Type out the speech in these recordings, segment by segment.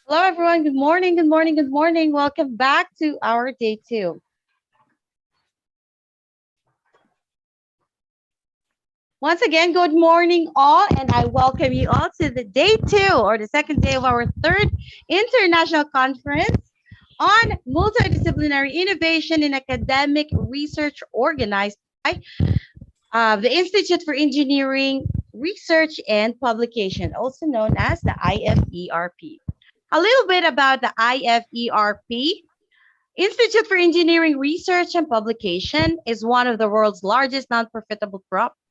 Hello, everyone. Good morning. Good morning. Good morning. Welcome back to our day two. Once again, good morning, all, and I welcome you all to the day two or the second day of our third international conference on multidisciplinary innovation in academic research organized by the Institute for Engineering Research and Publication, also known as the IFERP. A little bit about the IFERP. Institute for Engineering Research and Publication is one of the world's largest non-profitable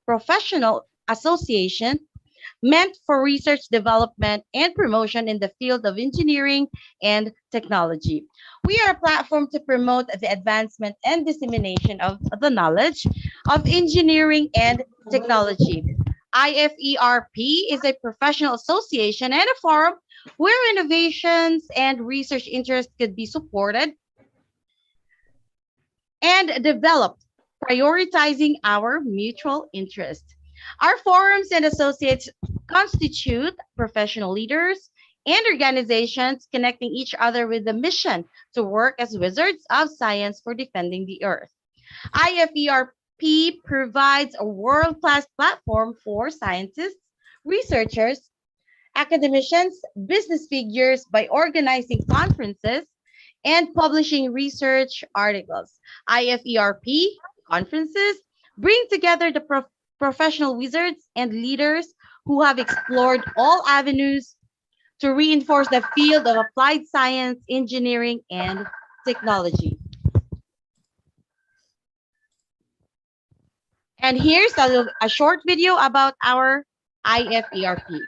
professional association meant for research development and promotion in the field of engineering and technology. We are a platform to promote the advancement and dissemination of the knowledge of engineering and technology. IFERP is a professional association and a forum where innovations and research interests could be supported and developed, prioritizing our mutual interest. Our forums and associates constitute professional leaders and organizations connecting each other with the mission to work as wizards of science for defending the earth. IFERP provides a world-class platform for scientists, researchers, academicians, business figures by organizing conferences and publishing research articles. IFERP conferences bring together the professional wizards and leaders who have explored all avenues to reinforce the field of applied science, engineering, and technology. And here's a short video about our IFERP.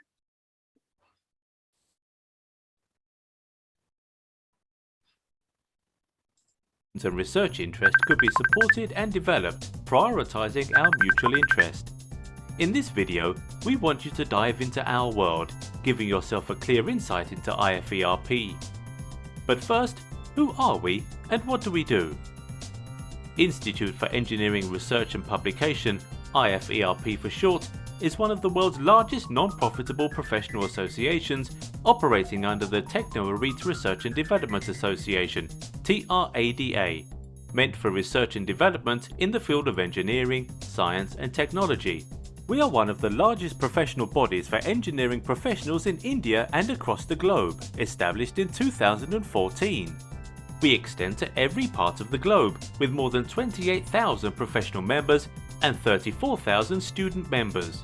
And research interest could be supported and developed, prioritizing our mutual interest. In this video, we want you to dive into our world, giving yourself a clear insight into IFERP. But first, who are we and what do we do? Institute for Engineering Research and Publication, IFERP for short, is one of the world's largest non-profitable professional associations operating under the Techno-Elite Research and Development Association, TRADA, meant for research and development in the field of engineering, science and technology. We are one of the largest professional bodies for engineering professionals in India and across the globe, established in 2014. We extend to every part of the globe, with more than 28,000 professional members and 34,000 student members.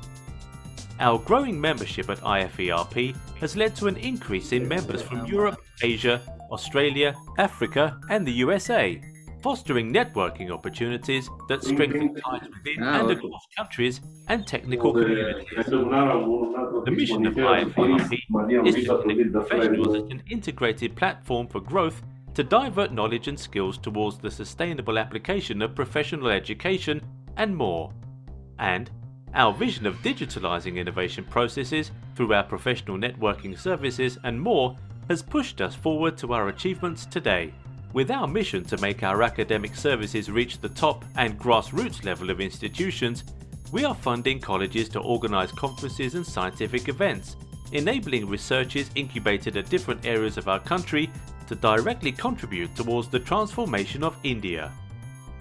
Our growing membership at IFERP has led to an increase in members from Europe, Asia, Australia, Africa and the USA, fostering networking opportunities that strengthen ties within and across countries and technical communities. The mission of IFERP is to connect professionals as an integrated platform for growth to divert knowledge and skills towards the sustainable application of professional education and more. And our vision of digitalizing innovation processes through our professional networking services and more has pushed us forward to our achievements today. With our mission to make our academic services reach the top and grassroots level of institutions, we are funding colleges to organize conferences and scientific events, enabling researchers incubated at different areas of our country to directly contribute towards the transformation of India.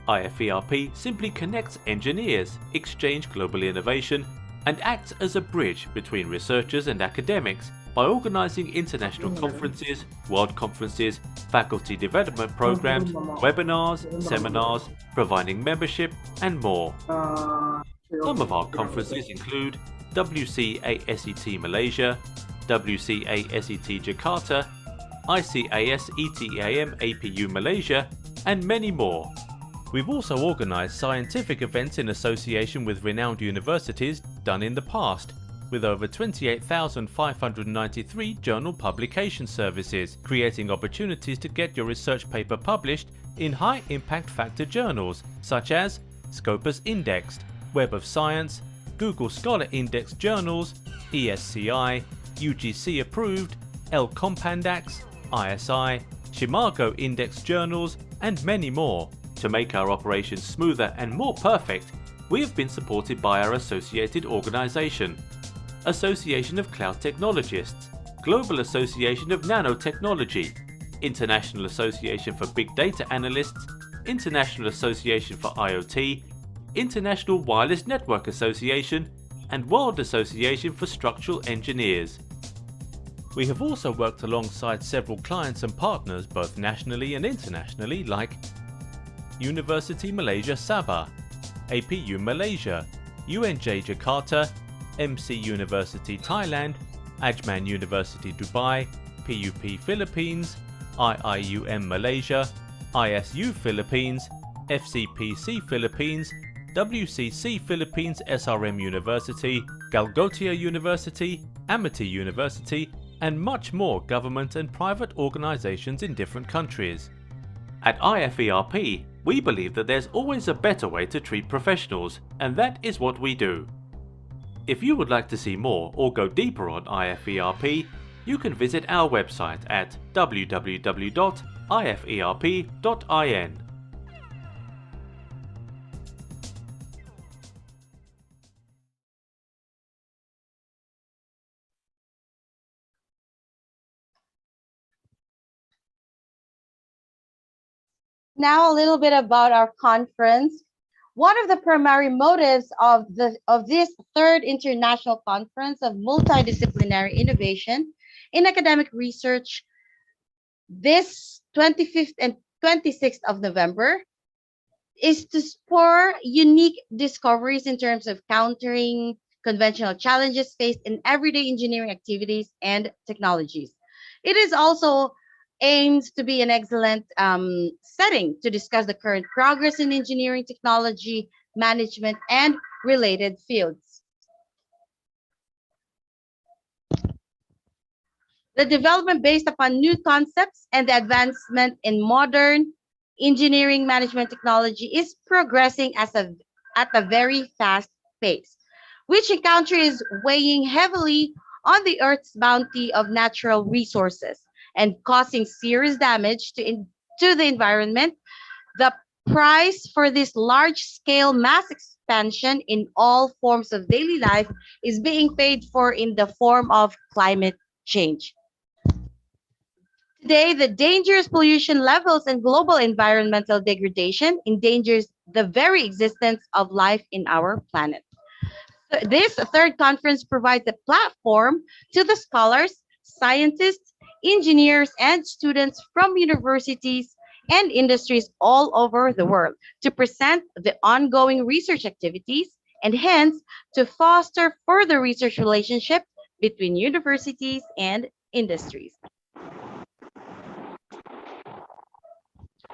IFERP simply connects engineers, exchange global innovation, and acts as a bridge between researchers and academics by organizing international conferences, world conferences, faculty development programs, webinars, seminars, providing membership, and more. Some of our conferences include WCASET Malaysia, WCASET Jakarta, ICAS ETAM APU Malaysia, and many more. We've also organised scientific events in association with renowned universities done in the past, with over 28,593 journal publication services, creating opportunities to get your research paper published in high impact factor journals such as Scopus Indexed, Web of Science, Google Scholar Index journals, ESCI, UGC approved, L Compandax, ISI, Chimago Index journals, and many more. To make our operations smoother and more perfect, we have been supported by our associated organisation, Association of Cloud Technologists, Global Association of Nanotechnology, International Association for Big Data Analysts, International Association for IoT, International Wireless Network Association, and World Association for Structural Engineers. We have also worked alongside several clients and partners both nationally and internationally like University Malaysia Sabah, APU Malaysia, UNJ Jakarta, MC University Thailand, Ajman University Dubai, PUP Philippines, IIUM Malaysia, ISU Philippines, FCPC Philippines, WCC Philippines SRM University, Galgotia University, Amity University, and much more government and private organizations in different countries. At IFERP, we believe that there's always a better way to treat professionals, and that is what we do. If you would like to see more or go deeper on IFERP, you can visit our website at www.iferp.in. Now a little bit about our conference. One of the primary motives of this third international conference of multidisciplinary innovation in academic research, this 25th and 26th of November, is to spur unique discoveries in terms of countering conventional challenges faced in everyday engineering activities and technologies. It is also aims to be an excellent setting to discuss the current progress in engineering technology, management, and related fields. The development based upon new concepts and the advancement in modern engineering management technology is progressing at a very fast pace, which encounter is weighing heavily on the Earth's bounty of natural resources and causing serious damage to the environment. The price for this large-scale mass expansion in all forms of daily life is being paid for in the form of climate change. Today, the dangerous pollution levels and global environmental degradation endangers the very existence of life in our planet. This third conference provides a platform to the scholars, scientists, engineers, and students from universities and industries all over the world to present the ongoing research activities and hence to foster further research relationship between universities and industries.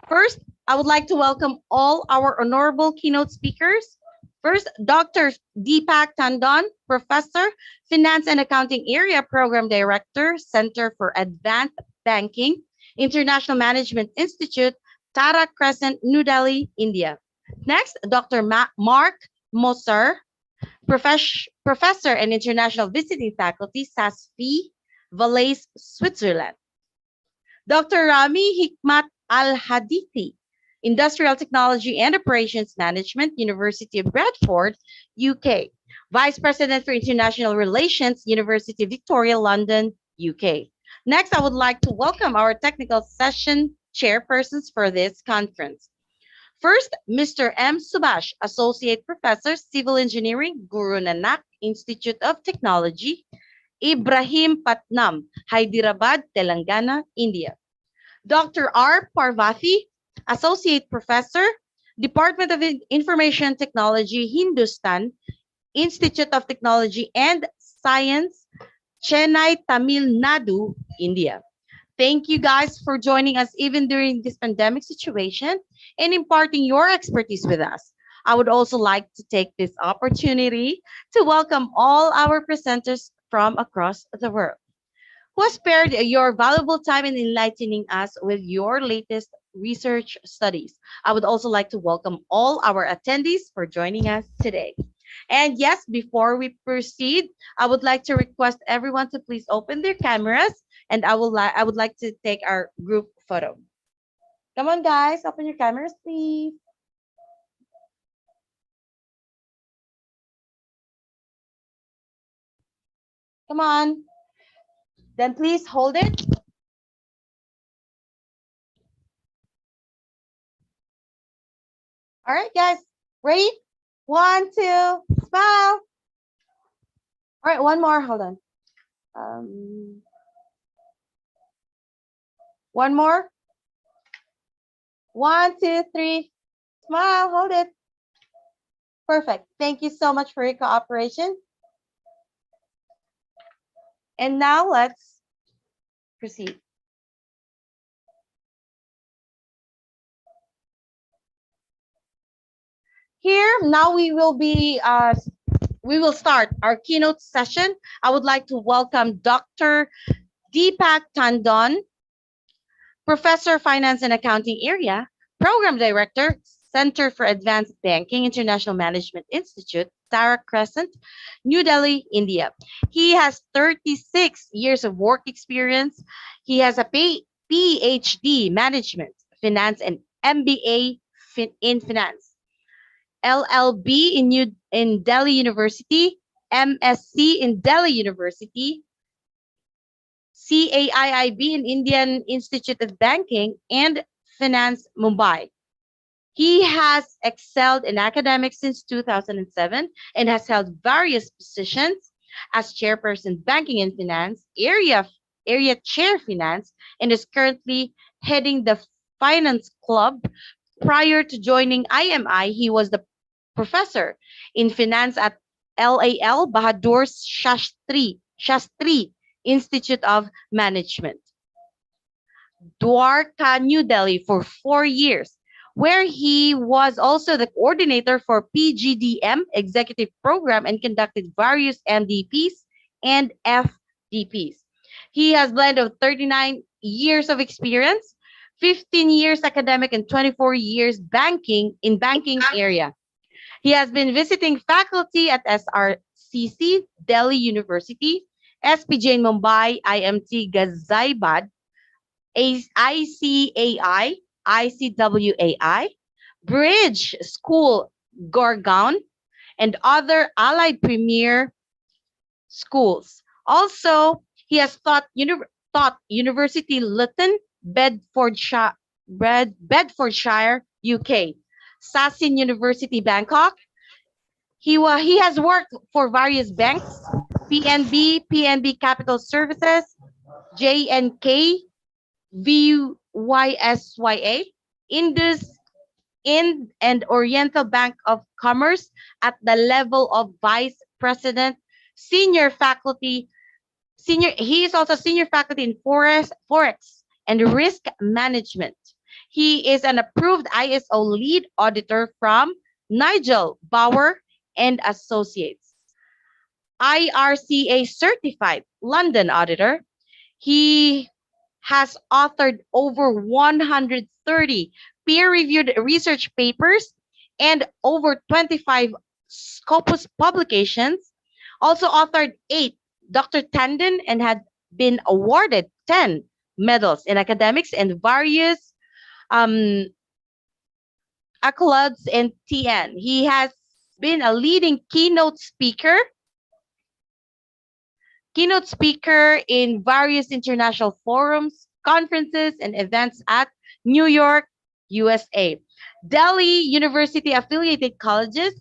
First, I would like to welcome all our honorable keynote speakers. First, Dr. Deepak Tandon, Professor, Finance and Accounting Area Program Director, Center for Advanced Banking, International Management Institute, Tara Crescent, New Delhi, India. Next, Dr. Mark Moser, Professor and International Visiting Faculty, SASFI, Valais, Switzerland. Dr. Rami Hikmat Al-Hadithi, Industrial Technology and Operations Management, University of Bradford, UK. Vice President for International Relations, University of Victoria, London, UK. Next, I would like to welcome our technical session chairpersons for this conference. First, Mr. M. Subhash, Associate Professor, Civil Engineering, Guru Nanak Institute of Technology, Ibrahim Patnam, Hyderabad, Telangana, India. Dr. R. Parvathy, Associate Professor, Department of Information Technology, Hindustan Institute of Technology and Science, Chennai, Tamil Nadu, India. Thank you guys for joining us even during this pandemic situation and imparting your expertise with us. I would also like to take this opportunity to welcome all our presenters from across the world who has spared your valuable time in enlightening us with your latest research studies. I would also like to welcome all our attendees for joining us today. And yes, before we proceed, I would like to request everyone to please open their cameras and I would like to take our group photo. Come on guys, open your cameras please. Come on. Then please hold it. All right, guys, ready? 1, 2, smile. All right, one more, hold on. One more. 1, 2, 3, smile, hold it. Perfect. Thank you so much for your cooperation. And now let's proceed. Here, now we will start our keynote session. I would like to welcome Dr. Deepak Tandon, Professor, Finance and Accounting Area, Program Director, Center for Advanced Banking, International Management Institute, Tara Crescent, New Delhi, India. He has 36 years of work experience. He has a PhD Management, Finance, and MBA in Finance, LLB in Delhi University, MSc in Delhi University, CAIIB in Indian Institute of Banking, and Finance, Mumbai. He has excelled in academics since 2007 and has held various positions as chairperson banking and finance, area chair finance, and is currently heading the finance club. Prior to joining IMI, he was the professor in finance at LAL Bahadur Shastri Institute of Management, Dwarka, New Delhi for 4 years, where he was also the coordinator for PGDM executive program and conducted various MDPs and FDPs. He has blend of 39 years of experience, 15 years academic and 24 years banking area. He has been visiting faculty at SRCC, Delhi University, SPJ in Mumbai, IMT Ghaziabad, ICAI, ICWAI, Bridge School, Gurgaon, and other allied premier schools. Also, he has taught University Luton, Bedfordshire, UK, Sassin University, Bangkok. He has worked for various banks, PNB Capital Services, JNK, VYSYA, Indus, and Oriental Bank of Commerce at the level of vice president, senior faculty. He is also senior faculty in forex and risk management. He is an approved ISO lead auditor from Nigel Bauer and Associates, IRCA certified London auditor. He has authored over 130 peer-reviewed research papers and over 25 Scopus publications. Also authored 8 Dr. Tandon and had been awarded 10 medals in academics and various accolades in TN. He has been a leading keynote speaker in various international forums, conferences, and events at New York, USA, Delhi University affiliated colleges,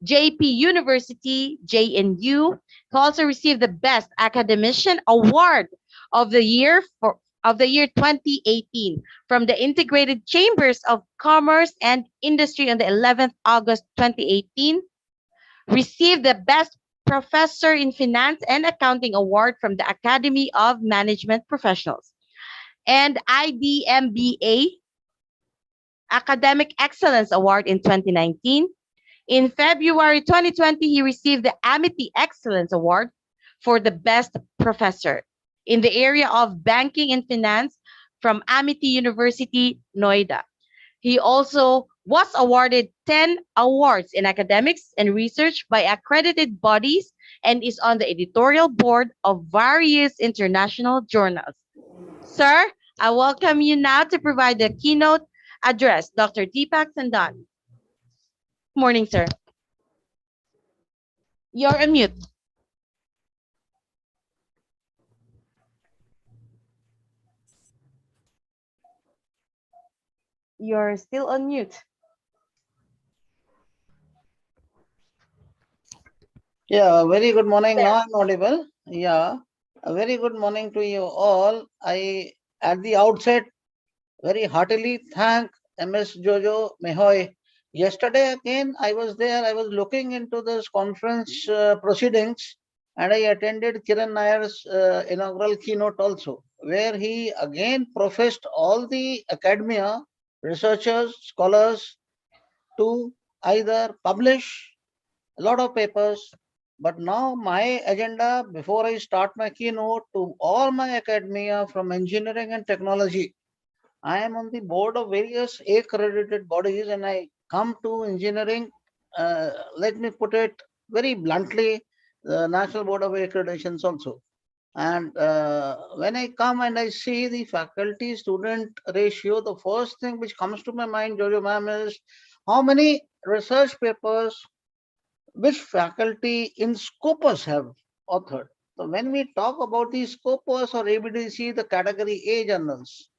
JP University, JNU. He also received the Best Academician Award of the year 2018 from the Integrated Chambers of Commerce and Industry on the 11th August 2018. Received the Best Professor in Finance and Accounting Award from the Academy of Management Professionals and IDMBA Academic Excellence Award in 2019. In February 2020, he received the Amity Excellence Award for the Best Professor in the area of Banking and Finance from Amity University, Noida. He also was awarded 10 awards in academics and research by accredited bodies and is on the editorial board of various international journals. Sir, I welcome you now to provide the keynote address. Dr. Deepak Tandon. Morning, sir. You're on mute. You're still on mute. Yeah, very good morning. There. Now I'm audible. Yeah, a very good morning to you all. I, at the outset, very heartily thank MS Jojo Mehoy. Yesterday again, I was there. I was looking into this conference proceedings, and I attended Kiran Nair's inaugural keynote also, where he again professed all the academia, researchers, scholars to either publish a lot of papers. But now my agenda, before I start my keynote, to all my academia from engineering and technology, I am on the board of various accredited bodies, and I come to engineering. Let me put it very bluntly, the National Board of Accreditations also. And when I come and I see the faculty student ratio, the first thing which comes to my mind, Jojo ma'am, is how many research papers which faculty in Scopus have authored. So when we talk about the Scopus or ABDC, the category A journals,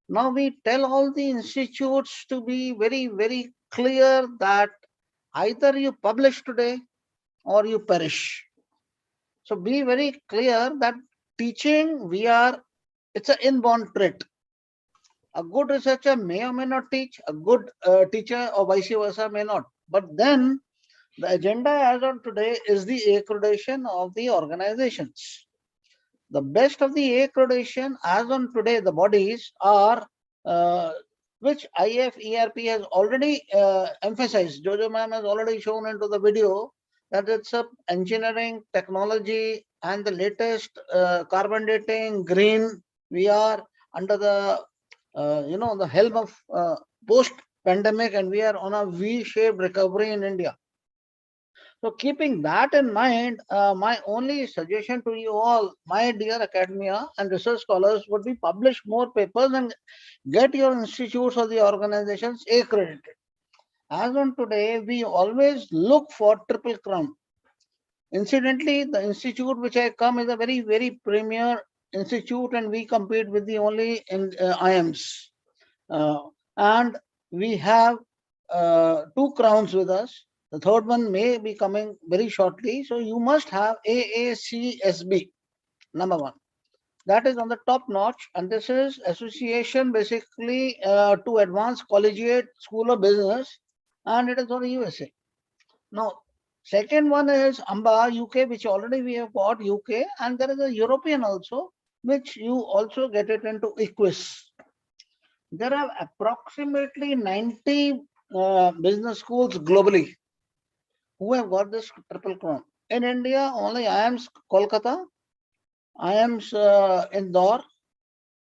now we tell all the institutes to be very, very clear that either you publish today or you perish. So be very clear that teaching, it's an inborn trait. A good researcher may or may not teach, a good teacher or vice versa may not. But then the agenda as on today is the accreditation of the organizations. The best of the accreditation as on today, the bodies are uh, which IFERP has already emphasized. Jojo ma'am has already shown into the video that it's a engineering, technology, and the latest carbon dating, green. We are under the the helm of post pandemic, and we are on a V-shaped recovery in India. So keeping that in mind, my only suggestion to you all, my dear academia and research scholars, would be publish more papers and get your institutes or the organizations accredited. As on today, we always look for triple crown. Incidentally, the institute which I come is a very, very premier institute, and we compete with the only IMs. And we have two crowns with us. The third one may be coming very shortly. So you must have AACSB, number one. That is on the top notch, and this is association basically to advance collegiate school of business, and it is for the USA. Now, second one is AMBA UK, which already we have got UK, and there is a European also, which you also get it into EQUIS. There are approximately 90 business schools globally who have got this triple crown. In India, only IIMs Kolkata, IIMs Indore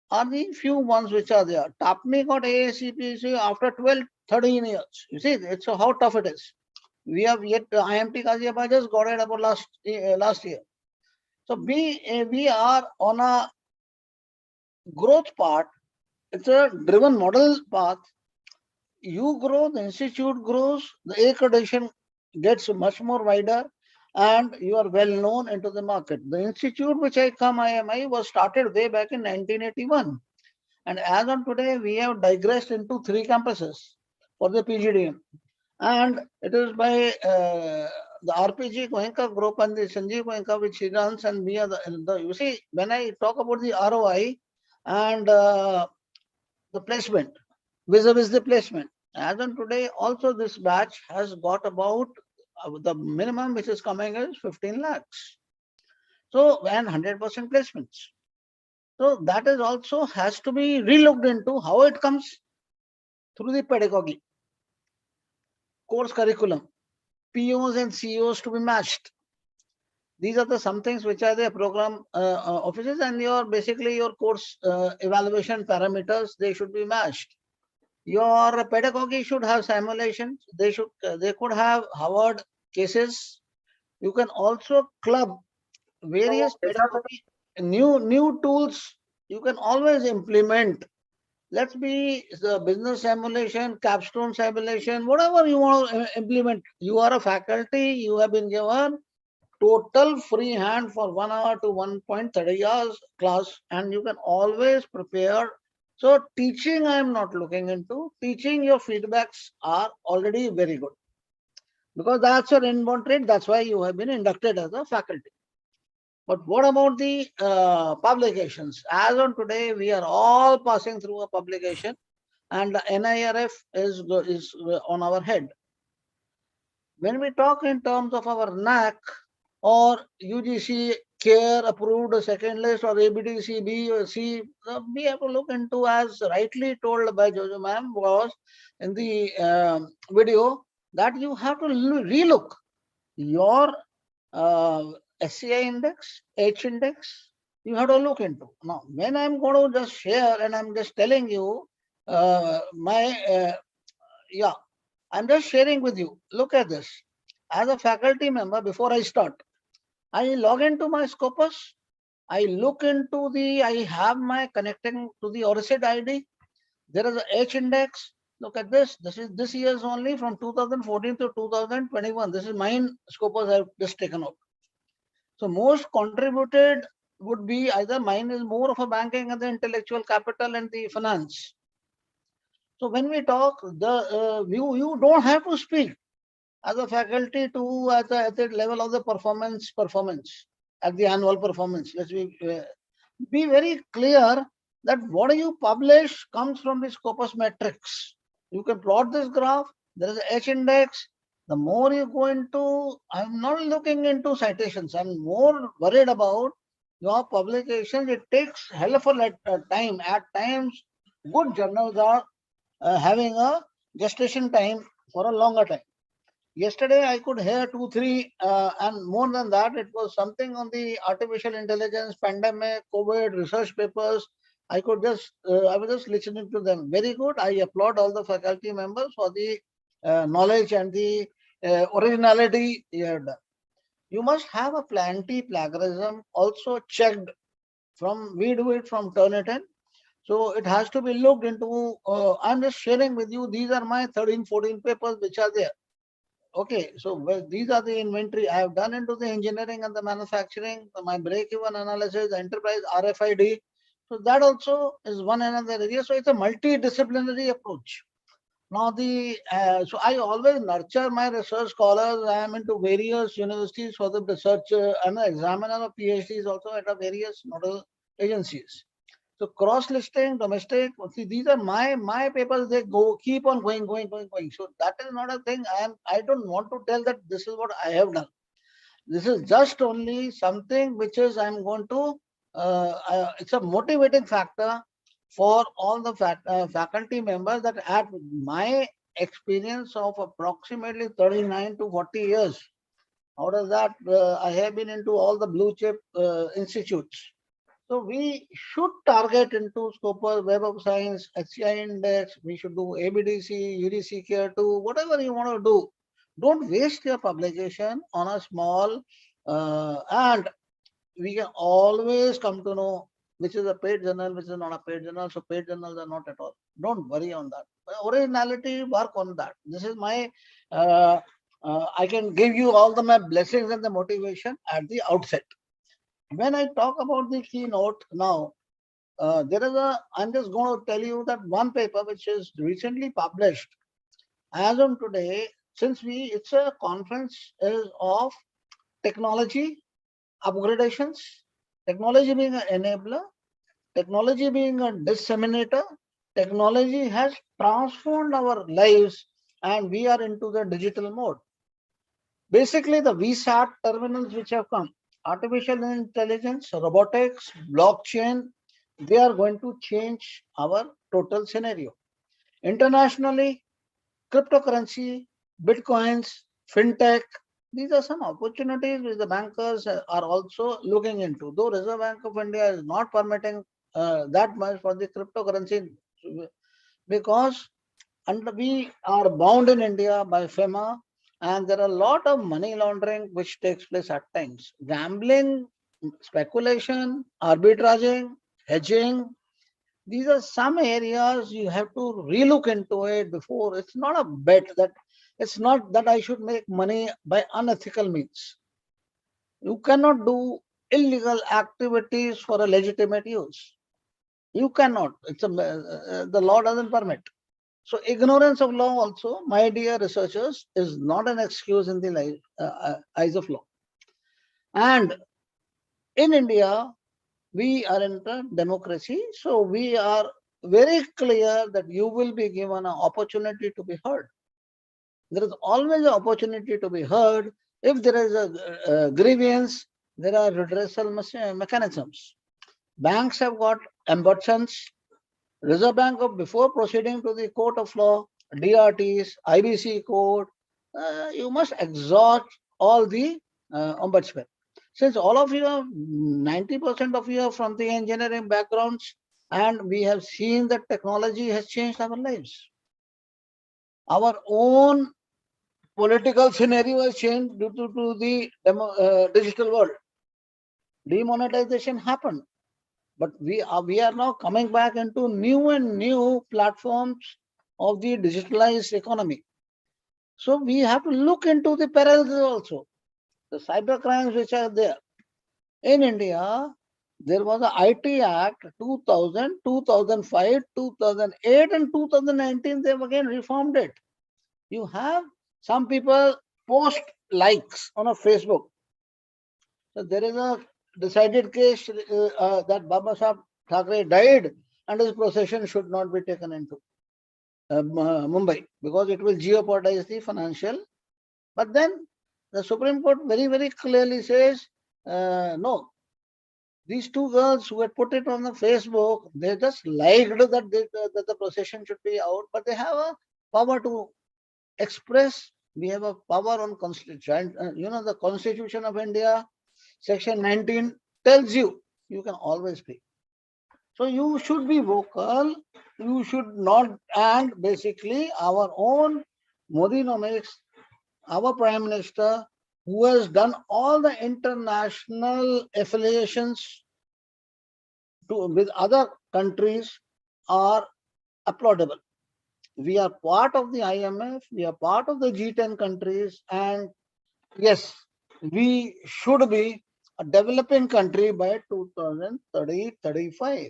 are the few ones which are there. TAPMI got AACPC after 12, 13 years. You see, it's how tough it is. We have yet IMT Ghaziabad just got it about last year. So we are on a growth part. It's a driven model path. You grow, the institute grows, the accreditation gets much more wider, and you are well known into the market. The institute which I come, IMI, was started way back in 1981. And as on today, we have digressed into 3 campuses for the PGDM. And it is by the RPG Goenka group and the Sanjeev Goenka, which he runs, and we are you see, when I talk about the ROI and the placement, vis-a-vis the placement. As on today, also this batch has got about the minimum which is coming is 15 lakhs. So, and 100% placements. So that is also has to be relooked into how it comes through the pedagogy, course curriculum, POs and COs to be matched. These are the some things which are the program offices, and your basically your course evaluation parameters, they should be matched. Your pedagogy should have simulations. They could have Harvard cases. You can also club various pedagogy, new tools. You can always implement. Let's be the business simulation, capstone simulation, whatever you want to implement. You are a faculty. You have been given total free hand for 1 hour to 1.30 hours class, and you can always prepare So teaching, I am not looking into. Teaching, your feedbacks are already very good because that's your inborn trait. That's why you have been inducted as a faculty. But what about the publications? As on today, we are all passing through a publication, and the NIRF is on our head. When we talk in terms of our NAC or UGC care approved second list or ABDC B or C, we have to look into, as rightly told by Jojo ma'am was in the video, that you have to relook your uh, SCI index, H index, you have to look into. Now, when I'm going to just share and I'm just telling you yeah, I'm just sharing with you. Look at this. As a faculty member, before I start, I log into my Scopus. I look into I have my connecting to the ORCID ID. There is a H index. Look at this. This is this year's only from 2014 to 2021. This is mine Scopus I've just taken out. So most contributed would be either mine is more of a banking and the intellectual capital and the finance. So when we talk, you don't have to speak as a faculty to at the level of the performance at the annual performance. Let's be very clear that what you publish comes from the Scopus metrics. You can plot this graph. There is a H index. The more you go into, I'm not looking into citations. I'm more worried about your publications. It takes hell of a time. At times, good journals are having a gestation time for a longer time. Yesterday, I could hear two, three, and more than that, it was something on the artificial intelligence, pandemic, COVID, research papers. I was just listening to them. Very good. I applaud all the faculty members for the knowledge and the originality you have done. You must have a anti-plagiarism also checked from, we do it from Turnitin. So it has to be looked into. I'm just sharing with you, these are my 13, 14 papers which are there. Okay, so these are the inventory I have done into the engineering and the manufacturing, my break-even analysis, enterprise RFID. So that also is one another area. So it's a multidisciplinary approach. Now so I always nurture my research scholars. I am into various universities for the research. I'm an examiner of PhDs also at various nodal agencies. So cross listing, domestic, see, these are my papers, they keep on going. So that is not a thing. I don't want to tell that this is what I have done. This is just only something which is I'm going to, it's a motivating factor for all the faculty members, that at my experience of approximately 39 to 40 years, out of that, I have been into all the blue chip institutes. So we should target into Scopus, Web of Science, HCI Index. We should do ABDC, UDC Care 2, whatever you want to do. Don't waste your publication on a small, and we can always come to know which is a paid journal, which is not a paid journal. So paid journals are not at all. Don't worry on that. Originality, work on that. This is my, I can give you all my blessings and the motivation at the outset. When I talk about the keynote now, I'm just going to tell you that one paper which is recently published. As on today, it's a conference is of technology, upgradations, technology being an enabler, technology being a disseminator, technology has transformed our lives and we are into the digital mode. Basically, the VSAT terminals which have come, artificial intelligence, robotics, blockchain, they are going to change our total scenario. Internationally, cryptocurrency, bitcoins, fintech, these are some opportunities which the bankers are also looking into. Though Reserve Bank of India is not permitting that much for the cryptocurrency, because we are bound in India by FEMA, and there are a lot of money laundering which takes place at times. Gambling, speculation, arbitraging, hedging, these are some areas you have to relook into it before. It's not a bet that it's not that I should make money by unethical means. You cannot do illegal activities for a legitimate use. You cannot. The law doesn't permit. So ignorance of law also, my dear researchers, is not an excuse in the eyes of law. And in India, we are in a democracy, so we are very clear that you will be given an opportunity to be heard. There is always an opportunity to be heard. If there is a grievance, there are redressal mechanisms. Banks have got ombudsmans. Reserve Bank of before proceeding to the court of law, DRTs, IBC court, you must exhaust all the ombudsmen. Since all of you are 90% of you are from the engineering backgrounds, and we have seen that technology has changed our lives. Our own political scenario has changed due to the digital world. Demonetization happened, but we are now coming back into new and new platforms of the digitalized economy. So we have to look into the perils also, the cyber crimes which are there. In India, there was a IT Act 2000, 2005, 2008 and 2019. They've again reformed it. You have some people post likes on a Facebook. So there is a decided case that Baba Sahib Thackeray died and his procession should not be taken into Mumbai because it will jeopardize the financial. But then the Supreme Court very, very clearly says, no, these two girls who had put it on the Facebook, they just liked that the procession should be out, but they have a power to express. We have a power on constitution. The Constitution of India, Section 19 tells you can always speak. So you should be vocal. You should not. And basically, our own Modinomics, our Prime Minister, who has done all the international affiliations with other countries, are applaudable. We are part of the IMF. We are part of the G10 countries, and yes, we should be a developing country by 2030-35.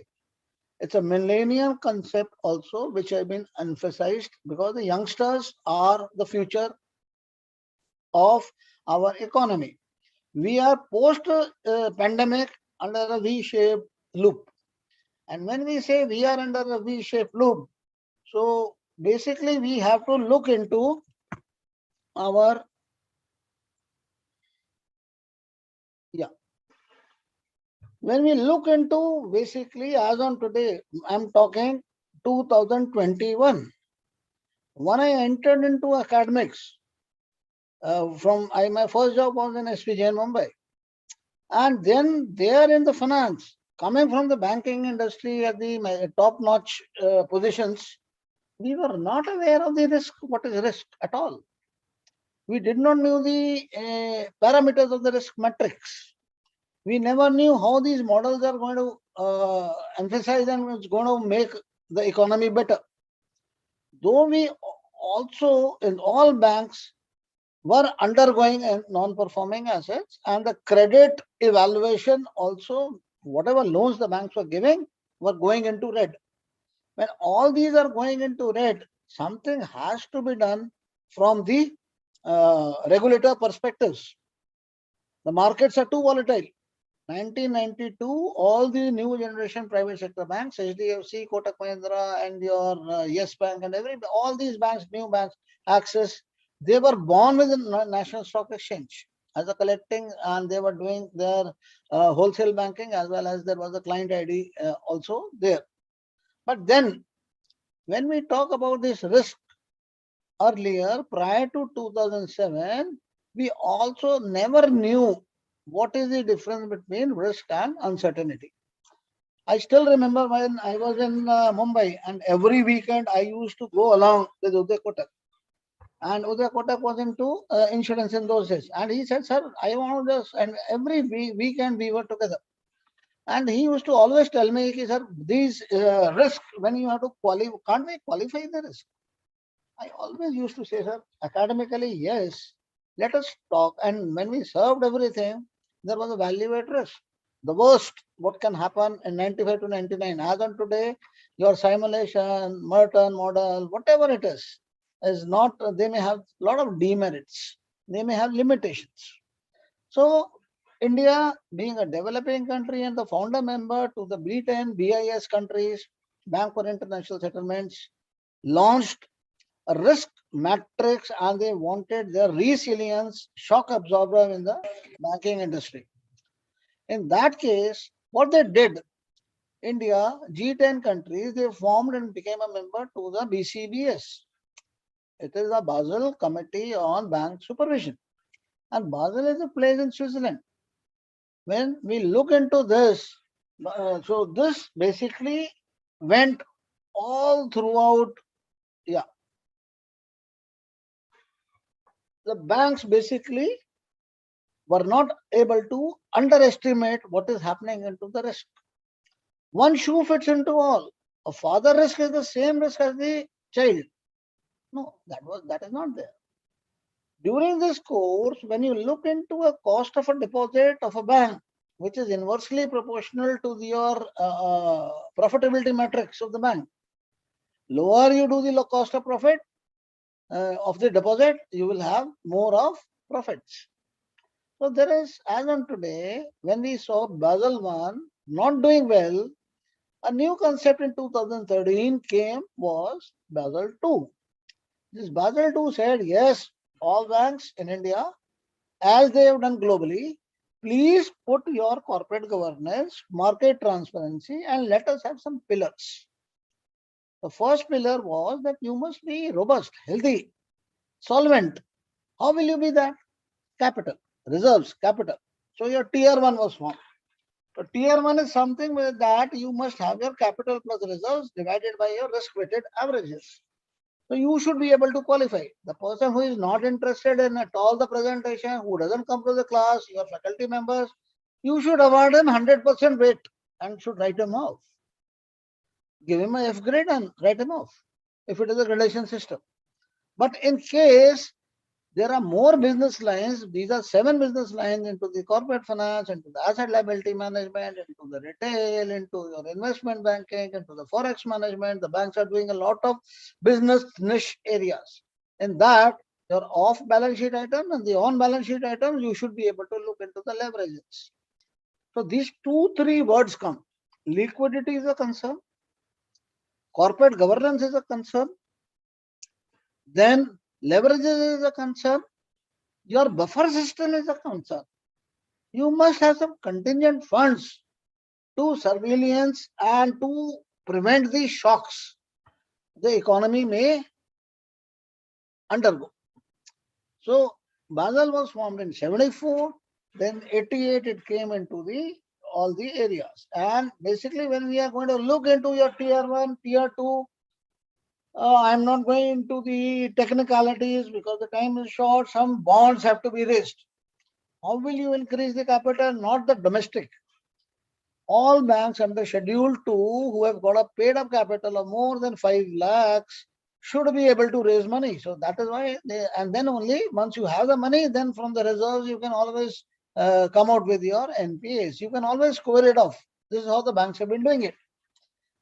It's a millennium concept also, which has been emphasized because the youngsters are the future of our economy. We are post-pandemic under a V-shaped loop. And when we say we are under a V-shaped loop, so basically we have to look into our when we look into basically as on today, I'm talking 2021. When I entered into academics, my first job was in SPJ in Mumbai. And then there in the finance, coming from the banking industry at the top-notch positions, we were not aware of the risk, what is risk at all. We did not know the parameters of the risk metrics. We never knew how these models are going to emphasize and it's going to make the economy better. Though we also in all banks were undergoing non-performing assets and the credit evaluation also, whatever loans the banks were giving were going into red. When all these are going into red, something has to be done from the regulator perspectives. The markets are too volatile. 1992, all the new generation private sector banks, HDFC, Kotak Mahindra, and your Yes Bank, and all these banks, new banks, Axis, they were born with the National Stock Exchange as a collecting, and they were doing their wholesale banking as well as there was a client ID also there. But then, when we talk about this risk earlier, prior to 2007, we also never knew what is the difference between risk and uncertainty. I still remember when I was in Mumbai and every weekend I used to go along with Uday Kotak. And Uday Kotak was into insurance in those days. And he said, sir, I want to just, and every weekend we were together. And he used to always tell me, sir, these risks, when you have to qualify, can't we qualify the risk? I always used to say, sir, academically, yes, let us talk. And when we served everything, there was a value at risk. the worst what can happen in 95 to 99. As on today, your simulation, Merton model, whatever it is not, they may have a lot of demerits. They may have limitations. So India, being a developing country and the founder member to the B10 BIS countries, Bank for International Settlements, launched a risk matrix and they wanted their resilience shock absorber in the banking industry. In that case, what they did, India, G10 countries, they formed and became a member to the BCBS. It is the Basel Committee on Bank Supervision. And Basel is a place in Switzerland. When we look into this, so this basically went all throughout, yeah. The banks basically were not able to underestimate what is happening into the risk. One shoe fits into all. A father risk is the same risk as the child. No, that is not there. During this course, when you look into a cost of a deposit of a bank, which is inversely proportional to your profitability matrix of the bank, lower you do the cost of profit of the deposit, you will have more of profits. So there is, as on today, when we saw Basel 1 not doing well, a new concept in 2013 came was Basel 2. This Basel 2 said, yes, all banks in India, as they have done globally, please put your corporate governance, market transparency, and let us have some pillars. The first pillar was that you must be robust, healthy, solvent. How will you be that? Capital, reserves, capital. So your tier 1 was formed. So tier 1 is something with that you must have your capital plus reserves divided by your risk-weighted averages. So you should be able to qualify. The person who is not interested in at all the presentation, who doesn't come to the class, your faculty members, you should award him 100% weight and should write him off. Give him a F grade and write him off if it is a gradation system. But in case there are more business lines, these are 7 business lines into the corporate finance, into the asset liability management, into the retail, into your investment banking, into the forex management. The banks are doing a lot of business niche areas. In that, your off balance sheet item and the on balance sheet items, you should be able to look into the leverages. So these 2-3 words come. Liquidity is a concern. Corporate governance is a concern. Then leverages is a concern. Your buffer system is a concern. You must have some contingent funds to surveillance and to prevent the shocks the economy may undergo. So Basel was formed in 74, then 88 it came into the all the areas. And basically when we are going to look into your tier 1, tier 2, I'm not going into the technicalities because the time is short. Some bonds have to be raised. How will you increase the capital? Not the domestic. All banks under Schedule 2 who have got a paid up capital of more than 5 lakhs should be able to raise money. So that is why and then only once you have the money, then from the reserves you can always come out with your NPAs. You can always square it off. This is how the banks have been doing it.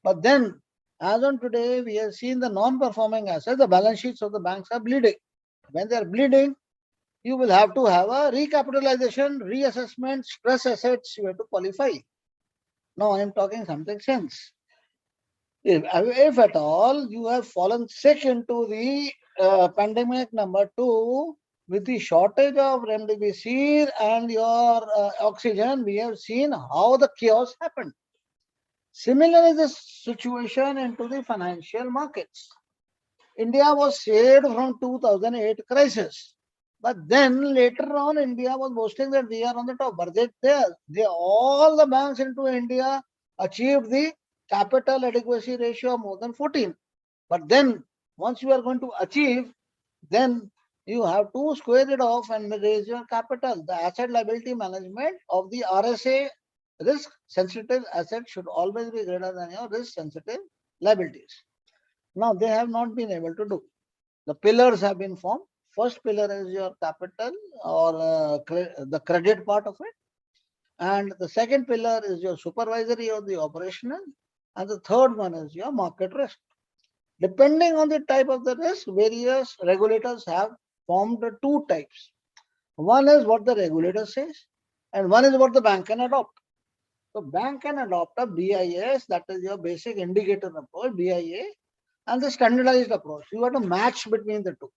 But then, as on today, we have seen the non-performing assets, the balance sheets of the banks are bleeding. When they are bleeding, you will have to have a recapitalization, reassessment, stress assets you have to qualify. Now I am talking something sense. If at all you have fallen sick into the pandemic number 2 with the shortage of remdesivir and your oxygen, we have seen how the chaos happened. Similar is the situation into the financial markets. India was saved from 2008 crisis. But then later on, India was boasting that we are on the top. But all the banks into India achieved the capital adequacy ratio of more than 14. But then once you are going to achieve, then you have to square it off and raise your capital. The asset liability management of the RSA risk sensitive asset should always be greater than your risk sensitive liabilities. Now they have not been able to do. The pillars have been formed. First pillar is your capital or the credit part of it. And the second pillar is your supervisory or the operational. And the third one is your market risk. Depending on the type of the risk, various regulators have formed two types. One is what the regulator says, and one is what the bank can adopt. So bank can adopt a BIS, that is your basic indicator approach, BIA, and the standardized approach. You have to match between the two.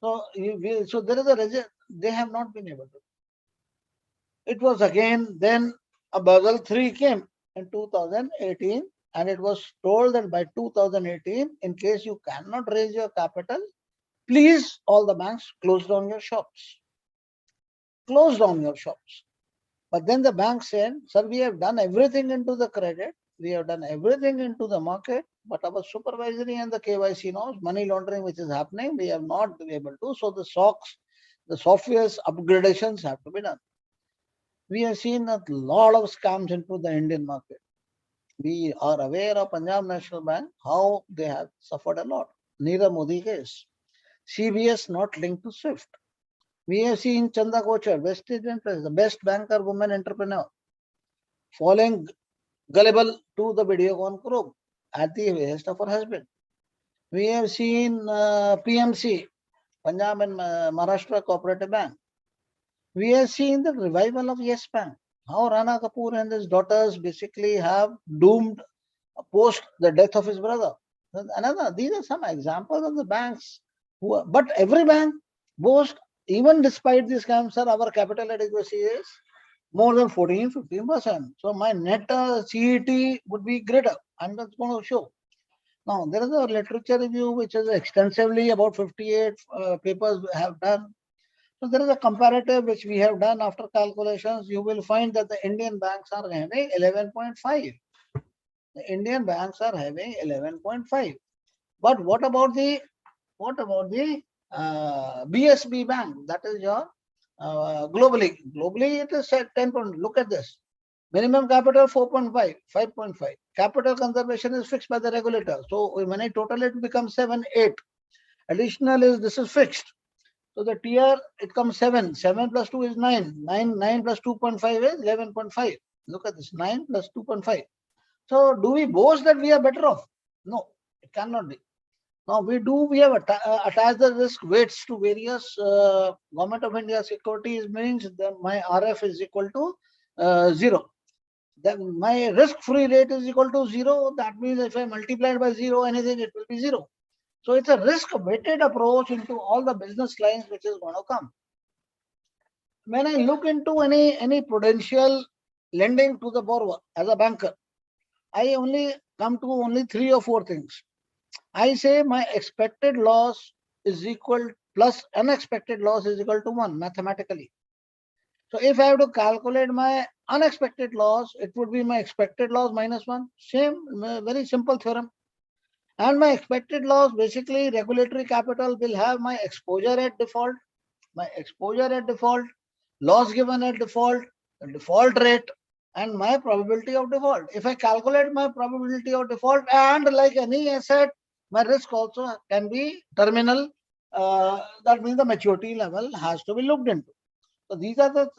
So there is a they have not been able to. It was again then a Basel III came in 2018, and it was told that by 2018, in case you cannot raise your capital, please all the banks close down your shops. Close down your shops. But then the bank said, sir, we have done everything into the credit, we have done everything into the market, but our supervisory and the KYC knows money laundering which is happening, we have not been able to. So the SOX, the software's upgradations have to be done. We have seen a lot of scams into the Indian market. We are aware of Punjab National Bank, how they have suffered a lot. Nirav Modi case. CBS not linked to SWIFT. We have seen Chanda Kochar, Vestige Interest, the best banker woman entrepreneur, falling gullible to the Videocon group at the behest of her husband. We have seen PMC, Punjab and Maharashtra Cooperative Bank. We have seen the revival of Yes Bank, how Rana Kapoor and his daughters basically have doomed post the death of his brother. These are some examples of the banks but every bank boasts, even despite these scams, sir, our capital adequacy is more than 14-15%. So my net CET would be greater. I'm just going to show. Now, there is a literature review which is extensively about 58 papers have done. So there is a comparative which we have done after calculations. You will find that the Indian banks are having 11.5. The Indian banks are having 11.5. But what about the BSB bank? That is your globally. Globally, it is set 10. Look at this. Minimum capital 4.5, 5.5. Capital conservation is fixed by the regulator. So when I total it becomes 7, 8. Additional is this is fixed. So the tier it comes 7. 7 plus 2 is 9. 9 plus 2.5 is 11.5. Look at this. 9 plus 2.5. So do we boast that we are better off? No, it cannot be. Now we have attached the risk weights to various Government of India securities, means that my RF is equal to 0. Then my risk-free rate is equal to 0. That means if I multiply it by 0, anything, it will be 0. So it's a risk-weighted approach into all the business lines which is going to come. When I look into any prudential lending to the borrower as a banker, I only come to only 3 or 4 things. I say my expected loss is equal plus unexpected loss is equal to 1 mathematically. So if I have to calculate my unexpected loss, it would be my expected loss minus 1. Same, very simple theorem. And my expected loss, basically regulatory capital will have my exposure at default, loss given at default, the default rate, and my probability of default. If I calculate my probability of default, and like any asset, my risk also can be terminal. That means the maturity level has to be looked into. So these are the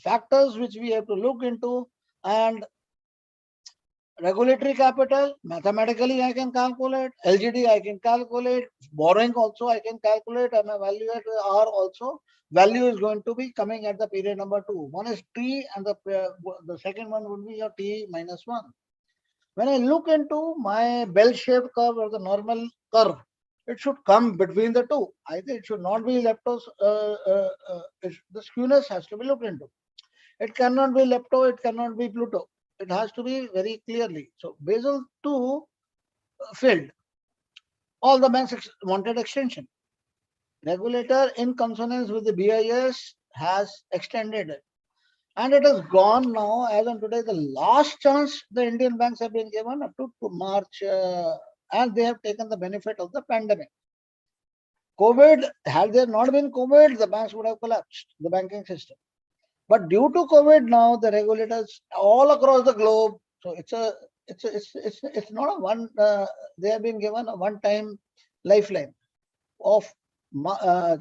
factors which we have to look into. And regulatory capital, mathematically I can calculate, LGD I can calculate, borrowing also I can calculate, and my value at R also. Value is going to be coming at the period number 2. One is T, and the second one would be your T minus 1. When I look into my bell-shaped curve or the normal curve, it should come between the two. I think it should not be leptos. The skewness has to be looked into. It cannot be lepto, it cannot be Pluto. It has to be very clearly. So Basel II failed. All the banks wanted extension. Regulator, in consonance with the BIS, has extended it. And it has gone now, as on today, the last chance the Indian banks have been given up to March, and they have taken the benefit of the pandemic. COVID, had there not been COVID, the banks would have collapsed, the banking system. But due to COVID now, the regulators all across the globe, so it's not a one, they have been given a one-time lifeline of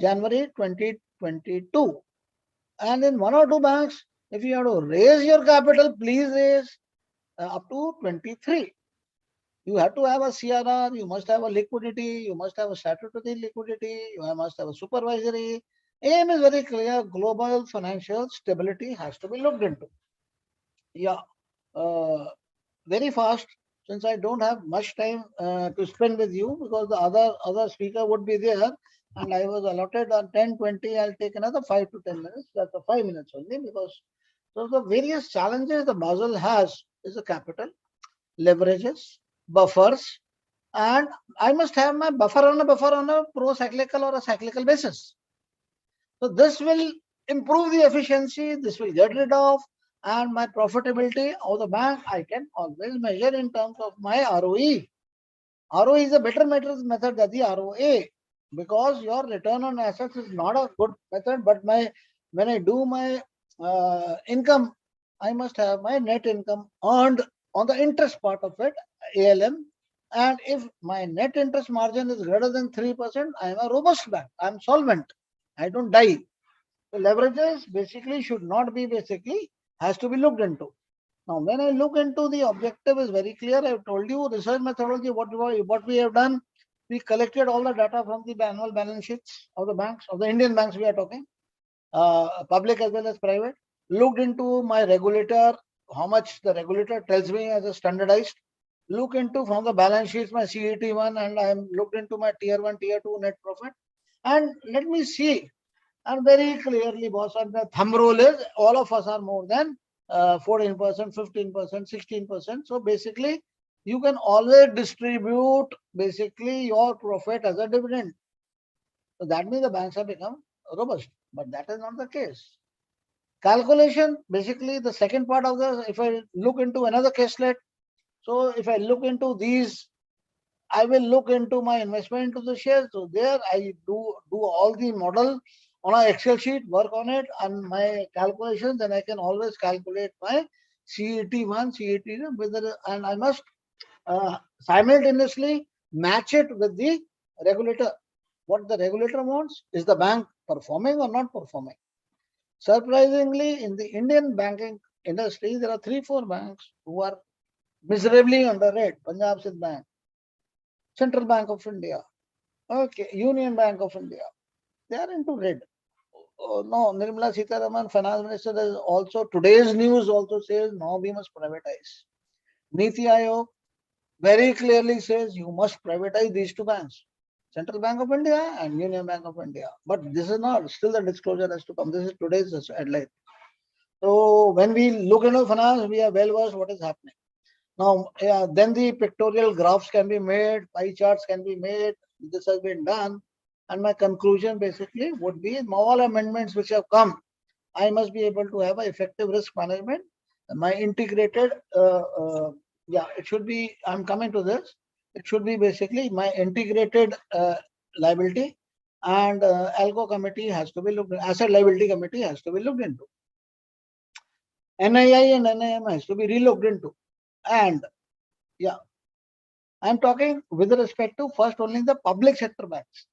January 2022. And in 1 or 2 banks, If you have to raise your capital, please raise up to 23. You have to have a CRR, you must have a liquidity, you must have a statutory liquidity, you must have a supervisory. Aim is very clear, global financial stability has to be looked into. Yeah, very fast, since I don't have much time to spend with you because the other speaker would be there and I was allotted on 10:20. I'll take another 5 to 10 minutes. That's the 5 minutes only because so the various challenges the Basel has is the capital, leverages, buffers, and I must have my buffer on a pro-cyclical or a cyclical basis. So this will improve the efficiency, this will get rid of, and my profitability of the bank I can always measure in terms of my ROE. ROE is a better method than the ROA because your return on assets is not a good method, but when I do my income, I must have my net income earned on the interest part of it, ALM. And if my net interest margin is greater than 3%, I am a robust bank. I am solvent. I don't die. So leverages basically should not be has to be looked into. Now, when I look into the objective is very clear. I have told you research methodology, what we have done. We collected all the data from the annual balance sheets of the banks, of the Indian banks we are talking, public as well as private. Looked into my regulator, how much the regulator tells me as a standardized. Look into from the balance sheets my CET1 and I am looked into my tier 1, tier 2 net profit. And let me see. And very clearly, boss, and the thumb rule is all of us are more than 14%, 15%, 16%. So basically, you can always distribute basically your profit as a dividend. So that means the banks have become robust, but that is not the case. Calculation, basically the second part of the, if I look into another caselet, so if I look into these, I will look into my investment into the shares. So there I do all the model on an Excel sheet, work on it and my calculations, then I can always calculate my CET1, CET2, and I must simultaneously match it with the regulator. What the regulator wants, is the bank performing or not performing? Surprisingly, in the Indian banking industry, there are 3-4 banks who are miserably under rate. Punjab Sindh Bank, Central Bank of India, okay, Union Bank of India, they are into red. Oh, no, Nirmala Sitharaman, Finance Minister, is also today's news also says now we must privatize. Niti Aayog very clearly says you must privatize these 2 banks, Central Bank of India and Union Bank of India. But this is not, still the disclosure has to come. This is today's headline. So when we look into finance, we are well versed what is happening. Now, then the pictorial graphs can be made, pie charts can be made. This has been done. And my conclusion basically would be all amendments which have come, I must be able to have an effective risk management. My integrated, it should be, I'm coming to this. It should be basically my integrated liability and ALCO committee has to be looked, asset liability committee has to be looked into. NII and NIM has to be relooked into. And yeah, I'm talking with respect to first only the public sector banks,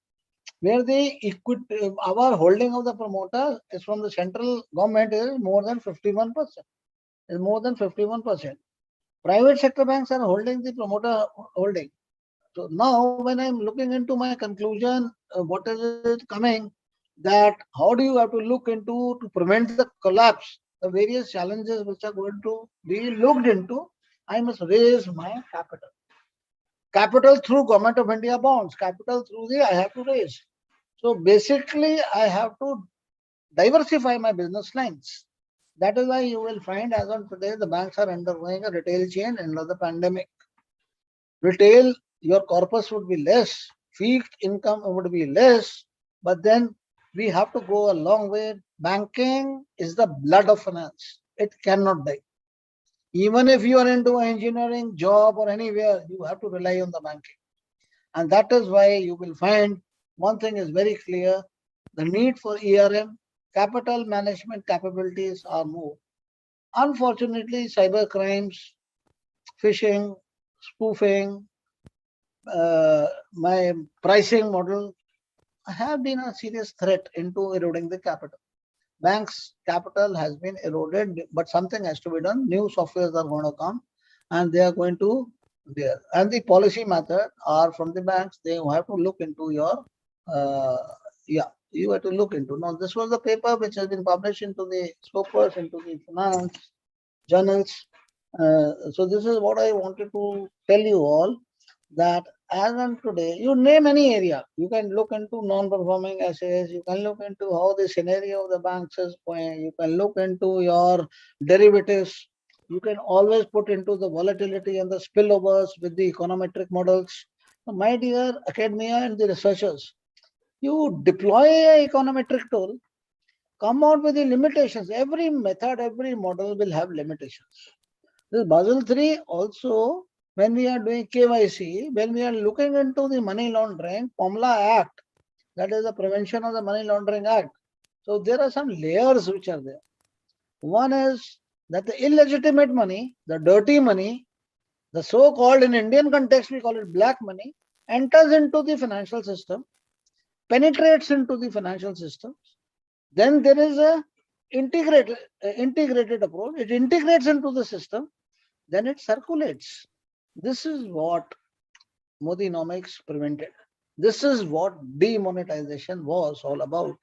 where the equity, our holding of the promoter is from the central government is more than 51%. Is more than 51%. Private sector banks are holding the promoter holding. So now when I'm looking into my conclusion, what is it coming? That how do you have to look into to prevent the collapse, the various challenges which are going to be looked into, I must raise my capital. Capital through Government of India bonds, capital through the I have to raise. So basically I have to diversify my business lines. That is why you will find as on today the banks are undergoing a retail change under the pandemic. Retail, your corpus would be less, fee income would be less, but then we have to go a long way. Banking is the blood of finance. It cannot die. Even if you are into engineering job or anywhere, you have to rely on the banking. And that is why you will find one thing is very clear, the need for ERM, capital management capabilities are more. Unfortunately, cyber crimes, phishing, spoofing, my pricing model have been a serious threat into eroding the capital. Banks' capital has been eroded, but something has to be done. New softwares are going to come, and they are going to there. And the policy method are from the banks. They have to look into your, uh, yeah, you have to look into. Now, this was the paper which has been published into the scopers, into the finance journals. So this is what I wanted to tell you all, that as on today, you name any area, you can look into non-performing assets, you can look into how the scenario of the banks is going, you can look into your derivatives, you can always put into the volatility and the spillovers with the econometric models. So my dear academia and the researchers, you deploy a econometric tool, come out with the limitations. Every method, every model will have limitations. This Basel III also, when we are doing KYC, when we are looking into the money laundering, Formula Act, that is the Prevention of the Money Laundering Act. So there are some layers which are there. One is that the illegitimate money, the dirty money, the so-called, in Indian context we call it black money, enters into the financial system, penetrates into the financial systems. Then there is a integrated approach. It integrates into the system, then it circulates. This is what Modinomics prevented. This is what demonetization was all about.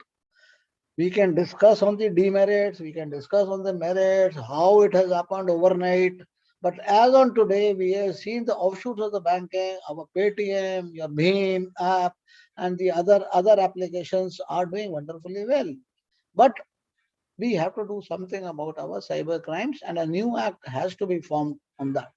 We can discuss on the demerits, we can discuss on the merits, how it has happened overnight. But as on today, we have seen the offshoots of the banking, our Paytm, your Bheem app, and the other applications are doing wonderfully well. But we have to do something about our cyber crimes, and a new act has to be formed on that.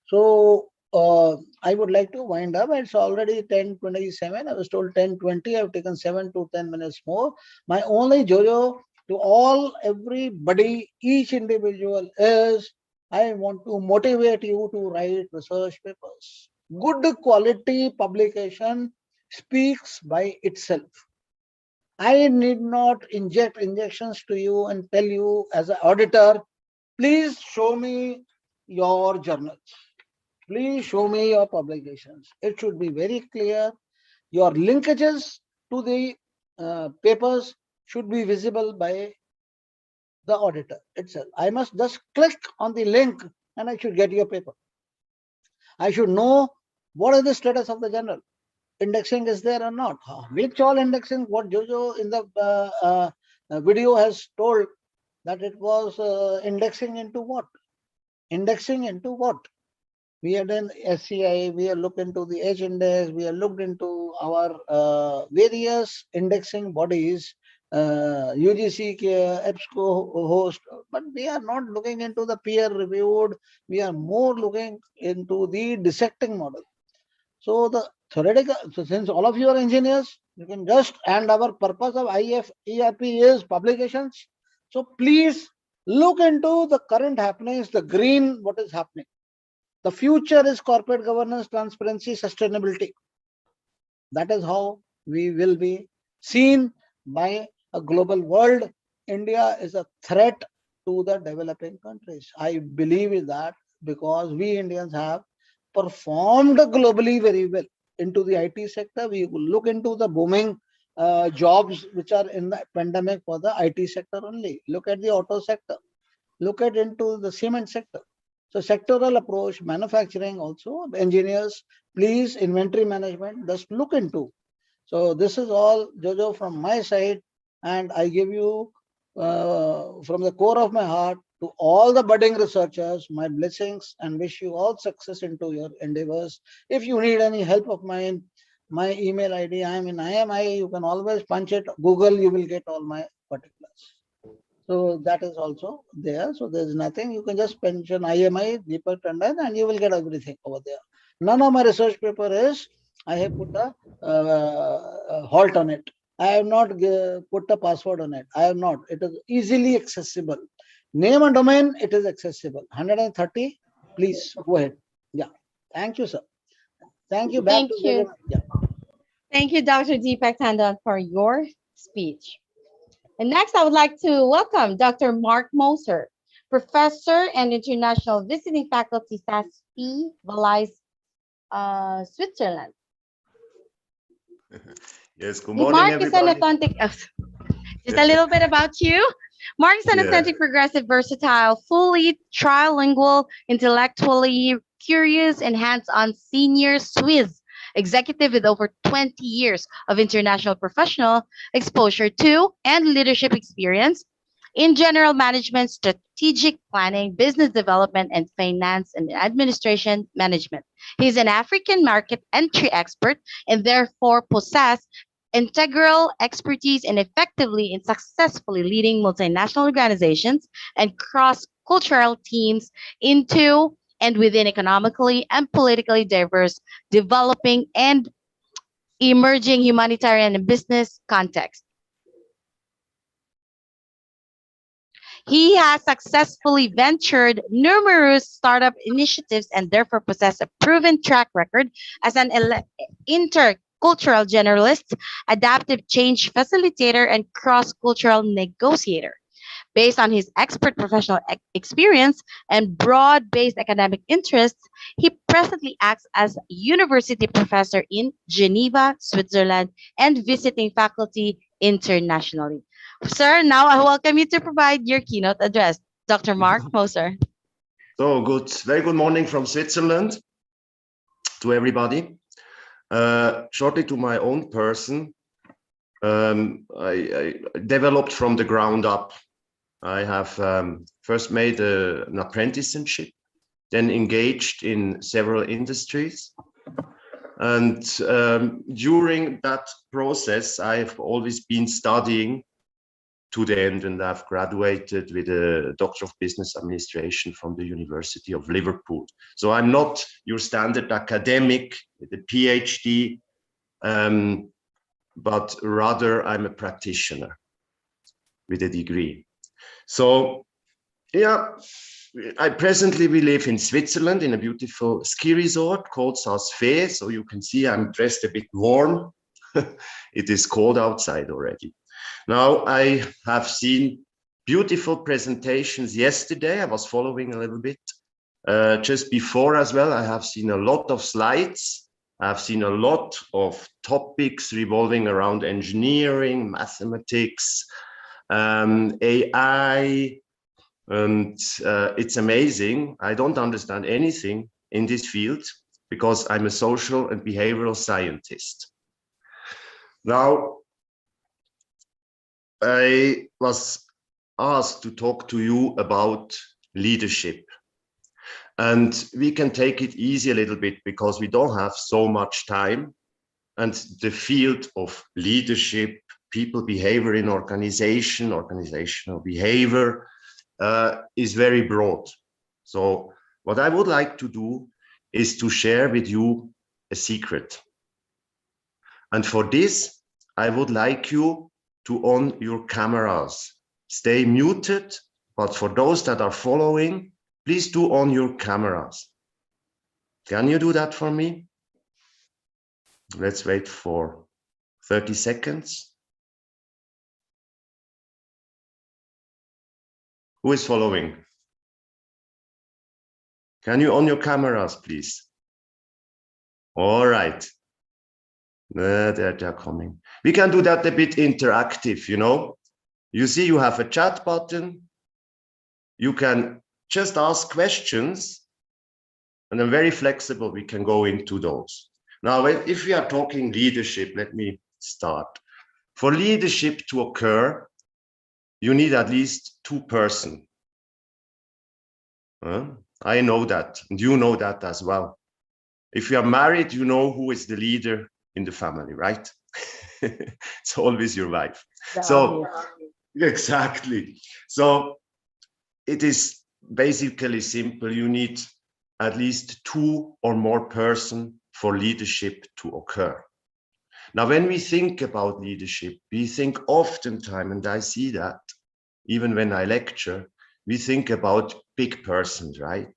So I would like to wind up. It's already 10:27. I was told 10:20. I've taken 7 to 10 minutes more. My only jojo to all, everybody, each individual is, I want to motivate you to write research papers. Good quality publication speaks by itself. I need not inject injections to you and tell you as an auditor, please show me your journals. Please show me your publications. It should be very clear. Your linkages to the papers should be visible by the auditor itself. I must just click on the link and I should get your paper. I should know what is the status of the journal. Indexing is there or not? Which all indexing? What Jojo in the video has told, that it was indexing into what? Indexing into what? We have done SCI, we have looked into the H index, we have looked into our various indexing bodies, UGC, EBSCO host, but we are not looking into the peer reviewed, we are more looking into the dissecting model. So the theoretical, so since all of you are engineers, you can just, and our purpose of IFERP is publications. So please look into the current happenings, the green, what is happening. The future is corporate governance, transparency, sustainability. That is how we will be seen by a global world. India is a threat to the developing countries. I believe in that because we Indians have performed globally very well into the IT sector. We will look into the booming jobs which are in the pandemic for the IT sector only. Look at the auto sector. Look at into the cement sector. So sectoral approach, manufacturing also, engineers, please, inventory management, just look into. So this is all, Jojo, from my side, and I give you from the core of my heart to all the budding researchers my blessings and wish you all success into your endeavors. If you need any help of mine, my email ID, I am in IMI, you can always punch it, Google, you will get all my particulars. So that is also there. So there's nothing. You can just mention IMI, Deepak Tandon, and you will get everything over there. None of my research paper is, I have put a halt on it. I have not put a password on it. I have not. It is easily accessible. Name and domain, it is accessible. 130, please go ahead. Yeah. Thank you, sir. Thank you. Back Thank to you. Jagan. Yeah. Thank you, Dr. Deepak Tandon, for your speech. And next, I would like to welcome Dr. Mark Moser, Professor and International Visiting Faculty, SASP, Valais, Switzerland. Yes, good If morning, Mark is an everybody. authentic, Just a little bit about you. Mark's an Yeah. authentic, progressive, versatile, fully trilingual, intellectually curious, and hands-on senior Swiss executive with over 20 years of international professional exposure to and leadership experience in general management, strategic planning, business development, and finance and administration management. He's an African market entry expert and therefore possesses integral expertise in effectively and successfully leading multinational organizations and cross cultural teams into and within economically and politically diverse, developing and emerging humanitarian and business contexts. He has successfully ventured numerous startup initiatives and therefore possesses a proven track record as an intercultural generalist, adaptive change facilitator, and cross-cultural negotiator. Based on his expert professional experience and broad-based academic interests, he presently acts as university professor in Geneva, Switzerland, and visiting faculty internationally. Sir, now I welcome you to provide your keynote address. Dr. Mark Moser. So good. Very good morning from Switzerland to everybody. Shortly to my own person, I developed from the ground up. I have first made an apprenticeship, then engaged in several industries. And during that process, I've always been studying to the end, and I've graduated with a Doctor of Business Administration from the University of Liverpool. So I'm not your standard academic with a PhD, but rather I'm a practitioner with a degree. So yeah, we live in Switzerland in a beautiful ski resort called Saas-Fee. So you can see I'm dressed a bit warm. It is cold outside already. Now I have seen beautiful presentations yesterday. I was following a little bit just before as well. I have seen a lot of slides. I've seen a lot of topics revolving around engineering, mathematics, AI, and it's amazing. I don't understand anything in this field because I'm a social and behavioral scientist. Now, I was asked to talk to you about leadership. And we can take it easy a little bit because we don't have so much time. And the field of leadership, people behavior in organization, organizational behavior is very broad. So what I would like to do is to share with you a secret. And for this, I would like you to on your cameras. Stay muted, but for those that are following, please do on your cameras. Can you do that for me? Let's wait for 30 seconds. Who is following? Can you on your cameras, please? All right. They're coming. We can do that a bit interactive, you know. You see, you have a chat button. You can just ask questions, and I'm very flexible. We can go into those. Now, if we are talking leadership, let me start. For leadership to occur, you need at least two persons. I know that, and you know that as well. If you are married, you know who is the leader in the family, right? It's always your wife. So exactly. So it is basically simple. You need at least two or more persons for leadership to occur. Now, when we think about leadership, we think oftentimes, and I see that even when I lecture, we think about big persons, right?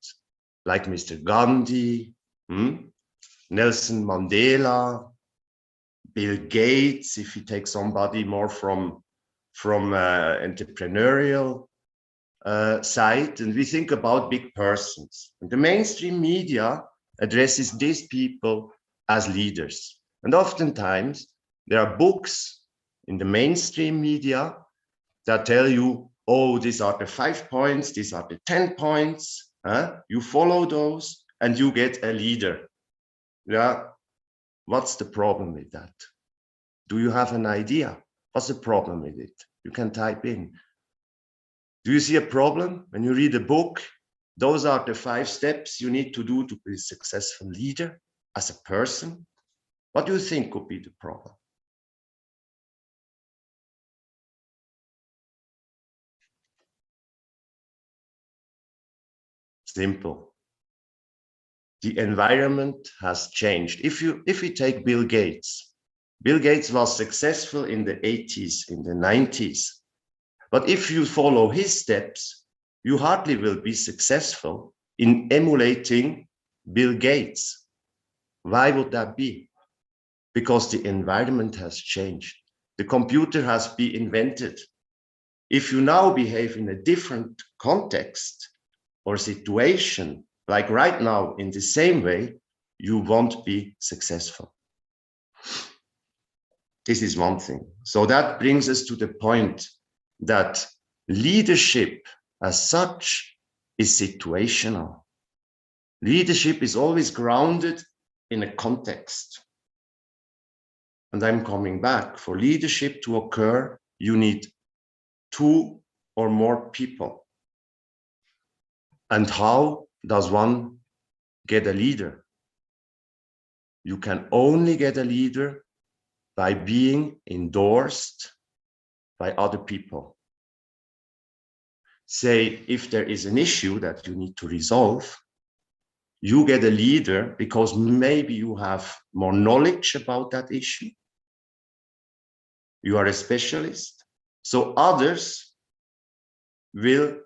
Like Mr. Gandhi, Nelson Mandela, Bill Gates, if you take somebody more from entrepreneurial side, and we think about big persons. And the mainstream media addresses these people as leaders. And oftentimes there are books in the mainstream media that tell you, oh, these are the 5 points, these are the 10 points. You follow those and you get a leader. Yeah. What's the problem with that? Do you have an idea? What's the problem with it? You can type in. Do you see a problem when you read a book? Those are the 5 steps you need to do to be a successful leader as a person. What do you think could be the problem? Simple. The environment has changed. If we take Bill Gates was successful in the 80s, in the 90s. But if you follow his steps, you hardly will be successful in emulating Bill Gates. Why would that be? Because the environment has changed. The computer has been invented. If you now behave in a different context or situation, like right now in the same way, you won't be successful. This is one thing. So that brings us to the point that leadership as such is situational. Leadership is always grounded in a context. And I'm coming back. For leadership to occur, you need 2 or more people. And how does one get a leader? You can only get a leader by being endorsed by other people. Say, if there is an issue that you need to resolve, you get a leader because maybe you have more knowledge about that issue. You are a specialist. So others will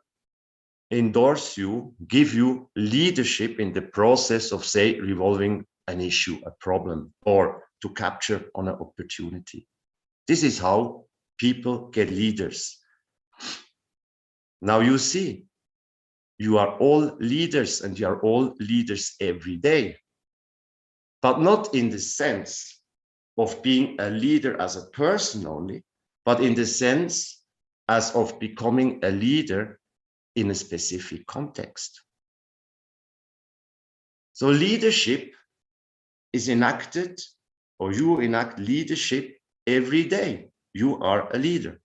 endorse you, give you leadership in the process of, say, resolving an issue, a problem, or to capture on an opportunity. This is how people get leaders. Now you see, you are all leaders and you are all leaders every day, but not in the sense of being a leader as a person only, but in the sense as of becoming a leader in a specific context. So leadership is enacted, or you enact leadership every day. You are a leader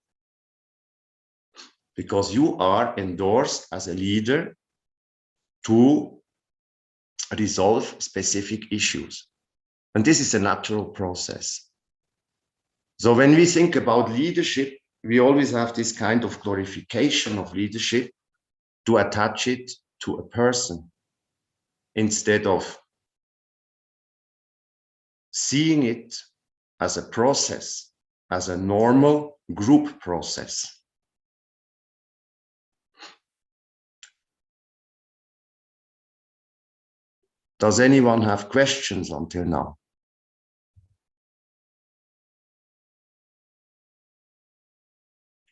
because you are endorsed as a leader to resolve specific issues. And this is a natural process. So when we think about leadership, we always have this kind of glorification of leadership to attach it to a person instead of seeing it as a process, as a normal group process. Does anyone have questions until now?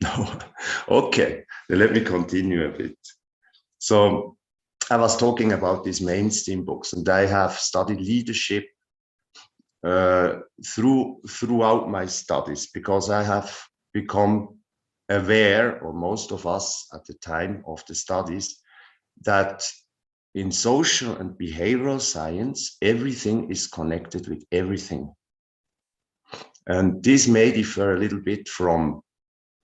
No. Okay, then let me continue a bit. So I was talking about these mainstream books, and I have studied leadership throughout my studies because I have become aware, or most of us at the time of the studies, that in social and behavioral science, everything is connected with everything. And this may differ a little bit from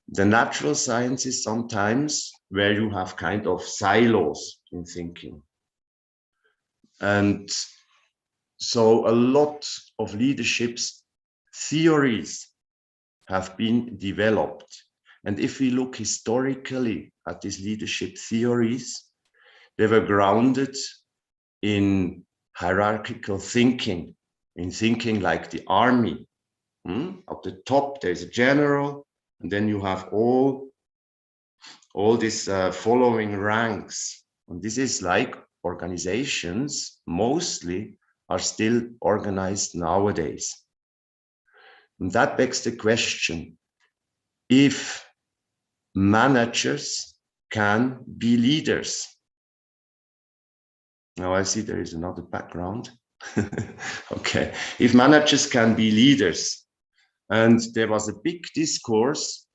the natural sciences sometimes, where you have kind of silos in thinking. And so a lot of leadership's theories have been developed. And if we look historically at these leadership theories, they were grounded in hierarchical thinking, in thinking like the army. At the top, there's a general, and then you have all these following ranks. And this is like organizations mostly are still organized nowadays. And that begs the question, if managers can be leaders. Now I see there is another background. Okay, if managers can be leaders. And there was a big discourse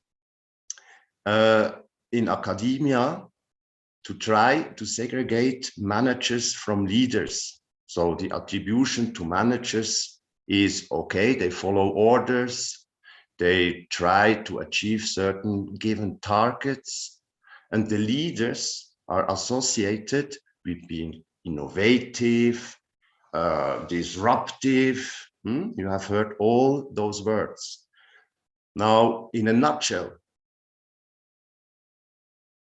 in academia to try to segregate managers from leaders. So the attribution to managers is okay, they follow orders, they try to achieve certain given targets, and the leaders are associated with being innovative, disruptive. You have heard all those words. Now, in a nutshell,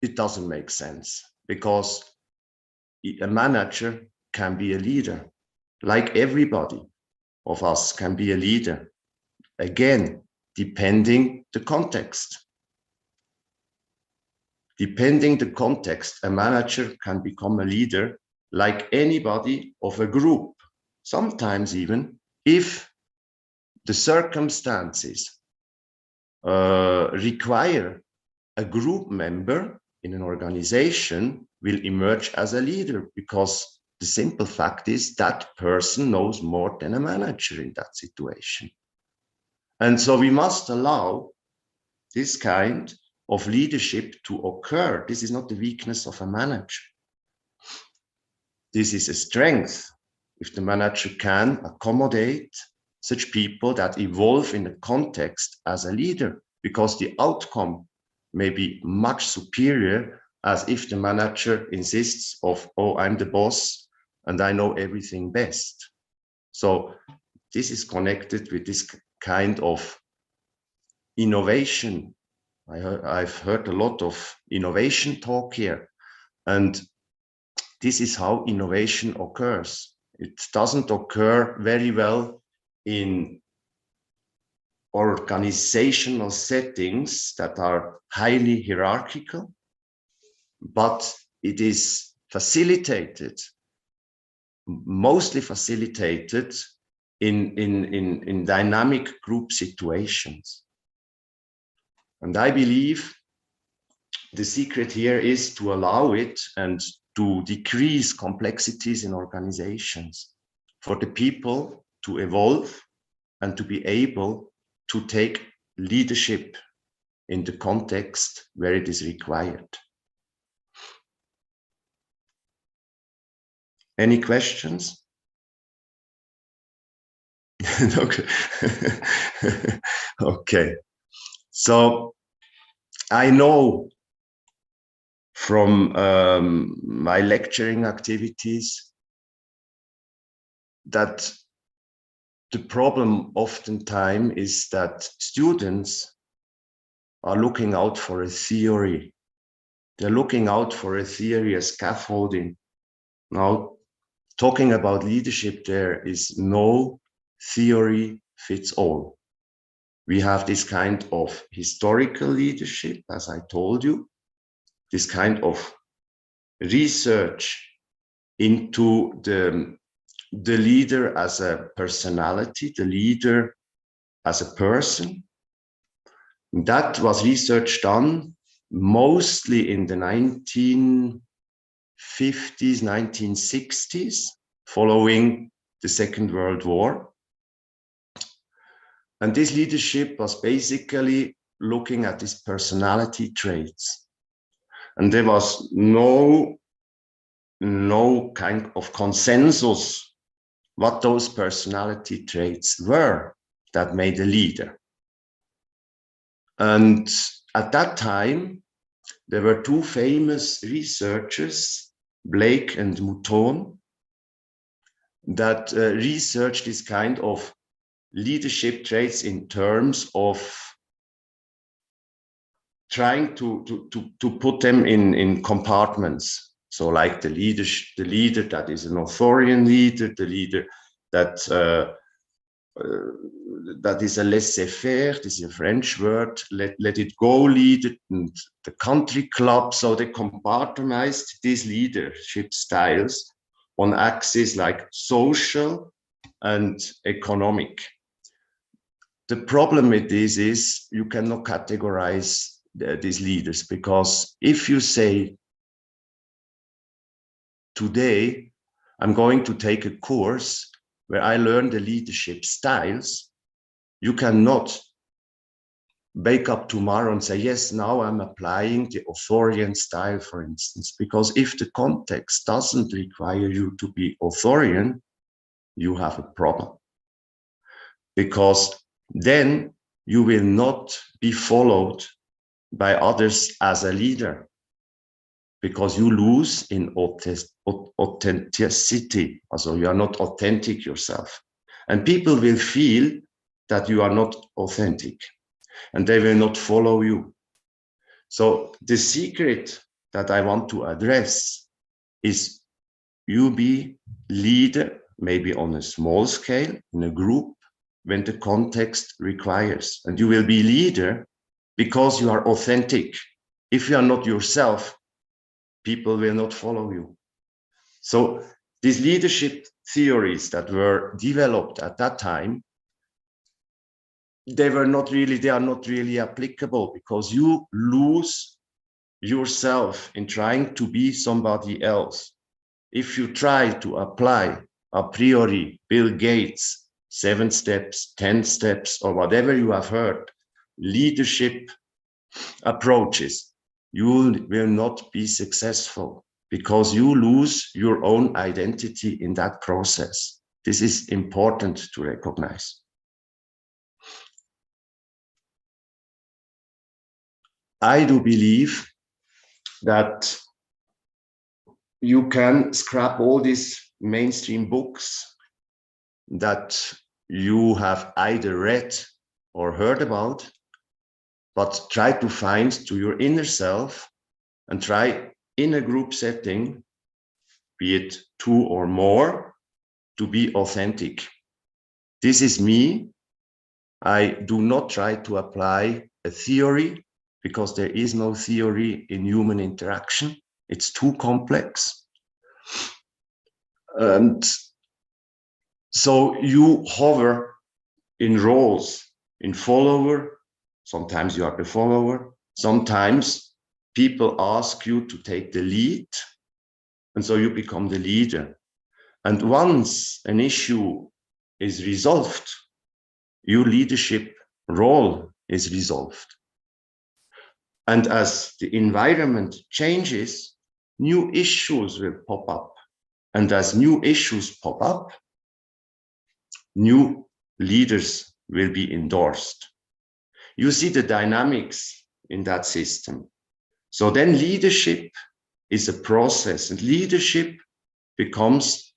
it doesn't make sense, because a manager can be a leader, like everybody of us can be a leader. Again, depending the context. Depending the context, a manager can become a leader like anybody of a group. Sometimes even if the circumstances require a group member in an organization will emerge as a leader, because the simple fact is that person knows more than a manager in that situation. And so we must allow this kind of leadership to occur. This is not the weakness of a manager. This is a strength if the manager can accommodate such people that evolve in the context as a leader, because the outcome may be much superior as if the manager insists of, oh, I'm the boss and I know everything best. So this is connected with this kind of innovation. I've heard a lot of innovation talk here, and this is how innovation occurs. It doesn't occur very well in organizational settings that are highly hierarchical, but it is facilitated, mostly facilitated in dynamic group situations. And I believe the secret here is to allow it and to decrease complexities in organizations for the people to evolve and to be able to take leadership in the context where it is required. Any questions? Okay. Okay. So I know from my lecturing activities that the problem oftentimes is that students are looking out for a theory. They're looking out for a theory, a scaffolding. Now, talking about leadership, there is no theory fits all. We have this kind of historical leadership, as I told you, this kind of research into the leader as a personality, the leader as a person. That was research done mostly in the 1950s, 1960s, following the Second World War. And this leadership was basically looking at these personality traits. And there was no kind of consensus what those personality traits were that made a leader. And at that time, there were two famous researchers, Blake and Mouton, that researched this kind of leadership traits in terms of trying to put them in compartments. So like the leader that is an authorian leader, the leader that that is a laissez-faire, this is a French word, let it go leader, and the country club. So they compartmentalized these leadership styles on axes like social and economic. The problem with this is you cannot categorize these leaders, because if you say, today, I'm going to take a course where I learn the leadership styles, you cannot wake up tomorrow and say, yes, now I'm applying the authoritarian style, for instance, because if the context doesn't require you to be authoritarian, you have a problem. Because then you will not be followed by others as a leader, because you lose in authenticity. Also, you are not authentic yourself. And people will feel that you are not authentic, and they will not follow you. So the secret that I want to address is you be leader, maybe on a small scale, in a group, when the context requires. And you will be leader because you are authentic. If you are not yourself, people will not follow you. So these leadership theories that were developed at that time, they are not really applicable, because you lose yourself in trying to be somebody else. If you try to apply a priori Bill Gates 7 steps, 10 steps, or whatever you have heard, leadership approaches, you will not be successful, because you lose your own identity in that process. This is important to recognize. I do believe that you can scrap all these mainstream books that you have either read or heard about, but try to find to your inner self and try in a group setting, be it 2 or more, to be authentic. This is me. I do not try to apply a theory, because there is no theory in human interaction. It's too complex. And so you hover in roles, in follower. Sometimes you are the follower. Sometimes people ask you to take the lead, and so you become the leader. And once an issue is resolved, your leadership role is resolved. And as the environment changes, new issues will pop up. And as new issues pop up, new leaders will be endorsed. You see the dynamics in that system. So then leadership is a process, and leadership becomes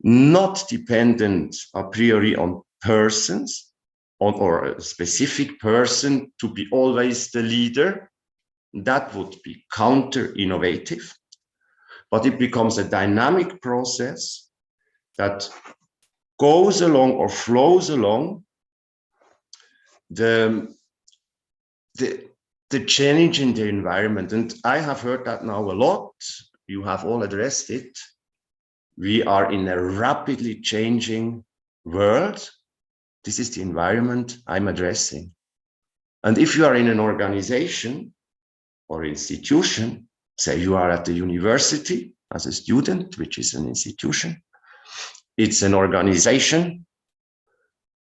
not dependent a priori on persons, or a specific person to be always the leader. That would be counter-innovative, but it becomes a dynamic process that goes along or flows along the change in the environment. And I have heard that now a lot. You have all addressed it. We are in a rapidly changing world. This is the environment I'm addressing. And if you are in an organization or institution, say you are at the university as a student, which is an institution, it's an organization,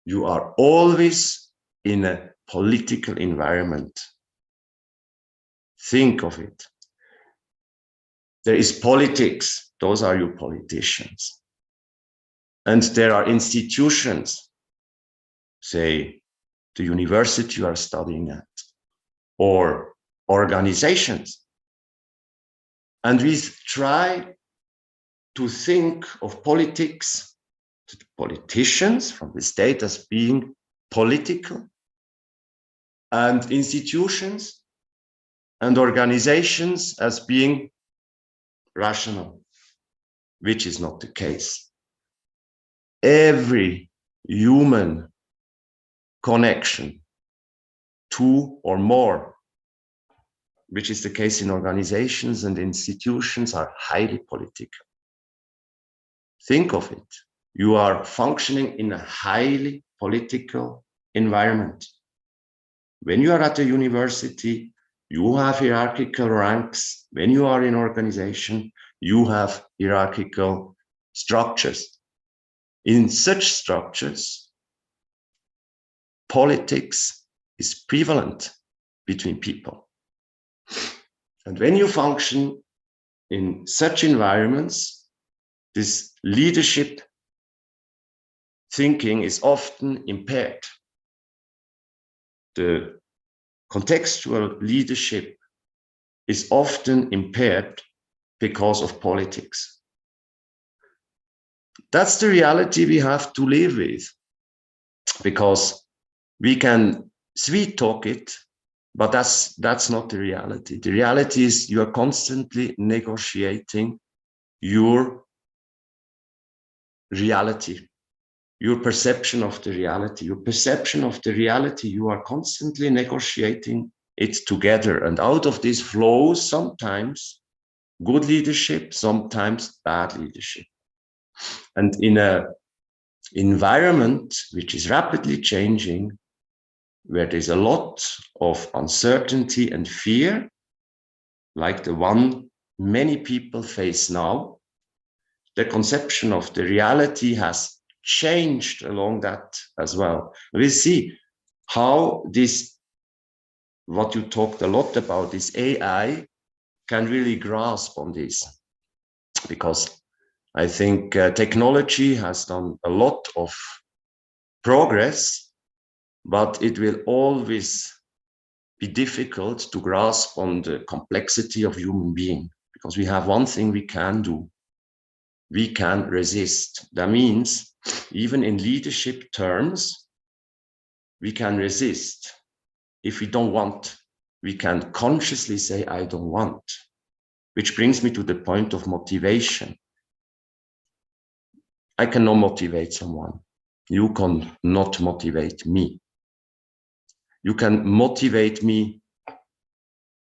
you are always in a political environment. Think of it. There is politics, those are your politicians. And there are institutions, say the university you are studying at, or organizations. And we try to think of politics, politicians from the state as being political, and institutions and organizations as being rational, which is not the case. Every human connection, 2 or more, which is the case in organizations and institutions, are highly political. Think of it. You are functioning in a highly political environment. When you are at a university, you have hierarchical ranks. When you are in organization, you have hierarchical structures. In such structures, politics is prevalent between people. And when you function in such environments, this leadership thinking is often impaired. The contextual leadership is often impaired because of politics. That's the reality we have to live with, because we can sweet talk it, but that's not the reality. The reality is you are constantly negotiating your reality, your perception of the reality. Your perception of the reality, you are constantly negotiating it together. And out of this flows sometimes good leadership, sometimes bad leadership. And in an environment which is rapidly changing, where there's a lot of uncertainty and fear, like the one many people face now, the conception of the reality has changed along that as well. We see how this, what you talked a lot about, this AI can really grasp on this, because I think technology has done a lot of progress, but it will always be difficult to grasp on the complexity of human being, because we have one thing we can do. We can resist. That means even in leadership terms, we can resist. If we don't want, we can consciously say, I don't want, which brings me to the point of motivation. I cannot motivate someone. You can not motivate me. You can motivate me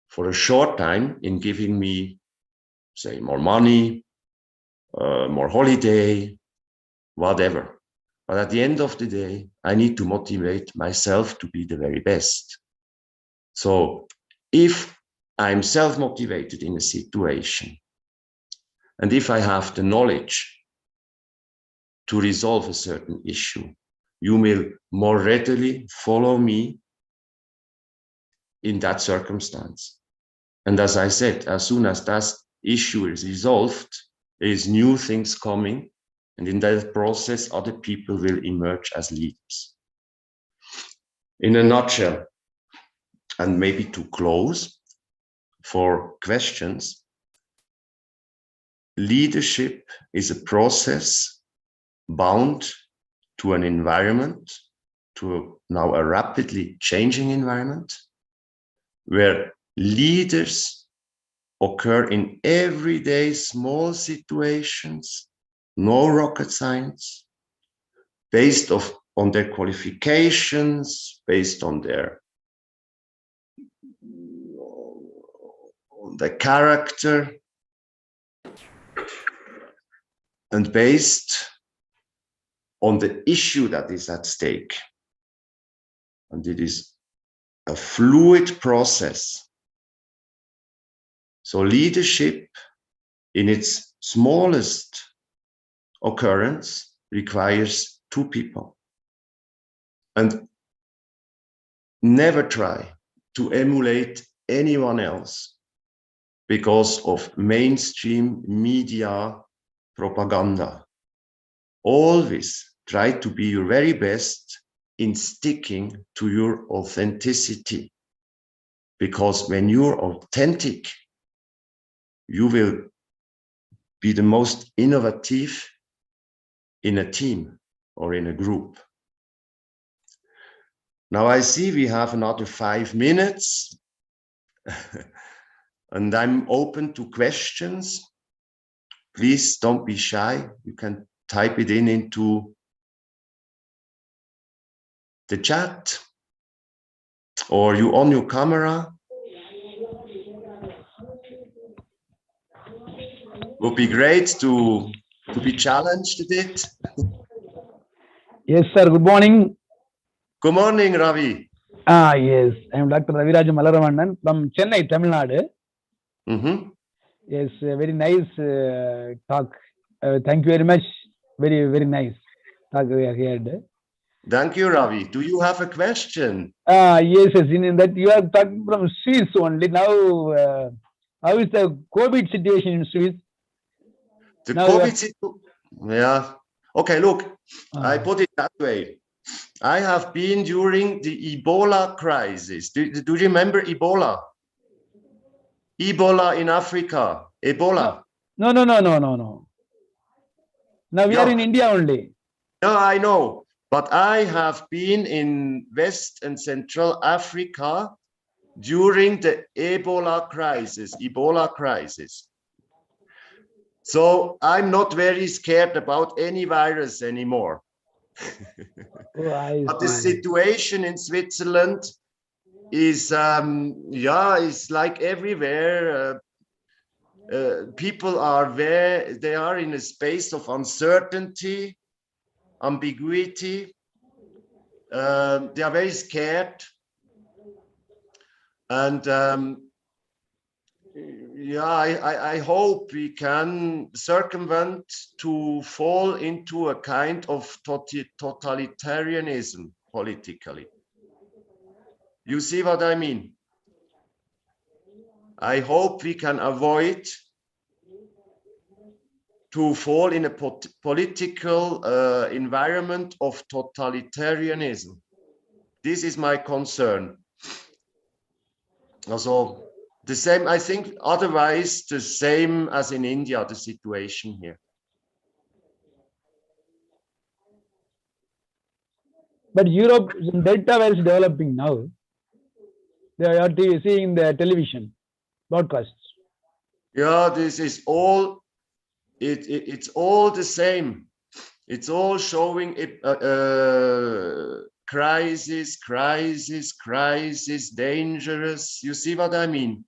for a short time in giving me, say, more money, more holiday, whatever. But at the end of the day, I need to motivate myself to be the very best. So if I'm self-motivated in a situation, and if I have the knowledge to resolve a certain issue, you will more readily follow me in that circumstance. And as I said, as soon as that issue is resolved, there is new things coming, and in that process, other people will emerge as leaders. In a nutshell, and maybe to close for questions, leadership is a process bound to an environment, to now a rapidly changing environment, where leaders occur in everyday small situations, no rocket science, based on their qualifications, based on their character, and based on the issue that is at stake. And it is a fluid process. So leadership in its smallest occurrence requires two people. And never try to emulate anyone else because of mainstream media propaganda. Always try to be your very best in sticking to your authenticity. Because when you're authentic, you will be the most innovative in a team or in a group. Now I see we have another 5 minutes and I'm open to questions. Please don't be shy. You can type it into the chat, or you on your camera. Would be great to be challenged a bit. Yes, sir. Good morning. Good morning, Ravi. Yes. I am Dr. Raviraj Malaravannan from Chennai, Tamil Nadu. Yes, very nice talk. Thank you very much. Very, very nice talk we have heard. Thank you, Ravi. Do you have a question? Yes, in that you are talking from Swiss only. Now, how is the COVID situation in Swiss? The Now COVID situation. Yeah. Okay, look, I Ah. put it that way. I have been during the Ebola crisis. Do you remember Ebola? Ebola in Africa. Ebola. No. Now we are in India only. No, I know. But I have been in West and Central Africa during the Ebola crisis. So I'm not very scared about any virus anymore. But the situation in Switzerland is, is like everywhere. People are there, they are in a space of uncertainty, ambiguity. They are very scared. And I hope we can circumvent to fall into a kind of totalitarianism politically. You see what I mean? I hope we can avoid to fall in a political environment of totalitarianism. This is my concern. Also, the same, I think, otherwise the same as in India, the situation here. But Europe, Delta virus developing now. They are seeing the television broadcasts. Yeah, this is all. It's all the same. It's all showing crisis, dangerous. You see what I mean?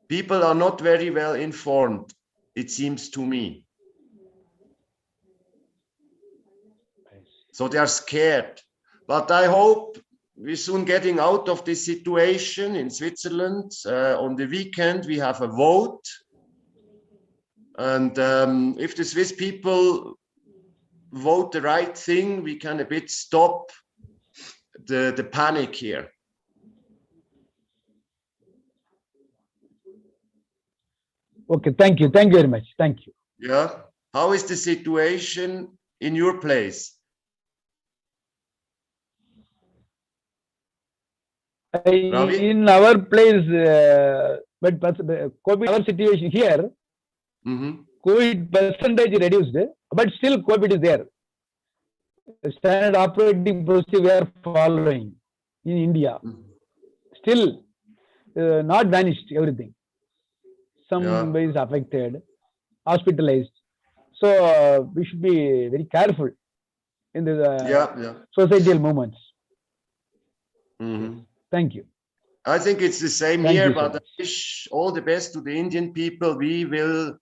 People are not very well informed, it seems to me. So they are scared. But I hope we're soon getting out of this situation in Switzerland. On the weekend, we have a vote. And if the Swiss people vote the right thing, we can a bit stop the panic here. Okay, thank you very much. Thank you. Yeah. How is the situation in your place? In our place, but COVID, our situation here, COVID percentage reduced, but still COVID is there. Standard operating procedure we are following in India. Still, not vanished everything. Some is affected, hospitalized. So we should be very careful in the societal movements. Thank you. I think it's the same here, but I wish all the best to the Indian people. We will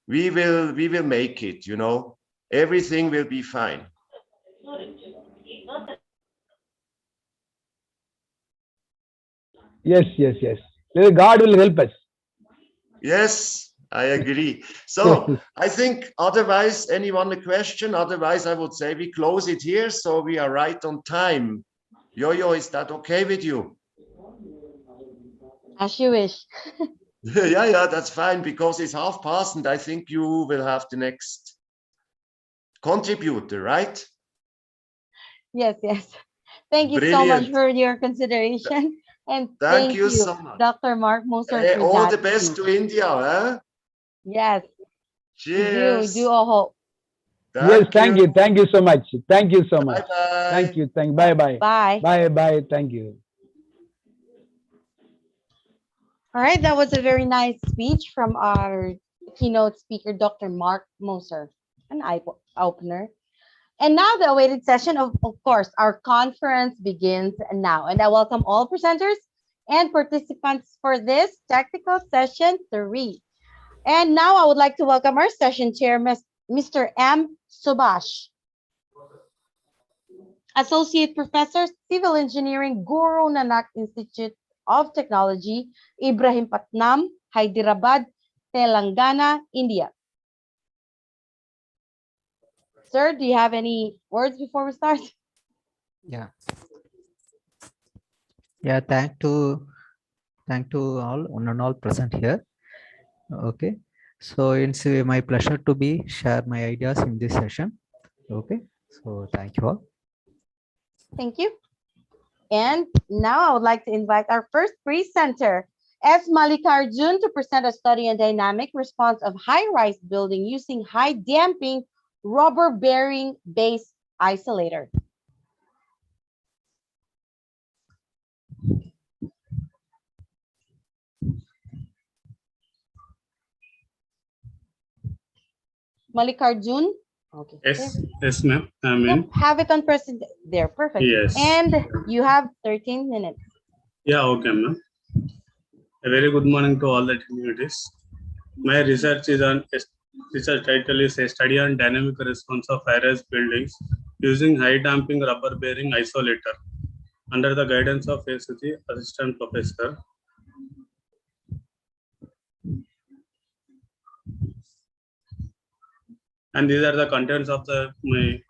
make it, you know. Everything will be fine. Yes. God will help us. Yes, I agree. So I think otherwise, anyone a question? Otherwise, I would say we close it here. So we are right on time. Yo-Yo, is that okay with you? As you wish. Yeah, that's fine because it's past, and I think you will have the next contributor, right? Yes. Thank you so much for your consideration. And thank you so much, Dr. Mark Moser. Hey, all the best to India, huh? Yes. Cheers. We do all hope. Thank you so much. Thank you so much. Bye-bye. Thank you. Bye. Thank you. All right, that was a very nice speech from our keynote speaker, Dr. Mark Moser, an eye-opener. And now the awaited session of course, our conference begins now. And I welcome all presenters and participants for this technical session 3. And now I would like to welcome our session chair, Mr. M. Subhash, Associate Professor, Civil Engineering, Guru Nanak Institute of Technology, Ibrahimpatnam, Hyderabad, Telangana, India. Sir, do you have any words before we start? Yeah. Yeah, thank to all one and all present here. Okay. So it's my pleasure to be share my ideas in this session. Okay. So thank you all. Thank you. And now I would like to invite our first presenter, S. Malikarjun, to present a study on dynamic response of high-rise building using high damping rubber bearing base isolator. Malikarjun. Okay. Yes, ma'am. I mean, Yep, have it on present there. Perfect. yes. And you have 13 minutes. Yeah, okay, ma'am. A very good morning to all the communities. My research is on research title is a study on dynamic response of high-rise buildings using high damping rubber bearing isolator under the guidance of ACG assistant professor. And these are the contents of my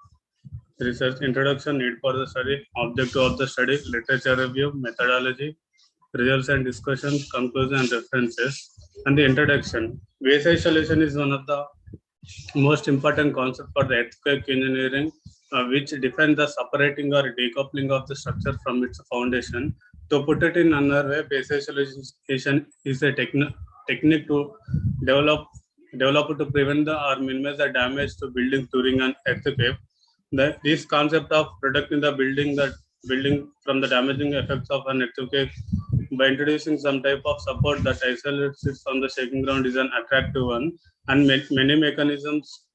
research: introduction, need for the study, objective of the study, literature review, methodology, results and discussion, conclusion and references. And the introduction. Base isolation is one of the most important concepts for the earthquake engineering, which defines the separating or decoupling of the structure from its foundation. To put it in another way, base isolation is a technique to develop to prevent or minimize the damage to buildings during an earthquake. This concept of protecting the building from the damaging effects of an earthquake by introducing some type of support that isolates it from the shaking ground is an attractive one, and many mechanisms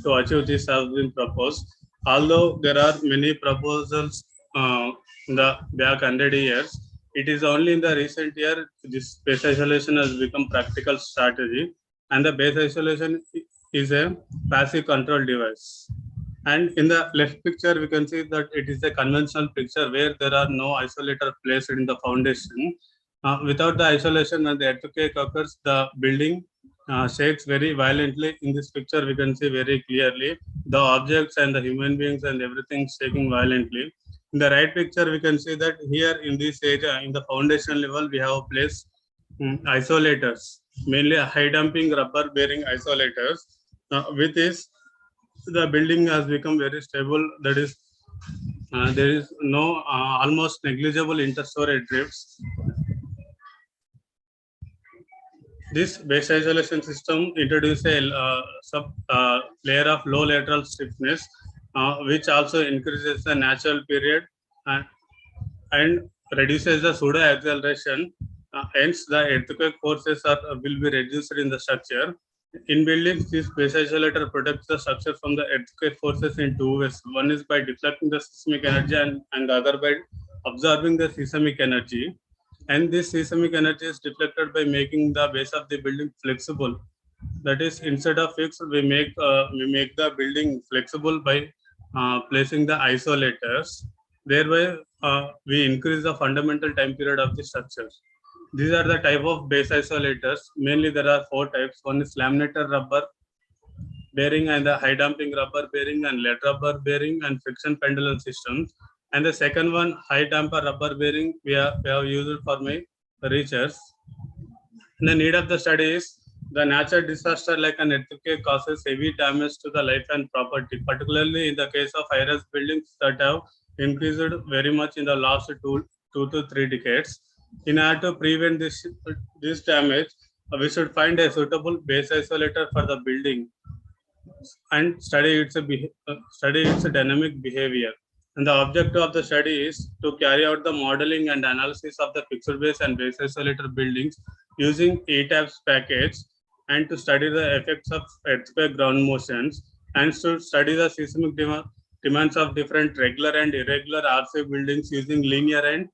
to achieve this have been proposed. Although there are many proposals in the back 100 years, it is only in the recent year this base isolation has become practical strategy, and the base isolation is a passive control device. And in the left picture, we can see that it is a conventional picture where there are no isolator placed in the foundation. Without the isolation, when the earthquake occurs, the building shakes very violently. In this picture, we can see very clearly the objects and the human beings and everything shaking violently. In the right picture, we can see that here in this area, in the foundation level, we have placed isolators, mainly high damping rubber bearing isolators. With this, the building has become very stable. That is, there is no almost negligible interstory drifts. This base isolation system introduces a layer of low lateral stiffness, which also increases the natural period and reduces the pseudo acceleration. Hence, the earthquake forces will be reduced in the structure. In buildings, this base isolator protects the structure from the earthquake forces in two ways. One is by deflecting the seismic energy and the other by absorbing the seismic energy. And this seismic energy is deflected by making the base of the building flexible. That is, instead of fixed, we make the building flexible by placing the isolators. Thereby, we increase the fundamental time period of the structure. These are the type of base isolators. Mainly, there are 4 types. One is laminated rubber bearing and the high damping rubber bearing and lead rubber bearing and friction pendulum systems. And the second one, high damper rubber bearing, we have used for my research. The need of the study is the natural disaster like an earthquake causes heavy damage to the life and property, particularly in the case of high-rise buildings that have increased very much in the last 2 to 3 decades. In order to prevent this damage, we should find a suitable base isolator for the building and study its dynamic behavior. And the objective of the study is to carry out the modeling and analysis of the fixed base and base isolator buildings using ETABS package, and to study the effects of earthquake ground motions, and to study the seismic demands of different regular and irregular RC buildings using linear and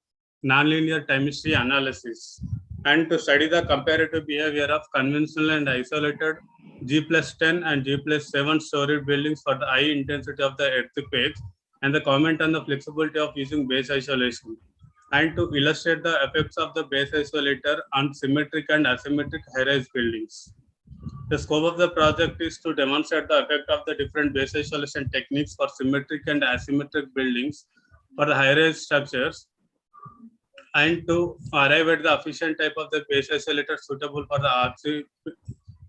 nonlinear time history analysis, and to study the comparative behavior of conventional and isolated G+10 and G+7 story buildings for the high intensity of the earthquakes, and the comment on the flexibility of using base isolation, and to illustrate the effects of the base isolator on symmetric and asymmetric high-rise buildings. The scope of the project is to demonstrate the effect of the different base isolation techniques for symmetric and asymmetric buildings for the high-rise structures, and to arrive at the efficient type of the base isolator suitable for the RC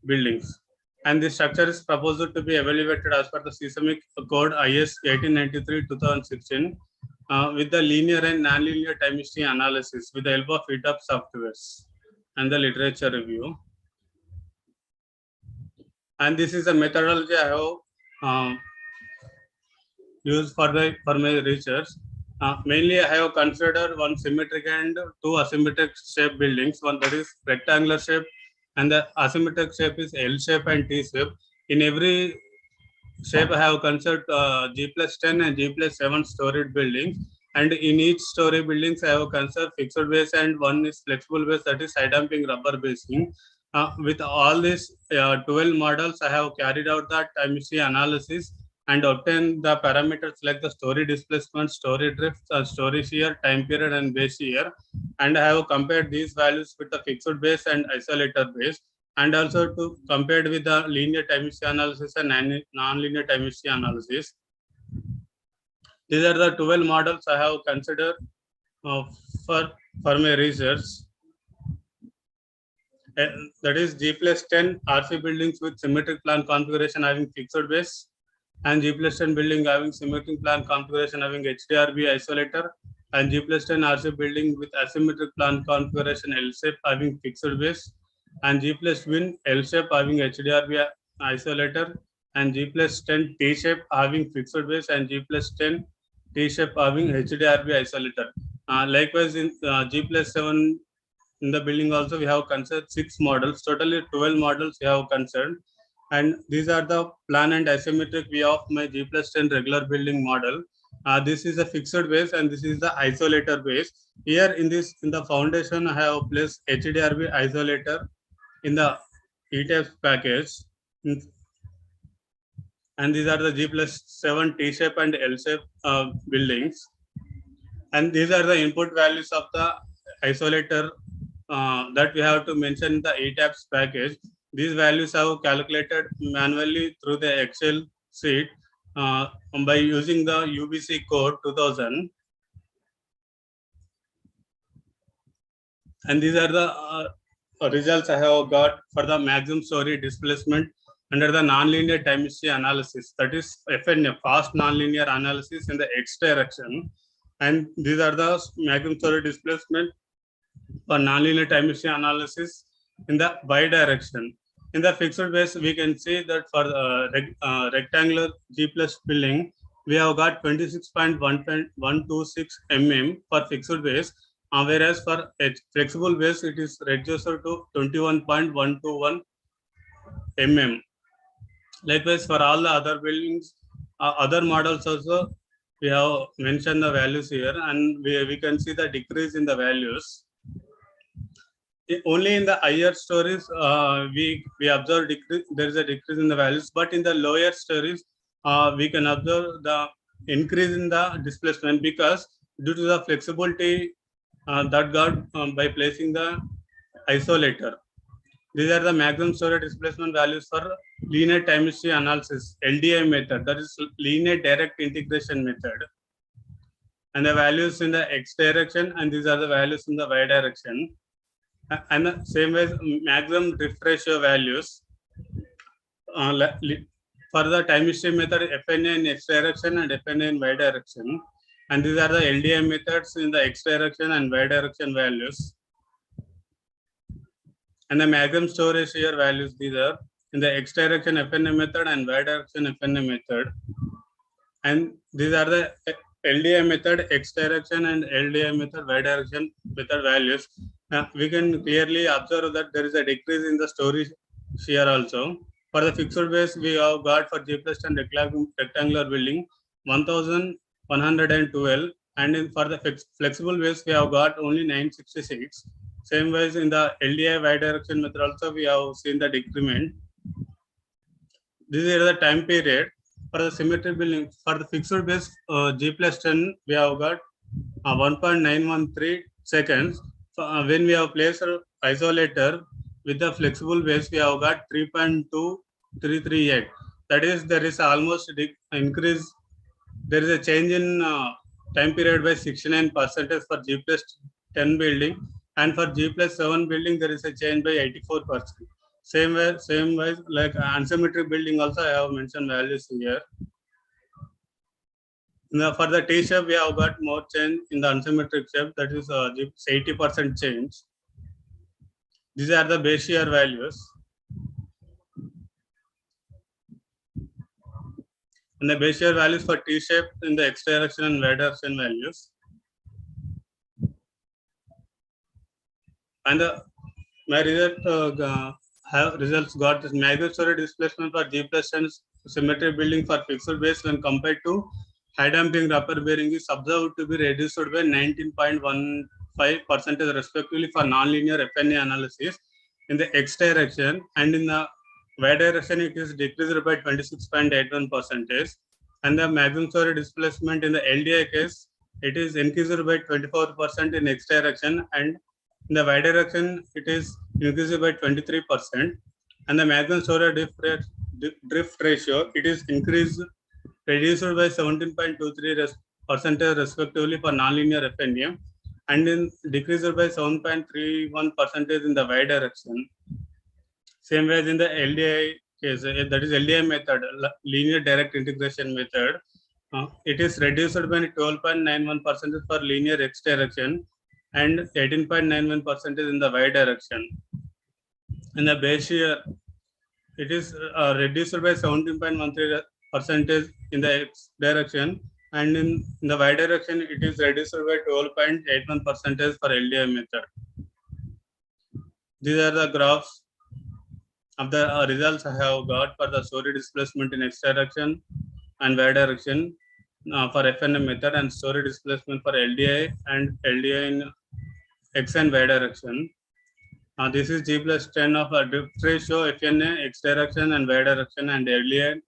buildings. And the structure is proposed to be evaluated as per the seismic code IS 1893-2016 with the linear and non-linear time history analysis with the help of IFERP softwares and the literature review. And this is a methodology I have used for my research. Mainly, I have considered one symmetric and two asymmetric shape buildings. One that is rectangular shape, and the asymmetric shape is L shape and T shape. In every shape, I have considered G+10 and G+7 storied buildings. And in each story buildings, I have considered fixed base and one is flexible base, that is side damping rubber basing. With all these 12 models, I have carried out that time history analysis and obtain the parameters like the story displacement, story drift, story shear, time period, and base shear. And I have compared these values with the fixed base and isolator base, and also to compared with the linear time history analysis and non-linear time history analysis. These are the 12 models I have considered for my research. That is G+10 RC buildings with symmetric plan configuration having fixed base, and G+10 building having symmetric plan configuration having HDRB isolator, and G+10 RC building with asymmetric plan configuration L shape having fixed base, and G+Win L shape having HDRB isolator, and G+10 T shape having fixed base, and G+10 T shape having HDRB isolator. Likewise, in G+7 in the building also we have considered 6 models, totally 12 models we have considered. And these are the plan and asymmetric view of my G+10 regular building model. This is a fixed base and this is the isolator base. Here in the foundation, I have placed HDRB isolator in the E-type package. And these are the G+7 T shape and L shape buildings. And these are the input values of the isolator that we have to mention in the E-types package. These values are calculated manually through the Excel sheet by using the UBC code 2000. And these are the results I have got for the maximum story displacement under the nonlinear time history analysis. That is FNF, fast nonlinear analysis in the X direction. And these are the maximum story displacement for nonlinear time history analysis in the Y direction. In the fixed base, we can see that for rectangular G+ building, we have got 26.126 mm for fixed base, whereas for flexible base, it is reduced to 21.121 mm. Likewise, for all the other buildings, other models also, we have mentioned the values here, and we can see the decrease in the values. Only in the higher stories, we observe there is a decrease in the values, but in the lower stories, we can observe the increase in the displacement because due to the flexibility that got by placing the isolator. These are the maximum story displacement values for linear time history analysis, LDI method, that is linear direct integration method. And the values in the X direction, and these are the values in the Y direction. And the same way, maximum drift ratio values for the time history method, FNA in X direction and FNA in Y direction. And these are the LDI methods in the X direction and Y direction values. And the maximum storage shear values, these are in the X direction FNA method and Y direction FNA method. And these are the LDI method, X direction, and LDI method, Y direction method values. We can clearly observe that there is a decrease in the storage shear also. For the fixed base, we have got for G+10 rectangular building 1112, and for the flexible base, we have got only 966. Same way in the LDI Y direction method also, we have seen the decrement. This is the time period. For the symmetric building, for the fixed base G+10, we have got 1.913 seconds. When we have placed an isolator, with the flexible base, we have got 3.2338. That is, there is almost increase. There is a change in time period by 69% for G+10 building, and for G+7 building there is a change by 84%. Same way like unsymmetric building also I have mentioned values here. For the T shape, we have got more change in the unsymmetric shape, that is 80% change. These are the base shear values. And the base shear values for T shape in the X direction and Y direction values. And my results got this maximum storage displacement for G+10 symmetry building for fixed base when compared to high damping rubber bearing is observed to be reduced by 19.15% respectively for nonlinear FNA analysis in the X direction, and in the Y direction it is decreased by 26.81%, and the maximum storage displacement in the LDI case it is increased by 24% in X direction, and in the Y direction it is increased by 23%, and the maximum storage drift ratio it is reduced by 17.23% respectively for nonlinear FNA, and in decreased by 7.31% in the Y direction. Same way as in the LDI case, that is LDI method, linear direct integration method, it is reduced by 12.91% for linear X direction and 18.91% in the Y direction. In the base shear, it is reduced by 17.13% in the X direction, and in the Y direction it is reduced by 12.81% for LDI method. These are the graphs of the results I have got for the storage displacement in X direction and Y direction for FNM method, and storage displacement for LDI and LDI in X and Y direction. This is G+10 of a drift ratio, FNA, X direction and Y direction, and LDI,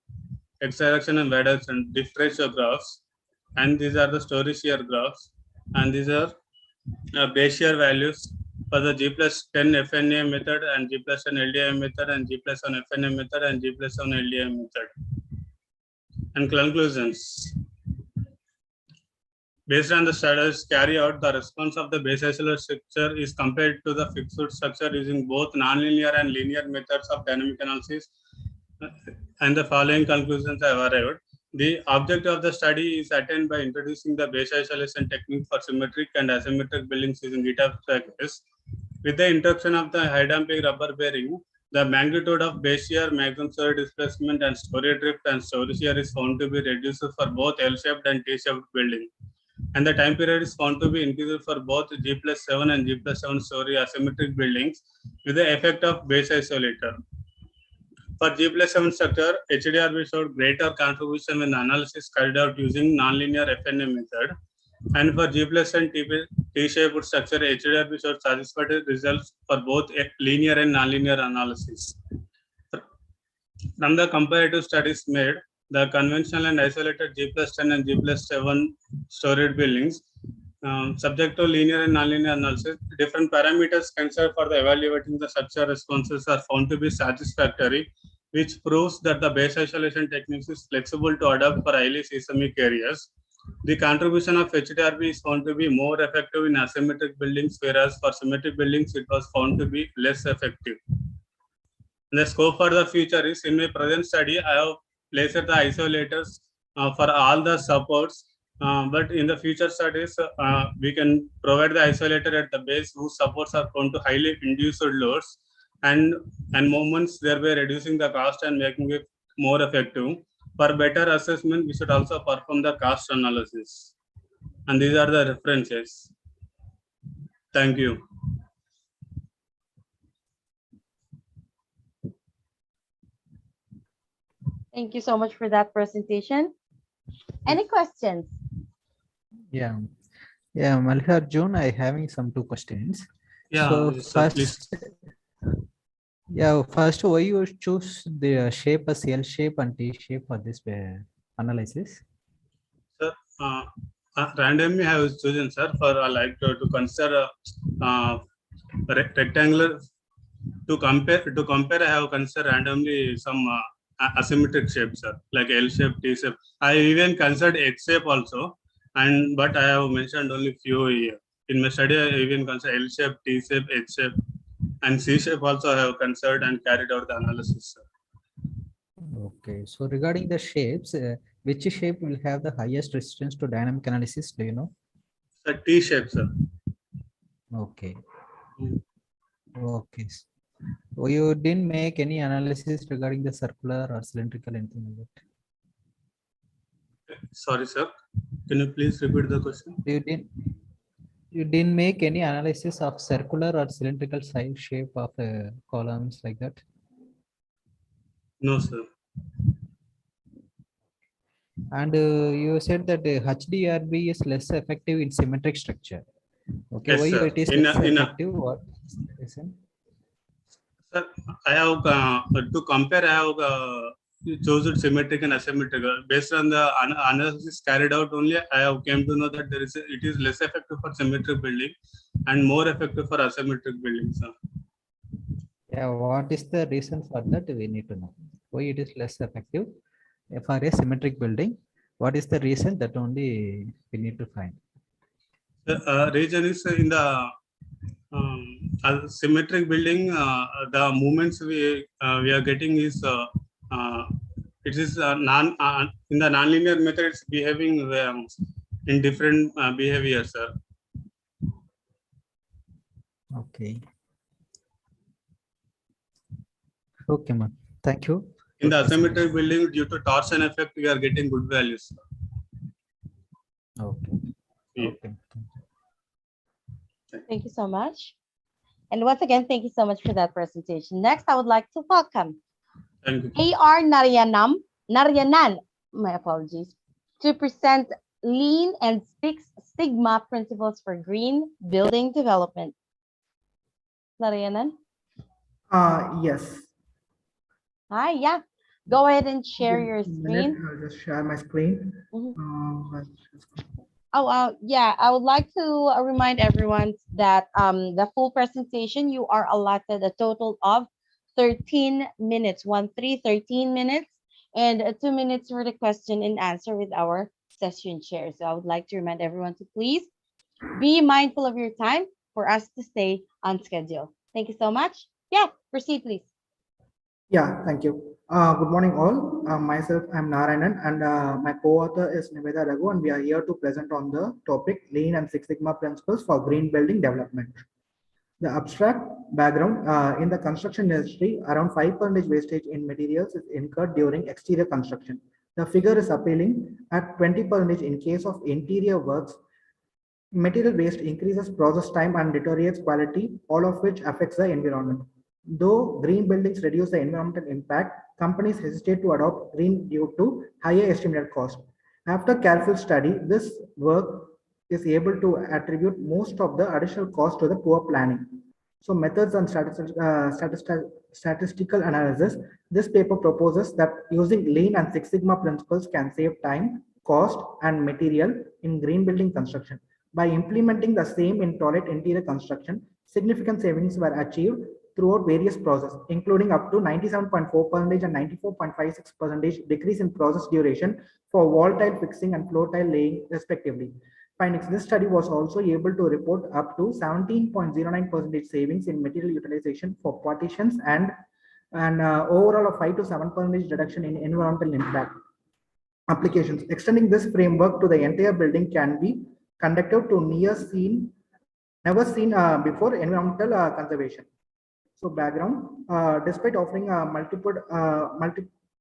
X direction and Y direction drift ratio graphs. And these are the storage shear graphs. And these are base shear values for the G+10 FNA method and G+10 LDI method and G+1 FNA method and G+1 LDI method. And conclusions. Based on the studies carried out, the response of the base isolar structure is compared to the fixed structure using both nonlinear and linear methods of dynamic analysis. And the following conclusions I have arrived. The objective of the study is attained by introducing the base isolation technique for symmetric and asymmetric buildings using heat abstract. With the introduction of the high damping rubber bearing, the magnitude of base shear, maximum storage displacement, and storage drift and storage shear is found to be reduced for both L-shaped and T-shaped building. And the time period is found to be increased for both G+7 and G+7 story asymmetric buildings with the effect of base isolator. For G+7 structure, HDRB showed greater contribution when the analysis carried out using nonlinear FNA method. And for G+10 T-shaped structure, HDRB showed satisfactory results for both linear and nonlinear analysis. From the comparative studies made, the conventional and isolated G+10 and G+7 storage buildings, subject to linear and nonlinear analysis, different parameters considered for the evaluating the structure responses are found to be satisfactory, which proves that the base isolation techniques is flexible to adapt for highly seismic areas. The contribution of HDRB is found to be more effective in asymmetric buildings, whereas for symmetric buildings it was found to be less effective. And the scope for the future is, in my present study, I have placed the isolators for all the supports, but in the future studies, we can provide the isolator at the base whose supports are prone to highly induced loads and moments, thereby reducing the cost and making it more effective. For better assessment, we should also perform the cost analysis. And these are the references. Thank you. Thank you so much for that presentation. Any questions? Yeah, Mallikarjun, I having some 2 questions. Yeah, so first, first, why you choose the shape as L shape and T shape for this analysis? Sir, randomly I have chosen, sir, for I like to consider rectangular To compare, I have considered randomly some asymmetric shapes, sir, like L shape, T shape. I even considered X shape also, but I have mentioned only few here. In my study, I even considered L shape, T shape, H shape, and C shape also I have considered and carried out the analysis, sir. Okay, so regarding the shapes, which shape will have the highest resistance to dynamic analysis? Do you know? The T shape, sir. Okay. Okay. So you didn't make any analysis regarding the circular or cylindrical, anything like that? Sorry, sir. Can you please repeat the question? You didn't make any analysis of circular or cylindrical size shape of columns like that? No, sir. And you said that HDRB is less effective in symmetric structure. Okay, Yes, why sir. it is less effective? What is the reason? Sir, I have to compare. I have chosen symmetric and asymmetrical. Based on the analysis carried out only, I have came to know that it is less effective for symmetric building and more effective for asymmetric buildings. Yeah, what is the reason for that? We need to know why it is less effective for a symmetric building. What is the reason? That only we need to find. The reason is in the symmetric building, the movements we are getting is it is in the nonlinear method. It's behaving in different behaviors, sir. Okay. Okay, man. Thank you. In the asymmetric building, due to torsion effect, we are getting good values. Okay. Yeah. Okay. Thank you so much. And once again, thank you so much for that presentation. Next, I would like to welcome A.R. Naryanan, my apologies, to present Lean and Six Sigma Principles for Green Building Development. Naryanan? Yes. Hi, yeah. Go ahead and share your screen. I'll just share my screen. Yeah, I would like to remind everyone that the full presentation, you are allotted a total of 13 minutes, 13 minutes, and 2 minutes for the question and answer with our session chair. So I would like to remind everyone to please be mindful of your time for us to stay on schedule. Thank you so much. Yeah, proceed, please. Yeah, thank you. Good morning, all. Myself, I'm Narayanan, and my co-author is Niveda Raghu, and we are here to present on the topic Lean and Six Sigma Principles for Green Building Development. The abstract background in the construction industry, around 5% wastage in materials is incurred during exterior construction. The figure is appealing at 20% in case of interior works. Material waste increases process time and deteriorates quality, all of which affects the environment. Though green buildings reduce the environmental impact, companies hesitate to adopt green due to higher estimated cost. After careful study, this work is able to attribute most of the additional cost to the poor planning. So methods and statistical analysis, this paper proposes that using Lean and Six Sigma principles can save time, cost, and material in green building construction. By implementing the same in toilet interior construction, significant savings were achieved throughout various processes, including up to 97.4% and 94.56% decrease in process duration for wall tile fixing and floor tile laying, respectively. Findings. This study was also able to report up to 17.09% savings in material utilization for partitions and overall of 5 to 7% reduction in environmental impact. Applications. Extending this framework to the entire building can be conductive to never seen before environmental conservation. So background, despite offering a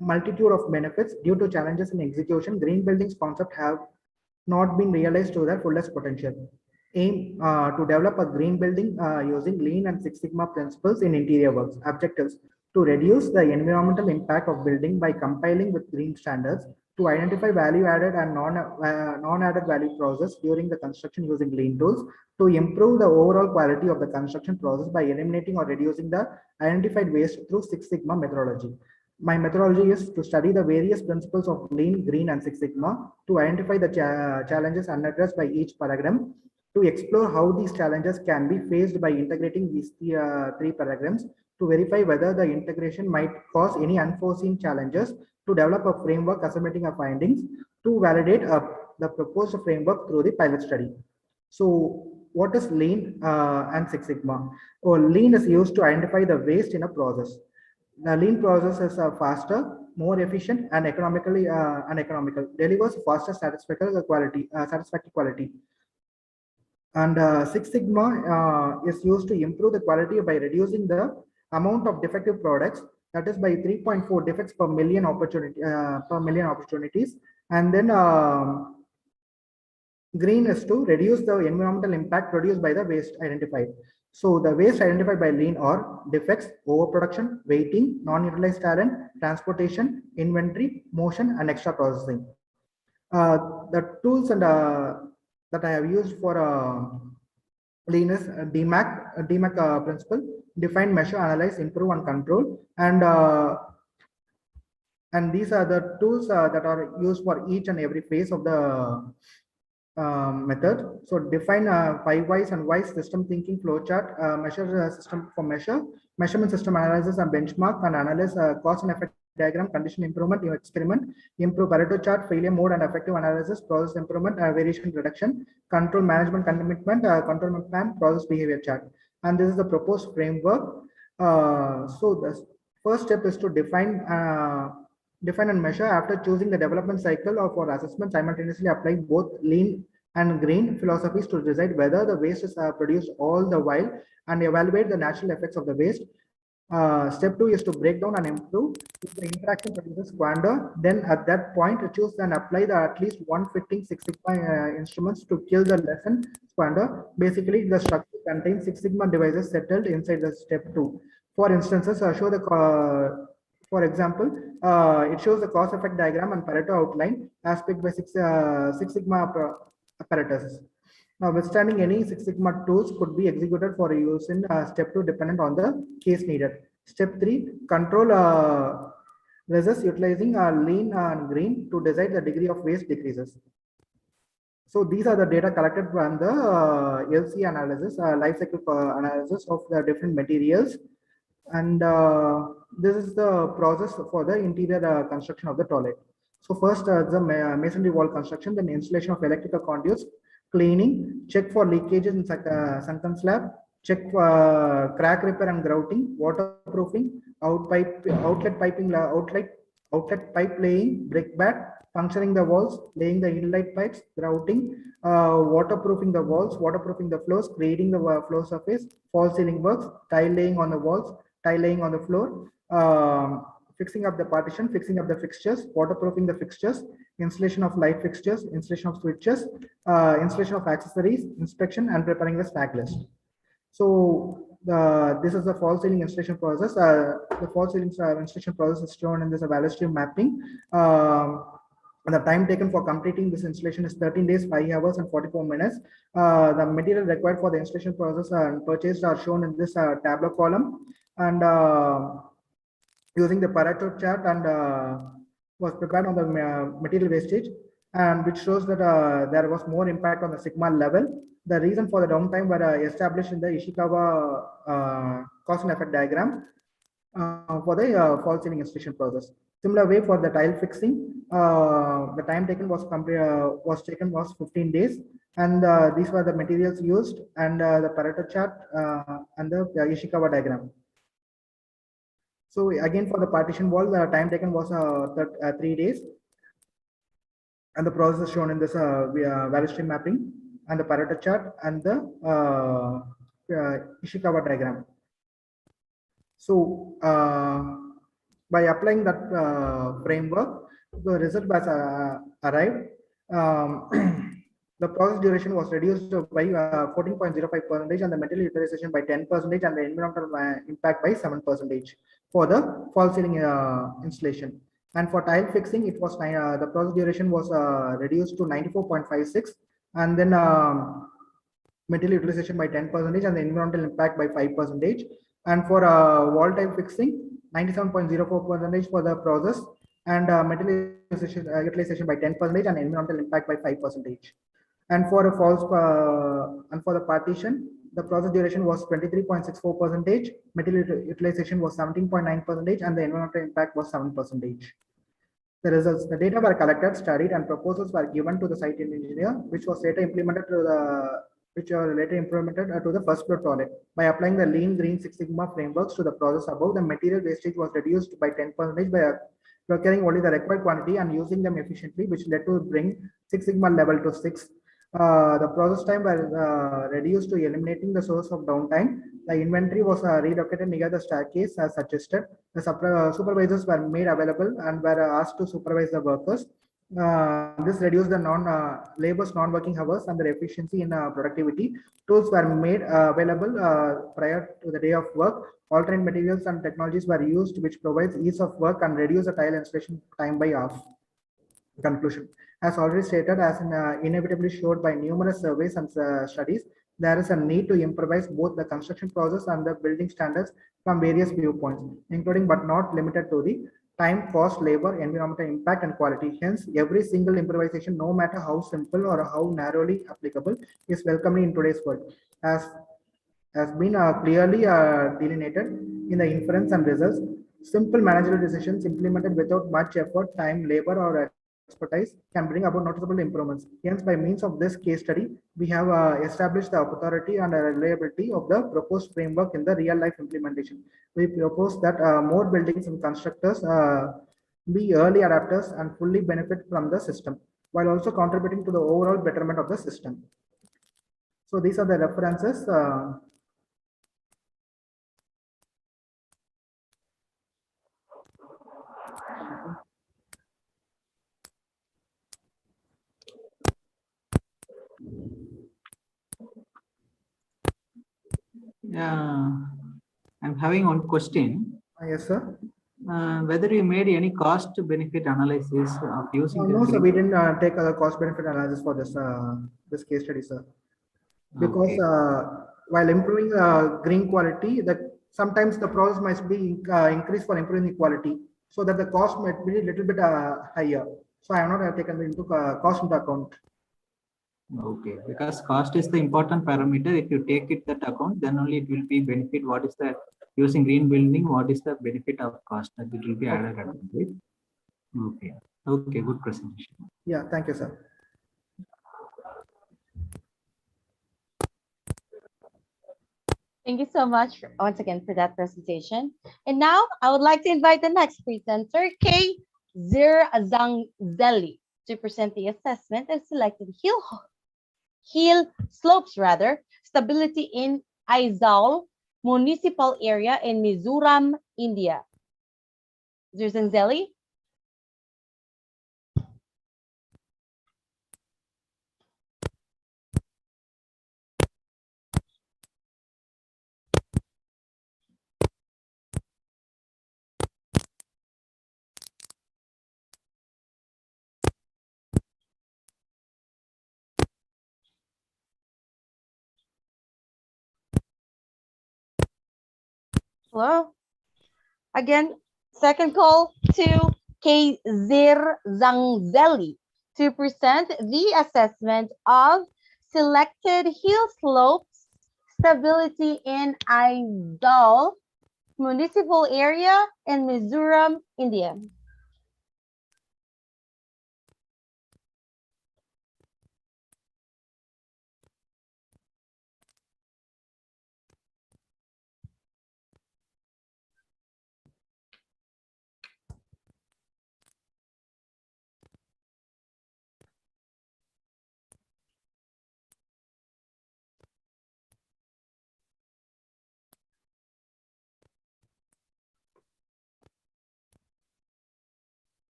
multitude of benefits due to challenges in execution, green buildings concept have not been realized to their fullest potential. Aim to develop a green building using Lean and Six Sigma principles in interior works. Objectives: to reduce the environmental impact of building by compiling with green standards, to identify value added and non-added value process during the construction using Lean tools, to improve the overall quality of the construction process by eliminating or reducing the identified waste through Six Sigma methodology. My methodology is to study the various principles of Lean, Green, and Six Sigma to identify the challenges unaddressed by each paradigm to explore how these challenges can be faced by integrating these three paradigms, to verify whether the integration might cause any unforeseen challenges, to develop a framework estimating our findings, to validate the proposed framework through the pilot study. So what is Lean and Six Sigma? Lean is used to identify the waste in a process. The Lean process is faster, more efficient, and economical, delivers faster satisfactory quality. And Six Sigma is used to improve the quality by reducing the amount of defective products, that is by 3.4 defects per million opportunities. And then green is to reduce the environmental impact produced by the waste identified. So the waste identified by Lean are defects, overproduction, weighting, non-utilized talent, transportation, inventory, motion, and extra processing. The tools and that I have used for Lean is DMAC principle: define, measure, analyze, improve, and control. And these are the tools that are used for each and every phase of the method. So define 5 whys and whys: system thinking, flowchart, measure system for measurement system analysis and benchmark, and analyze cause and effect diagram, condition improvement, experiment, improve Pareto chart, failure mode and effective analysis, process improvement, variation reduction, control management commitment, control plan, process behavior chart. And this is the proposed framework. So the first step is to define and measure. After choosing the development cycle or for assessment, simultaneously apply both Lean and Green philosophies to decide whether the waste is produced all the while, and evaluate the natural effects of the waste. Step 2 is to break down and improve. If the interaction produces squander, then at that point choose and apply the at least one fitting Six Sigma instruments to kill the lesson squander. Basically, the structure contains Six Sigma devices settled inside the step 2. For instances, show the for example, it shows the cause effect diagram and Pareto outline as picked by Six Sigma apparatus. Now, withstanding any Six Sigma tools could be executed for use in step 2 dependent on the case needed. Step 3, control results utilizing Lean and Green to decide the degree of waste decreases. So these are the data collected from the LC analysis, life cycle analysis of the different materials. And this is the process for the interior construction of the toilet. So first, the masonry wall construction, then installation of electrical conduits, cleaning, check for leakages in sunken slab, check for crack repair and grouting, waterproofing, outlet pipe laying, brick bat, puncturing the walls, laying the inlet pipes, grouting, waterproofing the walls, waterproofing the floors, creating the floor surface, false ceiling works, tile laying on the walls, tile laying on the floor, fixing up the partition, fixing up the fixtures, waterproofing the fixtures, installation of light fixtures, installation of switches, installation of accessories, inspection, and preparing the stack list. So this is the false ceiling installation process. The false ceiling installation process is shown in this value stream mapping. The time taken for completing this installation is 13 days, 5 hours, and 44 minutes. The material required for the installation process and purchased are shown in this tabular column. And using the Pareto chart and was prepared on the material wastage, and which shows that there was more impact on the sigma level. The reason for the downtime were established in the Ishikawa cause and effect diagram for the false ceiling installation process. Similar way for the tile fixing, the time taken was 15 days, and these were the materials used, and the Pareto chart and the Ishikawa diagram. So again, for the partition wall, the time taken was 3 days, and the process is shown in this value stream mapping and the Pareto chart and the Ishikawa diagram. So by applying that framework, the result was arrived. The process duration was reduced by 14.05%, and the material utilization by 10%, and the environmental impact by 7% for the false ceiling installation. And for tile fixing, it was the process duration was reduced to 94.56, and then material utilization by 10%, and the environmental impact by 5%. And for wall tile fixing, 97.04% for the process, and material utilization by 10%, and environmental impact by 5%. And for a false and for the partition, the process duration was 23.64%, material utilization was 17.9%, and the environmental impact was 7%. The results: the data were collected, studied, and proposals were given to the site engineer, which was later implemented to the first floor toilet. By applying the Lean, Green, Six Sigma frameworks to the process above, the material wastage was reduced by 10% by procuring only the required quantity and using them efficiently, which led to bring Six Sigma level to 6. The process time was reduced to eliminating the source of downtime. The inventory was relocated near the staircase as suggested. The supervisors were made available and were asked to supervise the workers. This reduced the labor's non-working hours and their efficiency in productivity. Tools were made available prior to the day of work. Alternate materials and technologies were used, which provides ease of work and reduce the tile installation time by half. Conclusion: as already stated, as inevitably showed by numerous surveys and studies, there is a need to improvise both the construction process and the building standards from various viewpoints, including but not limited to the time, cost, labor, environmental impact, and quality. Hence, every single improvisation, no matter how simple or how narrowly applicable, is welcome in today's world, as has been clearly delineated in the inference and results. Simple managerial decisions implemented without much effort, time, labor, or expertise can bring about noticeable improvements. Hence, by means of this case study, we have established the authority and reliability of the proposed framework in the real-life implementation. We propose that more buildings and constructors be early adapters and fully benefit from the system, while also contributing to the overall betterment of the system. So these are the references. I'm having one question. Yes, sir. Whether you made any cost benefit analysis of using no, sir, we didn't take a cost benefit analysis for this this case study, sir. Because while improving green quality, that sometimes the process must be increased for improving the quality, so that the cost might be a little bit higher. So I have not taken into cost into account. Okay, because cost is the important parameter. If you take it that account, then only it will be benefit. What is the using green building? What is the benefit of cost that it will be added advantage? Okay. Okay. Good presentation. Yeah. Thank you, sir. Thank you so much once again for that presentation. And now I would like to invite the next presenter, Kay Zangzeli, to present the assessment of selected hill slopes, stability in Aizawl municipal area in Mizoram, India. Zangzeli? Hello? Again, second call to Kay Zangzeli to present the assessment of selected hill slopes stability in Aizawl municipal area in Mizoram, India.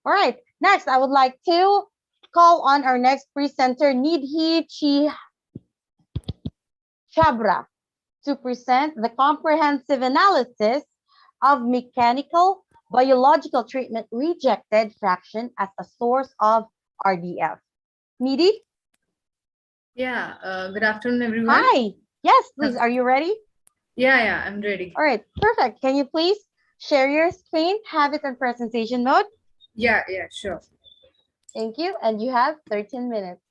All right, next I would like to call on our next presenter, Nidhi Chabra, to present the comprehensive analysis of mechanical biological treatment rejected fraction as a source of RDF. Nidhi? Yeah, good afternoon, everyone. Hi, yes, please, are you ready? Yeah, I'm ready. All right, perfect. Can you please share your screen, have it in presentation mode? Yeah, sure. Thank you. And you have 13 minutes.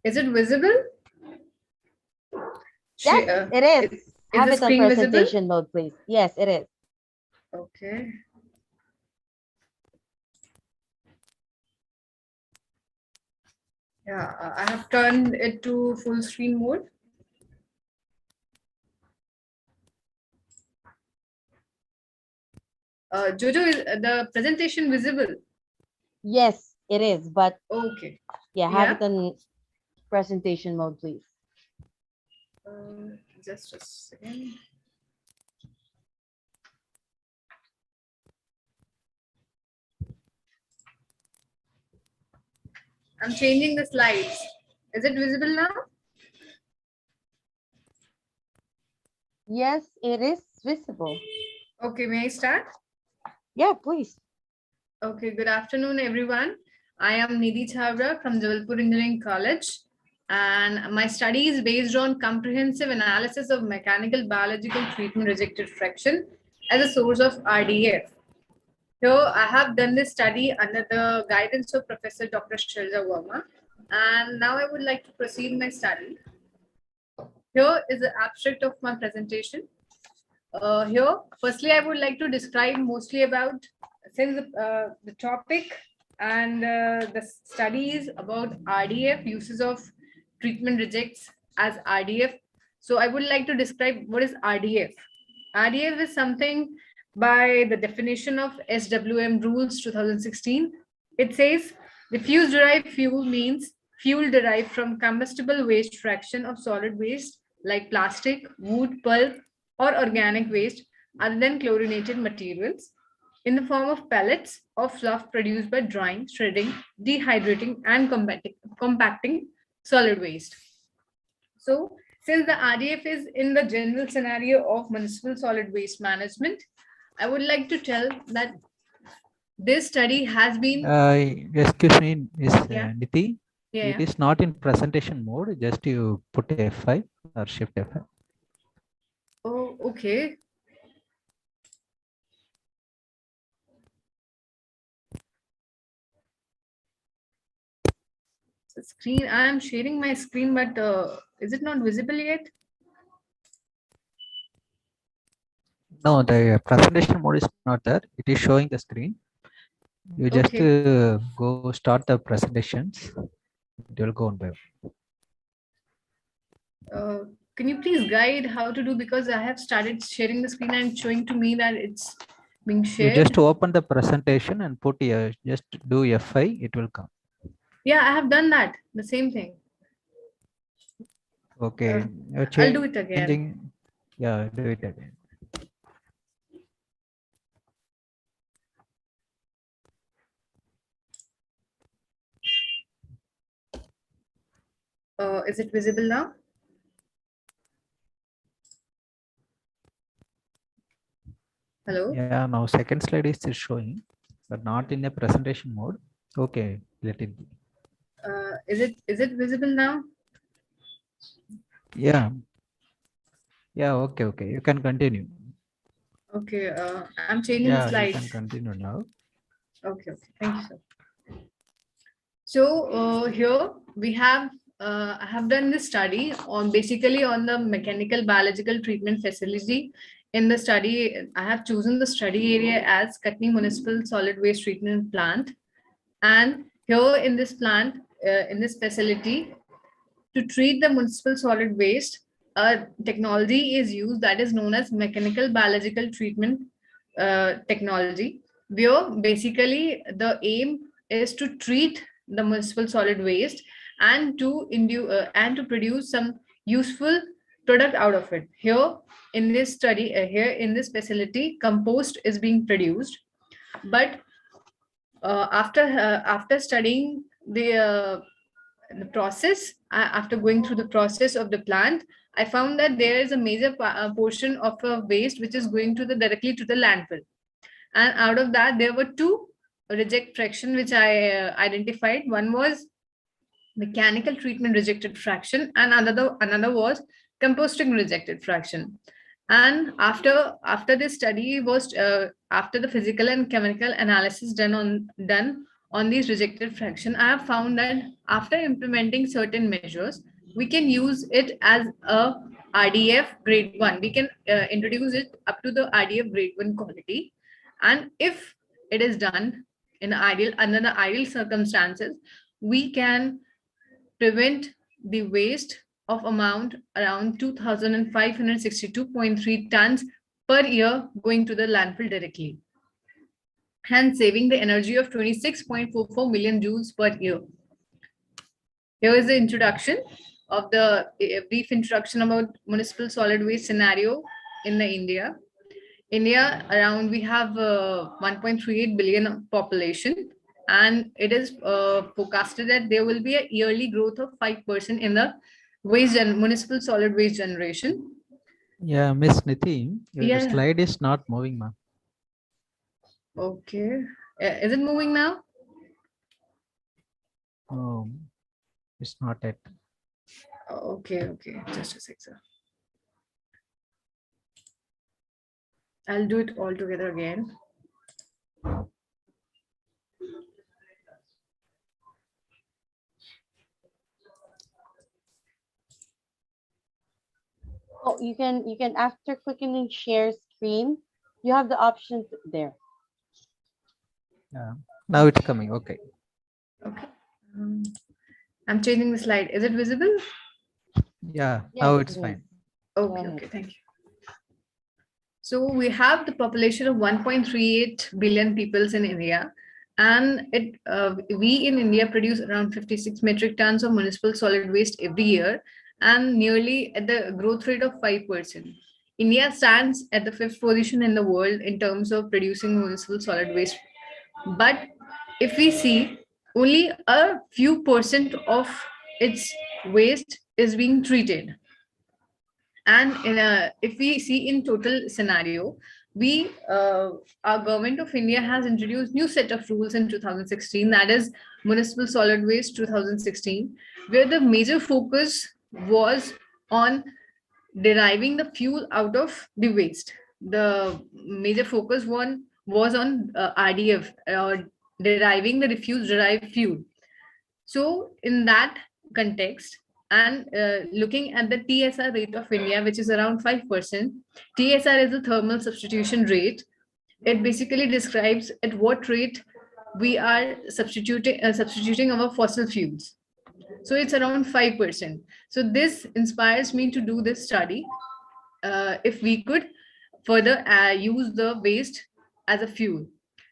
Is it visible? Yes, it is. Is Have the it on screen visible? presentation mode, please. Yes, it is. Okay. Yeah, I have turned it to full screen mode. Jojo, is the presentation visible? Yes, it is. But Okay. yeah, have it on presentation mode, please. Just a second. I'm changing the slides. Is it visible now? Yes, it is visible. Okay, may I start? Yeah, please. Okay, good afternoon, everyone. I am Nidhi Chavra from Jabalpur Engineering College, and my study is based on comprehensive analysis of mechanical biological treatment rejected fraction as a source of RDF. Here, I have done this study under the guidance of Professor Dr. Shelja Verma, and now I would like to proceed my study. Here is the abstract of my presentation. Here, firstly, I would like to describe mostly about since the topic and the studies about RDF, uses of treatment rejects as RDF. So I would like to describe what is RDF. RDF is something by the definition of SWM rules 2016. It says diffuse derived fuel means fuel derived from combustible waste fraction of solid waste like plastic, wood, pulp, or organic waste other than chlorinated materials in the form of pellets or fluff produced by drying, shredding, dehydrating, and compacting solid waste. So, since the RDF is in the general scenario of municipal solid waste management, I would like to tell that this study has been. Excuse me, Miss Yeah. Niti. Yeah, It is not in presentation mode. Just you put F5 or Shift F5. Oh, okay. The screen. I am sharing my screen, but is it not visible yet? No, the presentation mode is not there. It is showing the screen. You just go start the presentations. It will go on by. Can you please guide how to do, because I have started sharing the screen and showing to me that it's being shared. You just open the presentation and put just do F5. It will come. Yeah, I have done that. The same thing. Okay. I'll do it again. Yeah, do it again. Is it visible now? Hello? Yeah, now second slide is still showing, but not in a presentation mode. Okay, let it be. Is it visible now? Yeah. Yeah, okay. You can continue. Okay, I'm changing the slides. You can continue now. Okay, thank you, sir. So here we have, I have done this study on basically on the mechanical biological treatment facility. In the study, I have chosen the study area as Katni Municipal Solid Waste Treatment Plant. And here in this plant, in this facility, to treat the municipal solid waste, a technology is used that is known as mechanical biological treatment technology, where basically the aim is to treat the municipal solid waste and to produce some useful product out of it. Here in this study, here in this facility, compost is being produced, but after studying the process, after going through the process of the plant, I found that there is a major portion of waste which is going directly to the landfill. And out of that, there were two reject fraction which I identified. One was mechanical treatment rejected fraction, and another was composting rejected fraction. And after this study was after the physical and chemical analysis done on these rejected fraction, I have found that after implementing certain measures, we can use it as a RDF grade 1. We can introduce it up to the RDF grade 1 quality. And if it is done under the ideal circumstances, we can prevent the waste of amount around 2,562.3 tons per year going to the landfill directly, hence saving the energy of 26.44 million joules per year. Here is the introduction of a brief introduction about municipal solid waste scenario in India. India, around we have 1.38 billion population, and it is forecasted that there will be a yearly growth of 5% in the waste and municipal solid waste generation. Yeah, Miss Niti, your slide is not moving, ma'am. Okay, is it moving now? Oh, it's not yet. Okay, just a sec, sir. I'll do it all together again. Oh, you can after clicking in share screen, you have the options there. Yeah, now it's coming. Okay. Okay. I'm changing the slide. Is it visible? Yeah, now it's fine. Okay, thank you. So we have the population of 1.38 billion people in India, and we in India produce around 56 metric tons of municipal solid waste every year, and nearly at the growth rate of 5%. India stands at the 5th position in the world in terms of producing municipal solid waste. But if we see, only a few percent of its waste is being treated. And if we see in total scenario, our government of India has introduced new set of rules in 2016, that is Municipal Solid Waste 2016, where the major focus was on deriving the fuel out of the waste. The major focus was on RDF, deriving the refuse derived fuel. So in that context, and looking at the TSR rate of India, which is around 5%, TSR is the thermal substitution rate. It basically describes at what rate we are substituting our fossil fuels. So it's around 5%. So this inspires me to do this study. If we could further use the waste as a fuel.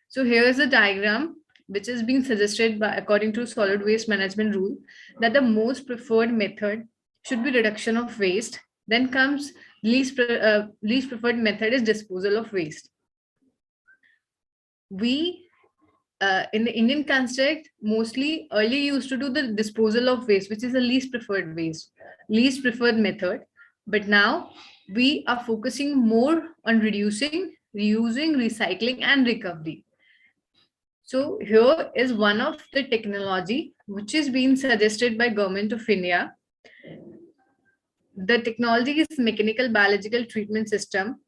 So here is a diagram which is being suggested by, according to solid waste management rule, that the most preferred method should be reduction of waste. Then comes least preferred method is disposal of waste. We in the Indian construct mostly earlier used to do the disposal of waste, which is the least preferred method. But now we are focusing more on reducing, reusing, recycling, and recovery. So here is one of the technology which is being suggested by Government of India. The technology is mechanical biological treatment system.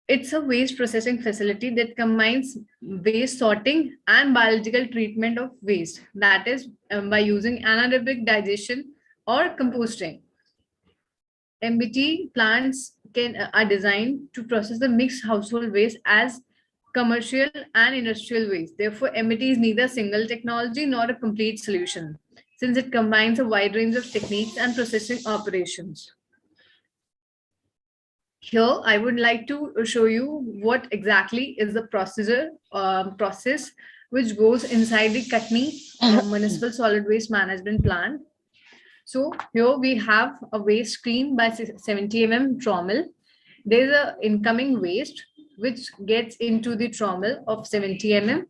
It's a waste processing facility that combines waste sorting and biological treatment of waste. That is by using anaerobic digestion or composting. MBT plants are designed to process the mixed household waste as commercial and industrial waste. Therefore, MBT is neither a single technology nor a complete solution, since it combines a wide range of techniques and processing operations. Here, I would like to show you what exactly is the process which goes inside the Katni Municipal Solid Waste Management Plant. So here we have a waste stream by 70 mm trommel. There is an incoming waste which gets into the trommel of 70 mm,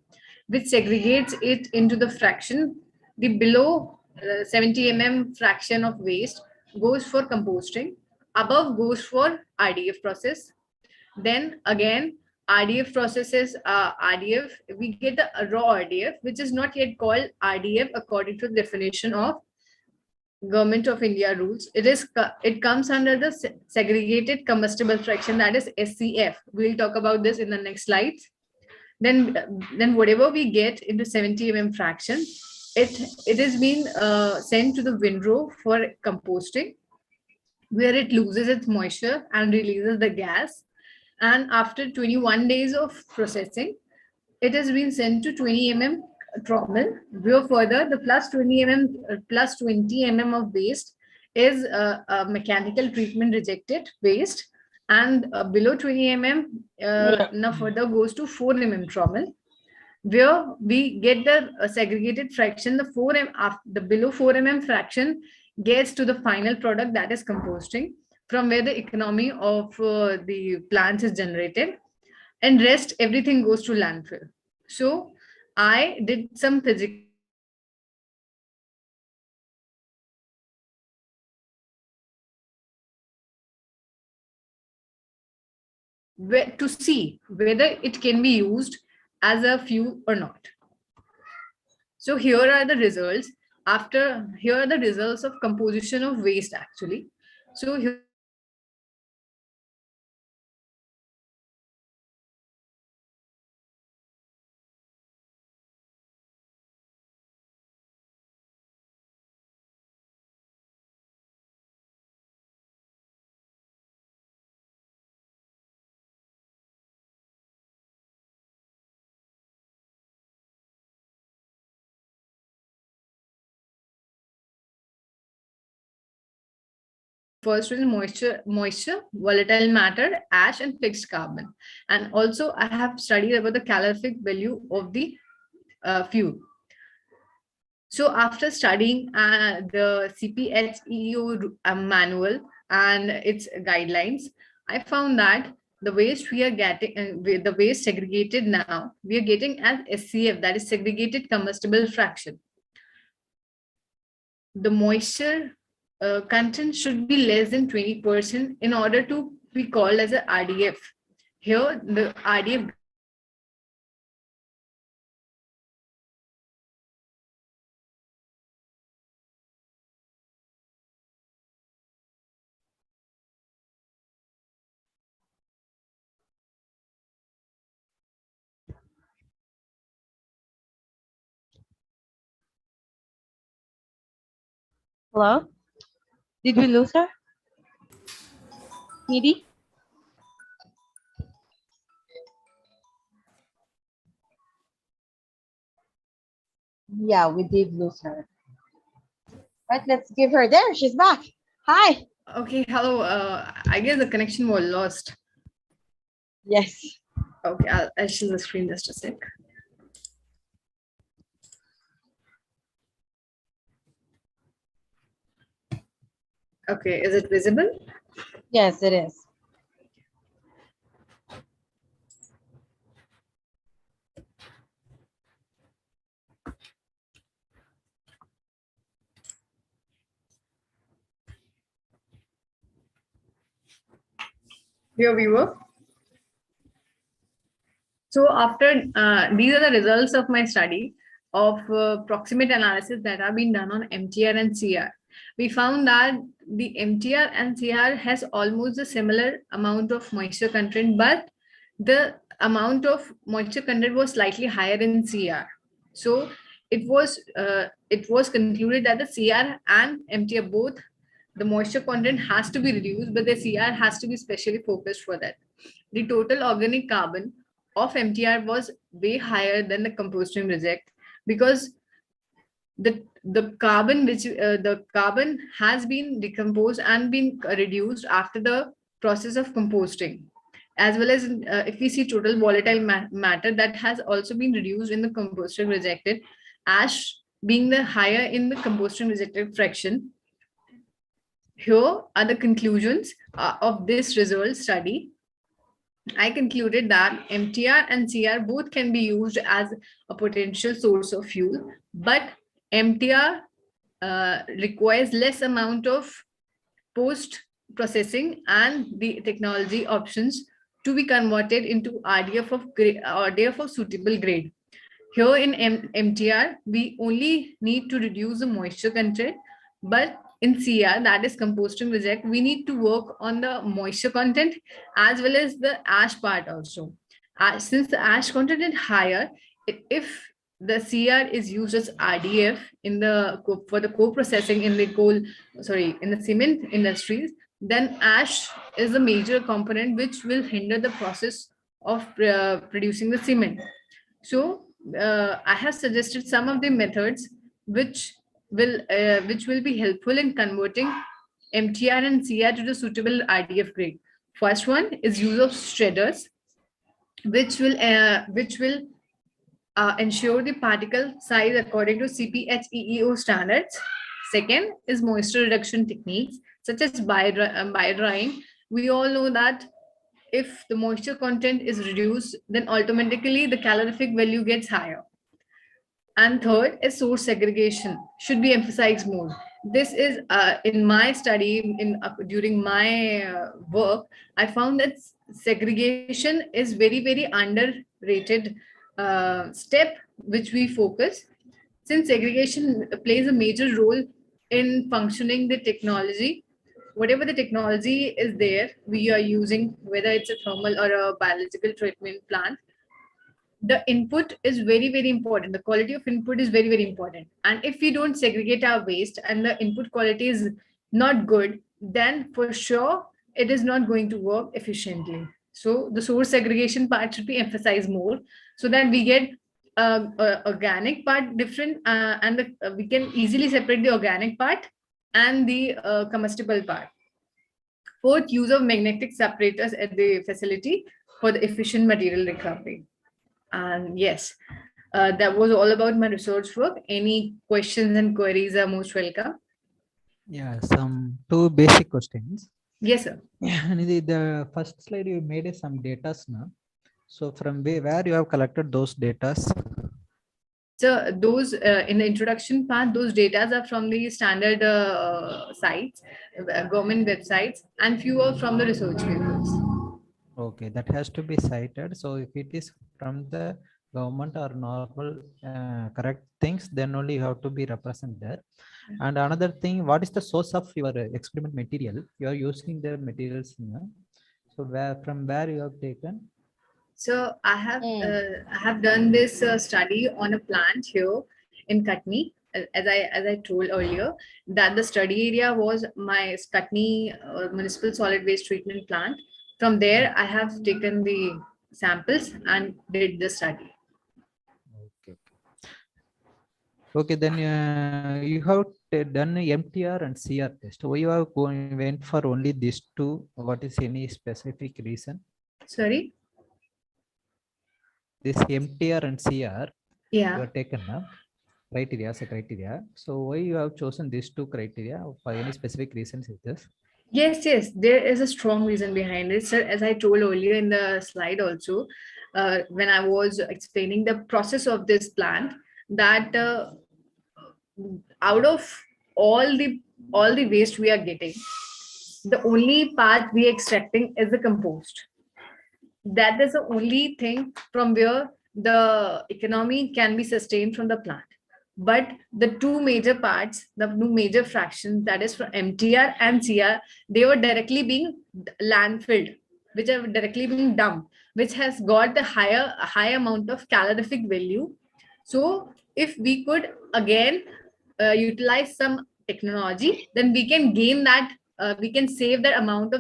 which segregates it into the fraction. The below 70 mm fraction of waste goes for composting. Above goes for RDF process. Then again, RDF processes, RDF, we get the raw RDF, which is not yet called RDF according to the definition of Government of India rules. It comes under the segregated combustible fraction, that is SCF. We'll talk about this in the next slides. Then whatever we get into 70 mm fraction, it is being sent to the windrow for composting, where it loses its moisture and releases the gas. And after 21 days of processing, it has been sent to 20 mm trommel, where further the plus 20 mm of waste is a mechanical treatment rejected waste, and below 20 mm now further goes to 4 mm trommel, where we get the segregated fraction. The below 4 mm fraction gets to the final product, that is composting, from where the economy of the plants is generated, and rest everything goes to landfill. So I did some physics to see whether it can be used as a fuel or not. So here are the results. Here are the results of composition of waste actually. So here, first is moisture, volatile matter, ash, and fixed carbon. And also I have studied about the calorific value of the fuel. So after studying the CPHEO manual and its guidelines, I found that the waste we are getting, the waste segregated now, we are getting as SCF, that is segregated combustible fraction. The moisture content should be less than 20% in order to be called as a RDF. Here, the RDF Hello? Did we lose her? Nidhi? Yeah, we did lose her. Right, let's give her there. She's back. Hi. Okay, hello. I guess the connection was lost. Yes. Okay, I'll share the screen just a sec. Okay, is it visible? Yes, it is. Here we were. So after these are the results of my study of proximate analysis that have been done on MTR and CR. We found that the MTR and CR has almost a similar amount of moisture content, but the amount of moisture content was slightly higher in CR. So it was concluded that the CR and MTR both, the moisture content has to be reduced, but the CR has to be specially focused for that. The total organic carbon of MTR was way higher than the composting reject, because the carbon which the carbon has been decomposed and been reduced after the process of composting, as well as if we see total volatile matter, that has also been reduced in the composting rejected, ash being the higher in the composting rejected fraction. Here are the conclusions of this result study. I concluded that MTR and CR both can be used as a potential source of fuel, but MTR requires less amount of post processing, and the technology options to be converted into RDF of suitable grade. Here in MTR, we only need to reduce the moisture content, but in CR, that is composting reject, we need to work on the moisture content as well as the ash part also. Since the ash content is higher, if the CR is used as RDF for the co-processing in the cement industries, then ash is a major component which will hinder the process of producing the cement. So I have suggested some of the methods which will be helpful in converting MTR and CR to the suitable RDF grade. First one is use of shredders, which will ensure the particle size according to CPHEEO standards. Second is moisture reduction techniques such as bio drying. We all know that if the moisture content is reduced, then automatically the calorific value gets higher. And third is source segregation, should be emphasized more. This is in my study, during my work, I found that segregation is very underrated step which we focus, since segregation plays a major role in functioning the technology. Whatever the technology is there, we are using, whether it's a thermal or a biological treatment plant, the input is very important. The quality of input is very important. And if we don't segregate our waste and the input quality is not good, then for sure it is not going to work efficiently. So the source segregation part should be emphasized more, so that we get organic part different, and we can easily separate the organic part and the combustible part. Fourth, use of magnetic separators at the facility for the efficient material recovery. And yes, that was all about my research work. Any questions and queries are most welcome. Yeah, some two basic questions. Yes, sir. The first slide you made some data now. So from where you have collected those data? So those in the introduction part, those data are from the standard sites, government websites, and few are from the research papers. Okay, that has to be cited. So if it is from the government or normal correct things, then only you have to be represented there. And another thing, what is the source of your experiment material? You are using the materials here. So from where you have taken? So I have done this study on a plant here in Katni. As I told earlier, that the study area was my Katni municipal solid waste treatment plant. From there, I have taken the samples and did the study. Okay, then you have done MTR and CR test. Why you have went for only these two? What is any specific reason? Sorry? This MTR and CR, yeah, you have taken up criteria. So why you have chosen these two criteria? For any specific reasons is this? Yes, there is a strong reason behind it, sir. As I told earlier in the slide also, when I was explaining the process of this plant, that out of all the waste we are getting, the only part we are extracting is the compost. That is the only thing from where the economy can be sustained from the plant. But the two major parts, the two major fractions, that is from MTR and CR, they were directly being landfilled, which are directly being dumped, which has got the high amount of calorific value. So if we could again utilize some technology, then we can gain that. We can save that amount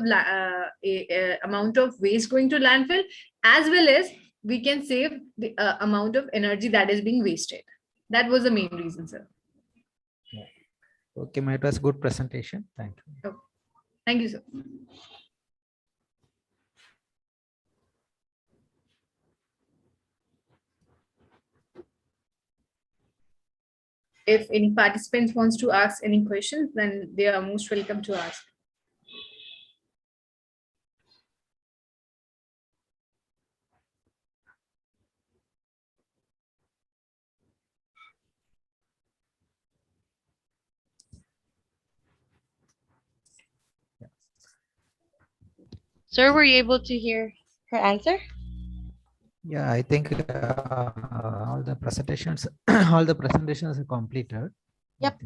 of waste going to landfill, as well as we can save the amount of energy that is being wasted. That was the main reason, sir. Okay, it was good presentation. Thank you. Okay. Thank you, sir. If any participants wants to ask any questions, then they are most welcome to ask. Sir, were you able to hear her answer? Yeah, I think all the presentations, all the presentations are completed. Yep.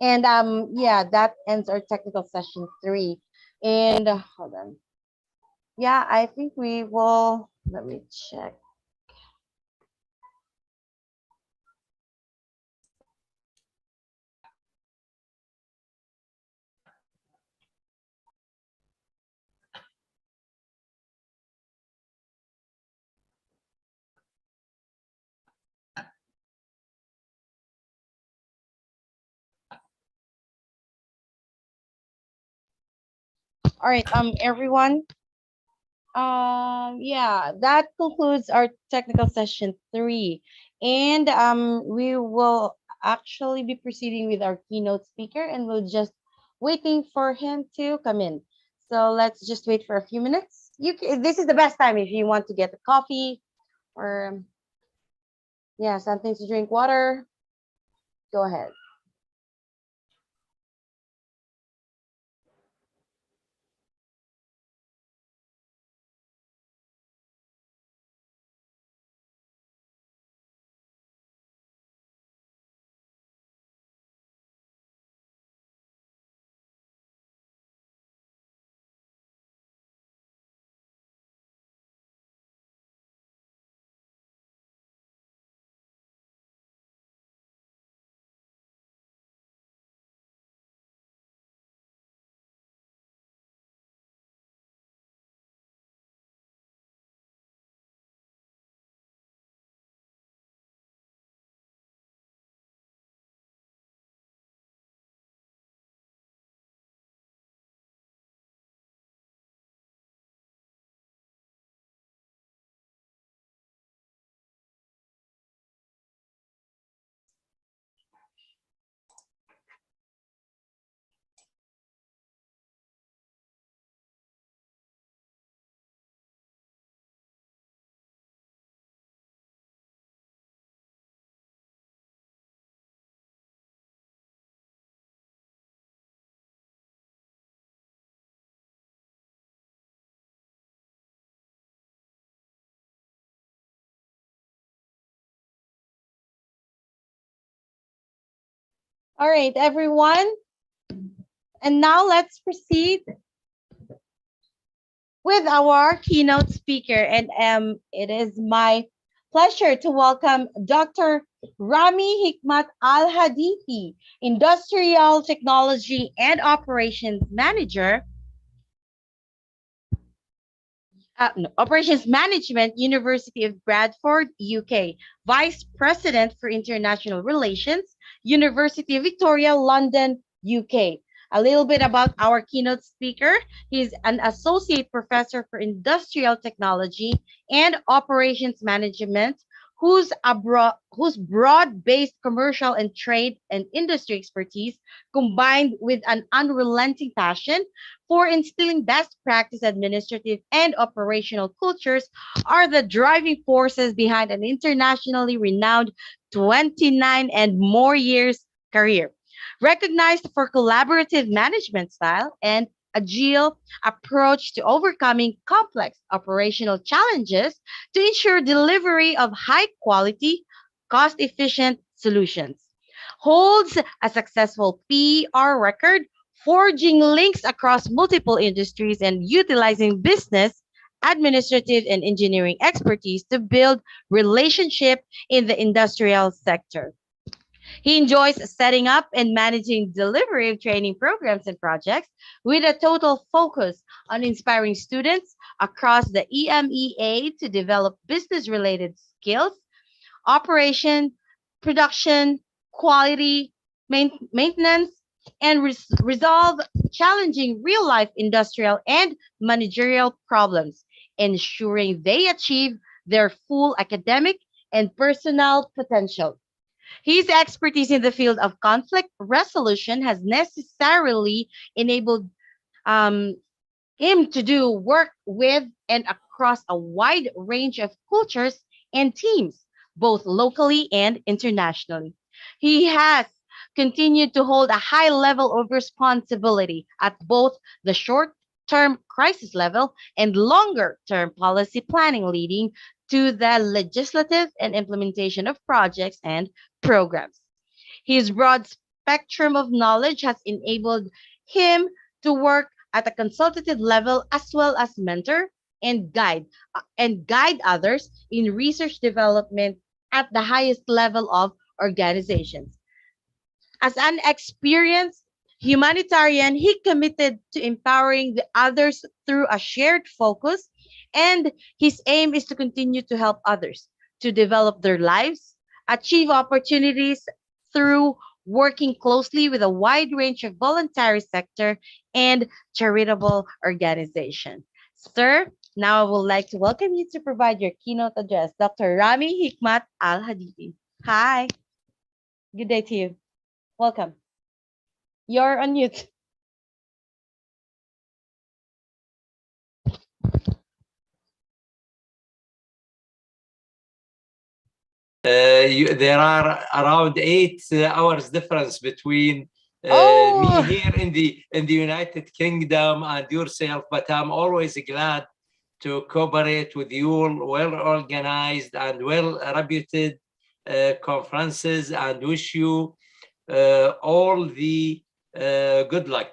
And yeah, that ends our technical session 3. And hold on. Yeah, I think we will, let me check. All right, everyone. Yeah, that concludes our technical session 3. And we will actually be proceeding with our keynote speaker, and we're just waiting for him to come in. So let's just wait for a few minutes. This is the best time if you want to get a coffee or yeah, something to drink, water. Go ahead. All right, everyone. And now let's proceed with our keynote speaker. And it is my pleasure to welcome Dr. Rami Hikmat Al Hadithi, Industrial Technology and Operations Manager, Operations Management, University of Bradford, UK, Vice President for International Relations, University of Victoria, London, UK. A little bit about our keynote speaker. He's an associate professor for industrial technology and operations management, whose broad-based commercial and trade and industry expertise, combined with an unrelenting passion for instilling best practice administrative and operational cultures, are the driving forces behind an internationally renowned 29 and more years career. Recognized for collaborative management style and agile approach to overcoming complex operational challenges to ensure delivery of high quality, cost efficient solutions. Holds a successful PR record, forging links across multiple industries and utilizing business, administrative, and engineering expertise to build relationship in the industrial sector. He enjoys setting up and managing delivery of training programs and projects with a total focus on inspiring students across the EMEA to develop business related skills, operation, production, quality, maintenance, and resolve challenging real life industrial and managerial problems, ensuring they achieve their full academic and personal potential. His expertise in the field of conflict resolution has necessarily enabled um, him to do work with and across a wide range of cultures and teams, both locally and internationally. He has continued to hold a high level of responsibility at both the short term crisis level and longer term policy planning, leading to the legislative and implementation of projects and programs. His broad spectrum of knowledge has enabled him to work at a consultative level as well as mentor and guide others in research development at the highest level of organizations. As an experienced humanitarian, he committed to empowering the others through a shared focus, and his aim is to continue to help others to develop their lives, achieve opportunities through working closely with a wide range of voluntary sector and charitable organizations. Sir, now I would like to welcome you to provide your keynote address, Dr. Rami Hikmat Al Hadithi. Hi, good day to you. Welcome. You're on mute. There are around 8 hours difference between Oh. me here in the United Kingdom and yourself, but I'm always glad to cooperate with you, well organized and well reputed conferences, and wish you all the good luck.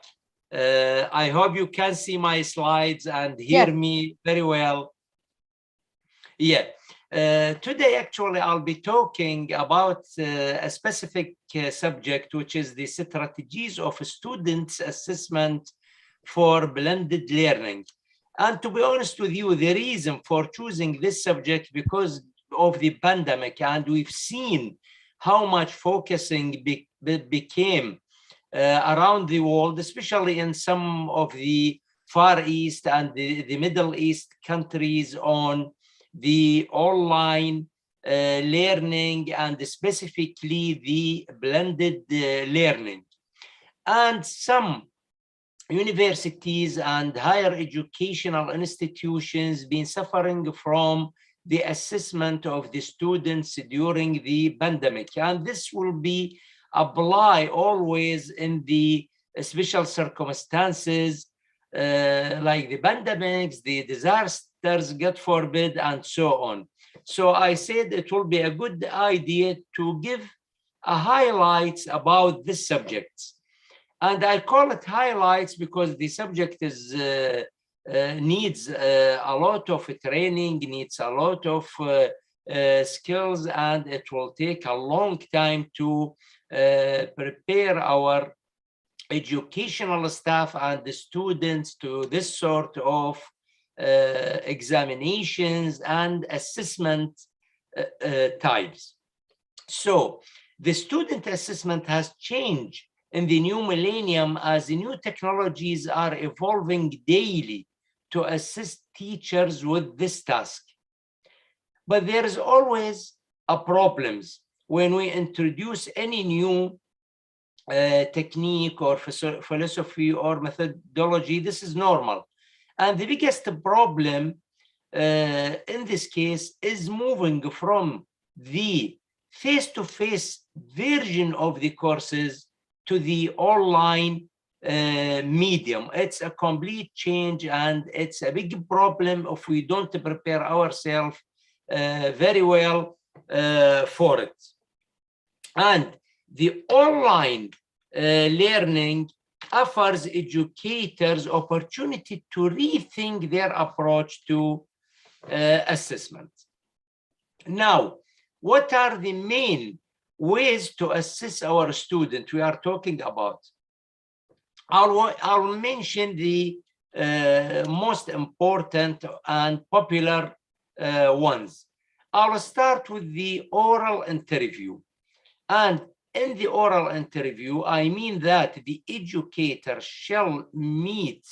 I hope you can see my slides and hear Yes. me very well. Yeah. Today, actually, I'll be talking about a specific subject, which is the strategies of students' assessment for blended learning. And to be honest with you, the reason for choosing this subject because of the pandemic, and we've seen how much focusing became around the world, especially in some of the Far East and the Middle East countries, on the online learning and specifically the blended learning. And some universities and higher educational institutions been suffering from the assessment of the students during the pandemic. And this will be applied always in the special circumstances like the pandemics, the disasters, God forbid, and so on. So I said it will be a good idea to give a highlights about this subject. And I call it highlights because the subject is needs a lot of training, needs a lot of skills, and it will take a long time to prepare our educational staff and the students to this sort of examinations and assessment types. So the student assessment has changed in the new millennium as the new technologies are evolving daily to assist teachers with this task. But there is always a problems when we introduce any new technique or philosophy or methodology. This is normal. And the biggest problem in this case is moving from the face-to-face version of the courses to the online medium. It's a complete change, and it's a big problem if we don't prepare ourselves very well for it. And the online learning offers educators opportunity to rethink their approach to assessment. Now, what are the main ways to assess our student we are talking about? I'll mention the most important and popular ones. I'll start with the oral interview. And in the oral interview, I mean that the educator shall meet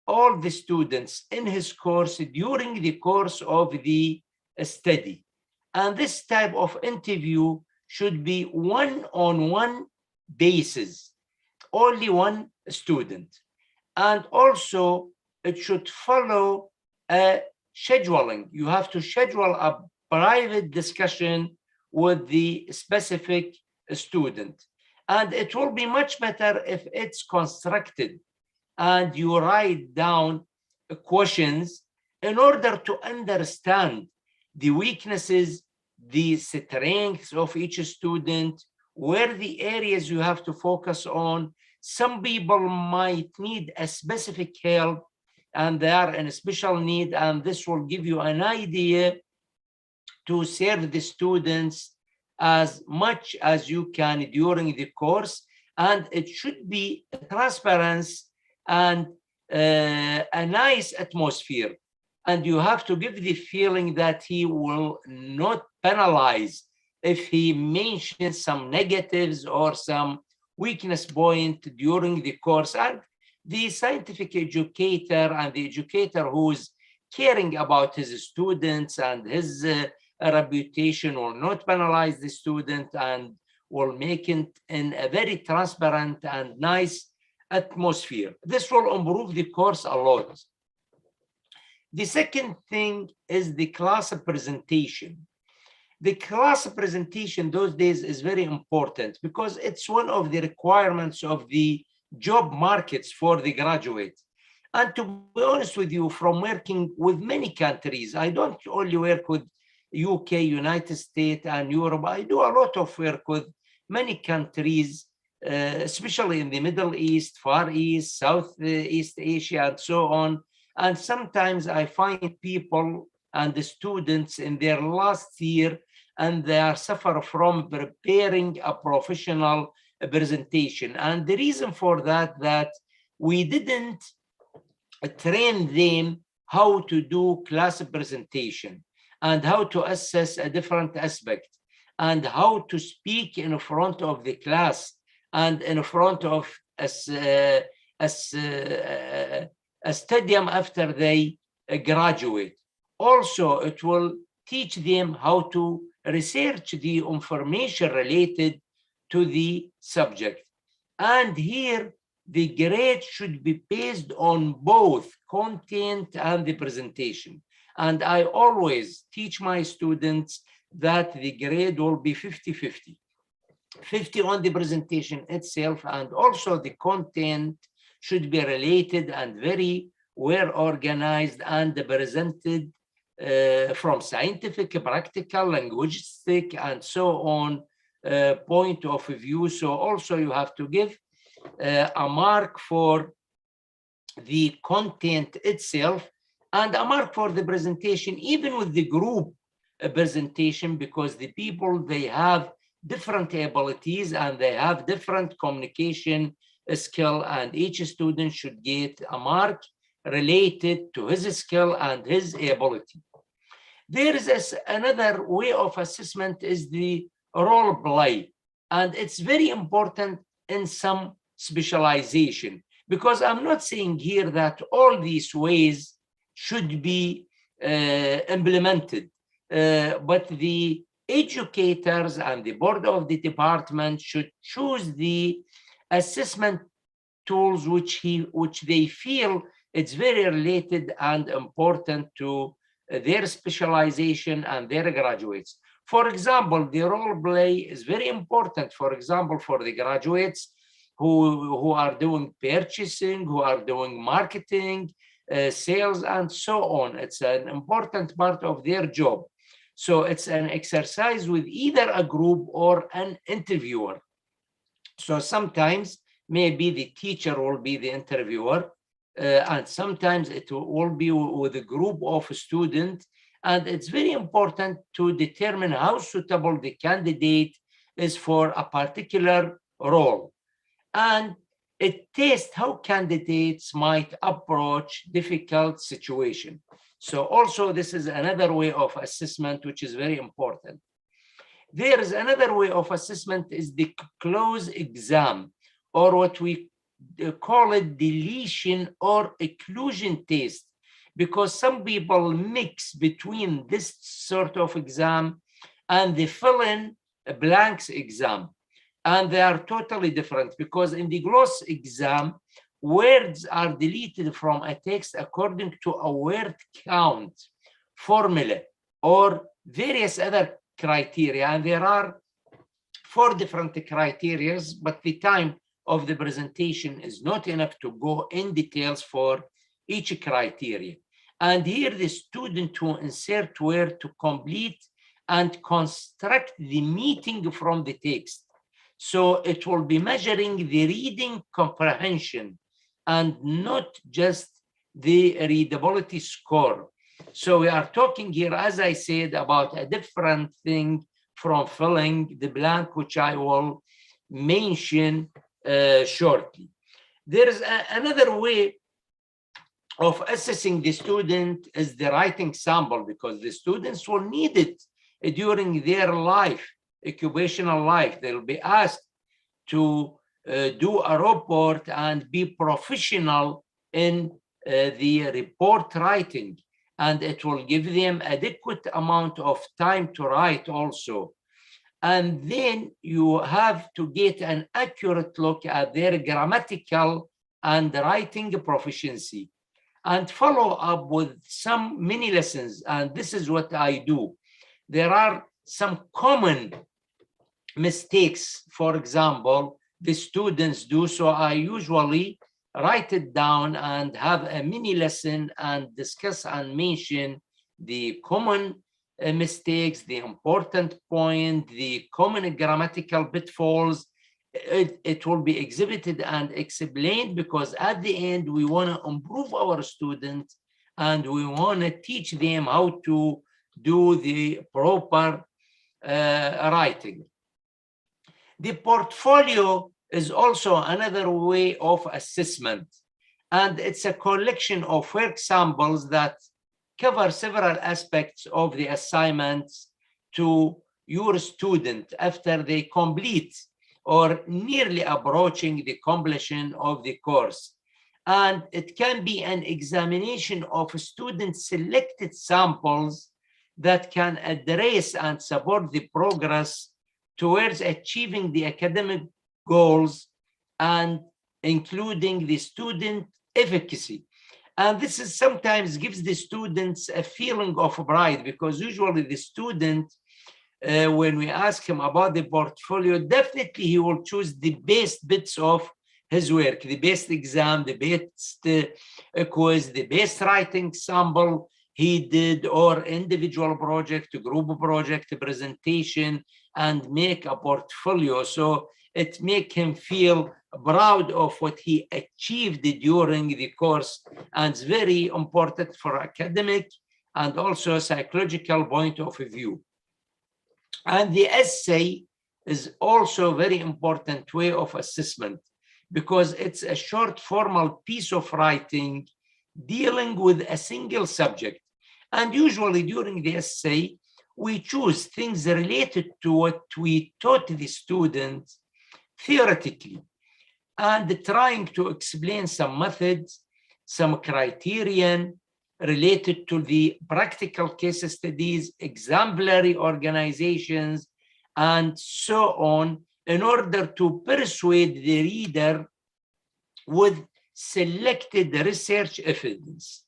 all the students in his course during the course of the study. And this type of interview should be one-on-one basis, only one student. And also it should follow a scheduling. You have to schedule a private discussion with the specific student. And it will be much better if it's constructed and you write down questions in order to understand the weaknesses, the strengths of each student, where the areas you have to focus on. Some people might need a specific help and they are in a special need, and this will give you an idea to serve the students as much as you can during the course. And it should be transparent and a nice atmosphere. And you have to give the feeling that he will not penalize if he mentions some negatives or some weakness point during the course. And the scientific educator and the educator who's caring about his students and his reputation will not penalize the student and will make it in a very transparent and nice atmosphere. This will improve the course a lot. The second thing is the class presentation. The class presentation those days is very important because it's one of the requirements of the job markets for the graduate. And to be honest with you, from working with many countries, I don't only work with UK, United States, and Europe. I do a lot of work with many countries, especially in the Middle East, Far East, Southeast Asia, and so on. And sometimes I find people and the students in their last year, and they are suffer from preparing a professional presentation. And the reason for that we didn't train them how to do class presentation and how to assess a different aspect and how to speak in front of the class and in front of a stadium after they graduate. Also, it will teach them how to research the information related to the subject. And here, the grade should be based on both content and the presentation. And I always teach my students that the grade will be 50-50. 50 on the presentation itself, and also the content should be related and very well organized and presented from scientific, practical, linguistic, and so on point of view. So also you have to give a mark for the content itself and a mark for the presentation, even with the group presentation, because the people, they have different abilities and they have different communication skill, and each student should get a mark related to his skill and his ability. There is another way of assessment is the role play, and it's very important in some specialization, because I'm not saying here that all these ways should be implemented, but the educators and the board of the department should choose the assessment tools which they feel it's very related and important to their specialization and their graduates. For example, the role play is very important, for example, for the graduates who are doing purchasing, who are doing marketing, sales, and so on. It's an important part of their job. So it's an exercise with either a group or an interviewer. So sometimes maybe the teacher will be the interviewer, and sometimes it will be with a group of students. And it's very important to determine how suitable the candidate is for a particular role. And it tests how candidates might approach difficult situations. So also this is another way of assessment, which is very important. There is another way of assessment is the close exam, or what we call it deletion or inclusion test, because some people mix between this sort of exam and the fill-in blanks exam. And they are totally different, because in the gloss exam, words are deleted from a text according to a word count formula or various other criteria. And there are 4 different criteria, but the time of the presentation is not enough to go in details for each criteria. And here the student will insert where to complete and construct the meaning from the text. So it will be measuring the reading comprehension and not just the readability score. So we are talking here, as I said, about a different thing from filling the blank, which I will mention shortly. There is another way of assessing the student is the writing sample, because the students will need it during their life, occupational life. They'll be asked to do a report and be professional in the report writing, and it will give them adequate amount of time to write also. And then you have to get an accurate look at their grammatical and writing proficiency, and follow up with some mini lessons. And this is what I do. There are some common mistakes, for example, the students do. So I usually write it down and have a mini lesson and discuss and mention the common mistakes, the important point, the common grammatical pitfalls. It will be exhibited and explained, because at the end we want to improve our students and we want to teach them how to do the proper writing. The portfolio is also another way of assessment, and it's a collection of work samples that cover several aspects of the assignments to your student after they complete or nearly approaching the completion of the course. And it can be an examination of student selected samples that can address and support the progress towards achieving the academic goals, and including the student efficacy. And this is sometimes gives the students a feeling of pride, because usually the student, when we ask him about the portfolio, definitely he will choose the best bits of his work, the best exam, the best quiz, the best writing sample he did, or individual project, group project, presentation, and make a portfolio. So it makes him feel proud of what he achieved during the course, and it's very important for academic and also psychological point of view. And the essay is also a very important way of assessment, because it's a short formal piece of writing dealing with a single subject. And usually during the essay, we choose things related to what we taught the students theoretically, and trying to explain some methods, some criterion related to the practical case studies, exemplary organizations, and so on, in order to persuade the reader with selected research evidence.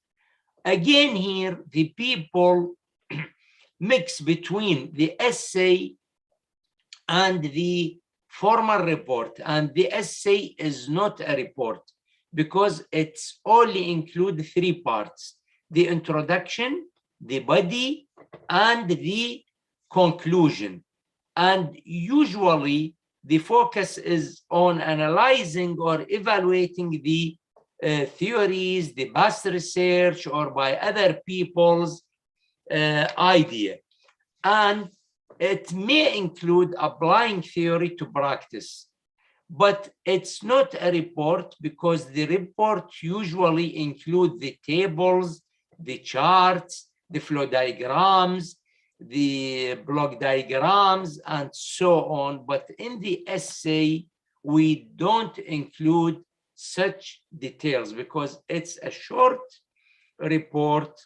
Again, here, the people mix between the essay and the formal report, and the essay is not a report, because it's only include 3 parts: the introduction, the body, and the conclusion. And usually the focus is on analyzing or evaluating the theories, the past research, or by other people's idea. And it may include applying theory to practice, but it's not a report, because the report usually include the tables, the charts, the flow diagrams, the block diagrams, and so on. But in the essay, we don't include such details, because it's a short report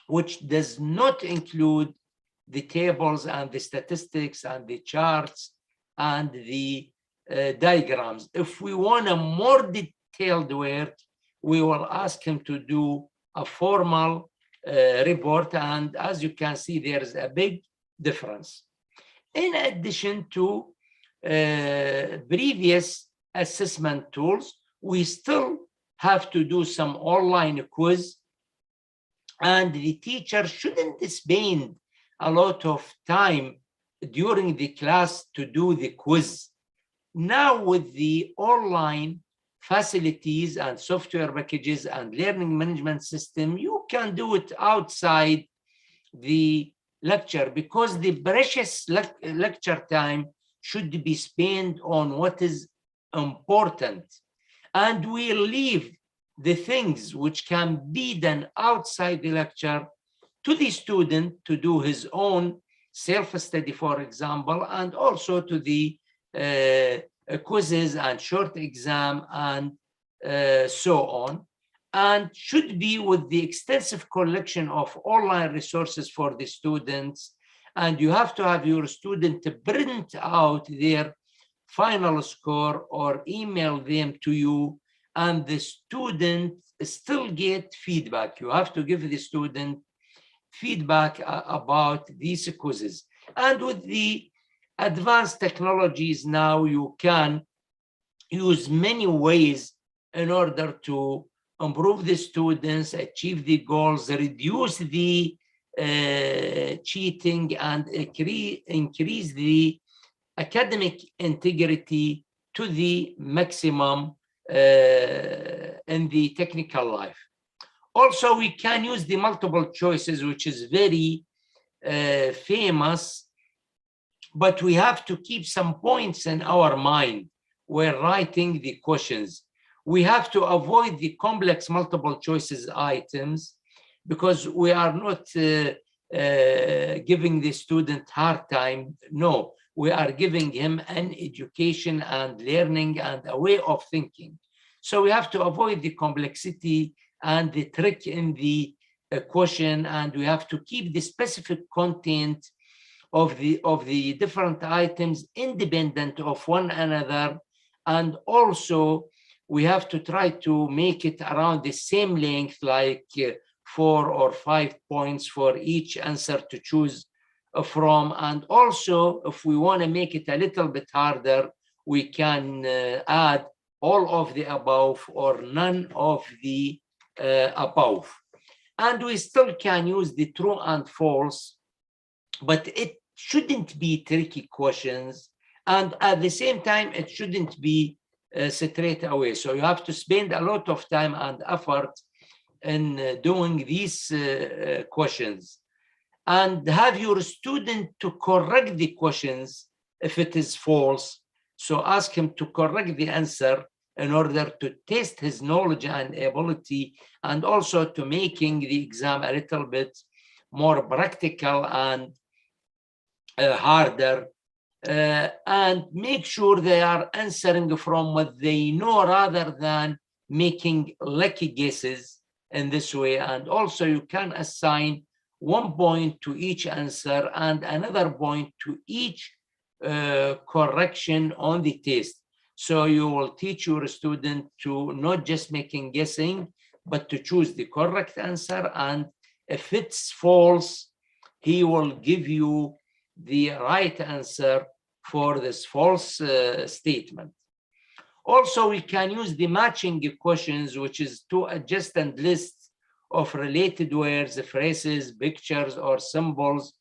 which does not include the tables and the statistics and the charts and the diagrams. If we want a more detailed work, we will ask him to do a formal report, and as you can see, there's a big difference. In addition to previous assessment tools. We still have to do some online quiz, and the teacher shouldn't spend a lot of time during the class to do the quiz. Now with the online facilities and software packages and learning management system, you can do it outside the lecture, because the precious lecture time should be spent on what is important. And we leave the things which can be done outside the lecture to the student to do his own self-study, for example, and also to the quizzes and short exam and so on, and should be with the extensive collection of online resources for the students. And you have to have your student to print out their final score or email them to you, and the student still get feedback. You have to give the student feedback about these quizzes. And with the advanced technologies now, you can use many ways in order to improve the students, achieve the goals, reduce the cheating, and increase the academic integrity to the maximum in the technical life. Also, we can use the multiple choices, which is very famous, but we have to keep some points in our mind when writing the questions. We have to avoid the complex multiple choices items, because we are not giving the student hard time. No, we are giving him an education and learning and a way of thinking. So we have to avoid the complexity and the trick in the question, and we have to keep the specific content of the different items independent of one another. And also we have to try to make it around the same length, like 4 or 5 points for each answer to choose from. And also, if we want to make it a little bit harder, we can add all of the above or none of the above. And we still can use the true and false, but it shouldn't be tricky questions. And at the same time, it shouldn't be straight away. So you have to spend a lot of time and effort in doing these questions. And have your student to correct the questions if it is false. So ask him to correct the answer in order to test his knowledge and ability, and also to making the exam a little bit more practical and harder. And make sure they are answering from what they know rather than making lucky guesses in this way. And also you can assign 1 point to each answer and another point to each correction on the test. So you will teach your student to not just making guessing, but to choose the correct answer. And if it's false, he will give you the right answer for this false statement. Also, we can use the matching questions, which is to adjust and list of related words, phrases, pictures, or symbols.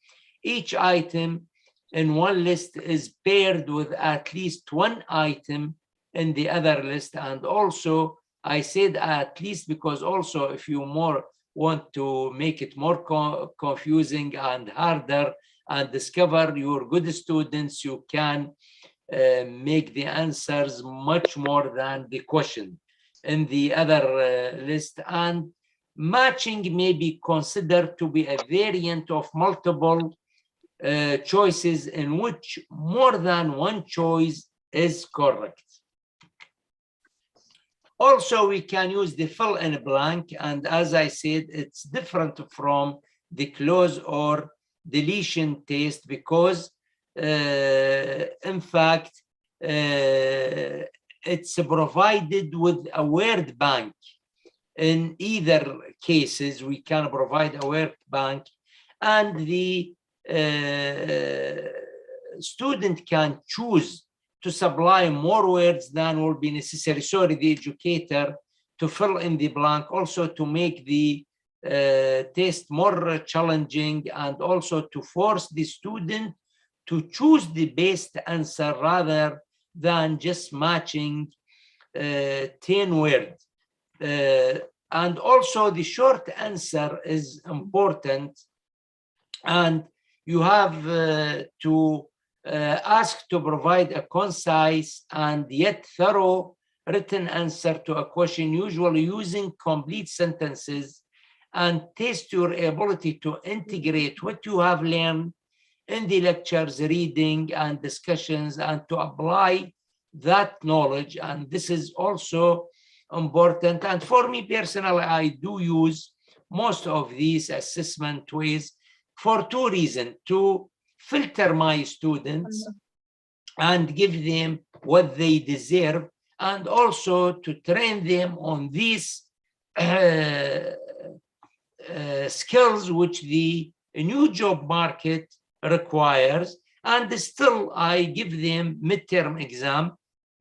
Each item in one list is paired with at least one item in the other list. And also, I said at least because also if you want to make it more confusing and harder and discover your good students, you can make the answers much more than the question in the other list. And matching may be considered to be a variant of multiple choices in which more than one choice is correct. Also, we can use the fill in blank, and as I said, it's different from the close or deletion test because in fact it's provided with a word bank. In either cases, we can provide a word bank, and the student can choose to supply more words than will be necessary. Sorry, the educator, to fill in the blank, also to make the test more challenging, and also to force the student to choose the best answer rather than just matching 10 words. And also the short answer is important, and you have to ask to provide a concise and yet thorough written answer to a question, usually using complete sentences, and test your ability to integrate what you have learned in the lectures, reading, and discussions, and to apply that knowledge. And this is also important. And for me personally, I do use most of these assessment ways for two reasons: to filter my students and give them what they deserve, and also to train them on these skills which the new job market requires. And still I give them midterm exam,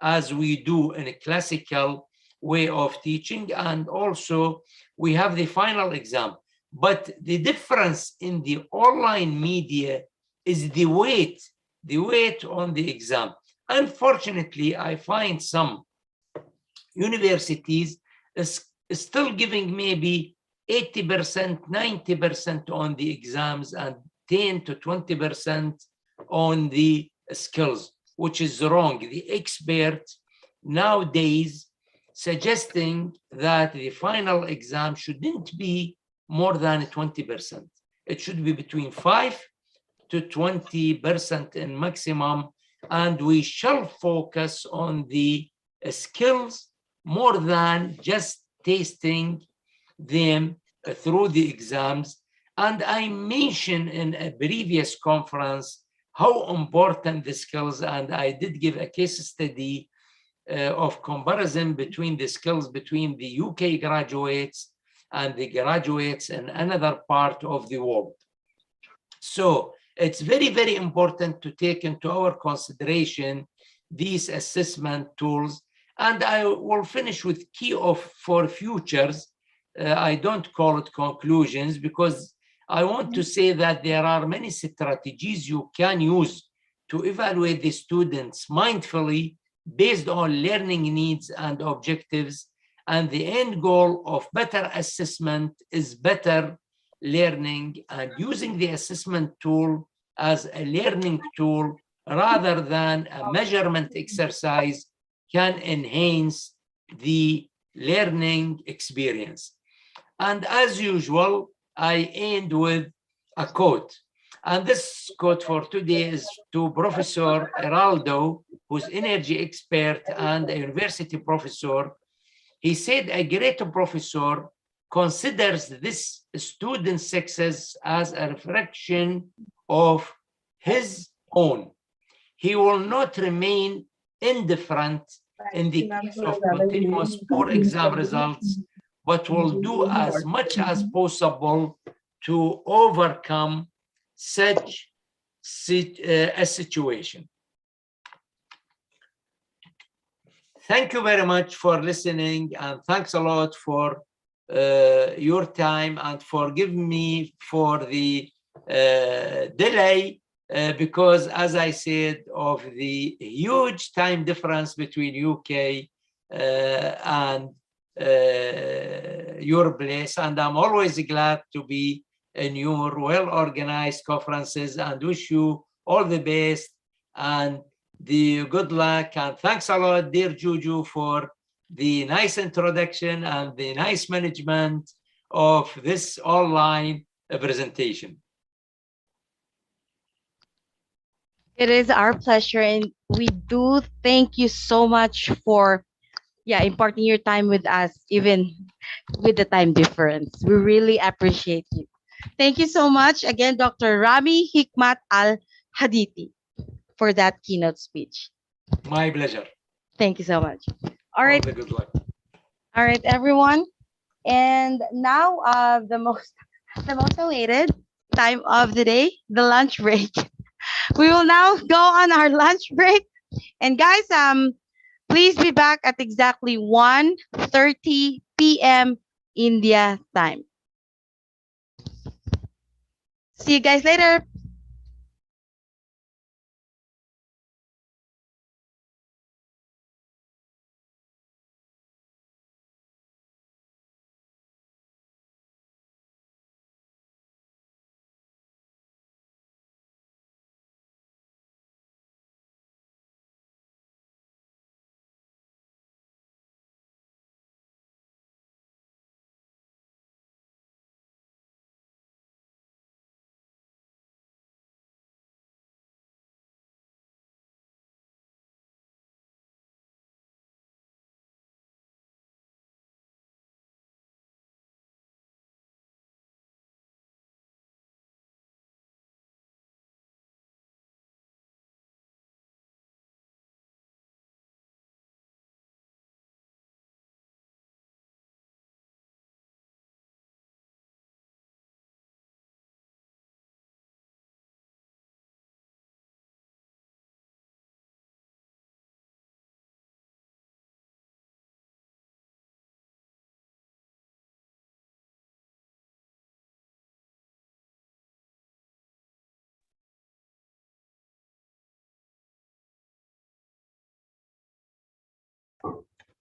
as we do in a classical way of teaching, and also we have the final exam. But the difference in the online media is the weight on the exam. Unfortunately, I find some universities is still giving maybe 80%, 90% on the exams, and 10 to 20% on the skills, which is wrong. The experts nowadays suggesting that the final exam shouldn't be more than 20%. It should be between 5 to 20% in maximum, and we shall focus on the skills more than just tasting them through the exams. And I mentioned in a previous conference how important the skills, and I did give a case study of comparison between the skills between the UK graduates and the graduates in another part of the world. So it's very, very important to take into our consideration these assessment tools. And I will finish with key for futures. I don't call it conclusions, because I want to say that there are many strategies you can use to evaluate the students mindfully based on learning needs and objectives. And the end goal of better assessment is better learning, and using the assessment tool as a learning tool rather than a measurement exercise can enhance the learning experience. And as usual, I end with a quote. And this quote for today is to Professor Heraldo, who's energy expert and a university professor. He said, a great professor considers this student's success as a reflection of his own. He will not remain indifferent in the case of continuous poor exam results, but will do as much as possible to overcome such a situation. Thank you very much for listening, and thanks a lot for your time and for giving me for the delay, because as I said, of the huge time difference between UK and your place. And I'm always glad to be in your well-organized conferences, and wish you all the best and the good luck. And thanks a lot, dear Juju, for the nice introduction and the nice management of this online presentation. It is our pleasure, and we do thank you so much for imparting your time with us, even with the time difference. We really appreciate you. Thank you so much again, Dr. Rami Hikmat Al Haditi, for that keynote speech. My pleasure. Thank you so much. All right. All the good luck. All right, everyone. And now the most awaited time of the day, the lunch break. We will now go on our lunch break And guys, please be back at exactly 1:30 p.m. India time. See you guys later.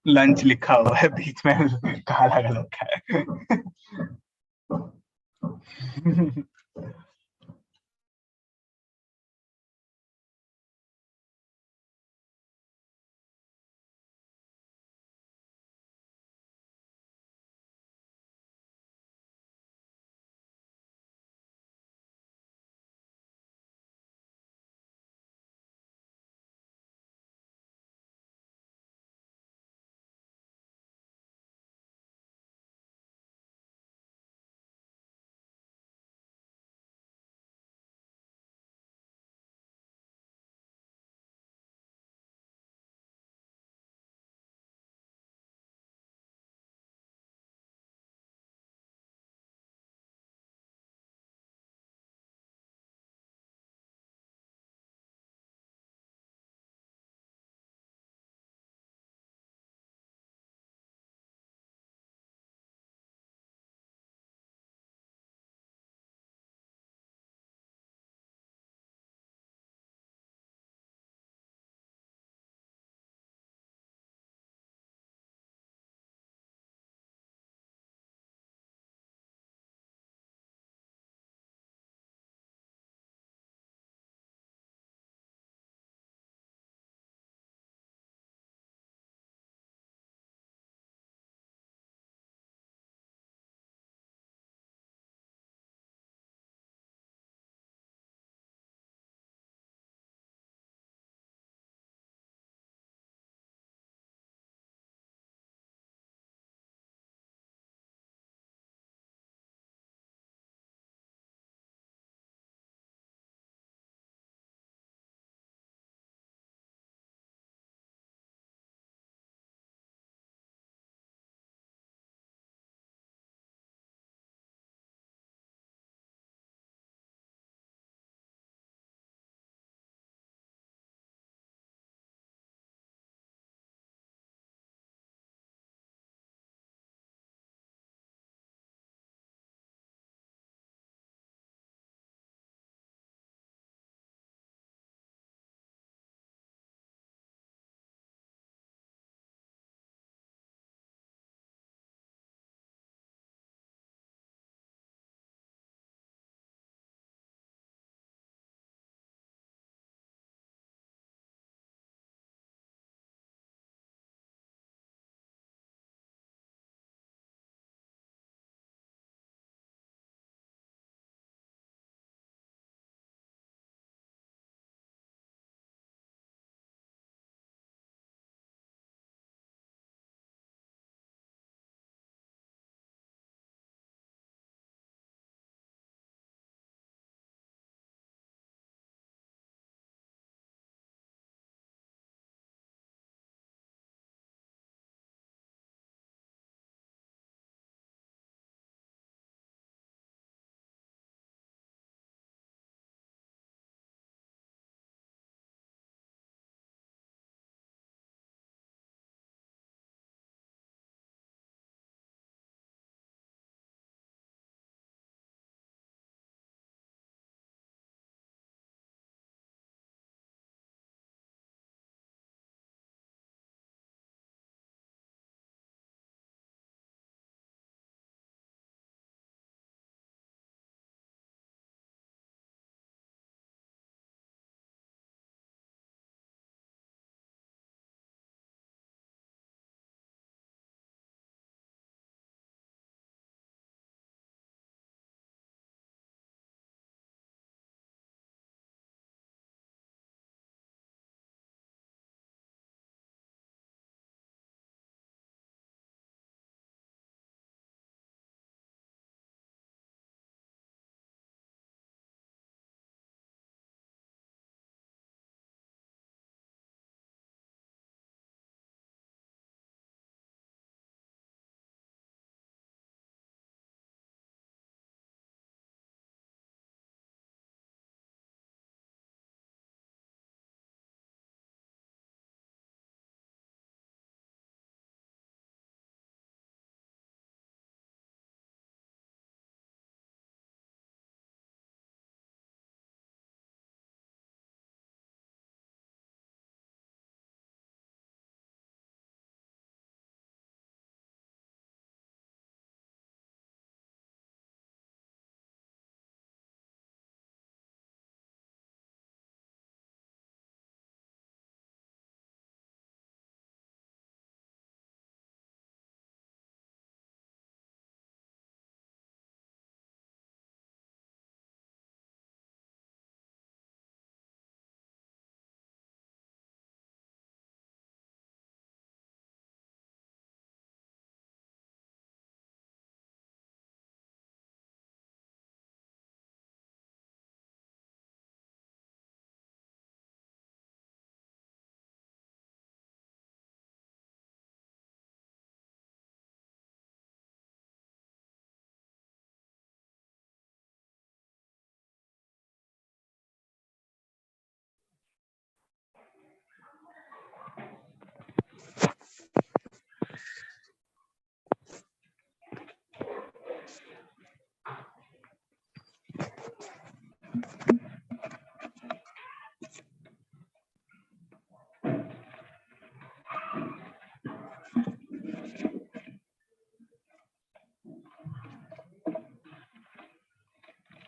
Lunch लिखा हुआ है बीच में काला colour का है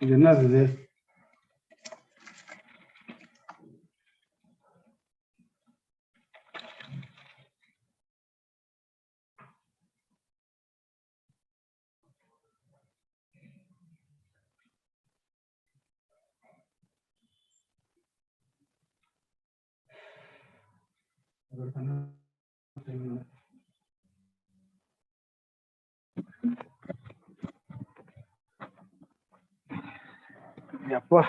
இது என்னது இது? எப்பா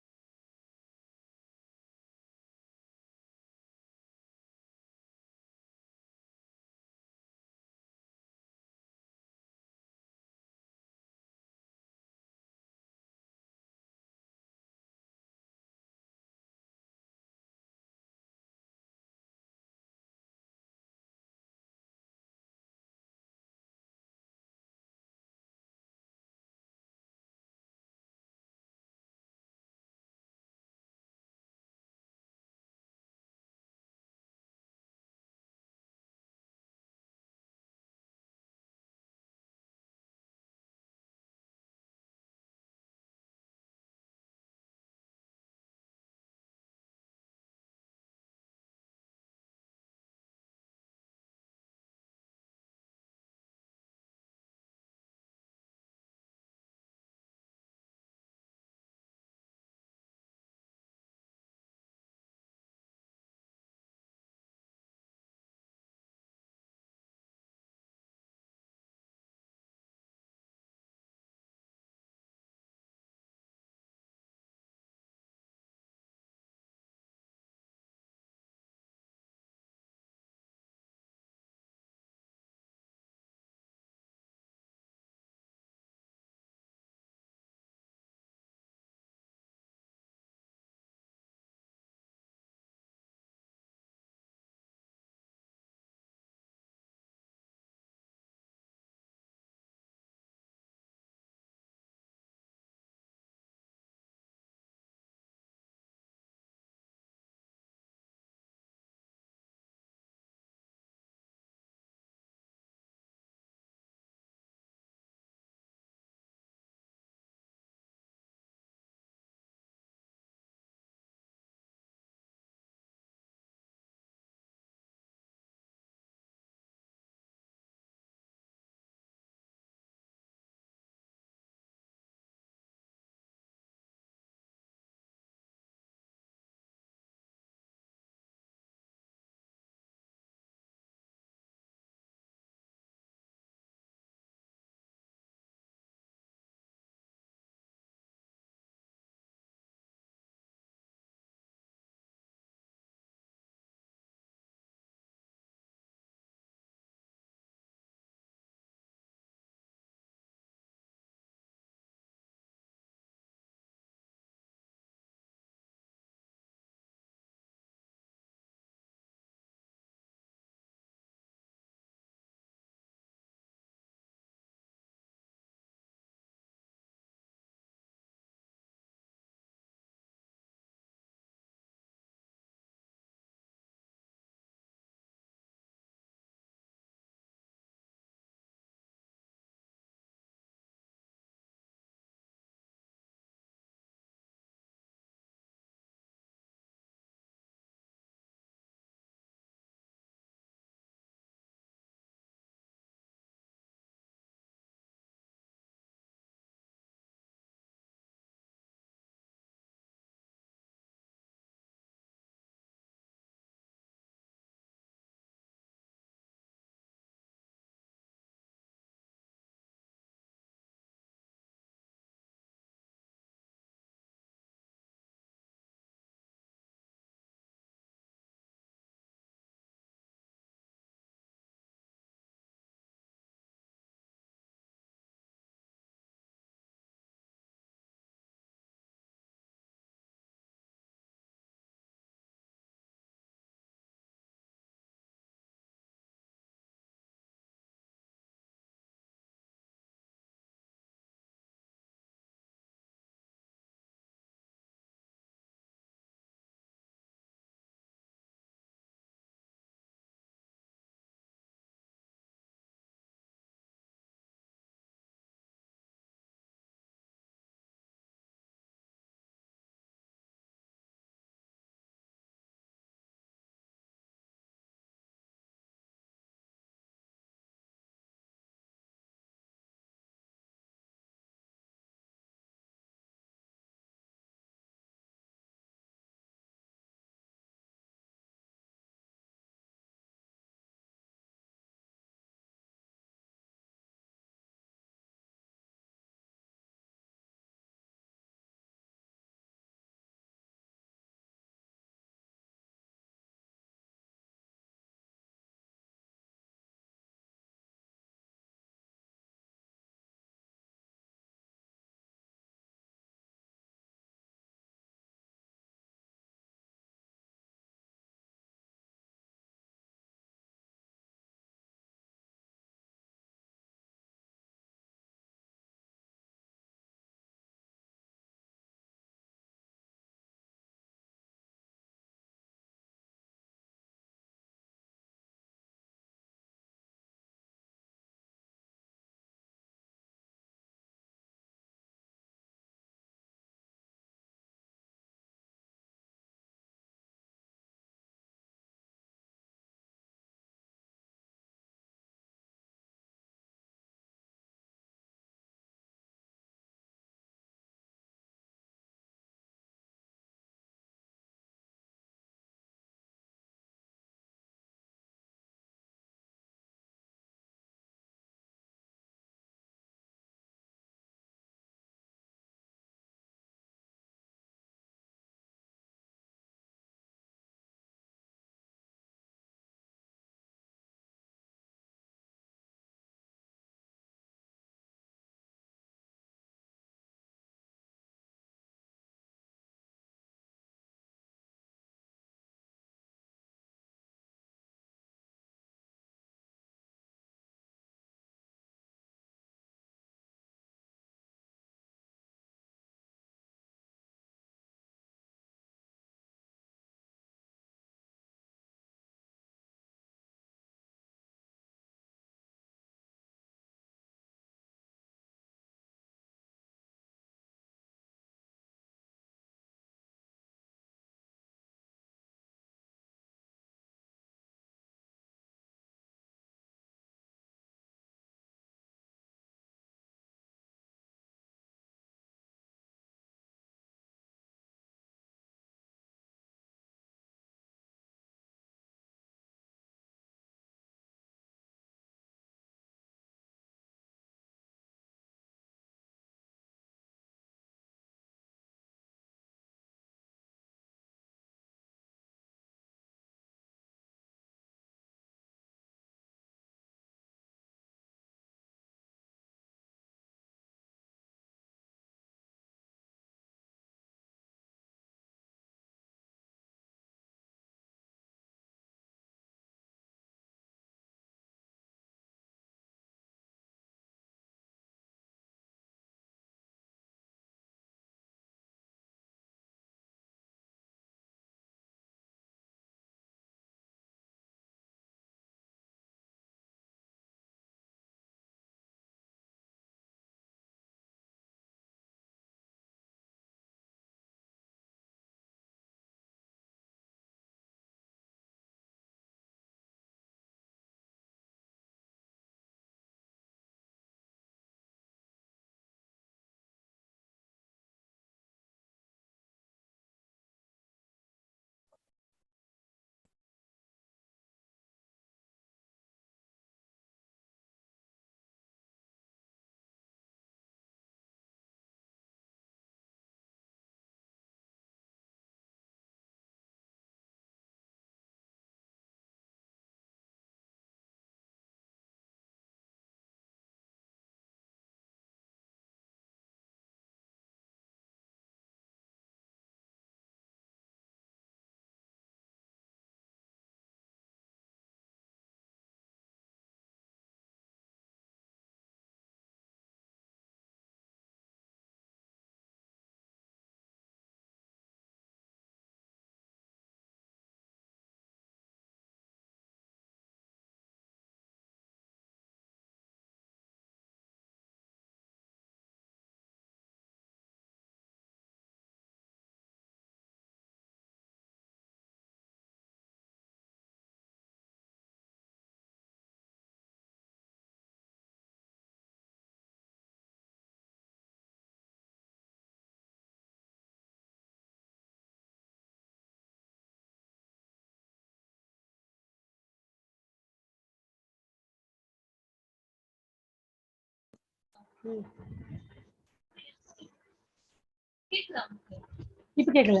இப்ப கேக்கல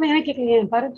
எனக்கு கேக்கலையே பாரு.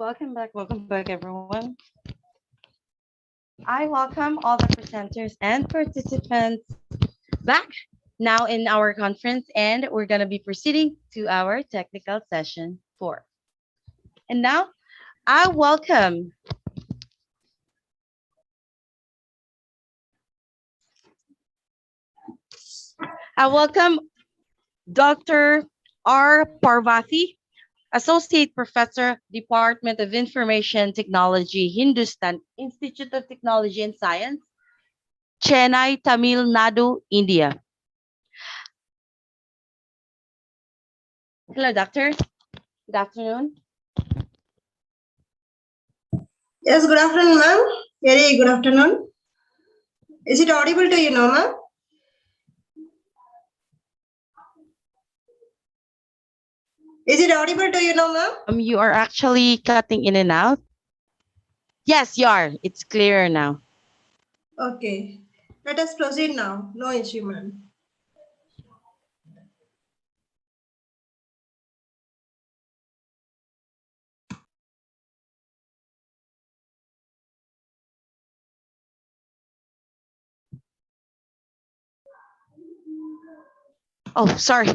Welcome back, everyone. I welcome all the presenters and participants back now in our conference, and we're going to be proceeding to our technical session 4. And now I welcome Dr. R. Parvati, Associate Professor, Department of Information Technology, Hindustan Institute of Technology and Science, Chennai, Tamil Nadu, India. Hello, doctor. Good afternoon. Yes, good afternoon, ma'am. Very good afternoon. Is it audible to you now, ma'am? Is it audible to you now, ma'am? You are actually cutting in and out. Yes, you are. It's clearer now. Okay. Let us proceed now. No issue, ma'am. Oh, sorry.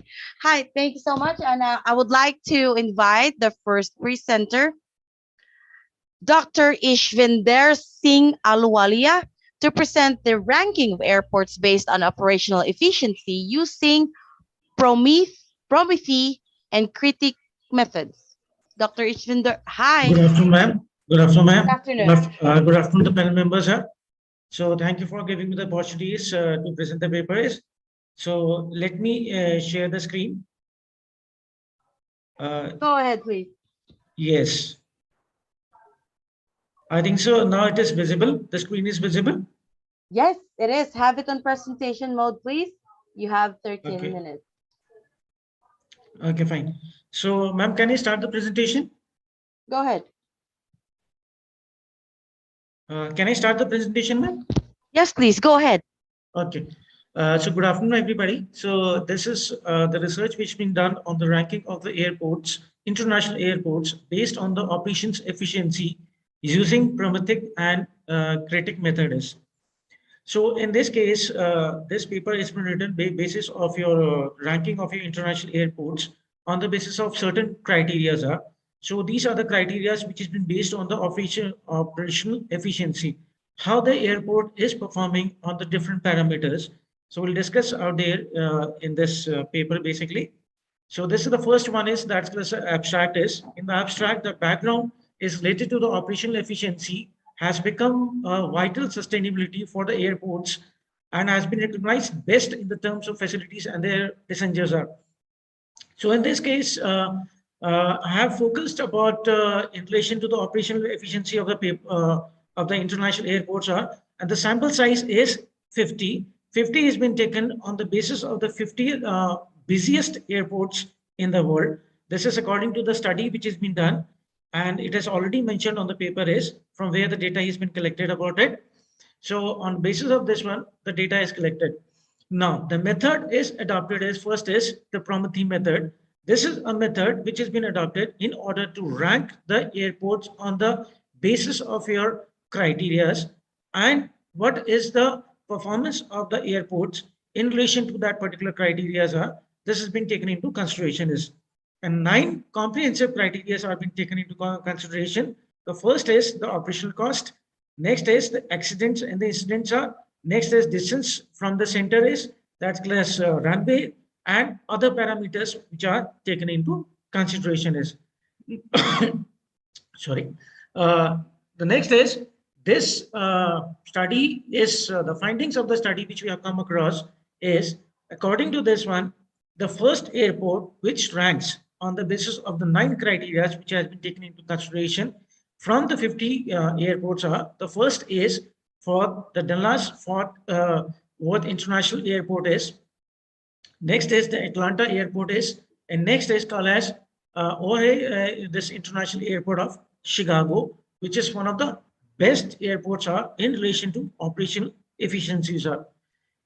Hi, thank you so much. And I would like to invite the first presenter, Dr. Ishvinder Singh Aluwalia, to present the ranking of airports based on operational efficiency using Prometheus and critic methods. Dr. Ishvinder, hi. Good afternoon, ma'am. Good afternoon, ma'am. Good afternoon. Good afternoon to panel members. So thank you for giving me the opportunities to present the papers. So let me share the screen. Go ahead, please. Yes, I think so. Now it is visible. The screen is visible. Yes, it is. Have it on presentation mode, please. You have 13 Okay. minutes. Okay, fine. So, ma'am, can I start the presentation? Go ahead. Can I start the presentation, ma'am? Yes, please. Go ahead. Okay. So good afternoon, everybody. So this is the research which has been done on the ranking of the airports, international airports, based on the operations efficiency using Prometheus and critic methods. So in this case, this paper has been written basis of your ranking of your international airports on the basis of certain criteria. So these are the criteria which has been based on the operational efficiency, how the airport is performing on the different parameters. So we'll discuss out there in this paper basically. So this is the first one is that's the abstract is. In the abstract, the background is related to the operational efficiency has become vital sustainability for the airports and has been recognized best in the terms of facilities and their passengers are. So in this case, I have focused about in relation to the operational efficiency of the international airports are, and the sample size is 50. 50 has been taken on the basis of the 50 busiest airports in the world. This is according to the study which has been done, and it has already mentioned on the paper is from where the data has been collected about it. So on basis of this one, the data is collected. Now, the method is adopted as first is the Prometheus method. This is a method which has been adopted in order to rank the airports on the basis of your criteria and what is the performance of the airports in relation to that particular criteria. This has been taken into consideration is, and 9 comprehensive criteria are being taken into consideration. The first is the operational cost. Next is the accidents and the incidents are. Next is distance from the center is, that's class runway and other parameters which are taken into consideration is. Sorry. The next is this study is the findings of the study which we have come across is according to this one, the first airport which ranks on the basis of the 9 criteria which has been taken into consideration from the 50 airports are, the first is for the Dallas Fort Worth International Airport is, next is the Atlanta Airport is, and next is called as this International Airport of Chicago, which is one of the best airports are in relation to operational efficiencies are.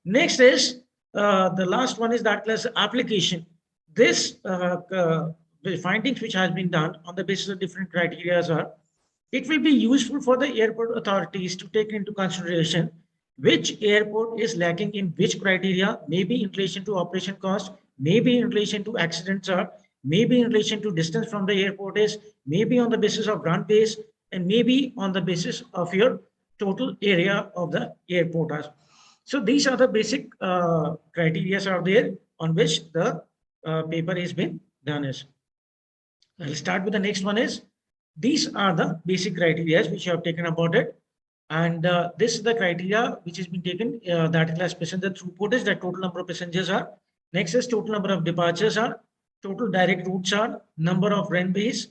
Next is the last one is that class application. This the findings which has been done on the basis of different criteria are, it will be useful for the airport authorities to take into consideration which airport is lacking in which criteria, maybe in relation to operation cost, maybe in relation to accidents are, maybe in relation to distance from the airport is, maybe on the basis of runways, and maybe on the basis of your total area of the airport are. So these are the basic criteria are there on which the paper has been done is. I'll start with the next one is, these are the basic criteria which you have taken about it. And this is the criteria which has been taken, that is passenger throughput is the total number of passengers are. Next is total number of departures are, total direct routes are, number of runways,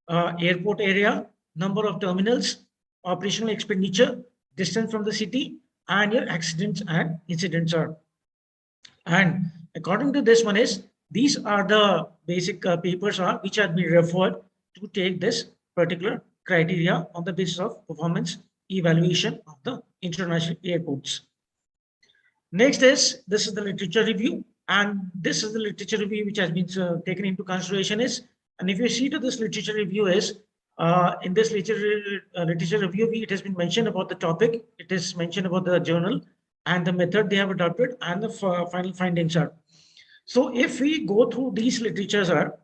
airport area, number of terminals, operational expenditure, distance from the city, and your accidents and incidents are. And according to this one is, these are the basic papers are which have been referred to take this particular criteria on the basis of performance evaluation of the international airports. Next is, this is the literature review, and this is the literature review which has been taken into consideration is, and if you see to this literature review is, in this literature review, it has been mentioned about the topic, it is mentioned about the journal and the method they have adopted and the final findings are. So if we go through these literatures are,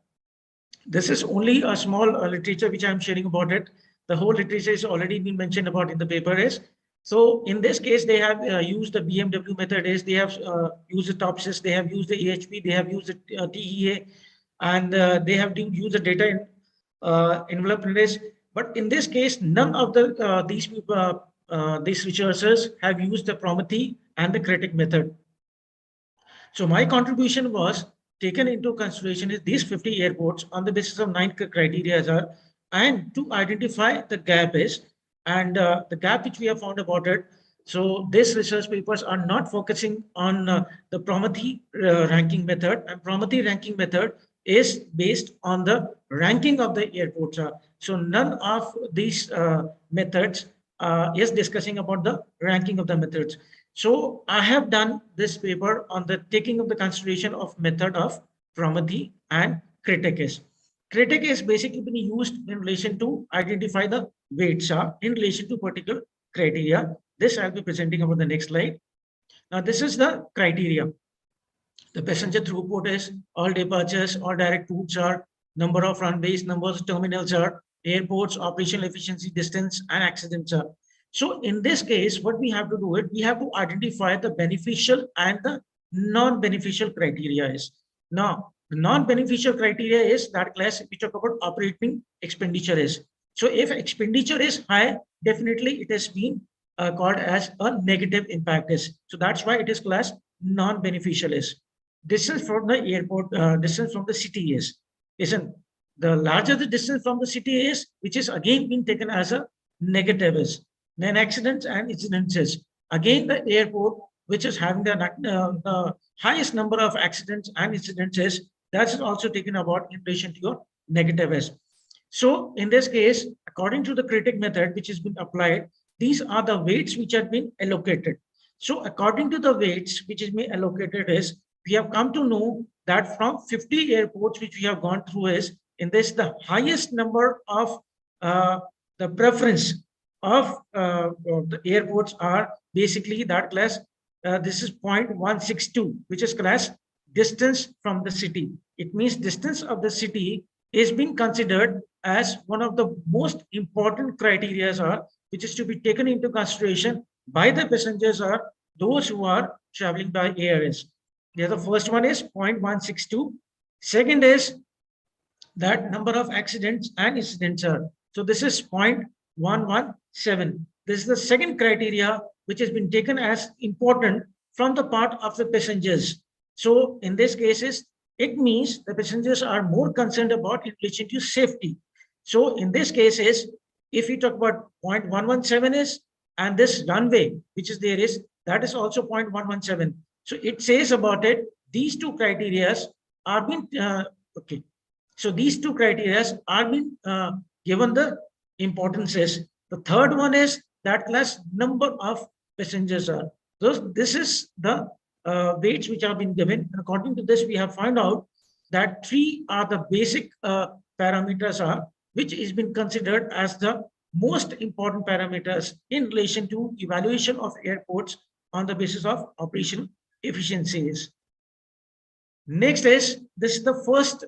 this is only a small literature which I am sharing about it. The whole literature is already been mentioned about in the paper is. So in this case, they have used the BMW method is, they have used the TOPSIS, they have used the AHP, they have used the TEA, and they have used the data in envelope list. But in this case, none of the these people, these researchers have used the Prometheus and the critic method. So my contribution was taken into consideration is these 50 airports on the basis of 9 criteria are, and to identify the gap is, and the gap which we have found about it. So these research papers are not focusing on the Promethi ranking method, and Promethi ranking method is based on the ranking of the airports. So none of these methods is discussing about the ranking of the methods. So I have done this paper on the taking of the consideration of method of Promethi and critic case. Critic is basically been used in relation to identify the weights in relation to particular criteria. This I'll be presenting over the next slide. Now this is the criteria. The passenger throughput is all departures, all direct routes are, number of runways, numbers of terminals are, airports, operational efficiency, distance, and accidents are. So in this case, what we have to do is we have to identify the beneficial and the non-beneficial criteria is. Now, the non-beneficial criteria is that class we talk about operating expenditure is. So if expenditure is high, definitely it has been called as a negative impact is. So that's why it is classed non-beneficial is. Distance from the airport, distance from the city is. Isn't the larger the distance from the city is, which is again being taken as a negative is. Then accidents and incidences. Again, the airport, which is having the highest number of accidents and incidences, that's also taken about in relation to your negative is. So in this case, according to the critic method, which has been applied, these are the weights which have been allocated. So according to the weights which has been allocated is, we have come to know that from 50 airports which we have gone through is, in this the highest number of the preference of the airports are basically that class. This is 0.162, which is class distance from the city. It means distance of the city is being considered as one of the most important criteria which is to be taken into consideration by the passengers are those who are traveling by air. The first one is 0.162. Second is that number of accidents and incidents are. So this is 0.117. This is the second criteria which has been taken as important from the part of the passengers. So in this cases, it means the passengers are more concerned about in relation to safety. So in this cases, if we talk about 0.117 is, and this runway which is there is, that is also 0.117. So it says about it, these two criteria are being okay. So these two criteria are being given the importance is. The third one is that class number of passengers are. So this is the weights which have been given. And according to this, we have found out that 3 are the basic parameters are, which is been considered as the most important parameters in relation to evaluation of airports on the basis of operational efficiencies. Next is, this is the first,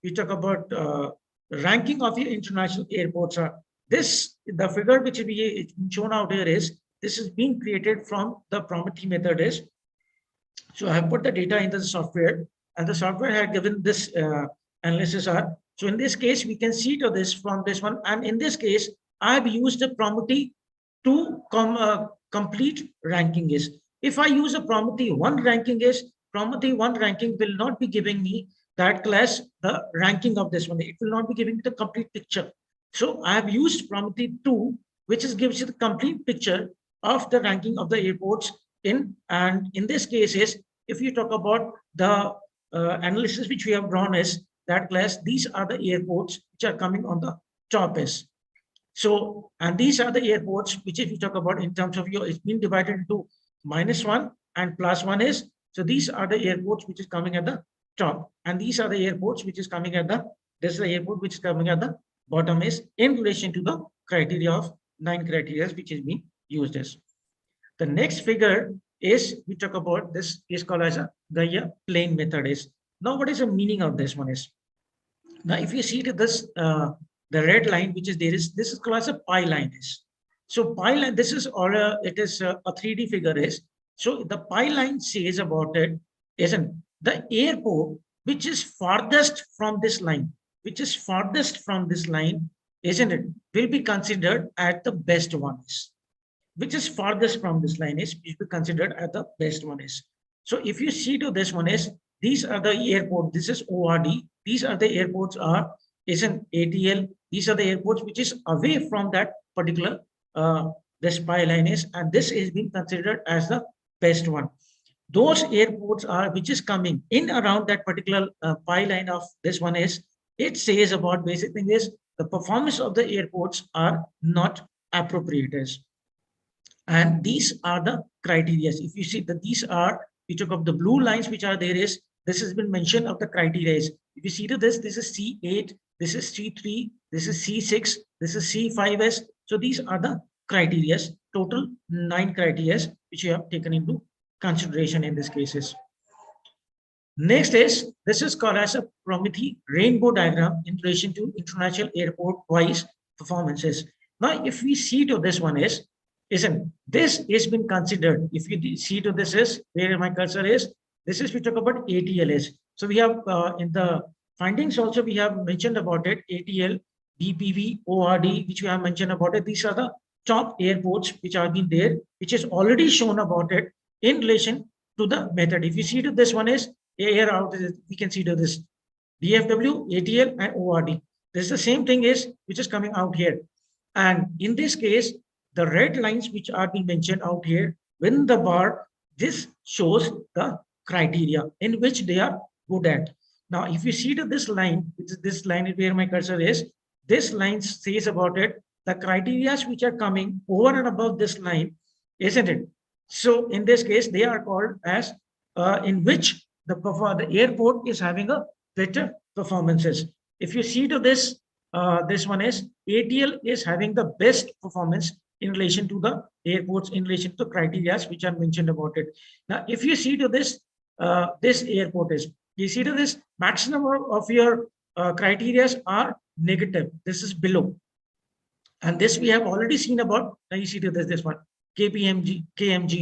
we talk about ranking of the international airports. This, the figure which is shown out here is, this is being created from the Promethi method is. So I have put the data into the software, and the software had given this analysis. So in this case, we can see to this from this one. And in this case, I've used the Promethi to complete ranking is. If I use a Promethi 1 ranking is, Promethi 1 ranking will not be giving me that class, the ranking of this one. It will not be giving me the complete picture. So I have used Promethi 2, which is gives you the complete picture of the ranking of the airports in. And in this case is, if you talk about the analysis which we have drawn is that class, these are the airports which are coming on the top is. So, and these are the airports which if you talk about in terms of your, it's been divided into -1 and +1 is. So these are the airports which is coming at the top, and these are the airports which is coming at the, this is the airport which is coming at the bottom is in relation to the criteria of 9 criteria which is being used as. The next figure is, we talk about this is called as the plane method is. Now what is the meaning of this one is? Now if you see to this, the red line which is there is, this is called as a pi line is. So pi line, this is or it is a 3D figure is. So the pi line says about it, isn't the airport which is farthest from this line, which is farthest from this line, isn't it, will be considered at the best one is. Which is farthest from this line is, will be considered at the best one is. So if you see to this one is, these are the airport. This is ORD. These are the airports is an ATL. These are the airports which is away from that particular this pi line is, and this is being considered as the best one. Those airports are which is coming in around that particular pi line of this one is, it says about basic thing is the performance of the airports are not appropriate. And these are the criteria. If you see that these are, we took up the blue lines which are there is, this has been mentioned of the criteria. If you see to this is C8, this is C3, this is C6, this is C5S. So these are the criteria, total 9 criteria which you have taken into consideration in this cases. Next is, this is called as a Prometheus rainbow diagram in relation to international airport wise performances. Now, if we see to this one is, isn't this is been considered? If you see to this is where my cursor is, this is we talk about ATLS. So we have in the findings also we have mentioned about it, ATL, DPV, ORD, which we have mentioned about it. These are the top airports which have been there, which is already shown about it in relation to the method. If you see to this one is air out, we can see to this DFW, ATL, and ORD. This is the same thing is which is coming out here. And in this case, the red lines which are being mentioned out here, when the bar, this shows the criteria in which they are good at. Now, if you see to this line, which is this line where my cursor is, this line says about it, the criteria which are coming over and above this line, isn't it? So in this case, they are called as in which the airport is having a better performances. If you see to this, this one is ATL is having the best performance in relation to the airports, in relation to criteria which are mentioned about it. Now, if you see to this, this airport is, you see to this maximum of your criteria are negative. This is below. And this we have already seen about. Now you see to this one, KMG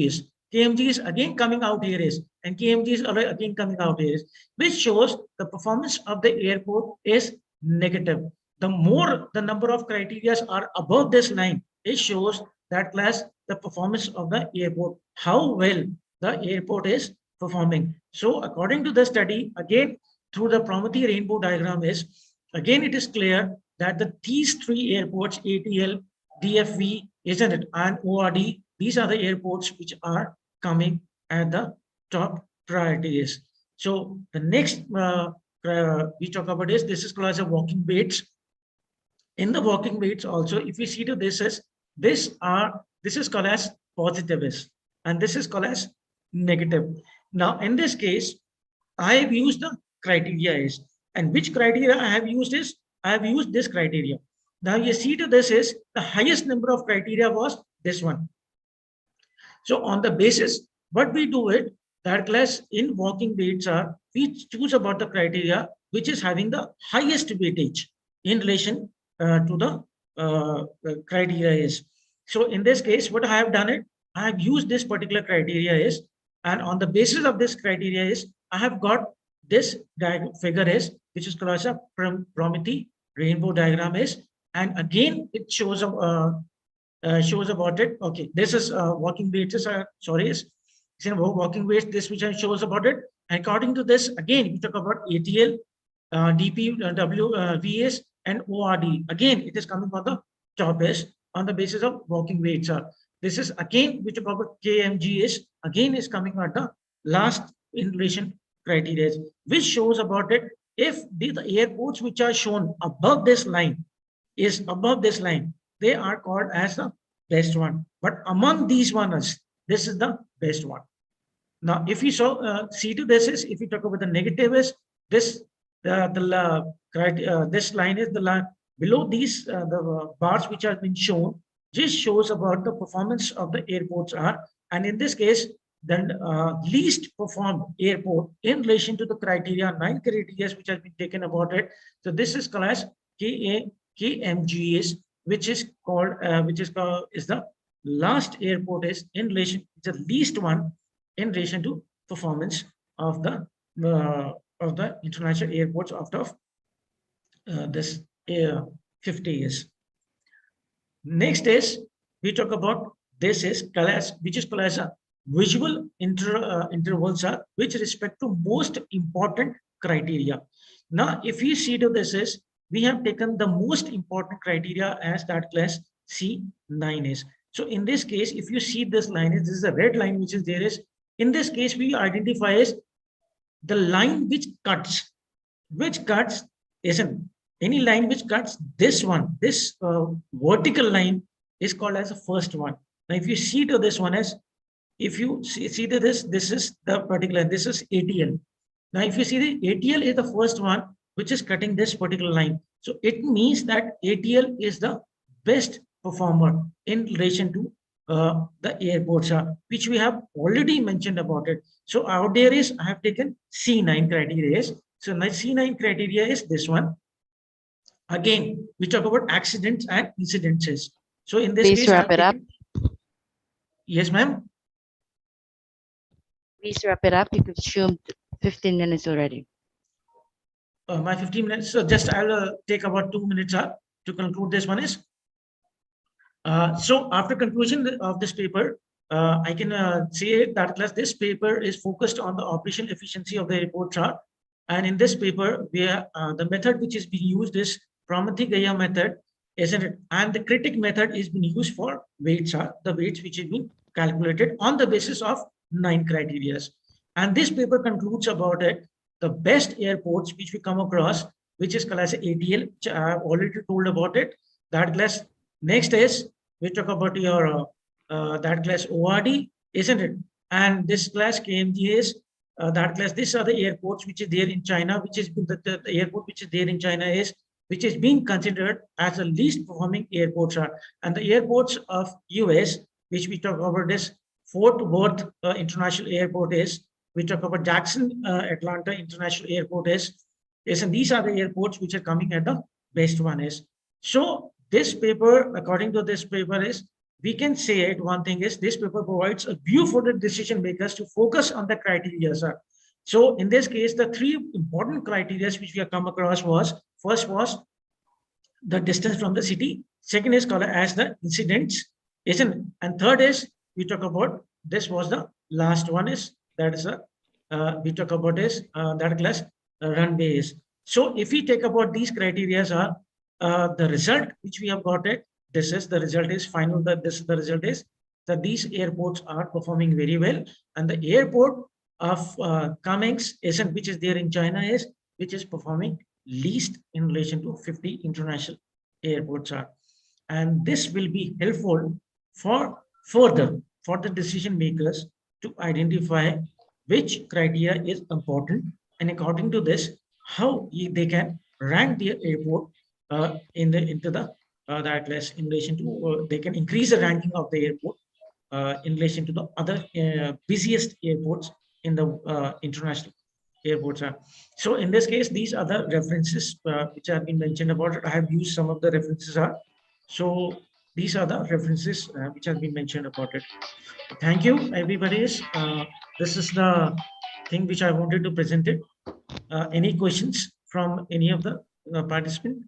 is again coming out here is, and KMG is again coming out here is, which shows the performance of the airport is negative. The more the number of criteria are above this line, it shows that class the performance of the airport, how well the airport is performing. So according to the study, again through the Prometheus rainbow diagram is, again it is clear that these 3 airports, ATL, DFV, isn't it, and ORD, these are the airports which are coming at the top priorities. So the next we talk about is, this is called as a walking weights. In the walking weights also, if you see to this is, this is called as positives and this is called as negative. Now in this case, I have used the criteria is, and which criteria I have used is, I have used this criteria. Now you see to this is, the highest number of criteria was this one. So on the basis, what we do it, that class in walking weights are, we choose about the criteria which is having the highest weightage in relation to the criteria is. So in this case, what I have done it, I have used this particular criteria is, and on the basis of this criteria is, I have got this figure is, which is called as a Prometheus rainbow diagram is, and again it shows shows about it. Okay, this is walking weights. Sorry, is walking weights. This which shows about it. And according to this, again we talk about ATL, DPW, VS, and ORD. Again, it is coming on the top is on the basis of walking weights. This is again we talk about KMG is again is coming at the last in relation criteria, which shows about it. If the airports which are shown above this line is above this line, they are called as the best one. But among these ones, this is the best one. Now, if you see to this is, if you talk about the negative is, this this line is the line below these the bars which have been shown. This shows about the performance of the airports are, and in this case, then least performed airport in relation to the criteria, 9 criteria which has been taken about it. So this is class KMG is, which is called is the last airport is in relation to the least one in relation to performance of the international airports out of this 50 years. Next is we talk about this is class, which is called as a visual intervals are with respect to most important criteria. Now, if you see to this is, we have taken the most important criteria as that class C9 is. So in this case, if you see this line, this is a red line which is there is, in this case, we identify as the line which cuts isn't any line which cuts this one, this vertical line is called as the first one. Now, if you see to this one as, if you see to this is the particular, this is ATL. Now, if you see the ATL is the first one which is cutting this particular line. So it means that ATL is the best performer in relation to the airports, which we have already mentioned about it. So out there is, I have taken C9 criteria. So my C9 criteria is this one. Again, we talk about accidents and incidences. So in this Please case, wrap it up. Yes, ma'am. Please wrap it up. You consumed 15 minutes already. My 15 minutes. So just I'll take about 2 minutes to conclude this one is. So after conclusion of this paper, I can say that class, this paper is focused on the operational efficiency of the airport chart. And in this paper, the method which is being used is Prometheus method, isn't it? And the critic method is being used for weights, the weights which have been calculated on the basis of 9 criteria. And this paper concludes about it, the best airports which we come across, which is class ATL, which I have already told about it. That class. Next is, we talk about your that class ORD, isn't it? And this class KMG is that class. These are the airports which is there in China, which is the airport which is there in China is, which is being considered as the least performing airports are. And the airports of US, which we talk about this Fort Worth International Airport is, we talk about Jackson Atlanta International Airport is, and these are the airports which are coming at the best one is. So this paper, according to this paper is, we can say it, one thing is, this paper provides a view for the decision makers to focus on the criteria, sir. So in this case, the 3 important criteria which we have come across was, first was the distance from the city, second is called as the incidents, isn't it? And third is, we talk about, this was the last one is, that is we talk about is that class runways. So if we take about these criteria are the result which we have got it, this is the result is final, that this is the result is that these airports are performing very well. And the airport of Cummings, isn't, which is there in China is, which is performing least in relation to 50 international airports are. And this will be helpful for further for the decision makers to identify which criteria is important, and according to this, how they can rank their airport into the that class in relation to they can increase the ranking of the airport in relation to the other busiest airports in the international airports are. So in this case, these are the references which have been mentioned about it. I have used some of the references are. So these are the references which have been mentioned about it. Thank you, everybody. This is the thing which I wanted to present it. Any questions from any of the participants?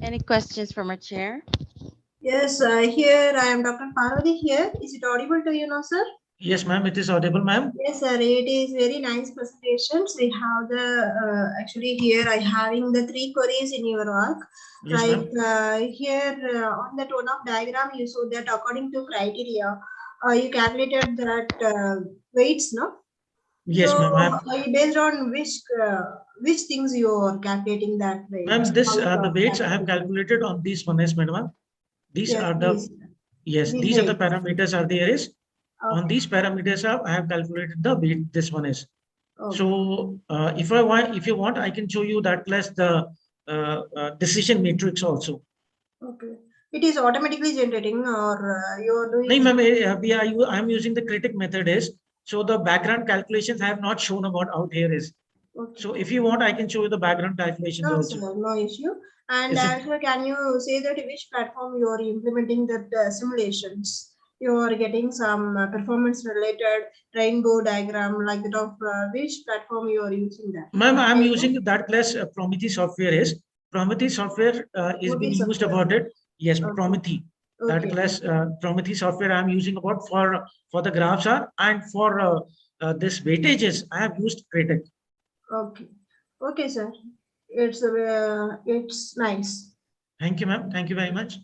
Any questions from our chair? Yes, here I am Dr. Parvati here. Is it audible to you now, sir? Yes, ma'am, it is audible, ma'am. Yes, sir, it is very nice presentations. We have the, actually here I having the 3 queries in your work. Yes, like here on the tone of diagram, you saw that according to criteria, you calculated that weights, no? Yes, so, ma'am. Based on which things you are calculating that weight? Ma'am, this the weights I have calculated on these one is, madam. These yes, are the these are the parameters are there is. Okay. On these parameters I have calculated the weight. This one is. Okay. So if you want, I can show you that plus the decision matrix also. Okay. It is automatically generating, or you are doing? No, ma'am. I am using the critic method is. So the background calculations I have not shown about out here is. Okay. So if you want, I can show you the background calculations no, also. Sir, no issue. And also, can you say that which platform you are implementing the simulations? You are getting some performance related rainbow diagram like that of which platform you are using that? Ma'am, I am using that class Prometheus software is. Prometheus software is being used about it. Yes, okay. Prometheus. That class Prometheus software I am using about for the graphs are, and for this weightages I have used Createx. Okay. Okay, sir. It's nice. Thank you, ma'am. Thank you very much.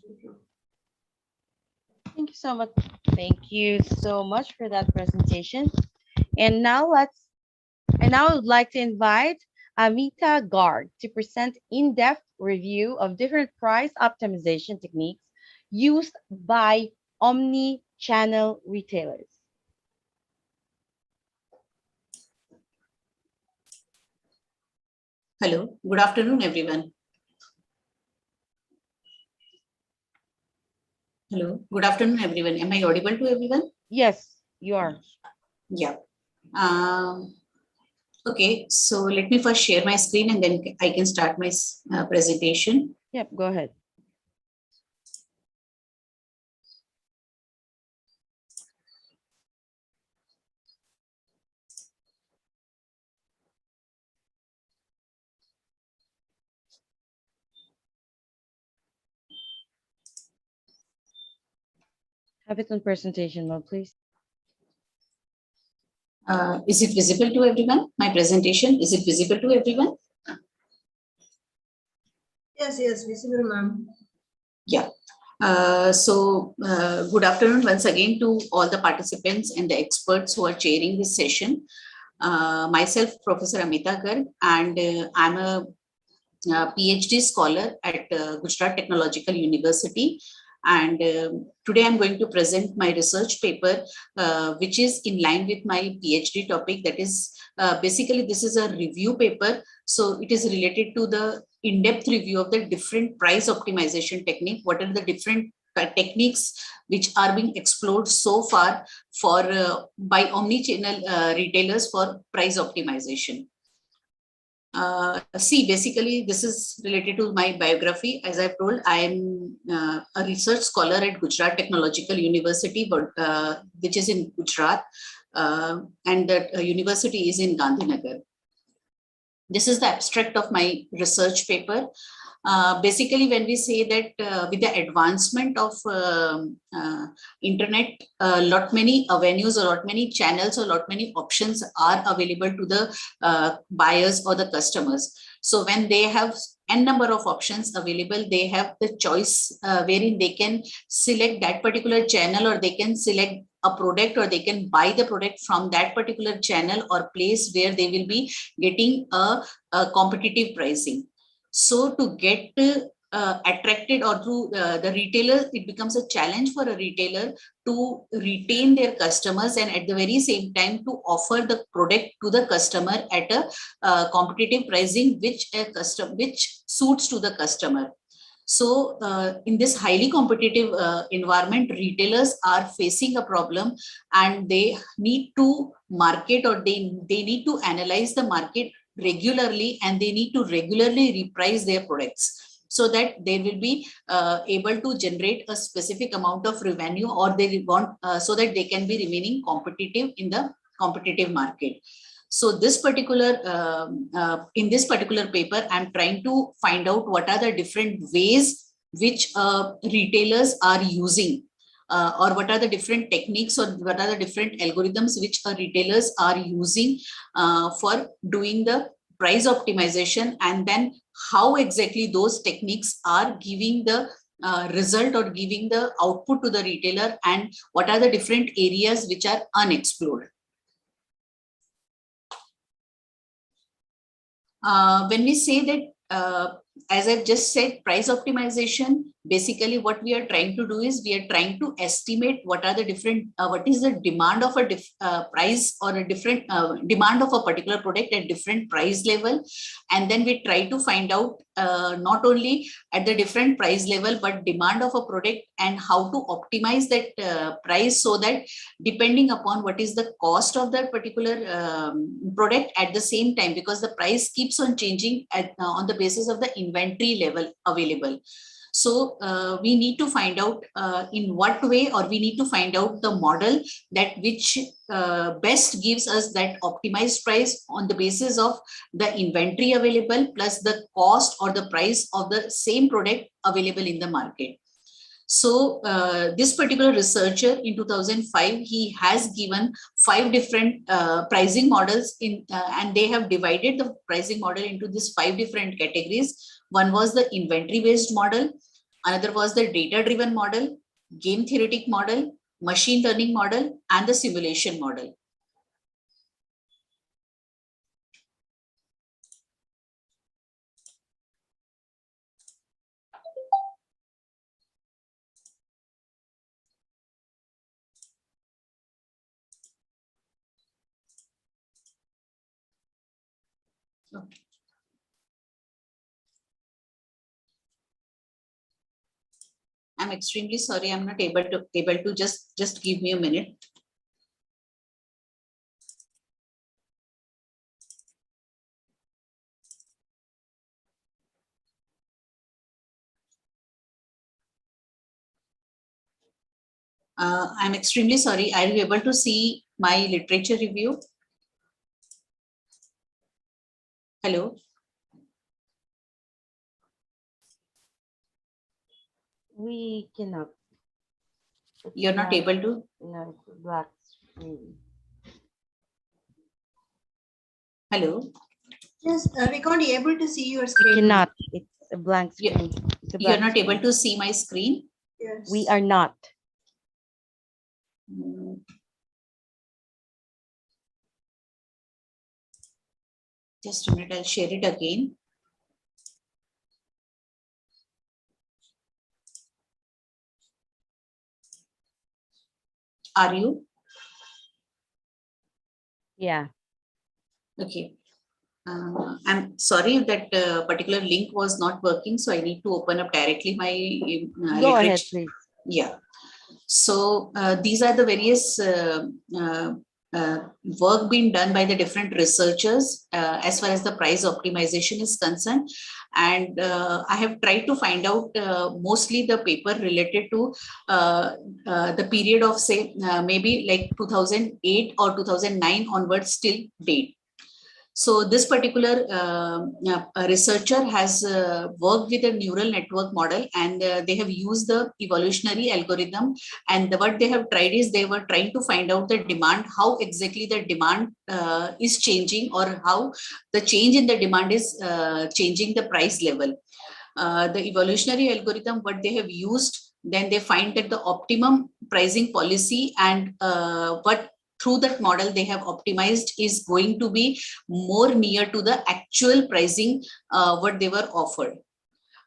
Thank you so much. Thank you so much for that presentation. And now I would like to invite Amita Garg to present in-depth review of different price optimization techniques used by omni-channel retailers. Hello, good afternoon, everyone. Hello, good afternoon, everyone. Am I audible to everyone? Yes, you are. Yeah. Okay, so let me first share my screen and then I can start my presentation. Yep, go ahead. Have it on presentation mode, please. Is it visible to everyone? My presentation, is it visible to everyone? Yes, visible, ma'am. Yeah. Good afternoon once again to all the participants and the experts who are chairing this session. Myself, Professor Amita Garg, and I'm a PhD scholar at Gujarat Technological University. And today I'm going to present my research paper, which is in line with my PhD topic. That is, basically, this is a review paper. So it is related to the in-depth review of the different price optimization technique. What are the different techniques which are being explored so far for by omni-channel retailers for price optimization. Basically, this is related to my biography. As I've told, I am a research scholar at Gujarat Technological University, which is in Gujarat, and that university is in Gandhinagar. This is the abstract of my research paper. Basically, when we say that with the advancement of internet, lot many avenues or lot many channels or lot many options are available to the buyers or the customers. So when they have n number of options available, they have the choice wherein they can select that particular channel, or they can select a product, or they can buy the product from that particular channel or place where they will be getting a competitive pricing. So to get attracted, or to the retailer, it becomes a challenge for a retailer to retain their customers and at the very same time to offer the product to the customer at a competitive pricing which suits to the customer. So in this highly competitive environment, retailers are facing a problem, and they need to market, or they need to analyze the market regularly, and they need to regularly reprice their products so that they will be able to generate a specific amount of revenue, or they want so that they can be remaining competitive in the competitive market. So this particular in this particular paper, I'm trying to find out what are the different ways which retailers are using, or what are the different techniques, or what are the different algorithms which retailers are using for doing the price optimization, and then how exactly those techniques are giving the result or giving the output to the retailer, and what are the different areas which are unexplored. When we say that, as I've just said, price optimization, basically what we are trying to do is we are trying to estimate what are the different, what is the demand of a price, or a different demand of a particular product at different price level. And then we try to find out not only at the different price level, but demand of a product and how to optimize that price, so that depending upon what is the cost of that particular product at the same time, because the price keeps on changing on the basis of the inventory level available. So we need to find out in what way, or we need to find out the model that which best gives us that optimized price on the basis of the inventory available plus the cost or the price of the same product available in the market. So this particular researcher in 2005, he has given 5 different pricing models and they have divided the pricing model into these 5 different categories. One was the inventory based model, another was the data driven model, game theoretic model, machine learning model, and the simulation model. Okay. I'm extremely sorry, I'm not able to just give me a minute. I'm extremely sorry. Are you able to see my literature review? Hello. We cannot. You're not able to? No, it's black screen. Hello. Yes, we can't be able to see your screen. We cannot. It's a blank screen. You're not able to see my screen? Yes. We are not. Just a minute, I'll share it again. Are you? Yeah. Okay. I'm sorry if that particular link was not working, so I need to open up directly my Go literature. ahead, please. Yeah. So these are the various work being done by the different researchers as far as the price optimization is concerned. And I have tried to find out mostly the paper related to the period of, say, maybe like 2008 or 2009 onwards till date. So this particular researcher has worked with a neural network model, and they have used the evolutionary algorithm. And what they have tried is they were trying to find out the demand, how exactly the demand is changing, or how the change in the demand is changing the price level. The evolutionary algorithm, what they have used, then they find that the optimum pricing policy and what through that model they have optimized is going to be more near to the actual pricing what they were offered.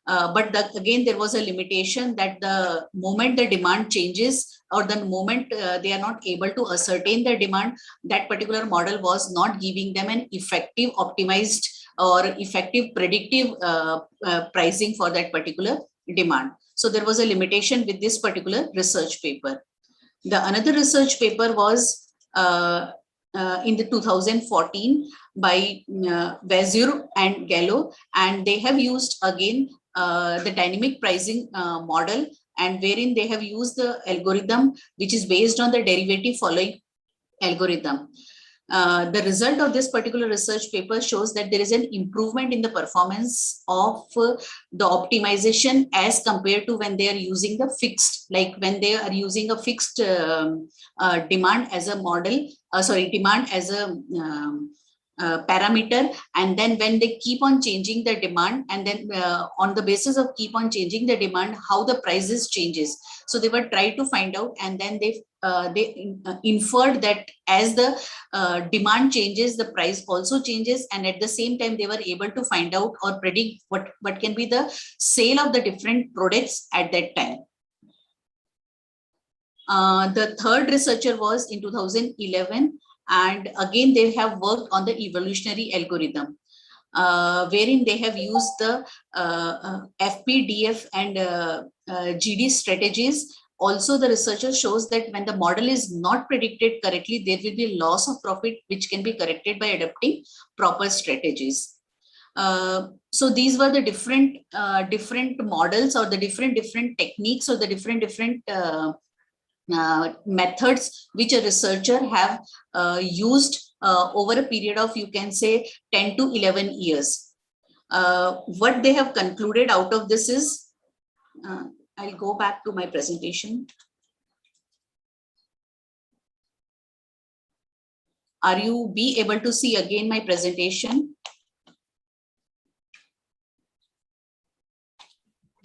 But again, there was a limitation that the moment the demand changes, or the moment they are not able to ascertain the demand, that particular model was not giving them an effective optimized or effective predictive pricing for that particular demand. So there was a limitation with this particular research paper. The another research paper was in the 2014 by Vazur and Gallo, and they have used again the dynamic pricing model, and wherein they have used the algorithm which is based on the derivative following algorithm. The result of this particular research paper shows that there is an improvement in the performance of the optimization as compared to when they are using the fixed, like when they are using a fixed demand as a model, demand as a parameter, and then when they keep on changing the demand, and then on the basis of keep on changing the demand, how the prices changes. So they were trying to find out, and then they inferred that as the demand changes, the price also changes, and at the same time they were able to find out or predict what can be the sale of the different products at that time. The third researcher was in 2011, and again they have worked on the evolutionary algorithm, wherein they have used the FPDF and GD strategies. Also, the researcher shows that when the model is not predicted correctly, there will be loss of profit, which can be corrected by adopting proper strategies. So these were the different models, or the different techniques, or the different methods which a researcher have used over a period of, you can say, 10 to 11 years. What they have concluded out of this is, I'll go back to my presentation. Are you be able to see again my presentation?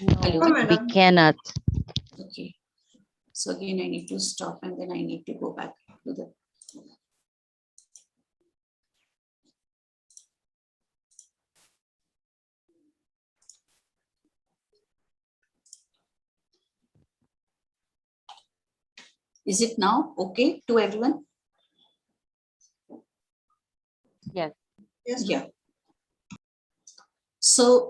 No, we cannot. Okay. So again, I need to stop and then I need to go back to the. Is it now okay to everyone? Yes. Yes. Yeah. So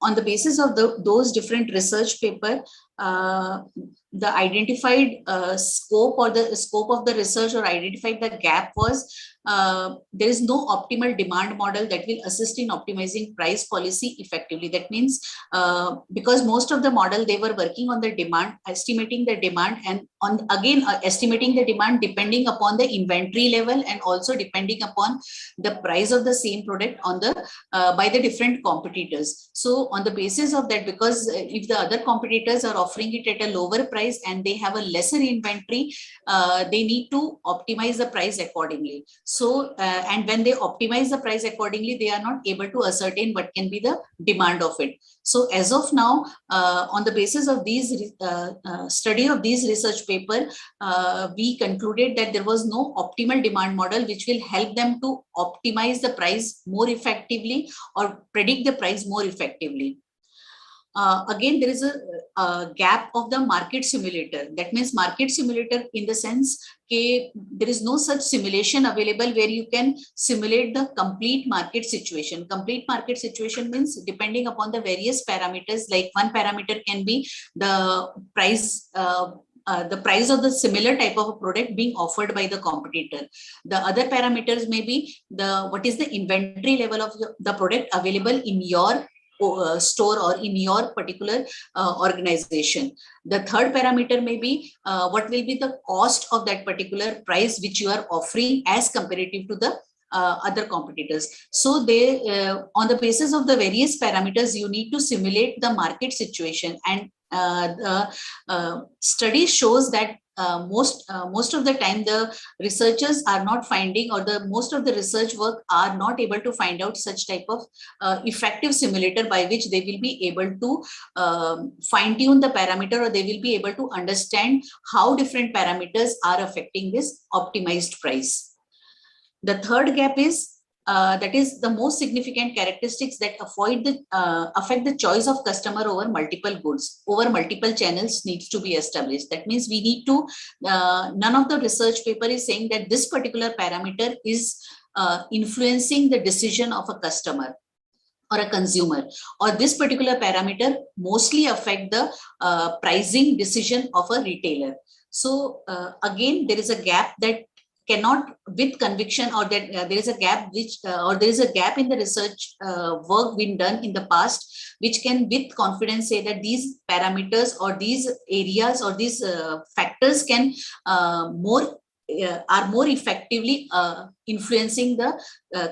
on the basis of those different research paper, the identified scope of the research or identified the gap was there is no optimal demand model that will assist in optimizing price policy effectively. That means because most of the model they were working on the demand, estimating the demand, and on again estimating the demand depending upon the inventory level and also depending upon the price of the same product on the by the different competitors. So on the basis of that, because if the other competitors are offering it at a lower price and they have a lesser inventory, they need to optimize the price accordingly. So and when they optimize the price accordingly, they are not able to ascertain what can be the demand of it. So as of now, on the basis of these study of these research paper, we concluded that there was no optimal demand model which will help them to optimize the price more effectively or predict the price more effectively. Again, there is a gap of the market simulator. That means market simulator in the sense that there is no such simulation available where you can simulate the complete market situation. Complete market situation means depending upon the various parameters, like one parameter can be the price of the similar type of a product being offered by the competitor. The other parameters may be what is the inventory level of the product available in your store or in your particular organization. The third parameter may be what will be the cost of that particular price which you are offering as comparative to the other competitors. So they on the basis of the various parameters, you need to simulate the market situation, and the study shows that most of the time the researchers are not finding, or the most of the research work are not able to find out such type of effective simulator by which they will be able to fine tune the parameter, or they will be able to understand how different parameters are affecting this optimized price. The third gap is that is the most significant characteristics that affect the choice of customer over multiple goods, over multiple channels needs to be established. That means we need to, none of the research paper is saying that this particular parameter is influencing the decision of a customer or a consumer, or this particular parameter mostly affect the pricing decision of a retailer. So again, there is a gap that cannot with conviction, or that there is a gap which or there is a gap in the research work been done in the past, which can with confidence say that these parameters or these areas or these factors can are more effectively influencing the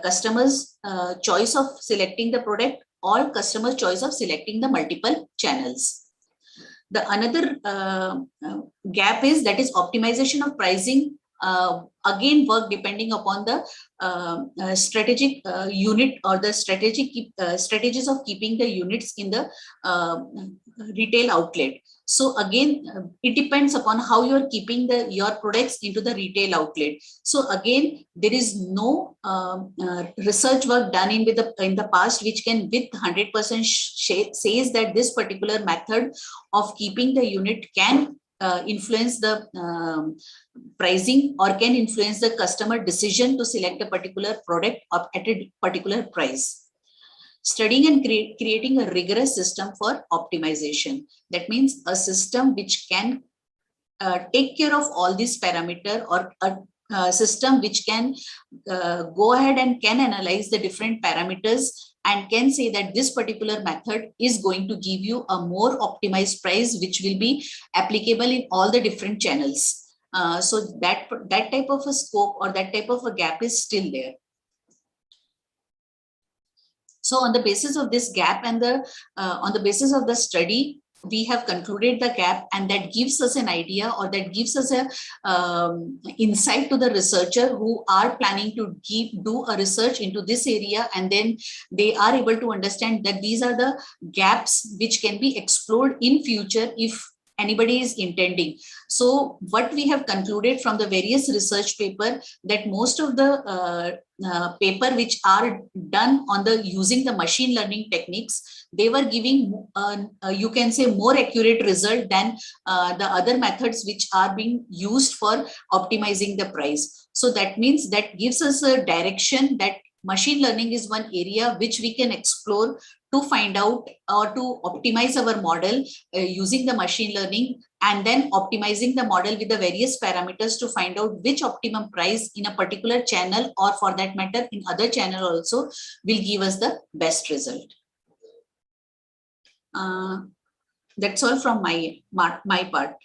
customer's choice of selecting the product or customer's choice of selecting the multiple channels. The another gap is that is optimization of pricing. Again, work depending upon the strategic unit or the strategies of keeping the units in the retail outlet. So again, it depends upon how you're keeping your products into the retail outlet. So again, there is no research work done in the past which can with 100% says that this particular method of keeping the unit can influence the pricing or can influence the customer decision to select a particular product at a particular price. Studying and creating a rigorous system for optimization. That means a system which can take care of all these parameters, or a system which can go ahead and can analyze the different parameters and can say that this particular method is going to give you a more optimized price, which will be applicable in all the different channels. So that type of a scope or that type of a gap is still there. So on the basis of this gap and on the basis of the study, we have concluded the gap, and that gives us an idea, or that gives us a insight to the researcher who are planning to do a research into this area, and then they are able to understand that these are the gaps which can be explored in future if anybody is intending. So what we have concluded from the various research paper, that most of the paper which are done on the using the machine learning techniques, they were giving you can say more accurate result than the other methods which are being used for optimizing the price. So that means that gives us a direction that machine learning is one area which we can explore to find out or to optimize our model using the machine learning, and then optimizing the model with the various parameters to find out which optimum price in a particular channel, or for that matter in other channel also, will give us the best result. That's all from my part.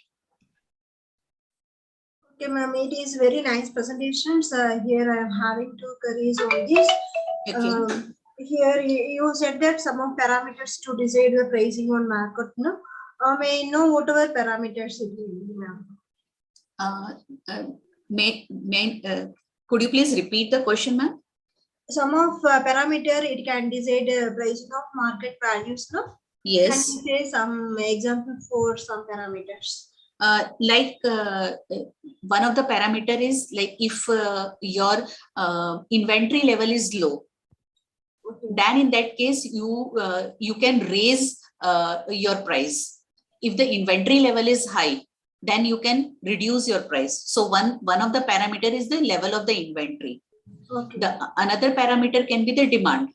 Okay, ma'am, it is very nice presentations. Here I am having two queries on this. Okay. Here you said that some of parameters to decide the pricing on market. No, may I know whatever parameters it will be, ma'am. Could you please repeat the question, ma'am? Some of parameter it can decide pricing of market values. No. Yes. Can you say some example for some parameters? One of the parameter is like if your inventory level is low, then in that case you can raise your price. If the inventory level is high, then you can reduce your price. So one of the parameter is the level of the inventory. Okay. Another parameter can be the demand.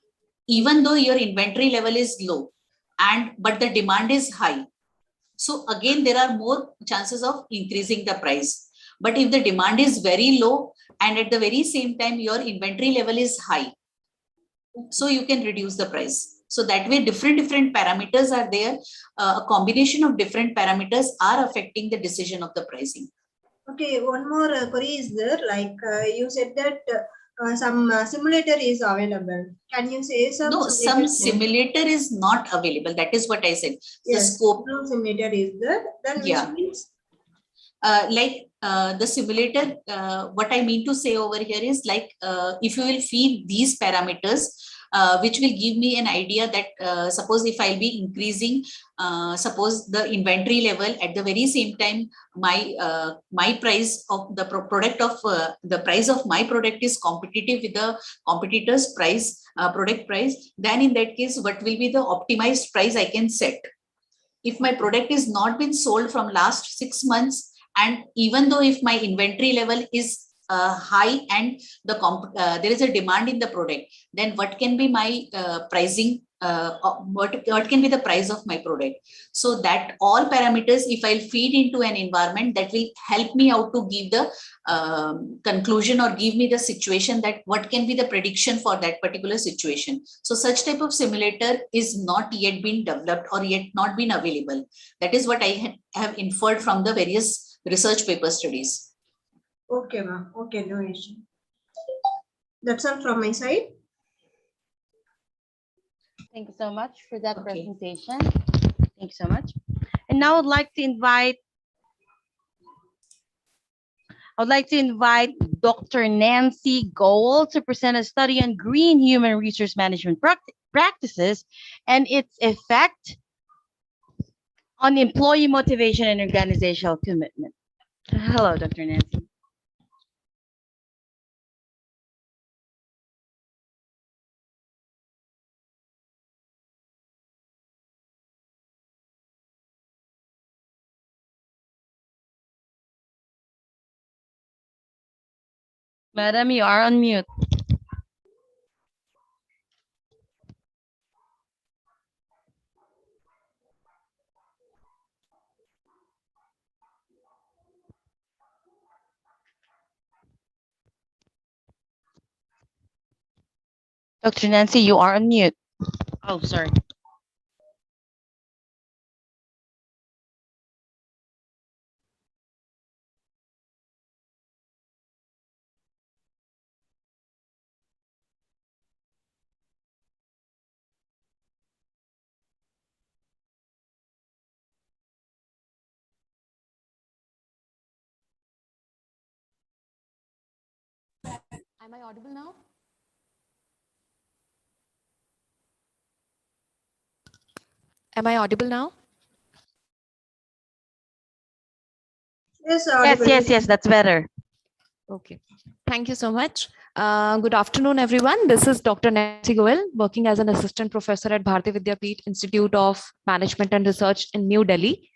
Even though your inventory level is low, but the demand is high, so again there are more chances of increasing the price. But if the demand is very low and at the very same time your inventory level is high, so you can reduce the price. So that way different parameters are there. A combination of different parameters are affecting the decision of the pricing. Okay, one more query is there. Like you said that some simulator is available. Can you say some? No, some simulator is not available. That is what I said. Yes, the scope. No simulator is there. Then Yeah. which means? The simulator, what I mean to say over here is like if you will feed these parameters, which will give me an idea that suppose if I'll be increasing, suppose the inventory level, at the very same time my price of the product of the price of my product is competitive with the competitor's price, product price, then in that case what will be the optimized price I can set. If my product is not been sold from last 6 months, and even though if my inventory level is high and there is a demand in the product, then what can be my pricing, what can be the price of my product? So that all parameters, if I'll feed into an environment, that will help me out to give the conclusion or give me the situation that what can be the prediction for that particular situation. So such type of simulator is not yet been developed or yet not been available. That is what I have inferred from the various research paper studies. Okay, ma'am. Okay, no issue. That's all from my side. Thank you so much for that presentation. Thank you so much. And now I'd like to invite Dr. Nancy Gold to present a study on green human resource management practices and its effect on employee motivation and organizational commitment. Hello, Dr. Nancy. Madam, you are on mute. Dr. Nancy, you are on mute. Oh, sorry. Am I audible now? Am I audible now? Yes, Yes, audible. yes, yes, that's better. Okay. Thank you so much. Good afternoon, everyone. This is Dr. Nancy Goel, working as an assistant professor at Bharati Vidyapeeth Institute of Management and Research in New Delhi.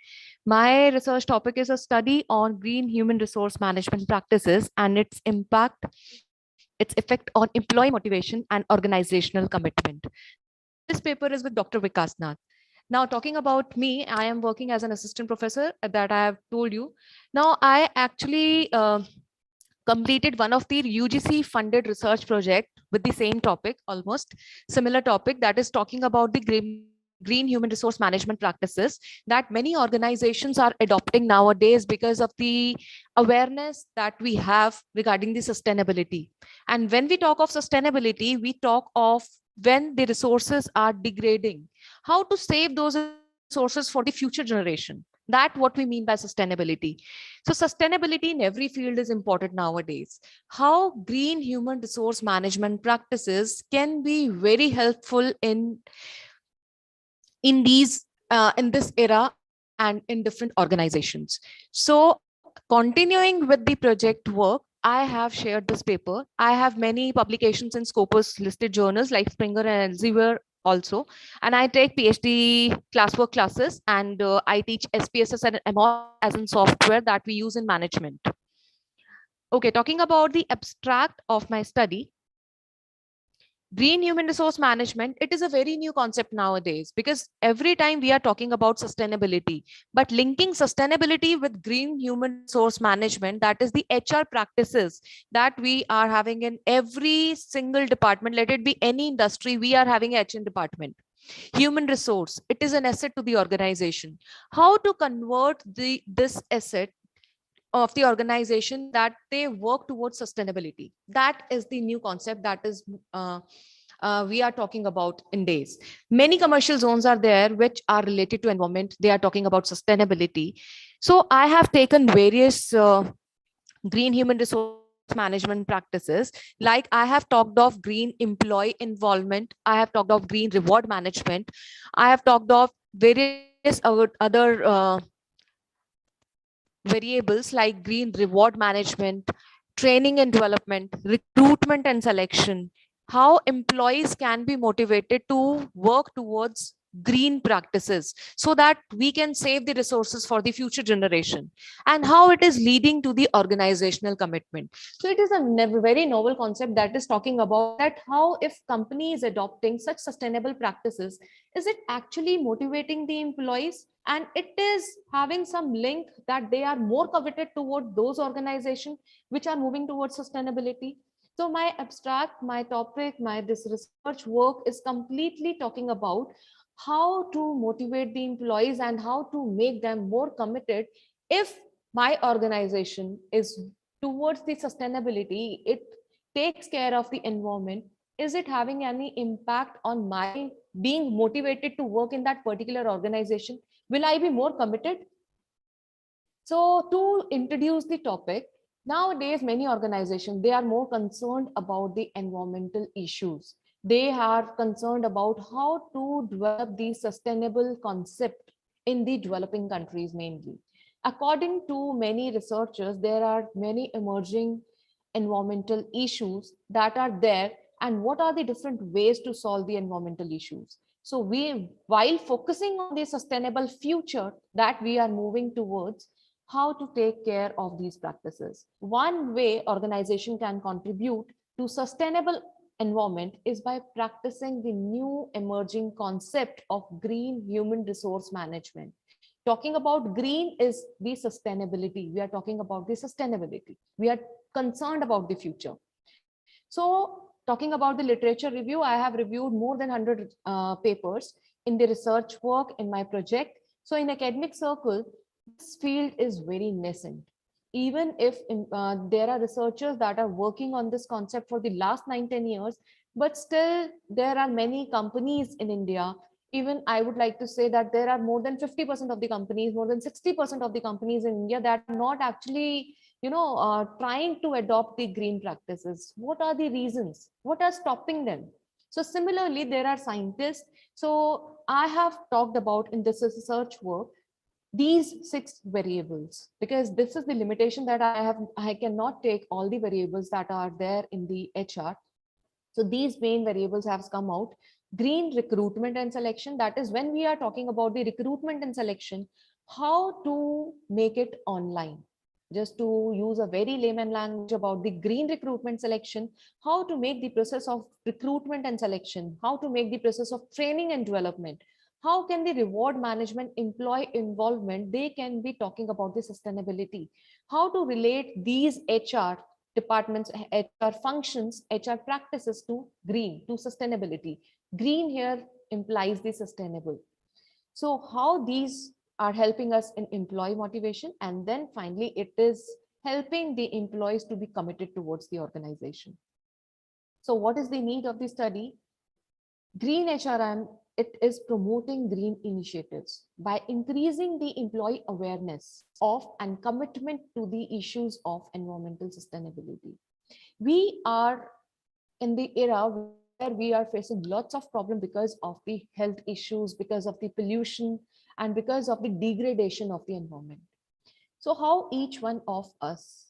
My research topic is a study on green human resource management practices and its impact, its effect on employee motivation and organizational commitment. This paper is with Dr. Vikas Nath. Now, talking about me, I am working as an assistant professor that I have told you. Now, I actually completed one of the UGC funded research project with the same topic, almost similar topic, that is talking about the green human resource management practices that many organizations are adopting nowadays because of the awareness that we have regarding the sustainability. And when we talk of sustainability, we talk of when the resources are degrading, how to save those resources for the future generation. That what we mean by sustainability. So sustainability in every field is important nowadays. How green human resource management practices can be very helpful in these in this era and in different organizations. So continuing with the project work, I have shared this paper. I have many publications in Scopus listed journals like Springer and Elsevier also. And I take PhD classwork classes, and I teach SPSS and MOS as in software that we use in management. Okay, talking about the abstract of my study, green human resource management, it is a very new concept nowadays because every time we are talking about sustainability, but linking sustainability with green human resource management, that is the HR practices that we are having in every single department, let it be any industry, we are having an HR department. Human resource, it is an asset to the organization. How to convert this asset of the organization that they work towards sustainability. That is the new concept that is we are talking about in days. Many commercial zones are there which are related to environment. They are talking about sustainability. So I have taken various green human resource management practices. Like I have talked of green employee involvement. I have talked of green reward management. I have talked of various other variables like green reward management, training and development, recruitment and selection, how employees can be motivated to work towards green practices so that we can save the resources for the future generation, and how it is leading to the organizational commitment. So it is a very novel concept that is talking about that how if company is adopting such sustainable practices, is it actually motivating the employees, and it is having some link that they are more committed toward those organizations which are moving towards sustainability. So my abstract, my topic, this research work is completely talking about how to motivate the employees and how to make them more committed. If my organization is towards the sustainability, it takes care of the environment, is it having any impact on my being motivated to work in that particular organization? Will I be more committed? So to introduce the topic, nowadays many organizations, they are more concerned about the environmental issues. They are concerned about how to develop the sustainable concept in the developing countries mainly. According to many researchers, there are many emerging environmental issues that are there, and what are the different ways to solve the environmental issues. So we, while focusing on the sustainable future that we are moving towards, how to take care of these practices. One way organization can contribute to sustainable environment is by practicing the new emerging concept of green human resource management. Talking about green is the sustainability. We are talking about the sustainability. We are concerned about the future. So talking about the literature review, I have reviewed more than 100 papers in the research work in my project. So in academic circle, this field is very nascent. Even if there are researchers that are working on this concept for the last 9-10 years, but still there are many companies in India. Even I would like to say that there are more than 50% of the companies, more than 60% of the companies in India that are not actually trying to adopt the green practices? What are the reasons? What are stopping them? So similarly, there are scientists. So I have talked about in this research work these 6 variables, because this is the limitation that I have. I cannot take all the variables that are there in the HR. So these main variables have come out. Green recruitment and selection, that is when we are talking about the recruitment and selection, how to make it online. Just to use a very layman language about the green recruitment selection, how to make the process of recruitment and selection, how to make the process of training and development, how can the reward management, employee involvement, they can be talking about the sustainability, how to relate these HR departments, HR functions, HR practices to green, to sustainability. Green here implies the sustainable. So how these are helping us in employee motivation, and then finally it is helping the employees to be committed towards the organization. So what is the need of the study? Green HRM, it is promoting green initiatives by increasing the employee awareness of and commitment to the issues of environmental sustainability. We are in the era where we are facing lots of problems because of the health issues, because of the pollution, and because of the degradation of the environment. So how each one of us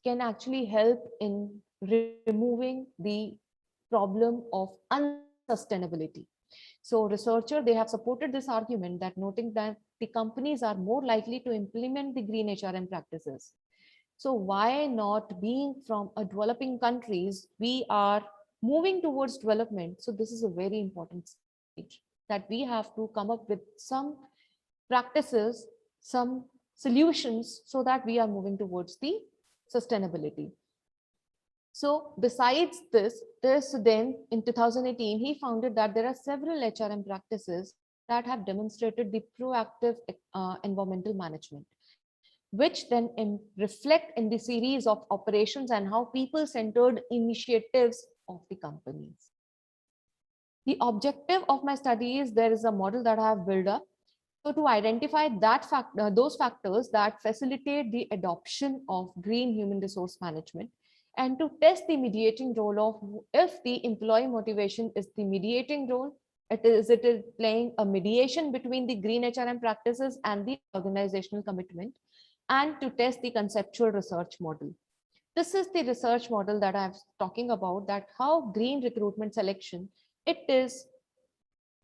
can actually help in removing the problem of unsustainability. So researchers, they have supported this argument that noting that the companies are more likely to implement the green HRM practices. So why not, being from a developing countries, we are moving towards development. So this is a very important stage that we have to come up with some practices, some solutions, so that we are moving towards the sustainability. So besides this then in 2018, he founded that there are several HRM practices that have demonstrated the proactive environmental management, which then reflect in the series of operations and how people-centered initiatives of the companies. The objective of my study is, there is a model that I have built up. So to identify those factors that facilitate the adoption of green human resource management, and to test the mediating role of, if the employee motivation is the mediating role, it is playing a mediation between the green HRM practices and the organizational commitment, and to test the conceptual research model. This is the research model that I'm talking about, that how green recruitment selection, it is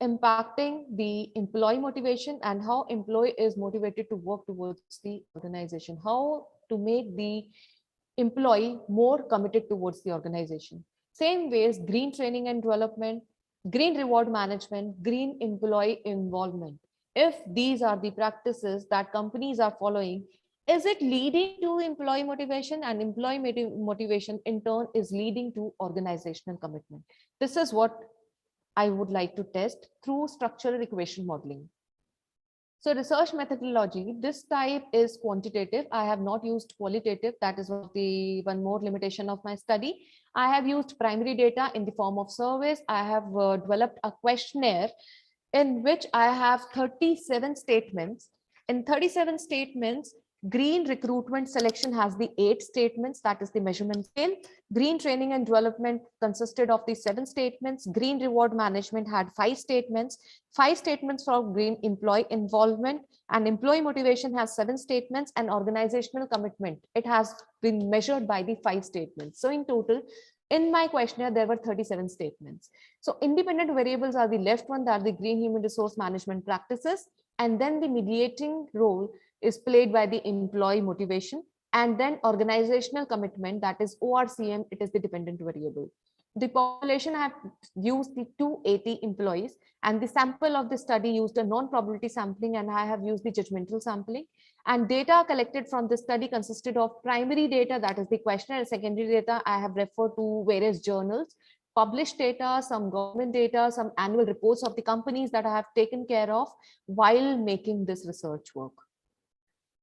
impacting the employee motivation and how employee is motivated to work towards the organization, how to make the employee more committed towards the organization. Same ways, green training and development, green reward management, green employee involvement. If these are the practices that companies are following, is it leading to employee motivation, and employee motivation in turn is leading to organizational commitment? This is what I would like to test through structural equation modeling. So research methodology, this type is quantitative. I have not used qualitative. That is one more limitation of my study. I have used primary data in the form of surveys. I have developed a questionnaire in which I have 37 statements. In 37 statements, green recruitment selection has the 8 statements, that is the measurement scale. Green training and development consisted of the 7 statements. Green reward management had 5 statements. 5 statements for green employee involvement, and employee motivation has 7 statements, and organizational commitment, it has been measured by the 5 statements. So in total, in my questionnaire, there were 37 statements. So independent variables are the left one, that are the green human resource management practices. And then the mediating role is played by the employee motivation, and then organizational commitment, that is ORCM, it is the dependent variable. The population have used the 280 employees, and the sample of the study used a non-probability sampling, and I have used the judgmental sampling. And data collected from this study consisted of primary data, that is the questionnaire. Secondary data, I have referred to various journals, published data, some government data, some annual reports of the companies that I have taken care of while making this research work.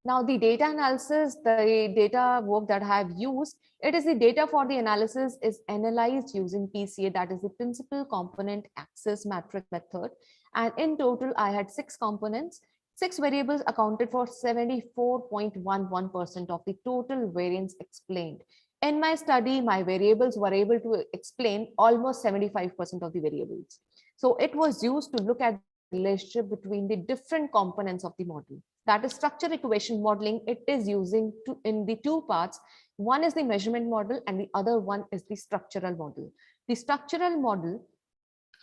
Now the data analysis, the data work that I have used, it is the data for the analysis is analyzed using PCA, that is the principal component access matrix method. And in total, I had 6 components. 6 variables accounted for 74.11% of the total variance explained. In my study, my variables were able to explain almost 75% of the variables. So it was used to look at the relationship between the different components of the model. That is structure equation modeling. It is using in the two parts. One is the measurement model and the other one is the structural model. The structural model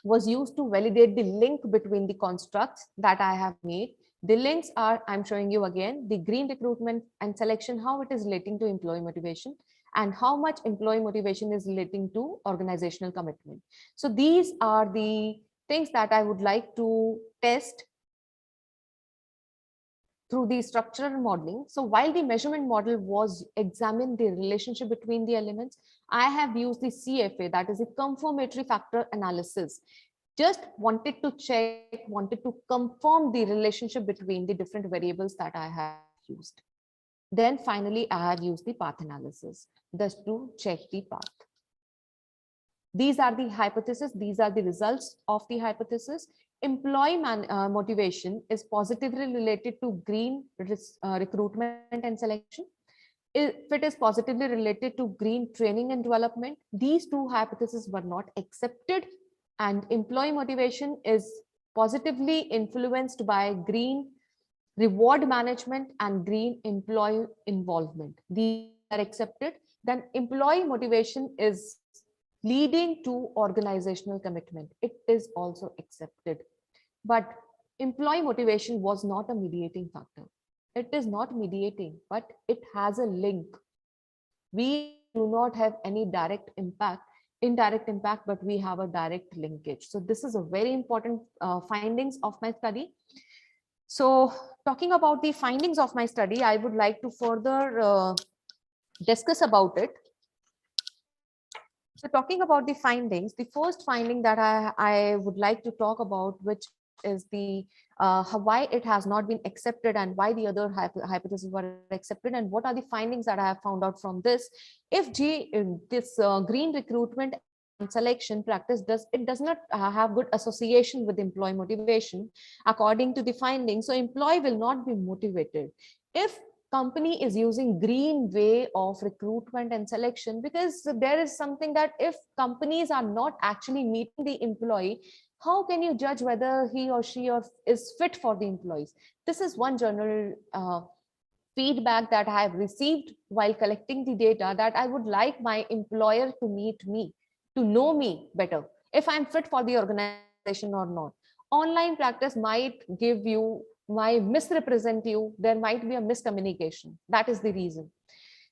was used to validate the link between the constructs that I have made. The links are, I'm showing you again, the green recruitment and selection, how it is relating to employee motivation and how much employee motivation is relating to organizational commitment. So these are the things that I would like to test through the structural modeling. So while the measurement model was examined the relationship between the elements, I have used the CFA, that is a confirmatory factor analysis. Just wanted to check, wanted to confirm the relationship between the different variables that I have used. Then finally, I have used the path analysis, just to check the path. These are the hypotheses. These are the results of the hypothesis. Employee motivation is positively related to green recruitment and selection. If it is positively related to green training and development, these two hypotheses were not accepted, and employee motivation is positively influenced by green reward management and green employee involvement. These are accepted. Then employee motivation is leading to organizational commitment. It is also accepted. But employee motivation was not a mediating factor. It is not mediating, but it has a link. We do not have any direct impact, indirect impact, but we have a direct linkage. So this is a very important findings of my study. So talking about the findings of my study, I would like to further discuss about it. So talking about the findings, the first finding that I would like to talk about, which is the why it has not been accepted and why the other hypotheses were accepted, and what are the findings that I have found out from this. If this green recruitment and selection practice does not have good association with employee motivation, according to the findings, so employee will not be motivated. If company is using green way of recruitment and selection, because there is something that if companies are not actually meeting the employee, how can you judge whether he or she is fit for the employees? This is one general feedback that I have received while collecting the data, that I would like my employer to meet me, to know me better, if I'm fit for the organization or not. Online practice might give you, might misrepresent you, there might be a miscommunication. That is the reason.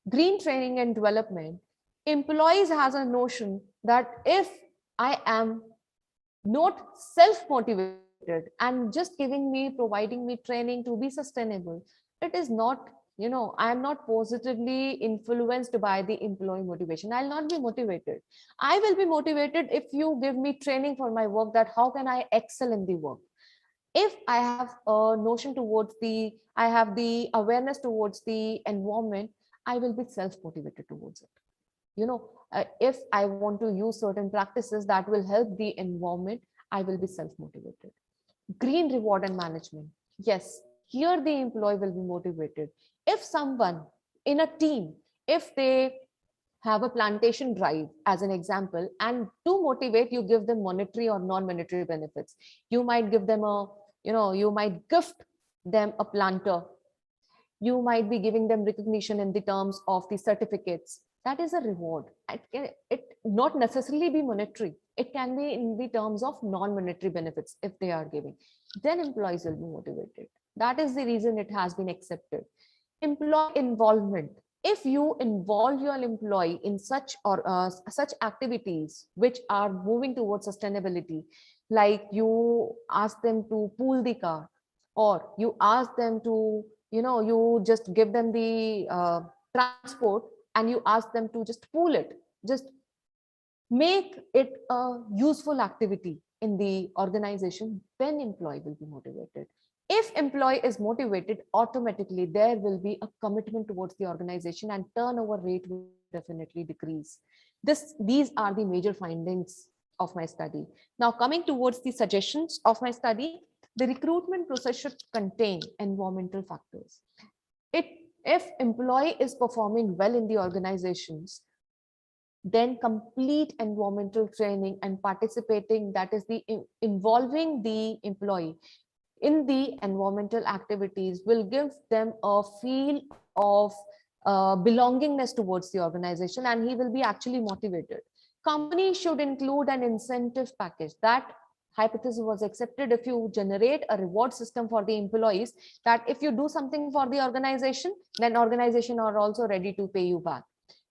Green training and development, employees has a notion that if I am not self-motivated and just providing me training to be sustainable, it is not, I am not positively influenced by the employee motivation. I'll not be motivated. I will be motivated if you give me training for my work, that how can I excel in the work. If I have a notion towards I have the awareness towards the environment, I will be self-motivated towards it. If I want to use certain practices that will help the environment, I will be self-motivated. Green reward and management. Yes, here the employee will be motivated. If someone in a team, if they have a plantation drive as an example, and to motivate, you give them monetary or non-monetary benefits. You might give them you might gift them a planter. You might be giving them recognition in the terms of the certificates. That is a reward. It not necessarily be monetary. It can be in the terms of non-monetary benefits if they are giving. Then employees will be motivated. That is the reason it has been accepted. Employee involvement. If you involve your employee in such activities which are moving towards sustainability, like you ask them to pool the car, or you ask them to, you just give them the transport, and you ask them to just pool it, just make it a useful activity in the organization, then employee will be motivated. If employee is motivated, automatically there will be a commitment towards the organization, and turnover rate will definitely decrease. These are the major findings of my study. Now coming towards the suggestions of my study, The recruitment process should contain environmental factors. If employee is performing well in the organizations, then complete environmental training and participating, that is involving the employee in the environmental activities, will give them a feel of belongingness towards the organization, and he will be actually motivated. Company should include an incentive package. That hypothesis was accepted. If you generate a reward system for the employees, that if you do something for the organization, then organization are also ready to pay you back,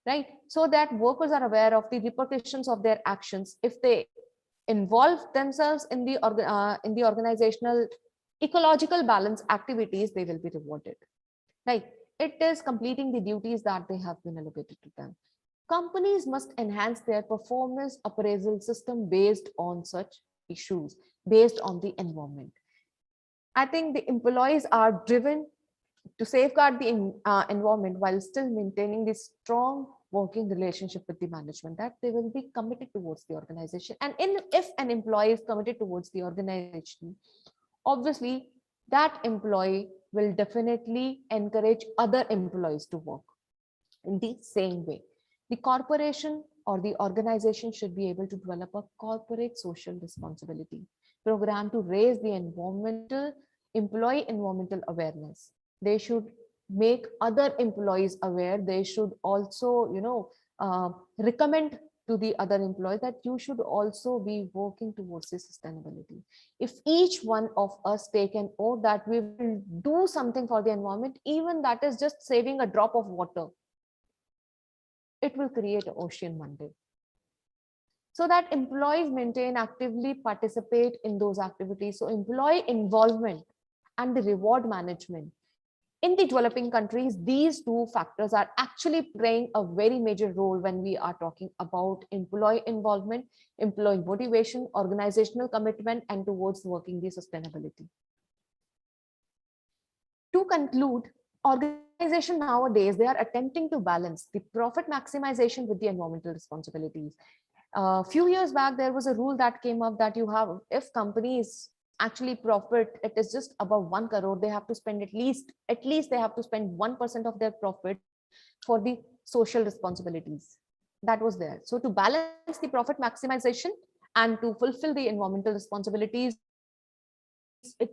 right? So that workers are aware of the repercussions of their actions. If they involve themselves in the organizational ecological balance activities, they will be rewarded, right? It is completing the duties that they have been allocated to them. Companies must enhance their performance appraisal system based on such issues, based on the environment. I think the employees are driven to safeguard the environment while still maintaining this strong working relationship with the management, that they will be committed towards the organization. And if an employee is committed towards the organization, obviously that employee will definitely encourage other employees to work in the same way. The corporation or the organization should be able to develop a corporate social responsibility program to raise the employee environmental awareness. They should make other employees aware. They should also, recommend to the other employees that you should also be working towards this sustainability. If each one of us take an oath that we will do something for the environment, even that is just saving a drop of water, it will create an ocean one day. So that employees actively participate in those activities. So employee involvement and the reward management. In the developing countries, these two factors are actually playing a very major role when we are talking about employee involvement, employee motivation, organizational commitment, and towards working the sustainability. To conclude, organization nowadays, they are attempting to balance the profit maximization with the environmental responsibilities. A few years back, there was a rule that came up that if companies actually profit, it is just above 1 crore, they have to spend at least they have to spend 1% of their profit for the social responsibilities. That was there. So to balance the profit maximization and to fulfill the environmental responsibilities, it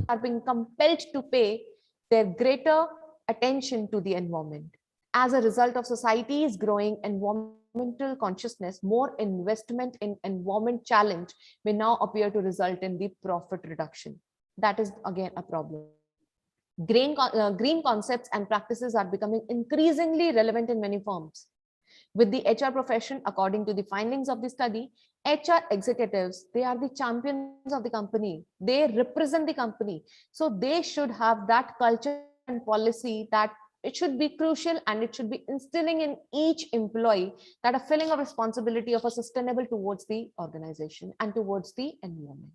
are being compelled to pay their greater attention to the environment. As a result of society's growing environmental consciousness, more investment in environment challenge may now appear to result in the profit reduction. That is again a problem. Green concepts and practices are becoming increasingly relevant in many firms. With the HR profession, according to the findings of the study, HR executives, they are the champions of the company. They represent the company. So they should have that culture and policy that it should be crucial, and it should be instilling in each employee that a feeling of responsibility of a sustainable towards the organization and towards the environment.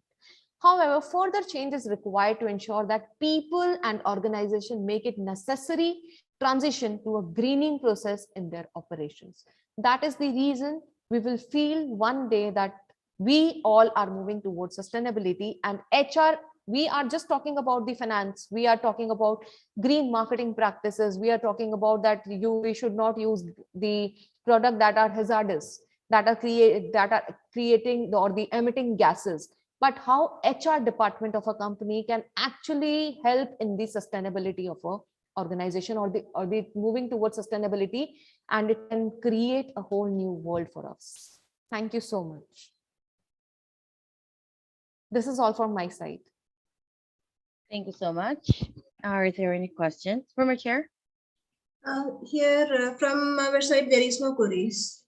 However, further change is required to ensure that people and organization make it necessary transition to a greening process in their operations. That is the reason we will feel one day that we all are moving towards sustainability, and HR, we are just talking about the finance, we are talking about green marketing practices, we are talking about that we should not use the product that are hazardous, that are creating or the emitting gases. But how HR department of a company can actually help in the sustainability of a organization or the moving towards sustainability, and it can create a whole new world for us. Thank you so much. This is all from my side. Thank you so much. Are there any questions from our chair? Here from our side, there is no queries.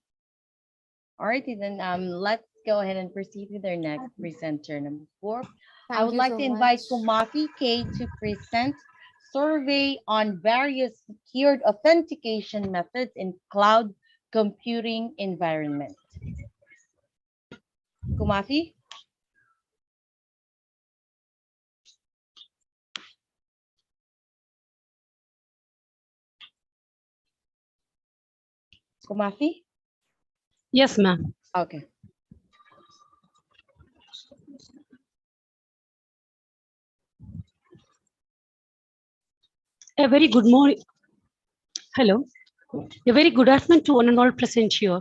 All righty, then let's go ahead and proceed with our next presenter, number 4. I would you like so to invite much. Kumafi K to present survey on various secured authentication methods in cloud computing environment. Kumafi? Kumafi? Yes, ma'am. Okay. A very good morning. Hello. A very good afternoon to one and all present here.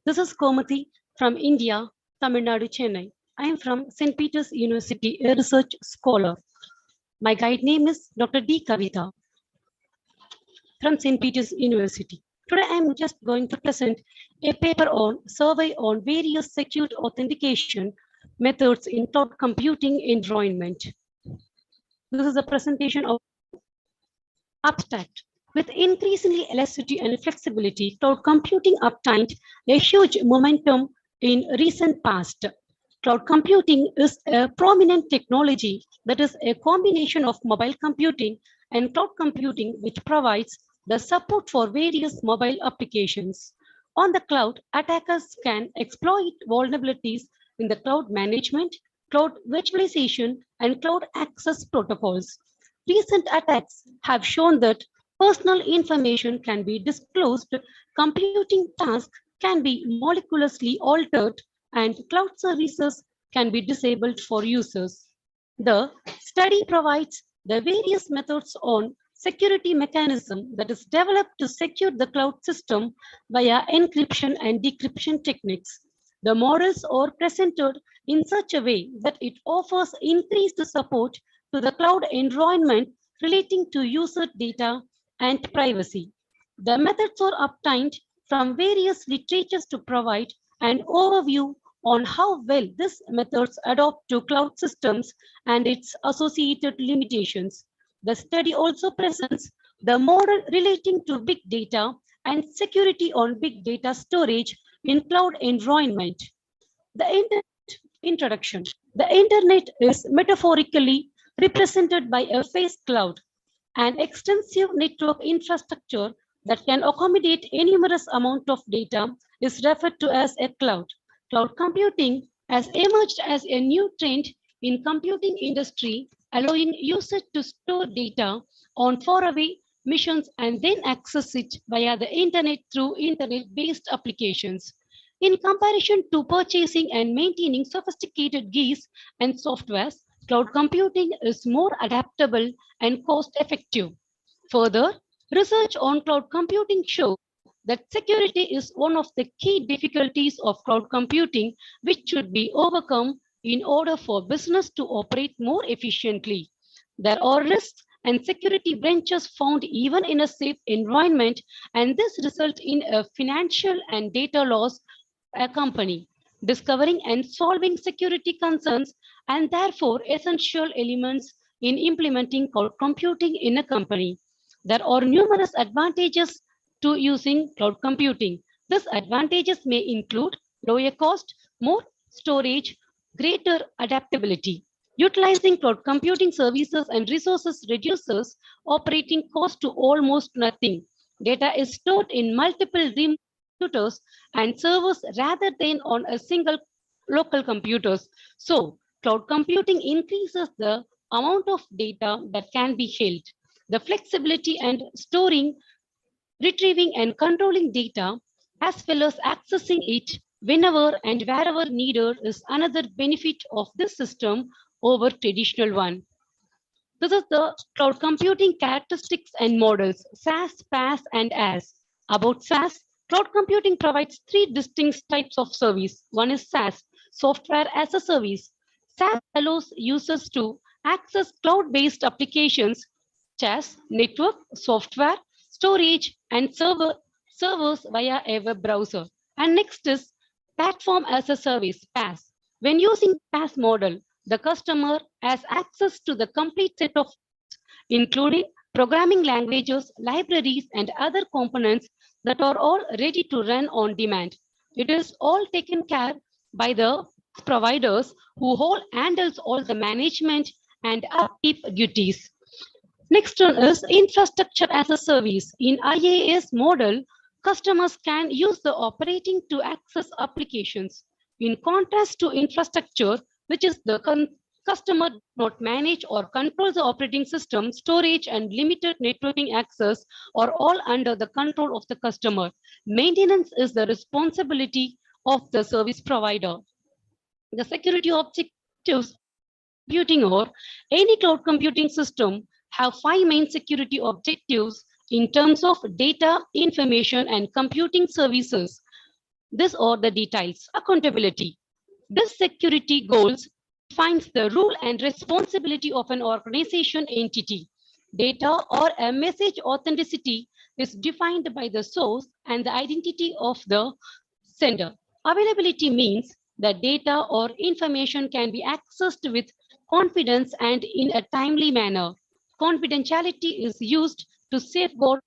This is Komati from India, Tamil Nadu, Chennai. I am from St. Peter's University, a research scholar. My guide name is Dr. D. Kavita from St. Peter's University. Today, I am just going to present a paper on survey on various secure authentication methods in cloud computing environment. This is a presentation of abstract. With increasingly elasticity and flexibility, cloud computing obtained a huge momentum in recent past. Cloud computing is a prominent technology that is a combination of mobile computing and cloud computing, which provides the support for various mobile applications. On the cloud, attackers can exploit vulnerabilities in the cloud management, cloud virtualization, and cloud access protocols. Recent attacks have shown that personal information can be disclosed, computing tasks can be molecularly altered, and cloud services can be disabled for users. The study provides the various methods on security mechanism that is developed to secure the cloud system via encryption and decryption techniques. The models are presented in such a way that it offers increased support to the cloud environment relating to user data and privacy. The methods are obtained from various literatures to provide an overview on how well these methods adapt to cloud systems and its associated limitations. The study also presents the model relating to big data and security on big data storage in cloud environment. The introduction. The internet is metaphorically represented by a face cloud, an extensive network infrastructure that can accommodate a numerous amount of data is referred to as a cloud. Cloud computing has emerged as a new trend in computing industry, allowing users to store data on faraway missions and then access it via the internet through internet-based applications. In comparison to purchasing and maintaining sophisticated GUIs and softwares, cloud computing is more adaptable and cost-effective. Further, research on cloud computing shows that security is one of the key difficulties of cloud computing, which should be overcome in order for business to operate more efficiently. There are risks and security breaches found even in a safe environment, and this results in a financial and data loss a company. Discovering and solving security concerns and therefore essential elements in implementing cloud computing in a company. There are numerous advantages to using cloud computing. These advantages may include lower cost, more storage, greater adaptability. Utilizing cloud computing services and resources reduces operating cost to almost nothing. Data is stored in multiple remote computers and servers rather than on a single local computers. So cloud computing increases the amount of data that can be held. The flexibility and storing, retrieving and controlling data, as well as accessing it whenever and wherever needed is another benefit of this system over traditional one. This is the cloud computing characteristics and models, SaaS, PaaS, and IaaS. About SaaS, cloud computing provides three distinct types of service. One is SaaS, software as a service. SaaS allows users to access cloud-based applications such as network, software, storage, and servers via a web browser. And next is platform as a service, PaaS. When using PaaS model, the customer has access to the complete set of including programming languages, libraries, and other components that are all ready to run on demand. It is all taken care by the providers who handles all the management and upkeep duties. Next one is infrastructure as a service. In IaaS model, customers can use the operating to access applications. In contrast to infrastructure, which is the customer not manage or control the operating system, storage and limited networking access are all under the control of the customer. Maintenance is the responsibility of the service provider. The security objectives computing or any cloud computing system have 5 main security objectives in terms of data, information, and computing services. These are the details. Accountability. This security goals defines the role and responsibility of an organization entity. Data or a message authenticity is defined by the source and the identity of the sender. Availability means that data or information can be accessed with confidence and in a timely manner. Confidentiality is used to safeguard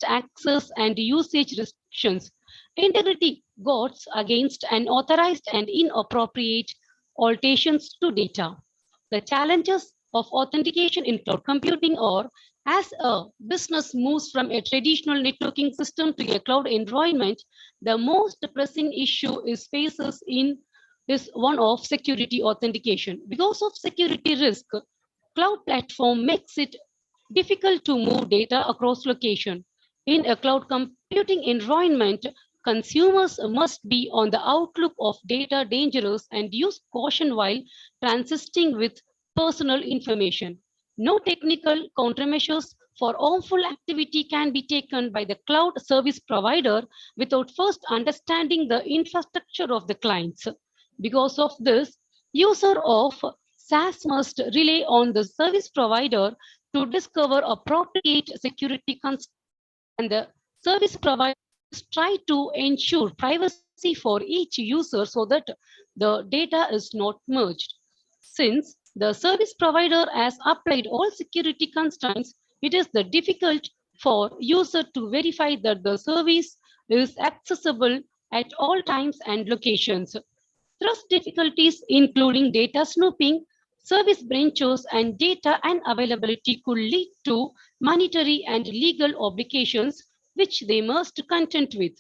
access and usage restrictions. Integrity guards against unauthorized and inappropriate alterations to data. The challenges of authentication in cloud computing are, as a business moves from a traditional networking system to a cloud environment, the most pressing issue is one of security authentication. Because of security risk, cloud platform makes it difficult to move data across location. In a cloud computing environment, consumers must be on the outlook of data dangerous and use caution while transisting with personal information. No technical countermeasures for harmful activity can be taken by the cloud service provider without first understanding the infrastructure of the clients. Because of this, user of SaaS must rely on the service provider to discover appropriate security concerns, and the service providers try to ensure privacy for each user so that the data is not merged. Since the service provider has applied all security constraints, it is difficult for user to verify that the service is accessible at all times and locations. Trust difficulties including data snooping, service breaches, and data unavailability could lead to monetary and legal obligations which they must contend with.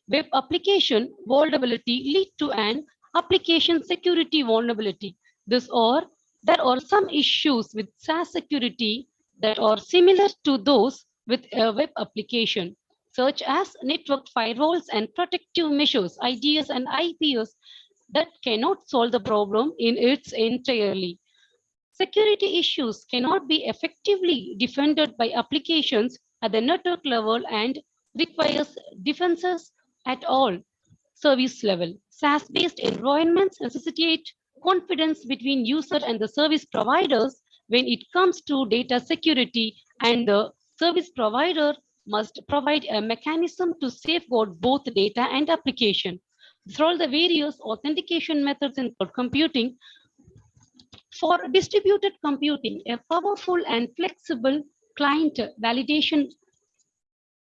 Web application vulnerability lead to an application security vulnerability. There are some issues with SaaS security that are similar to those with a web application, such as network firewalls and protective measures, IDS and IPS, that cannot solve the problem in its entirely. Security issues cannot be effectively defended by applications at the network level and requires defenses at all service level. SaaS-based environments necessitate confidence between user and the service providers when it comes to data security, and the service provider must provide a mechanism to safeguard both data and application. Through all the various authentication methods in cloud computing, for distributed computing, a powerful and flexible client validation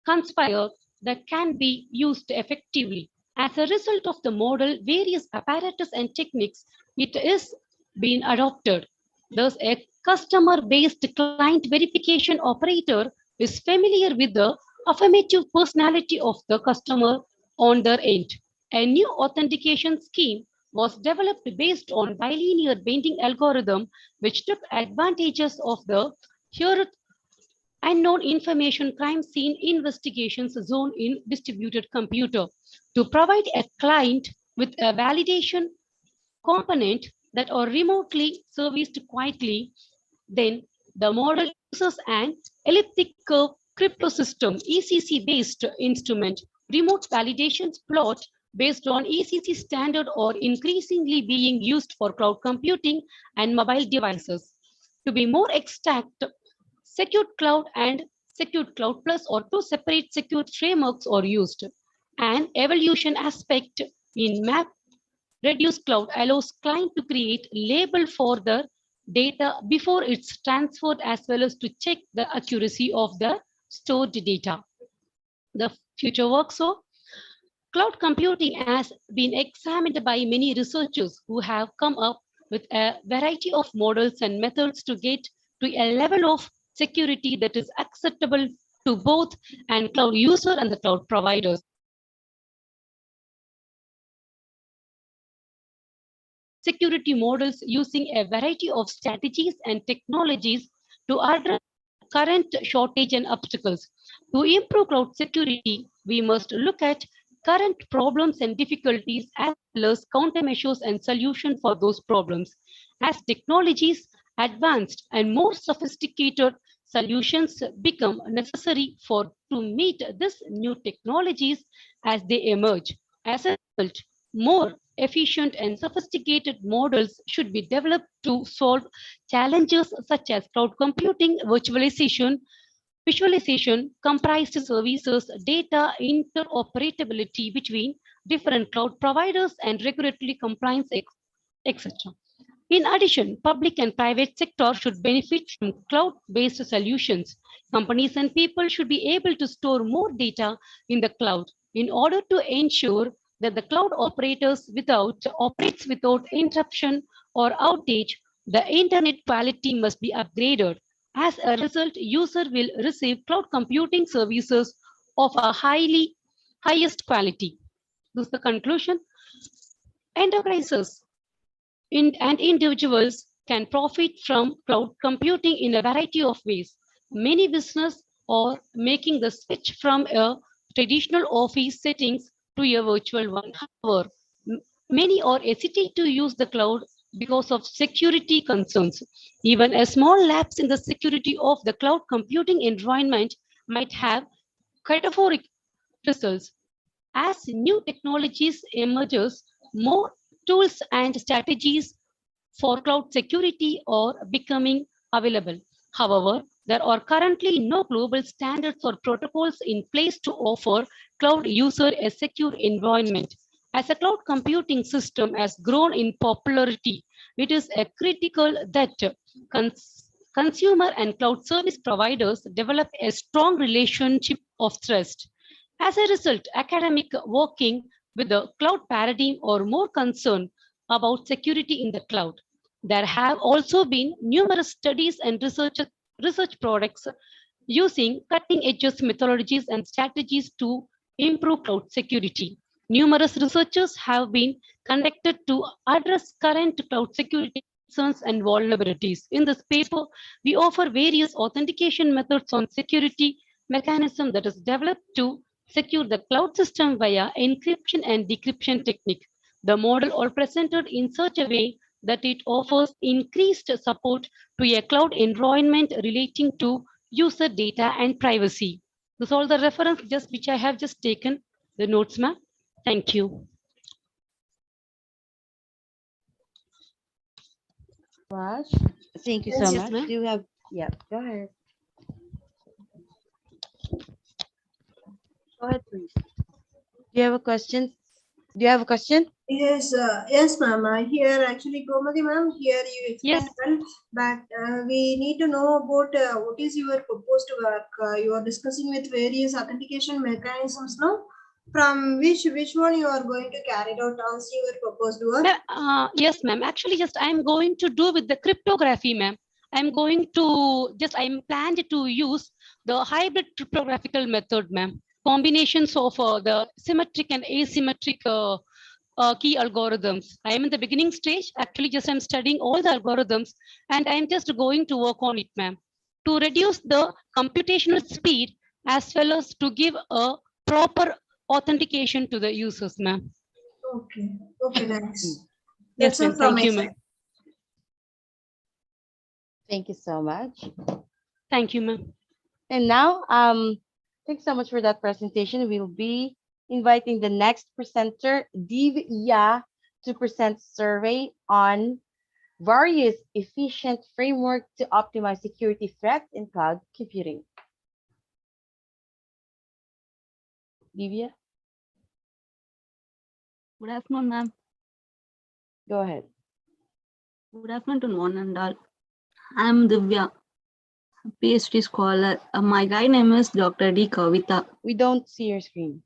conspire that can be used effectively. As a result of the model, various apparatus and techniques, it is being adopted. Thus, a customer-based client verification operator is familiar with the affirmative personality of the customer on their end. A new authentication scheme was developed based on bilinear bending algorithm, which took advantages of the here unknown information crime scene investigations zone in distributed computer to provide a client with a validation component that are remotely serviced quietly. Then the model uses an elliptic curve crypto system, ECC based instrument. Remote validations plot based on ECC standard are increasingly being used for cloud computing and mobile devices. To be more exact, Secured Cloud and Secured Cloud Plus or two separate secured frameworks are used. An evolution aspect in map reduce cloud allows client to create label for the data before it's transferred, as well as to check the accuracy of the stored data. The future workflow. Cloud computing has been examined by many researchers who have come up with a variety of models and methods to get to a level of security that is acceptable to both and cloud user and the cloud providers. Security models using a variety of strategies and technologies to address current shortage and obstacles. To improve cloud security, we must look at current problems and difficulties, as well as countermeasures and solutions for those problems. As technologies advanced and more sophisticated solutions become necessary to meet these new technologies as they emerge. As a result, more efficient and sophisticated models should be developed to solve challenges such as cloud computing, visualization, comprised services, data interoperability between different cloud providers, and regulatory compliance, etc. In addition, public and private sector should benefit from cloud-based solutions. Companies and people should be able to store more data in the cloud in order to ensure that the cloud operates without interruption or outage. The internet quality must be upgraded. As a result, user will receive cloud computing services of a highest quality. This is the conclusion. Enterprises and individuals can profit from cloud computing in a variety of ways. Many businesses are making the switch from a traditional office settings to a virtual one. However, many are hesitant to use the cloud because of security concerns. Even a small lapse in the security of the cloud computing environment might have catastrophic results. As new technologies emerges, more tools and strategies for cloud security are becoming available. However, there are currently no global standards or protocols in place to offer cloud user a secure environment. As a cloud computing system has grown in popularity, it is critical that consumer and cloud service providers develop a strong relationship of trust. As a result, academic working with the cloud paradigm are more concerned about security in the cloud. There have also been numerous studies and research products using cutting-edge methodologies and strategies to improve cloud security. Numerous researches have been conducted to address current cloud security concerns and vulnerabilities. In this paper, we offer various authentication methods on security mechanism that is developed to secure the cloud system via encryption and decryption technique. The model are presented in such a way that it offers increased support to a cloud environment relating to user data and privacy. This is all the reference which I have just taken the notes, ma'am. Thank you. Thank you so much. Do you have, yeah, go ahead. Go ahead, please. Do you have a question? Do you have a question? Yes, yes, ma'am. Here, actually, Gomadi, ma'am, here you explained well, but we need to know about what is your proposed work. You are discussing with various authentication mechanisms now. From which one you are going to carry out as your proposed work? Yes, ma'am. Actually, I am going to do with the cryptography, ma'am. I'm planned to use the hybrid cryptographical method, ma'am. Combinations of the symmetric and asymmetric key algorithms. I am in the beginning stage. Actually, I'm studying all the algorithms, and I'm just going to work on it, ma'am, to reduce the computational speed as well as to give a proper authentication to the users, ma'am. Okay. Okay, thanks. Yes, ma'am. Thank you, ma'am. Thank you so much. Thank you, ma'am. And now, thanks so much for that presentation. We'll be inviting the next presenter, Divya, to present survey on various efficient framework to optimize security threats in cloud computing. Divya? Good afternoon, ma'am. Go ahead. Good afternoon to one and all. I am Divya, PhD scholar. My guide name is Dr. D. Kavita. We don't see your screen.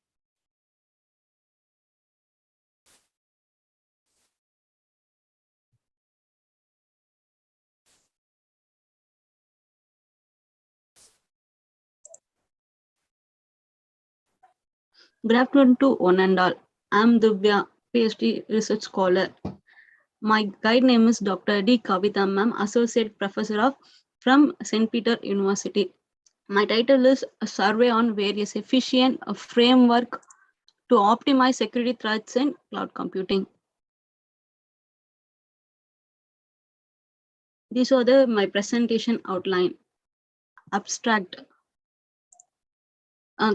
Good afternoon to one and all. I am Divya, PhD research scholar. My guide name is Dr. D. Kavita, ma'am, Associate Professor from St. Peter University. My title is a survey on various efficient framework to optimize security threats in cloud computing. These are my presentation outline. Abstract.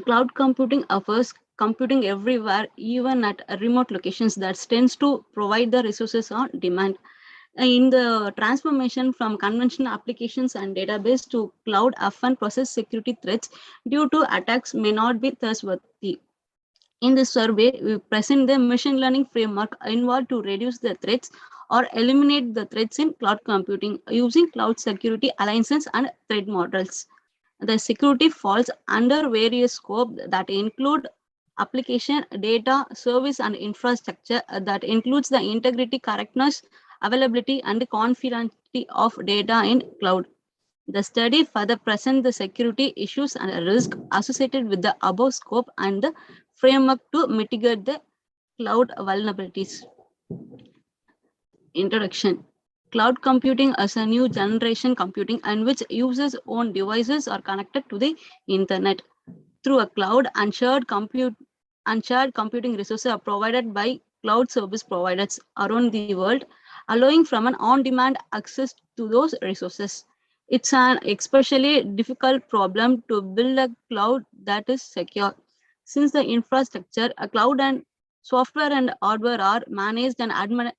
Cloud computing offers computing everywhere, even at remote locations, that tends to provide the resources on demand. In the transformation from conventional applications and database to cloud, often process security threats due to attacks may not be trustworthy. In this survey, we present the machine learning framework involved to reduce the threats or eliminate the threats in cloud computing using cloud security alliances and threat models. The security falls under various scopes that include application, data, service, and infrastructure that includes the integrity, correctness, availability, and confidentiality of data in cloud. The study further presents the security issues and risk associated with the above scope and the framework to mitigate the cloud vulnerabilities. Introduction. Cloud computing is a new generation computing in which users' own devices are connected to the internet through a cloud, and shared computing resources are provided by cloud service providers around the world, allowing from an on-demand access to those resources. It's an especially difficult problem to build a cloud that is secure, since the infrastructure, a cloud and software and hardware are managed and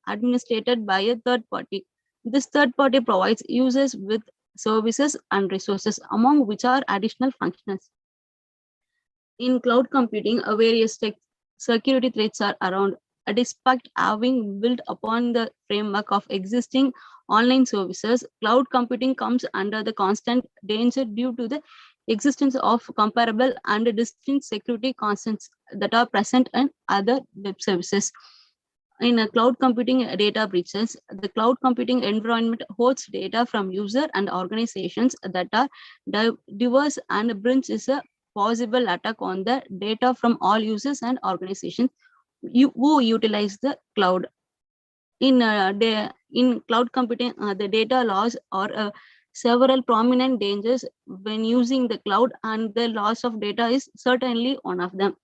administered by a third party. This third party provides users with services and resources, among which are additional functions. In cloud computing, various security threats are around. Despite having built upon the framework of existing online services, cloud computing comes under the constant danger due to the existence of comparable and distinct security concerns that are present in other web services. In a cloud computing data breaches, the cloud computing environment holds data from users and organizations that are diverse, and breach is a possible attack on the data from all users and organizations who utilize the cloud. In cloud computing, the data loss are several prominent dangers when using the cloud, and the loss of data is certainly one of them.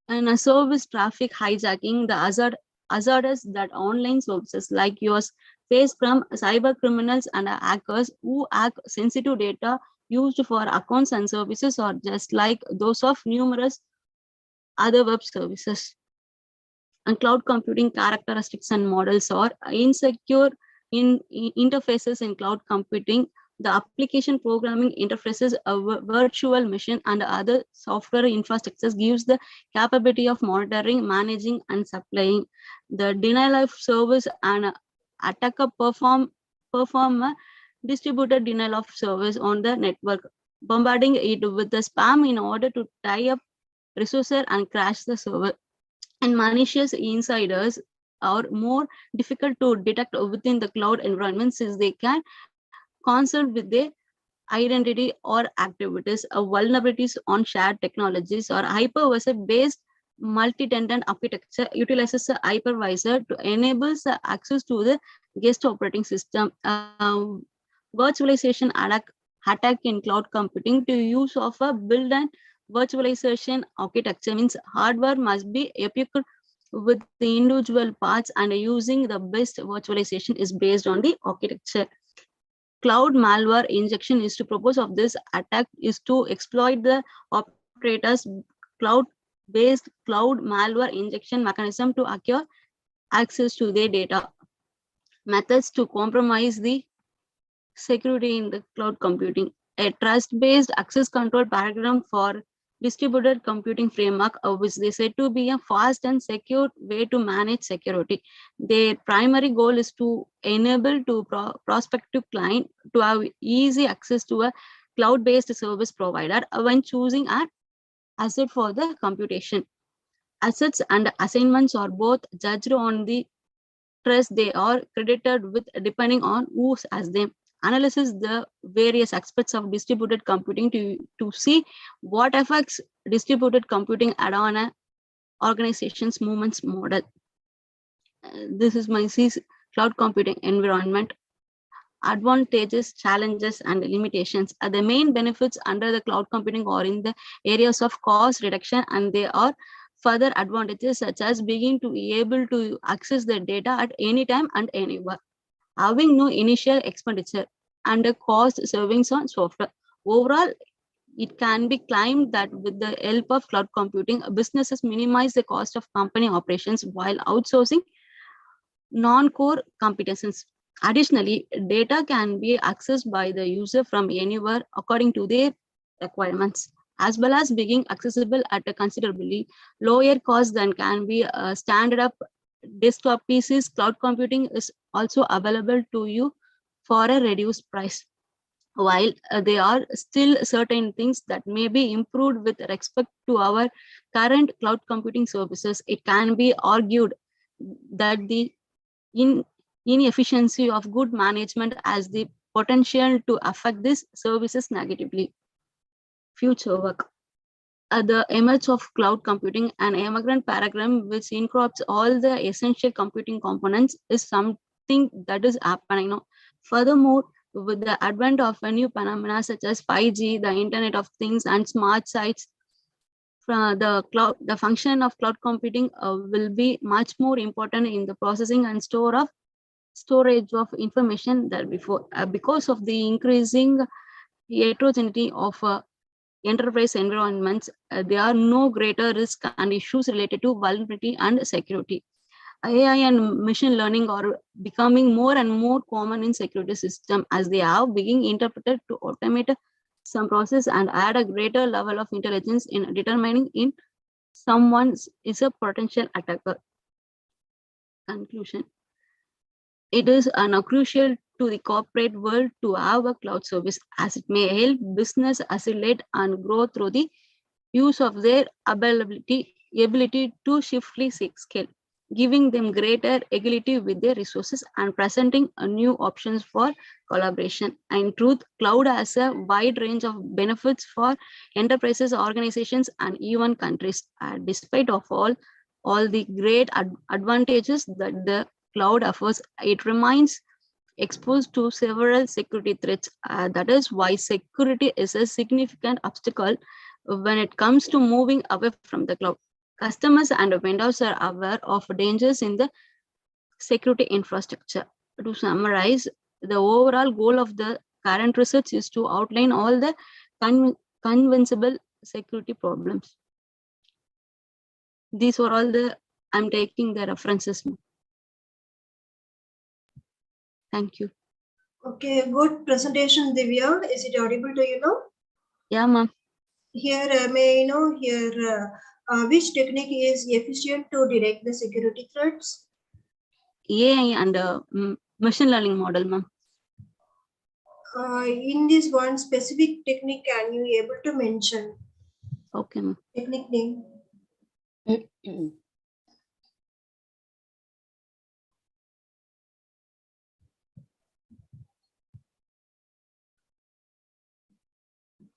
And a service traffic hijacking, the hazardous that online services like yours face from cyber criminals and hackers who hack sensitive data used for accounts and services, are just like those of numerous other web services. And cloud computing characteristics and models are insecure interfaces in cloud computing. The application programming interfaces, a virtual machine, and other software infrastructures gives the capability of monitoring, managing, and supplying. The denial of service and attacker perform a distributed denial of service on the network, bombarding it with the spam in order to tie up resources and crash the server. And malicious insiders are more difficult to detect within the cloud environment, since they can consult with their identity or activities. Vulnerabilities on shared technologies or hypervisor based multi-tenant architecture utilizes a hypervisor to enable the access to the guest operating system. Virtualization attack in cloud computing to use of a build and virtualization architecture means hardware must be equipped with the individual parts, and using the best virtualization is based on the architecture. Cloud malware injection is to propose of this attack is to exploit the operators cloud-based cloud malware injection mechanism to acquire access to their data. Methods to compromise the security in the cloud computing. A trust-based access control paradigm for distributed computing framework, which they said to be a fast and secure way to manage security. Their primary goal is to enable to prospective client to have easy access to a cloud-based service provider when choosing an asset for the computation. Assets and assignments are both judged on the trust they are credited with depending on who has them. Analyzes the various aspects of distributed computing to see what affects distributed computing add on an organization's movements model. This is my cloud computing environment. Advantages, challenges, and limitations. The main benefits under the cloud computing are in the areas of cost reduction, and they are further advantages such as being to be able to access the data at any time and anywhere, having no initial expenditure and a cost savings on software. Overall, it can be claimed that with the help of cloud computing, businesses minimize the cost of company operations while outsourcing non-core competencies. Additionally, data can be accessed by the user from anywhere according to their requirements, as well as being accessible at a considerably lower cost than can be standard up desktop PCs. Cloud computing is also available to you for a reduced price. While there are still certain things that may be improved with respect to our current cloud computing services, it can be argued that the inefficiency of good management has the potential to affect these services negatively. Future work. The image of cloud computing, an immigrant paradigm which incorporates all the essential computing components, is something that is happening now. Furthermore, with the advent of a new phenomena such as 5G, the Internet of Things, and smart sites, the function of cloud computing will be much more important in the processing and storage of information than before. Because of the increasing heterogeneity of enterprise environments, there are no greater risks and issues related to vulnerability and security. AI and machine learning are becoming more and more common in security systems as they have being interpreted to automate some process and add a greater level of intelligence in determining if someone is a potential attacker. Conclusion. It is crucial to the corporate world to have a cloud service as it may help business accelerate and grow through the use of their ability to swiftly scale, giving them greater agility with their resources and presenting new options for collaboration. In truth, cloud has a wide range of benefits for enterprises, organizations, and even countries. Despite of all the great advantages that the cloud offers, it remains exposed to several security threats. That is why security is a significant obstacle when it comes to moving away from the cloud. Customers and vendors are aware of dangers in the security infrastructure. To summarize, the overall goal of the current research is to outline all the convincible security problems. These were all I'm taking the references. Thank you. Okay, good presentation, Divya. Is it audible to you now? Yeah, ma'am. Here, may I know here which technique is efficient to detect the security threats? AI and machine learning model, ma'am. In this one specific technique, can you able to mention? Okay, ma'am. Technique name.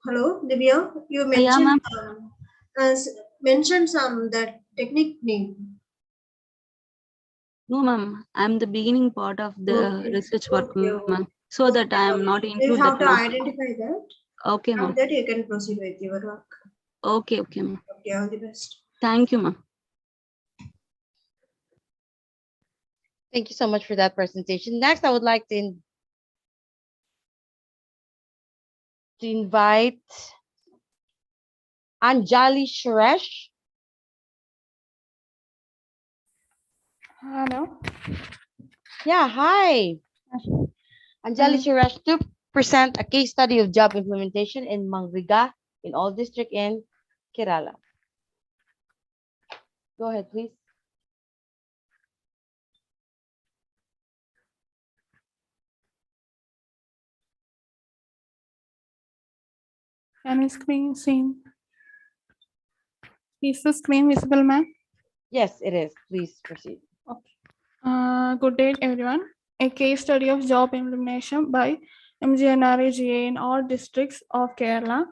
Hello, Divya. You mentioned mentioned some that technique name. No, ma'am. I'm the beginning part of the research work, ma'am. So that I am not included. You have to identify that. Okay, ma'am. That you can proceed with your work. Okay, okay, ma'am. Okay, all the best. Thank you, ma'am. Thank you so much for that presentation. Next, I would like to invite Anjali Suresh. Hello. Yeah, hi. Anjali Suresh to present a case study of job implementation in Mangriga in all district in Kerala. Go ahead, please. Can you screen seen? Is the screen visible, ma'am? Yes, it is. Please proceed. Okay. Good day, everyone. A case study of job implementation by MGNRA in all districts of Kerala.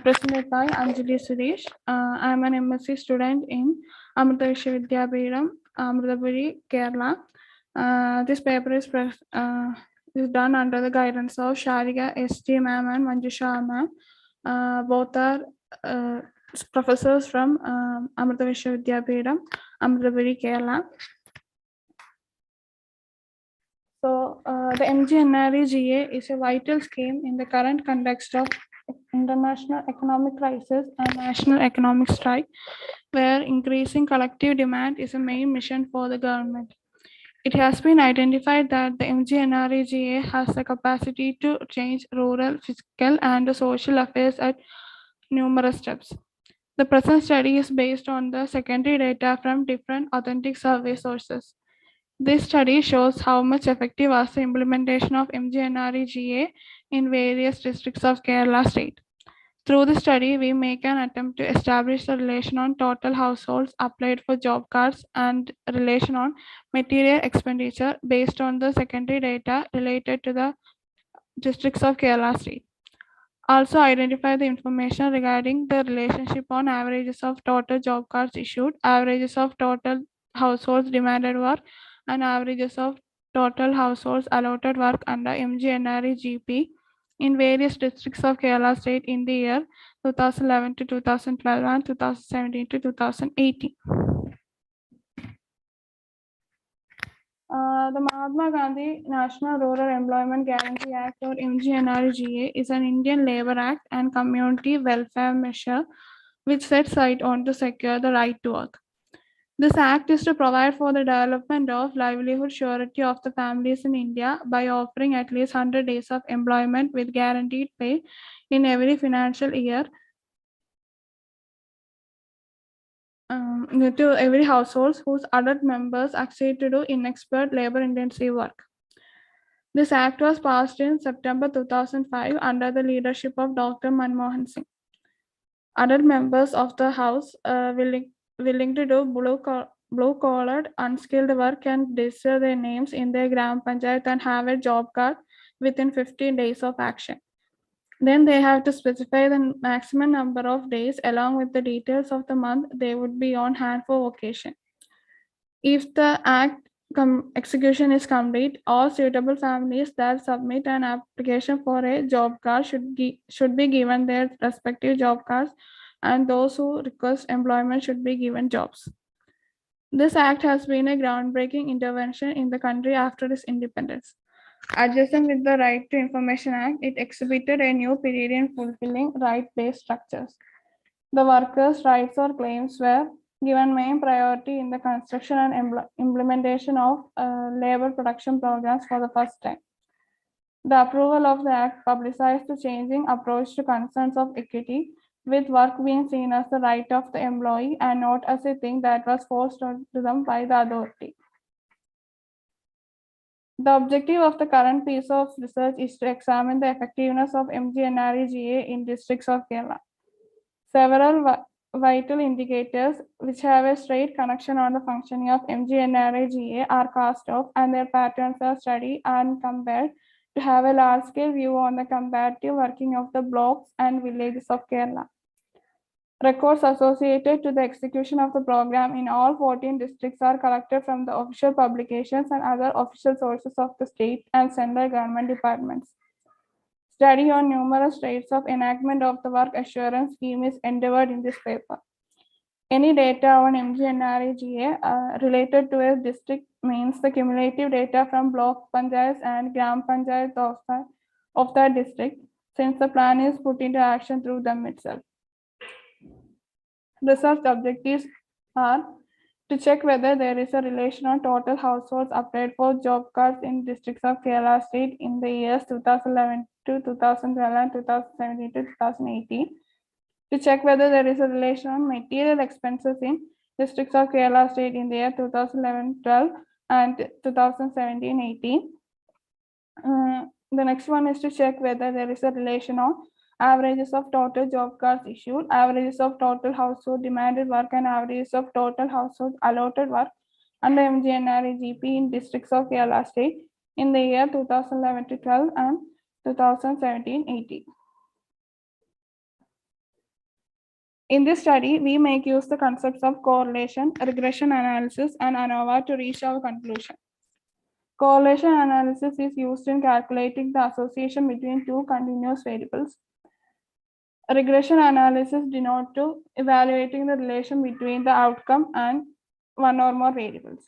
Presented by Anjali Suresh. I am an MSc student in Amrita Vishwavidyapeetham, Amritapuri, Kerala. This paper is done under the guidance of Sharika ST ma'am and Manjusha ma'am. Both are professors from Amrita Vishwavidyapitham, Amraveri, Kerala. So the MGNREGA is a vital scheme in the current context of international economic crisis and national economic strike, where increasing collective demand is a main mission for the government. It has been identified that the MGNREGA has the capacity to change rural, fiscal, and social affairs at numerous steps. The present study is based on the secondary data from different authentic survey sources. This study shows how much effective was the implementation of MGNREGA in various districts of Kerala state. Through the study, we make an attempt to establish the relation on total households applied for job cards and relation on material expenditure based on the secondary data related to the districts of Kerala state. Also identify the information regarding the relationship on averages of total job cards issued, averages of total households demanded work, and averages of total households allotted work under MGNREGP in various districts of Kerala state in the year 2011 to 2012 and 2017 to 2018. The Mahatma Gandhi National Rural Employment Guarantee Act, or MGNREGA, is an Indian Labour Act and community welfare measure which sets out on to secure the right to work. This act is to provide for the development of livelihood surety of the families in India by offering at least 100 days of employment with guaranteed pay in every financial year to every household whose adult members accede to do inexpert labor-intensive work. This act was passed in September 2005 under the leadership of Dr. Manmohan Singh. Adult members of the House willing to do blue-collared, unskilled work can register their names in their Gram Panchayat and have a job card within 15 days of action. Then they have to specify the maximum number of days along with the details of the month they would be on hand for vacation. If the act execution is complete, all suitable families that submit an application for a job card should be given their respective job cards, and those who request employment should be given jobs. This act has been a groundbreaking intervention in the country after its independence. Adjacent with the Right to Information Act, it exhibited a new period in fulfilling right-based structures. The workers' rights or claims were given main priority in the construction and implementation of labor production programs for the first time. The approval of the act publicized the changing approach to concerns of equity, with work being seen as the right of the employee and not as a thing that was forced on to them by the authority. The objective of the current piece of research is to examine the effectiveness of MGNREGA in districts of Kerala. Several vital indicators which have a straight connection on the functioning of MGNREGA are cast off, and their patterns are studied and compared to have a large-scale view on the comparative working of the blocks and villages of Kerala. Records associated to the execution of the program in all 14 districts are collected from the official publications and other official sources of the state and central government departments. Study on numerous states of enactment of the work assurance scheme is endeavored in this paper. Any data on MGNREGA related to a district means the cumulative data from block panchayats and gram panchayats of that district, since the plan is put into action through them itself. Research objectives are to check whether there is a relation on total households applied for job cards in districts of Kerala state in the years 2011 to 2012 and 2017 to 2018. To check whether there is a relation on material expenses in districts of Kerala state in the year 2011-12 and 2017-18. The next one is to check whether there is a relation on averages of total job cards issued, averages of total household demanded work, and averages of total household allotted work under MGNREGP in districts of Kerala state in the year 2011-12 and 2017-18. In this study, we make use the concepts of correlation, regression analysis, and ANOVA to reach our conclusion. Correlation analysis is used in calculating the association between two continuous variables. Regression analysis denote to evaluating the relation between the outcome and one or more variables.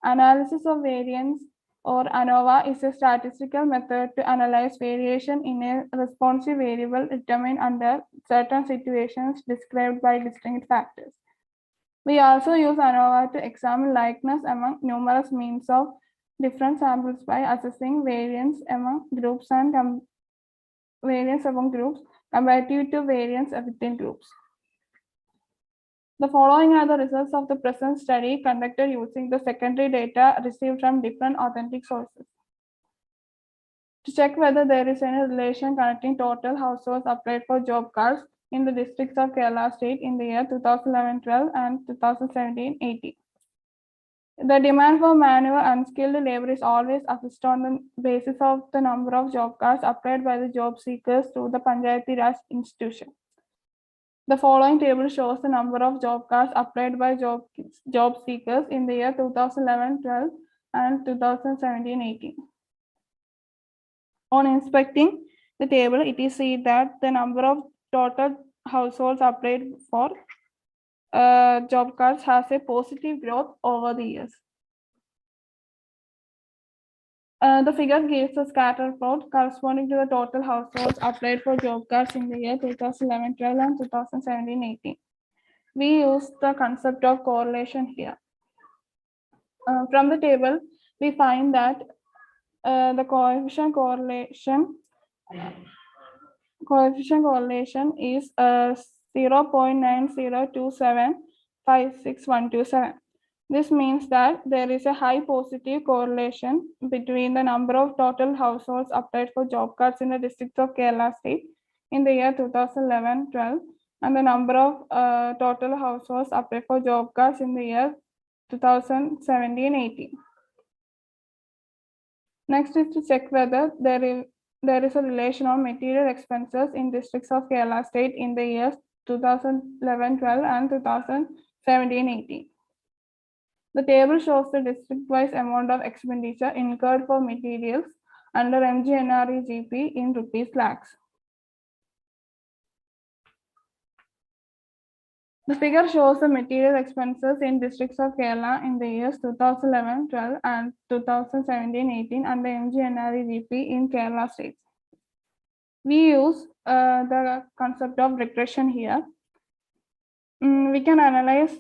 Analysis of variance or ANOVA is a statistical method to analyze variation in a responsive variable determined under certain situations described by distinct factors. We also use ANOVA to examine likeness among numerous means of different samples by assessing variance among groups and variance among groups comparative to variance within groups. The following are the results of the present study conducted using the secondary data received from different authentic sources. To check whether there is any relation connecting total households applied for job cards in the districts of Kerala state in the year 2011-12 and 2017-18. The demand for manual unskilled labor is always assessed on the basis of the number of job cards applied by the job seekers through the Panchayati Raj institution. The following table shows the number of job cards applied by job seekers in the year 2011-12 and 2017-18. On inspecting the table, it is seen that the number of total households applied for job cards has a positive growth over the years. The figure gives a scatter plot corresponding to the total households applied for job cards in the year 2011-12 and 2017-18. We use the concept of correlation here. From the table, we find that the coefficient correlation is 0.902756127. This means that there is a high positive correlation between the number of total households applied for job cards in the districts of Kerala state in the year 2011-12 and the number of total households applied for job cards in the year 2017-18. Next is to check whether there is a relation of material expenses in districts of Kerala state in the years 2011-12 and 2017-18. The table shows the district-wise amount of expenditure incurred for materials under MGNRE GP in rupees lakhs. The figure shows the material expenses in districts of Kerala in the years 2011-12 and 2017-18 under MGNRE GP in Kerala states. We use the concept of regression here. We can analyze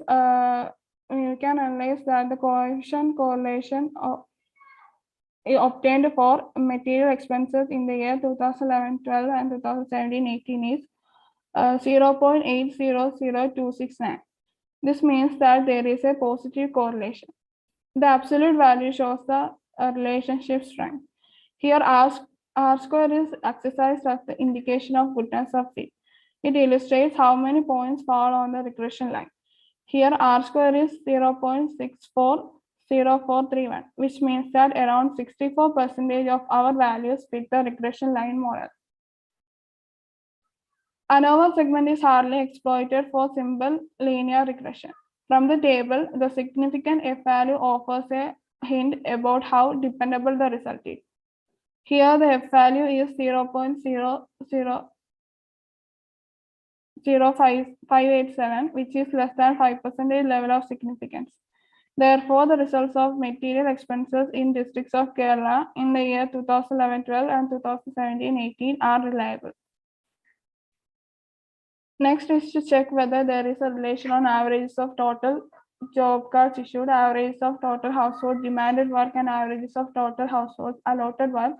that the coefficient correlation obtained for material expenses in the year 2011-12 and 2017-18 is 0.800269. This means that there is a positive correlation. The absolute value shows the relationship strength. Here R square is exercised as the indication of goodness of fit. It illustrates how many points fall on the regression line. Here R square is 0.640431, which means that around 64% of our values fit the regression line model. Another segment is hardly exploited for simple linear regression. From the table, the significant F value offers a hint about how dependable the result is. Here the F value is 0.00587, which is less than 5% level of significance. Therefore, the results of material expenses in districts of Kerala in the year 2011-12 and 2017-18 are reliable. Next is to check whether there is a relation on averages of total job cards issued, averages of total household demanded work, and averages of total households allotted work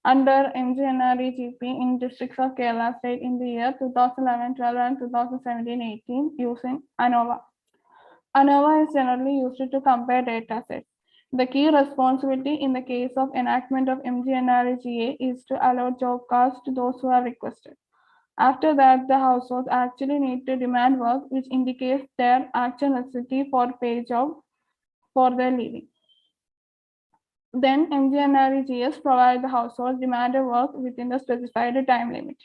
under MGNRE GP in districts of Kerala state in the year 2011-12 and 2017-18 using ANOVA. ANOVA is generally used to compare data sets. The key responsibility in the case of enactment of MGNRE GA is to allot job cards to those who have requested. After that, the households actually need to demand work, which indicates their actual necessity for paid job for their living. Then MGNRE GS provide the household demanded work within the specified time limit.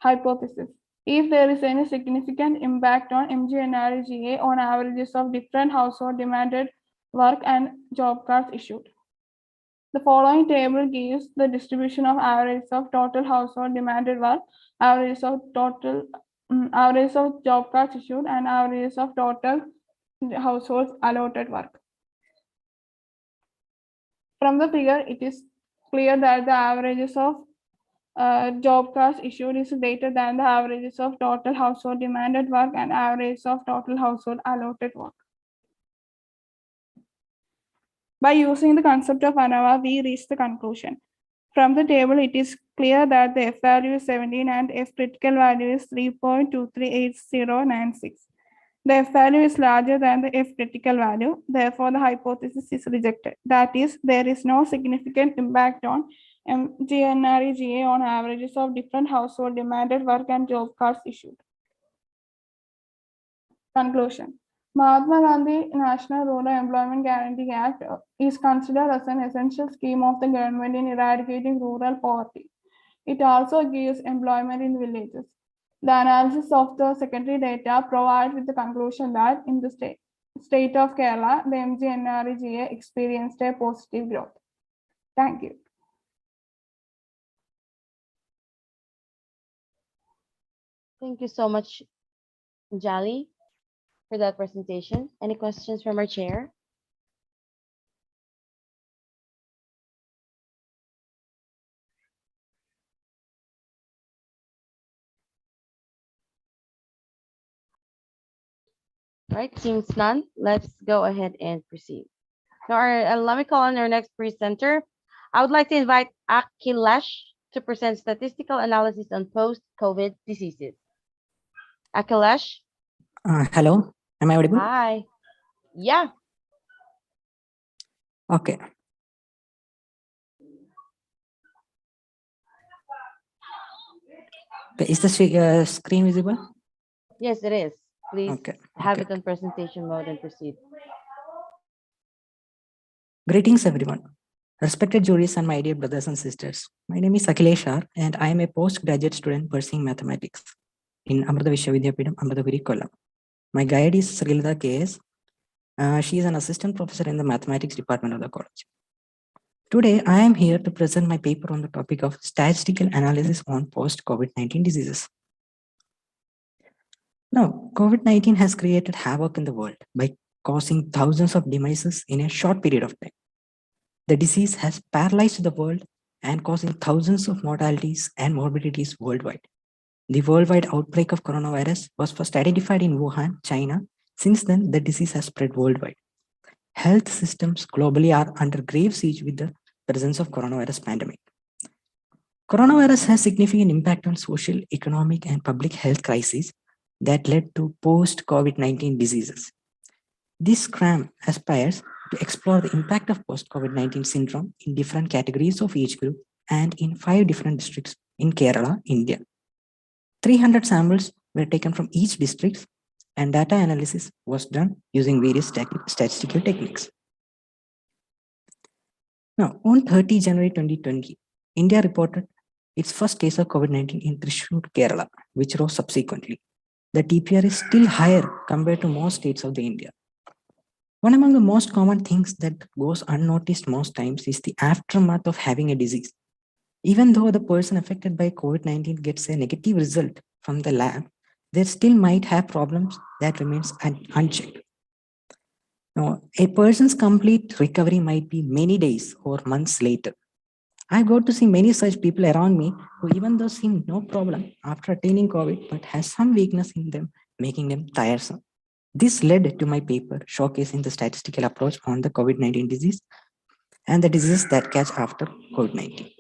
Hypothesis. If there is any significant impact on MGNRE GA on averages of different household demanded work and job cards issued. The following table gives the distribution of averages of total household demanded work, averages of averages of job cards issued, and averages of total households allotted work. From the figure, it is clear that the averages of job cards issued is greater than the averages of total household demanded work and averages of total household allotted work. By using the concept of ANOVA, we reach the conclusion. From the table, it is clear that the F value is 17 and F critical value is 3.238096. The F value is larger than the F critical value. Therefore, the hypothesis is rejected. That is, there is no significant impact on MGNRE-GA on averages of different household demanded work and job cards issued. Conclusion. Mahatma Gandhi National Rural Employment Guarantee Act is considered as an essential scheme of the government in eradicating rural poverty. It also gives employment in villages. The analysis of the secondary data provides with the conclusion that in the state of Kerala, the MGNRE-GA experienced a positive growth. Thank you. Thank you so much, Jali, for that presentation. Any questions from our chair? Right, seems none. Let's go ahead and proceed. Now, let me call on our next presenter. I would like to invite Akhilesh to present statistical analysis on post-COVID diseases. Akhilesh? Hello, am I audible? Hi. Yeah. Okay. Is the screen visible? Yes, it is. Please have Okay. it on presentation mode and proceed. Greetings, everyone. Respected juries and my dear brothers and sisters. My name is Akhilesh and I am a postgraduate student pursuing mathematics in Amrita Vishwavidyapeetham, Amritapuri, Kollam. My guide is Srilata KS. She is an assistant professor in the mathematics department of the college. Today, I am here to present my paper on the topic of statistical analysis on post-COVID-19 diseases. Now, COVID-19 has created havoc in the world by causing thousands of demises in a short period of time. The disease has paralyzed the world and causing thousands of mortalities and morbidities worldwide. The worldwide outbreak of coronavirus was first identified in Wuhan, China. Since then, the disease has spread worldwide. Health systems globally are under grave siege with the presence of coronavirus pandemic. Coronavirus has significant impact on social, economic, and public health crises that led to post-COVID-19 diseases. This cram aspires to explore the impact of post-COVID-19 syndrome in different categories of age group and in 5 different districts in Kerala, India. 300 samples were taken from each district and data analysis was done using various statistical techniques. Now, on 30 January 2020, India reported its first case of COVID-19 in Thrissur, Kerala, which rose subsequently. The TPR is still higher compared to most states of the India. One among the most common things that goes unnoticed most times is the aftermath of having a disease. Even though the person affected by COVID-19 gets a negative result from the lab, they still might have problems that remains unchecked. Now, a person's complete recovery might be many days or months later. I got to see many such people around me who even though seem no problem after attaining COVID, but has some weakness in them, making them tiresome. This led to my paper showcasing the statistical approach on the COVID-19 disease and the diseases that catch after COVID-19.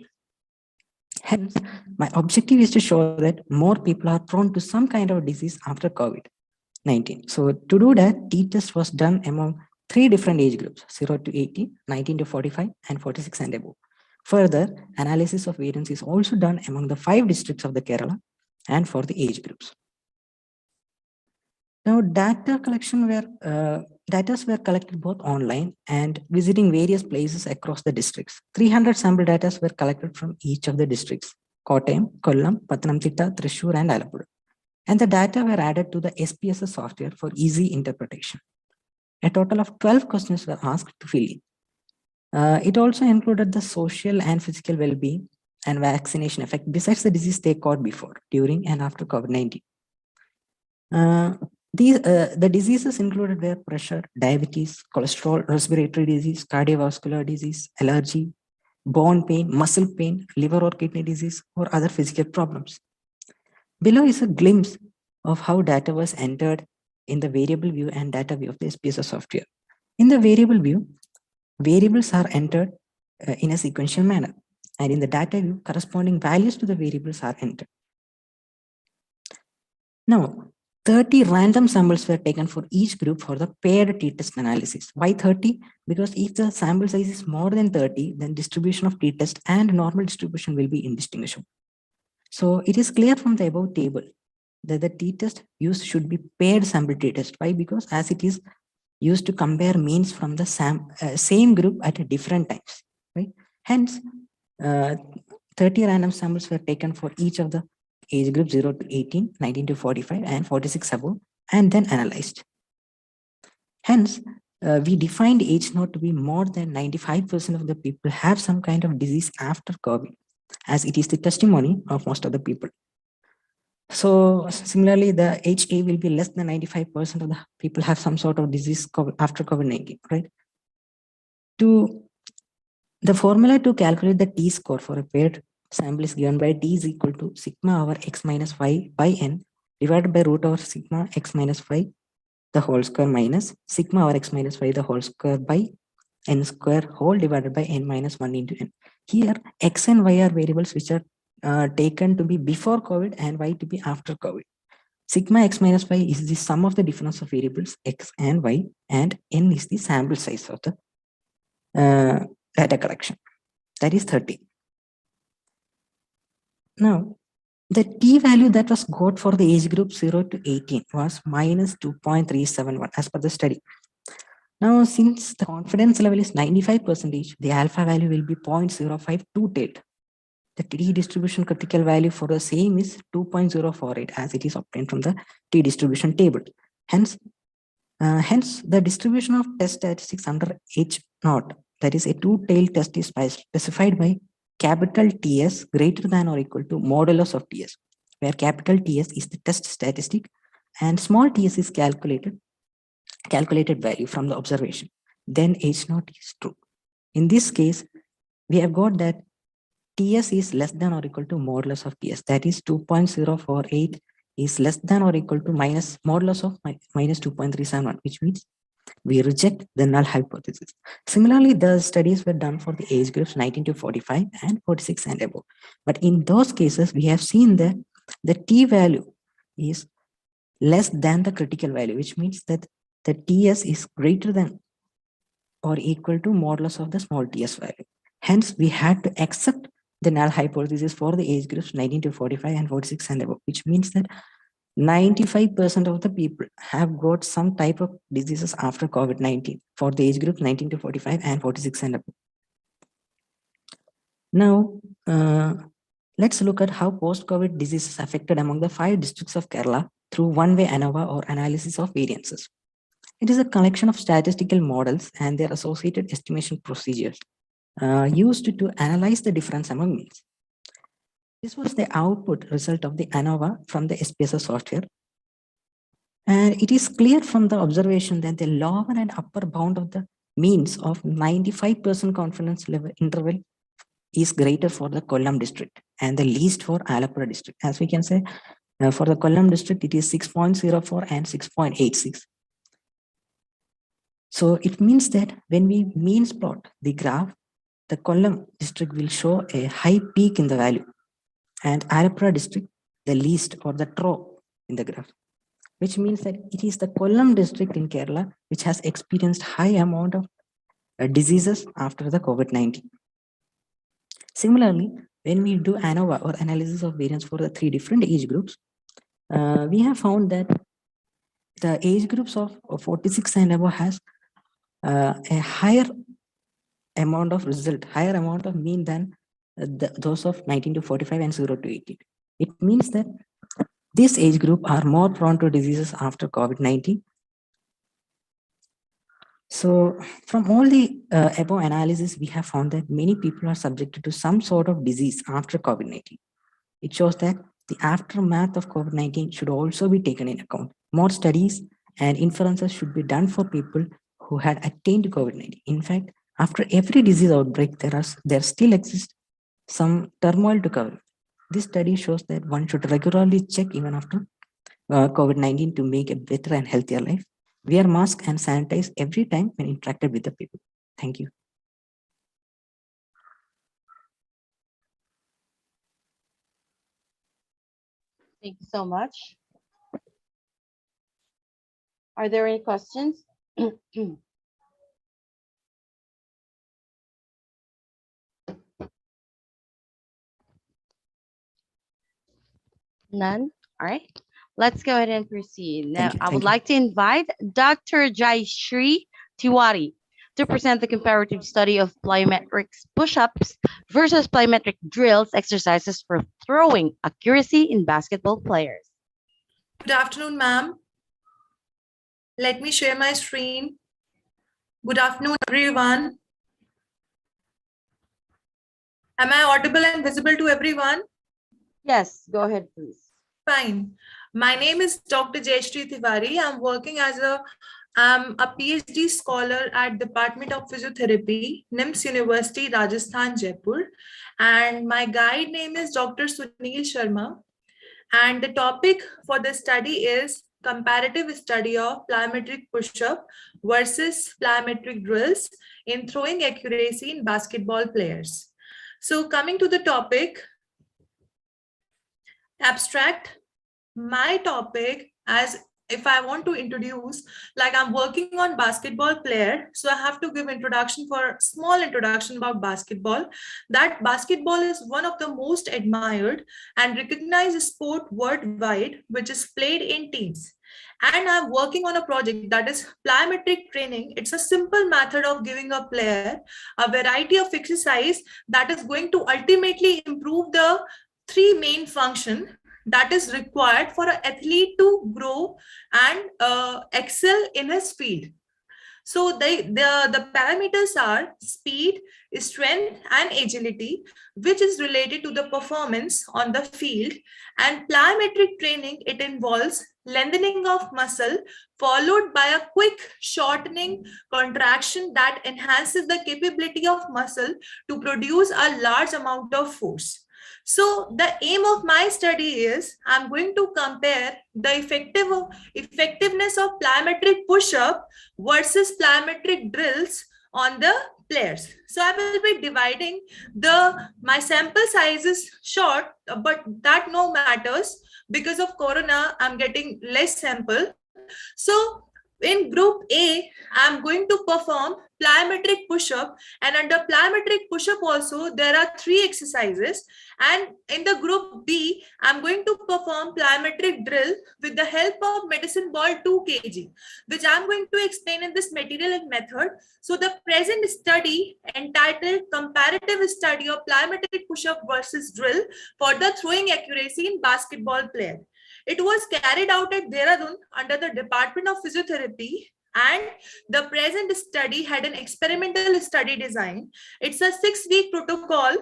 Hence, my objective is to show that more people are prone to some kind of disease after COVID-19. So to do that, t-test was done among 3 different age groups, 0 to 80, 19 to 45, and 46 and above. Further, analysis of variance is also done among the 5 districts of the Kerala and for the age groups. Now, data were collected both online and visiting various places across the districts. 300 sample data were collected from each of the districts, Kottayam, Kollam, Pathanamthitta, Thrissur, and Alappuzha. And the data were added to the SPSS software for easy interpretation. A total of 12 questions were asked to fill in. It also included the social and physical well-being and vaccination effect besides the disease they caught before, during, and after COVID-19. The diseases included were pressure, diabetes, cholesterol, respiratory disease, cardiovascular disease, allergy, bone pain, muscle pain, liver or kidney disease, or other physical problems. Below is a glimpse of how data was entered in the variable view and data view of the SPSS software. In the variable view, variables are entered in a sequential manner, and in the data view, corresponding values to the variables are entered. Now, 30 random samples were taken for each group for the paired t-test analysis. Why 30? Because if the sample size is more than 30, then distribution of t-test and normal distribution will be indistinguishable. So it is clear from the above table that the t-test used should be paired sample t-test. Why? Because as it is used to compare means from the same group at different times, right? Hence, 30 random samples were taken for each of the age group 0 to 18, 19 to 45, and 46 above, and then analyzed. Hence, we defined age not to be more than 95% of the people have some kind of disease after COVID, as it is the testimony of most of the people. So similarly, the HA will be less than 95% of the people have some sort of disease after COVID-19, right? The formula to calculate the t-score for a paired sample is given by t is equal to sigma over x minus y by n divided by root over sigma x minus y the whole square minus sigma over x minus y the whole square by n square whole divided by n minus 1 into n. Here, x and y are variables which are taken to be before COVID and y to be after COVID. Sigma x minus y is the sum of the difference of variables x and y, and n is the sample size of the data collection. That is 30. Now, the t-value that was got for the age group 0 to 18 was minus 2.371 as per the study. Now, since the confidence level is 95%, the alpha value will be 0.05 two-tailed. The t-distribution critical value for the same is 2.048 as it is obtained from the t-distribution table. Hence, the distribution of test statistics under H0, that is a two-tailed test, is specified by capital TS greater than or equal to modulus of TS, where capital TS is the test statistic and small ts is calculated value from the observation. Then H0 is true. In this case, we have got that TS is less than or equal to modulus of TS, that is 2.048 is less than or equal to minus modulus of minus 2.371, which means we reject the null hypothesis. Similarly, the studies were done for the age groups 19 to 45 and 46 and above. But in those cases, we have seen that the t-value is less than the critical value, which means that the TS is greater than or equal to modulus of the small ts value. Hence, we had to accept the null hypothesis for the age groups 19 to 45 and 46 and above, which means that 95% of the people have got some type of diseases after COVID-19 for the age group 19 to 45 and 46 and above. Now, let's look at how post-COVID diseases affected among the 5 districts of Kerala through one-way ANOVA or analysis of variances. It is a collection of statistical models and their associated estimation procedures used to analyze the difference among means. This was the output result of the ANOVA from the SPSS software. And it is clear from the observation that the lower and upper bound of the means of 95% confidence level interval is greater for the Kollam district and the least for Alappuzha district. As we can say, for the Kollam district, it is 6.04 and 6.86. So it means that when we means plot the graph, the Kollam district will show a high peak in the value, and Alappuzha district the least or the trough in the graph, which means that it is the Kollam district in Kerala which has experienced high amount of diseases after the COVID-19. Similarly, when we do ANOVA or analysis of variance for the 3 different age groups, we have found that the age groups of 46 and above has a higher amount of result, higher amount of mean than those of 19 to 45 and 0 to 18. It means that this age group are more prone to diseases after COVID-19. So from all the above analysis, we have found that many people are subjected to some sort of disease after COVID-19. It shows that the aftermath of COVID-19 should also be taken in account. More studies and inferences should be done for people who had attained COVID-19. In fact, after every disease outbreak, there still exists some turmoil to cover. This study shows that one should regularly check even after COVID-19 to make a better and healthier life. Wear mask and sanitize every time when interacted with the people. Thank you. Thank you so much. Are there any questions? None? All right. Let's go ahead and proceed. Now, I would like to invite Dr. Jayashree Tiwari to present the comparative study of plyometric push-ups versus plyometric drills exercises for throwing accuracy in basketball players. Good afternoon, ma'am. Let me share my screen. Good afternoon, everyone. Am I audible and visible to everyone? Yes, go ahead, please. Fine. My name is Dr. Jayashree Tiwari. I'm working as a PhD scholar at Department of Physiotherapy, NIMS University, Rajasthan, Jaipur. And my guide name is Dr. Sunil Sharma. And the topic for the study is comparative study of plyometric push-up versus plyometric drills in throwing accuracy in basketball players. So coming to the topic, abstract, my topic, as if I want to introduce, like I'm working on basketball player, so I have to give introduction for small introduction about basketball. That basketball is one of the most admired and recognized sport worldwide, which is played in teams. And I'm working on a project that is plyometric training. It's a simple method of giving a player a variety of exercise that is going to ultimately improve the three main functions that is required for an athlete to grow and excel in his field. So the parameters are speed, strength, and agility, which is related to the performance on the field. And plyometric training, it involves lengthening of muscle followed by a quick shortening contraction that enhances the capability of muscle to produce a large amount of force. So the aim of my study is I'm going to compare the effectiveness of plyometric push-up versus plyometric drills on the players. So I will be dividing my sample size is short, but that no matters because of Corona, I'm getting less sample. So in group A, I'm going to perform plyometric push-up, and under plyometric push-up also there are 3 exercises, and in the group B, I'm going to perform plyometric drill with the help of medicine ball 2 kg, which I'm going to explain in this material and method. So the present study entitled Comparative Study of Plyometric Push-up versus Drill for the Throwing Accuracy in Basketball Player. It was carried out at Dehradun under the Department of Physiotherapy, and the present study had an experimental study design. It's a 6-week protocol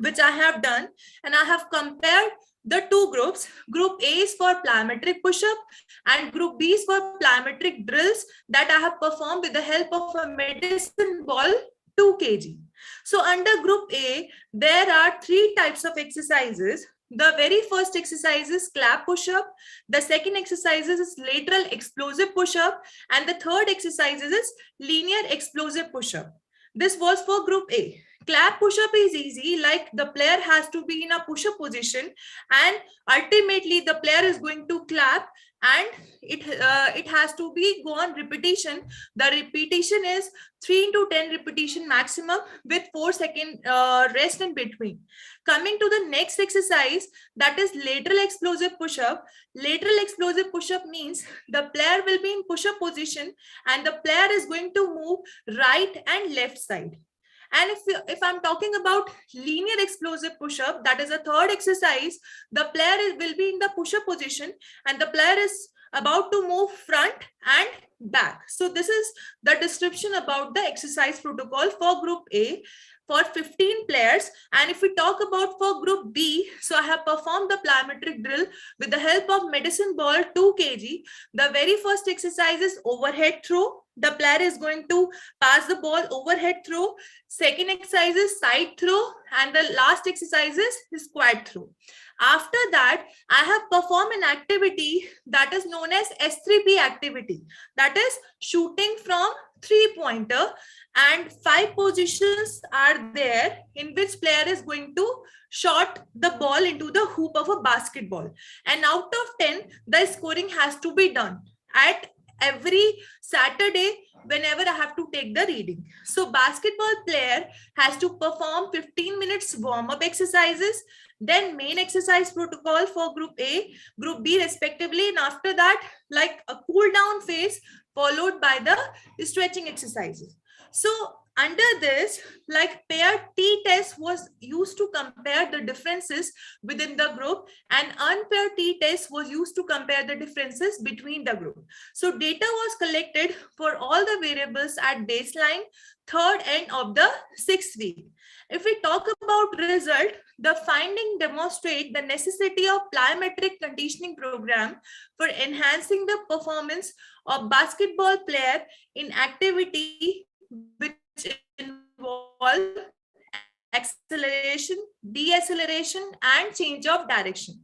which I have done, and I have compared the 2 groups. Group A is for plyometric push-up and group B is for plyometric drills that I have performed with the help of a medicine ball 2 kg. So under group A, there are 3 types of exercises. The very first exercise is clap push-up. The second exercise is lateral explosive push-up. And the third exercise is linear explosive push-up. This was for group A. Clap push-up is easy, like the player has to be in a push-up position and ultimately the player is going to clap, and it has to be go on repetition. The repetition is 3 into 10 repetition maximum with 4-second rest in between. Coming to the next exercise, that is lateral explosive push-up. Lateral explosive push-up means the player will be in push-up position and the player is going to move right and left side. And if I'm talking about linear explosive push-up, that is a third exercise, the player will be in the push-up position and the player is about to move front and back. So this is the description about the exercise protocol for group A for 15 players. And if we talk about for group B, so I have performed the plyometric drill with the help of medicine ball 2 kg. The very first exercise is overhead throw. The player is going to pass the ball overhead throw. Second exercise is side throw. And the last exercise is squat throw. After that, I have performed an activity that is known as S3P activity. That is shooting from 3-pointer, and 5 positions are there in which player is going to shot the ball into the hoop of a basketball. And out of 10, the scoring has to be done at every Saturday whenever I have to take the reading. So basketball player has to perform 15 minutes warm-up exercises, then main exercise protocol for group A, group B respectively, and after that, like a cool down phase followed by the stretching exercises. So under this, like pair T test was used to compare the differences within the group, and unpaired T test was used to compare the differences between the group. So data was collected for all the variables at baseline, third end of the 6th week. If we talk about result, the finding demonstrate the necessity of plyometric conditioning program for enhancing the performance of basketball player in activity which involve acceleration, deceleration, and change of direction.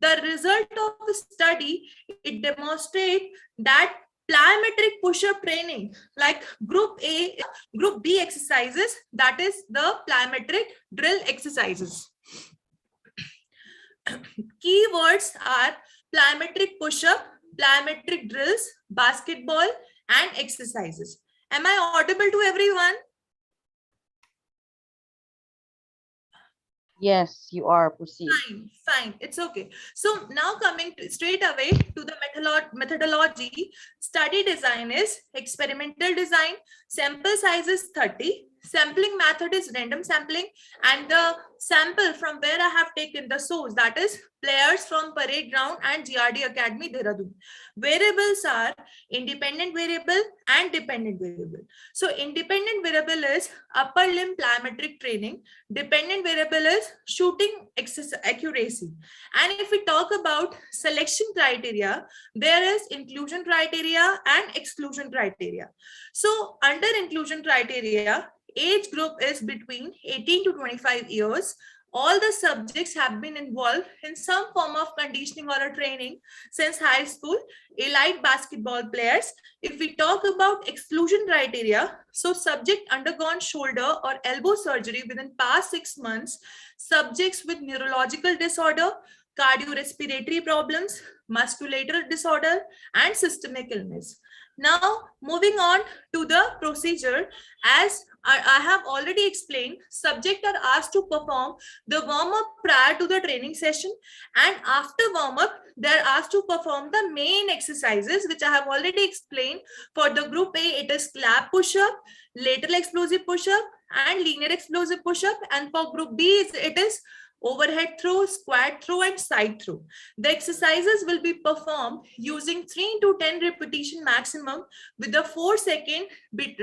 The result of the study, it demonstrates that plyometric push-up training, like group A, group B exercises, that is the plyometric drill exercises. Keywords are plyometric push-up, plyometric drills, basketball, and exercises. Am I audible to everyone? Yes, you are. Proceed. Fine. It's okay. So now coming straight away to the methodology, study design is experimental design, sample size is 30, sampling method is random sampling, and the sample from where I have taken the source, that is players from Parade Ground and GRD Academy, Dehradun. Variables are independent variable and dependent variable. So independent variable is upper limb plyometric training. Dependent variable is shooting accuracy. And if we talk about selection criteria, there is inclusion criteria and exclusion criteria. So under inclusion criteria, age group is between 18 to 25 years. All the subjects have been involved in some form of conditioning or a training since high school, elite basketball players. If we talk about exclusion criteria, so subject undergone shoulder or elbow surgery within past 6 months, subjects with neurological disorder, cardiorespiratory problems, muscular disorder, and systemic illness. Now, moving on to the procedure, as I have already explained, subjects are asked to perform the warm-up prior to the training session, and after warm-up, they're asked to perform the main exercises, which I have already explained. For the group A, it is clap push-up, lateral explosive push-up, and linear explosive push-up, and for group B, it is overhead throw, squat throw, and side throw. The exercises will be performed using 3 to 10 repetition maximum with a 4-second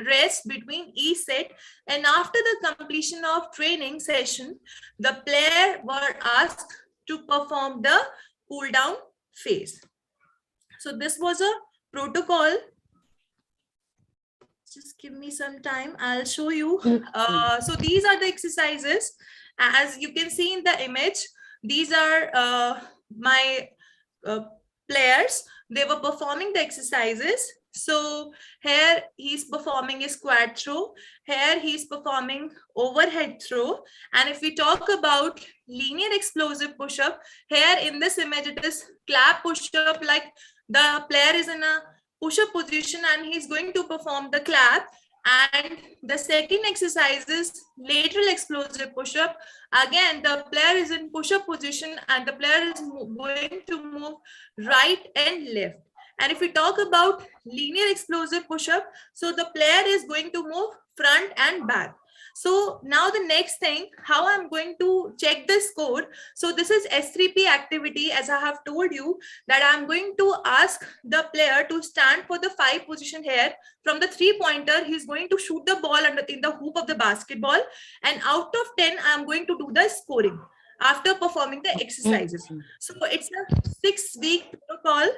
rest between each set. And after the completion of training session, the player were asked to perform the cool down phase. So this was a protocol. Just give me some time. I'll show you. So these are the exercises. As you can see in the image, these are my players. They were performing the exercises. So here he's performing a squat throw. Here he's performing overhead throw. And if we talk about linear explosive push-up, here in this image, it is clap push-up, like the player is in a push-up position and he's going to perform the clap. And the second exercise is lateral explosive push-up. Again, the player is in push-up position and the player is going to move right and left. And if we talk about linear explosive push-up, so the player is going to move front and back. So now the next thing, how I'm going to check the score. So this is S3P activity, as I have told you that I'm going to ask the player to stand for the 5 position here. From the 3-pointer, he's going to shoot the ball in the hoop of the basketball. And out of 10, I'm going to do the scoring after performing the exercises. So it's a 6-week protocol.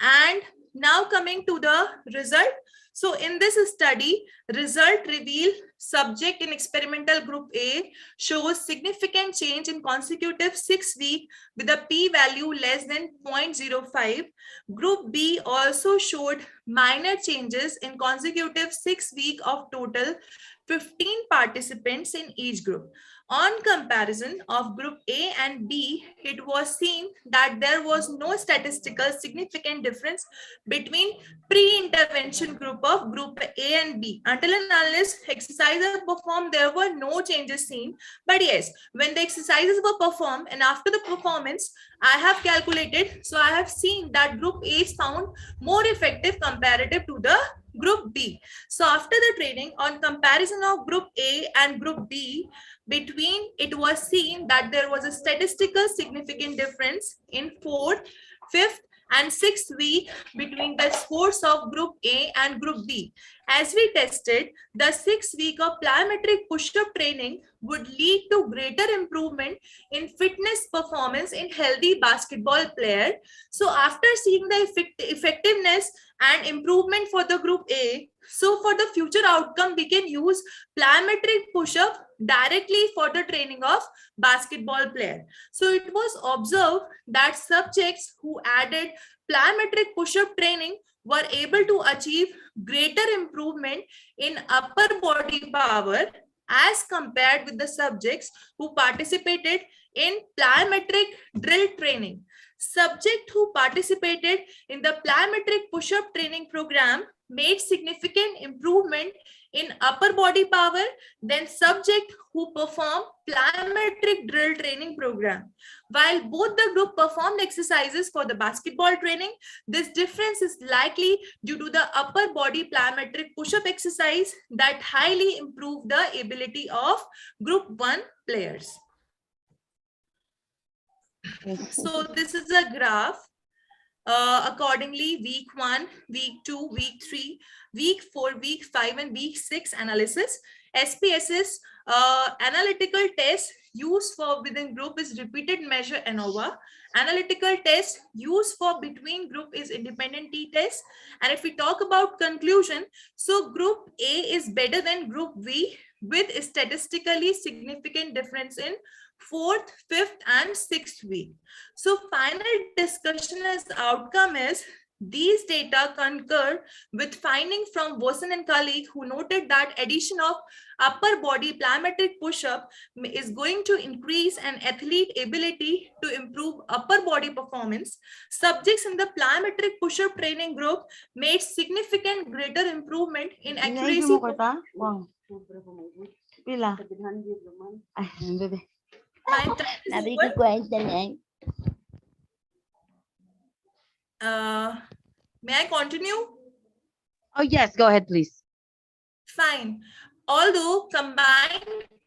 And now coming to the result. So in this study, result reveal subject in experimental group A shows significant change in consecutive 6 week with a p-value less than 0.05. Group B also showed minor changes in consecutive 6 week of total 15 participants in each group. On comparison of group A and B, it was seen that there was no statistical significant difference between pre-intervention group of group A and B. Until and unless exercises were performed, there were no changes seen. But yes, when the exercises were performed and after the performance, I have calculated, so I have seen that group A is found more effective comparative to the group B. So after the training, on comparison of group A and group B, between it was seen that there was a statistical significant difference in 4th, 5th, and 6th week between the scores of group A and group B. As we tested, the 6th week of plyometric push-up training would lead to greater improvement in fitness performance in healthy basketball player. So after seeing the effectiveness and improvement for the group A, so for the future outcome, we can use plyometric push-up directly for the training of basketball player. So it was observed that subjects who added plyometric push-up training were able to achieve greater improvement in upper body power as compared with the subjects who participated in plyometric drill training. Subjects who participated in the plyometric push-up training program made significant improvement in upper body power than subjects who performed plyometric drill training program. While both the group performed exercises for the basketball training, this difference is likely due to the upper body plyometric push-up exercise that highly improved the ability of group 1 players. So this is a graph. Accordingly, week 1, week 2, week 3, week 4, week 5, and week 6 analysis. SPSS analytical test used for within group is repeated measure ANOVA. Analytical test used for between group is independent t-test. And if we talk about conclusion, so group A is better than group B with a statistically significant difference in 4th, 5th, and 6th week. So final discussion as outcome is these data concur with finding from Wilson and colleague who noted that addition of upper body plyometric push-up is going to increase an athlete ability to improve upper body performance. Subjects in the plyometric push-up training group made significant greater improvement in accuracy. May I continue? Oh, yes, go ahead, please. Fine. Although combined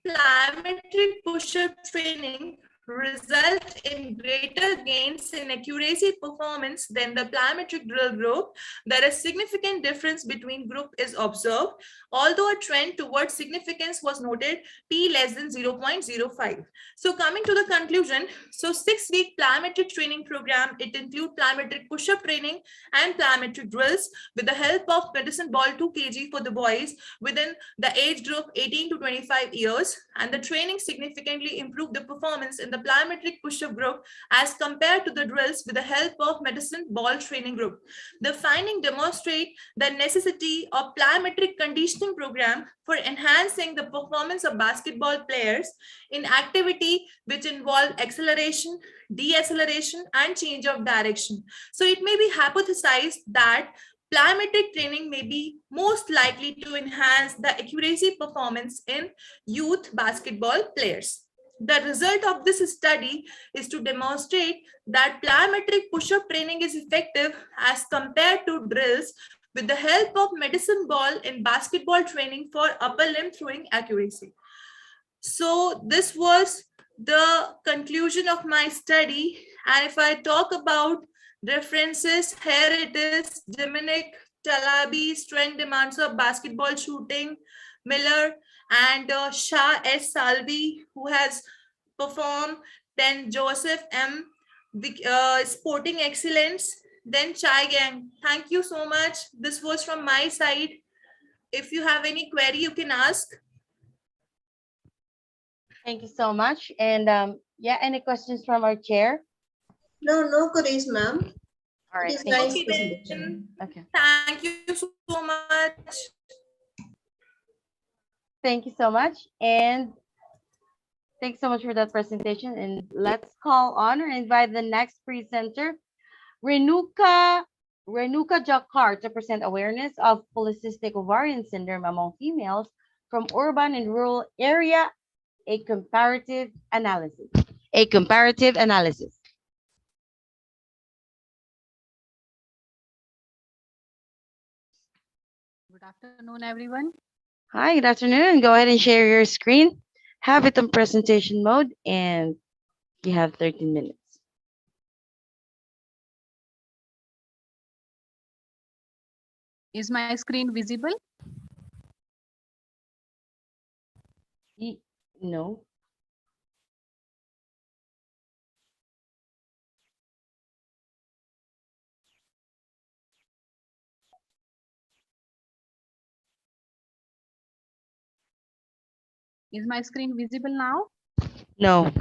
plyometric push-up training result in greater gains in accuracy performance than the plyometric drill group, there is significant difference between group is observed. Although a trend towards significance was noted, p less than 0.05. So coming to the conclusion, so 6-week plyometric training program, it includes plyometric push-up training and plyometric drills with the help of medicine ball 2 kg for the boys within the age group 18 to 25 years. And the training significantly improved the performance in the plyometric push-up group as compared to the drills with the help of medicine ball training group. The finding demonstrate the necessity of plyometric conditioning program for enhancing the performance of basketball players in activity which involve acceleration, deceleration, and change of direction. So it may be hypothesized that plyometric training may be most likely to enhance the accuracy performance in youth basketball players. The result of this study is to demonstrate that plyometric push-up training is effective as compared to drills with the help of medicine ball in basketball training for upper limb throwing accuracy. So this was the conclusion of my study. And if I talk about references, here it is: Dominic Talabi, Strength Demands of Basketball Shooting, Miller, and Shah S. Salvi, who has performed, then Joseph M. Sporting Excellence, then Chai Gang. Thank you so much. This was from my side. If you have any query, you can ask. Thank you so much. And yeah, any questions from our chair? No queries, ma'am. All right. It is Thank nice you. presentation. Okay. Thank you so much. Thank you so much. And thanks so much for that presentation. And let's call on or invite the next presenter, Renuka Jakar, to present awareness of polycystic ovarian syndrome among females from urban and rural area, a comparative analysis. A comparative analysis. Good afternoon, everyone. Hi, good afternoon. Go ahead and share your screen. Have it on presentation mode, and you have 13 minutes. Is my screen visible? No. Is my screen visible now? No.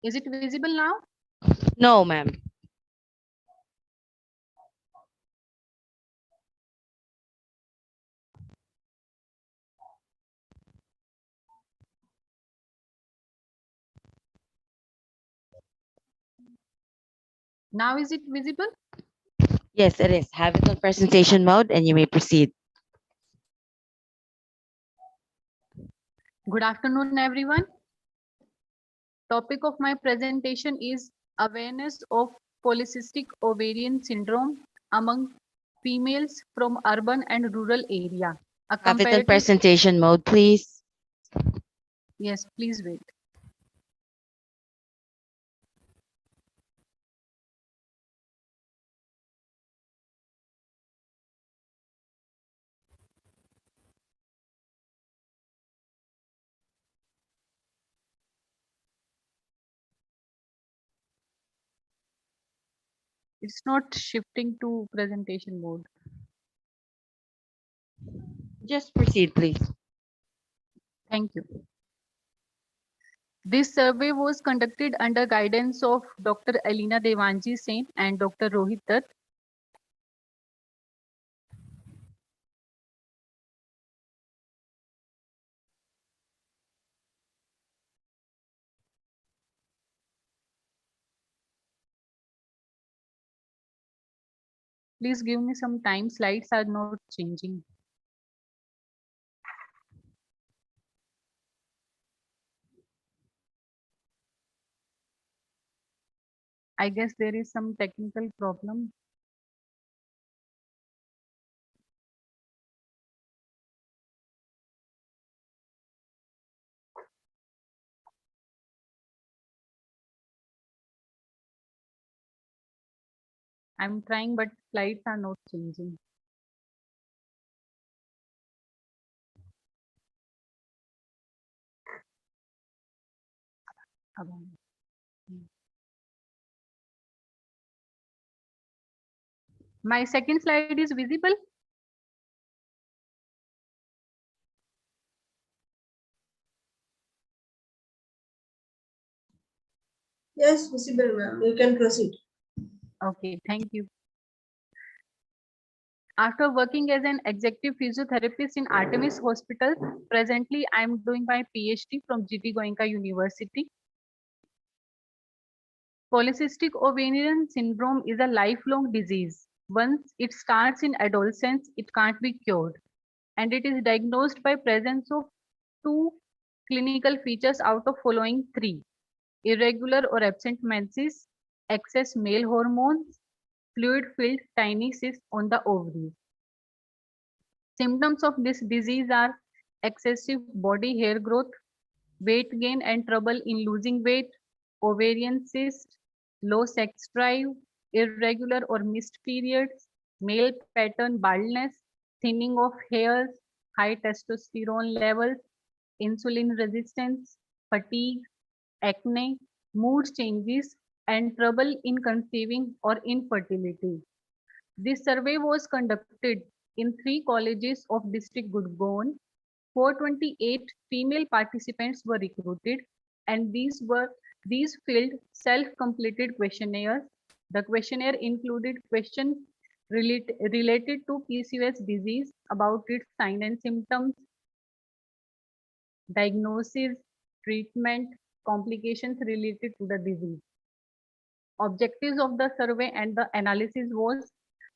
Is it visible now? No, ma'am. Now is it visible? Yes, it is. Have it on presentation mode, and you may proceed. Good afternoon, everyone. Topic of my presentation is awareness of polycystic ovarian syndrome among females from urban and rural area. A Have it on comparative. presentation mode, please. Yes, please wait. It's not shifting to presentation mode. Just proceed, please. Thank you. This survey was conducted under guidance of Dr. Alina Devanji Sen and Dr. Rohit Dutt. Please give me some time. Slides are not changing. I guess there is some technical problem. I'm trying, but slides are not changing. My second slide is visible. Yes, visible, ma'am. You can proceed. Okay, thank you. After working as an executive physiotherapist in Artemis Hospital, presently I am doing my PhD from GT Goenka University. Polycystic ovarian syndrome is a lifelong disease. Once it starts in adolescence, it can't be cured, and it is diagnosed by presence of two clinical features out of following three: irregular or absent menses, excess male hormones, fluid-filled tiny cysts on the ovaries. Symptoms of this disease are excessive body hair growth, weight gain and trouble in losing weight, ovarian cyst, low sex drive, irregular or missed periods, male pattern baldness, thinning of hairs, high testosterone levels, insulin resistance, fatigue, acne, mood changes, and trouble in conceiving or infertility. This survey was conducted in 3 colleges of District Gurgaon. 428 female participants were recruited, and these filled self-completed questionnaires. The questionnaire included questions related to PCOS disease, about its signs and symptoms, diagnosis, treatment, complications related to the disease. Objectives of the survey and the analysis was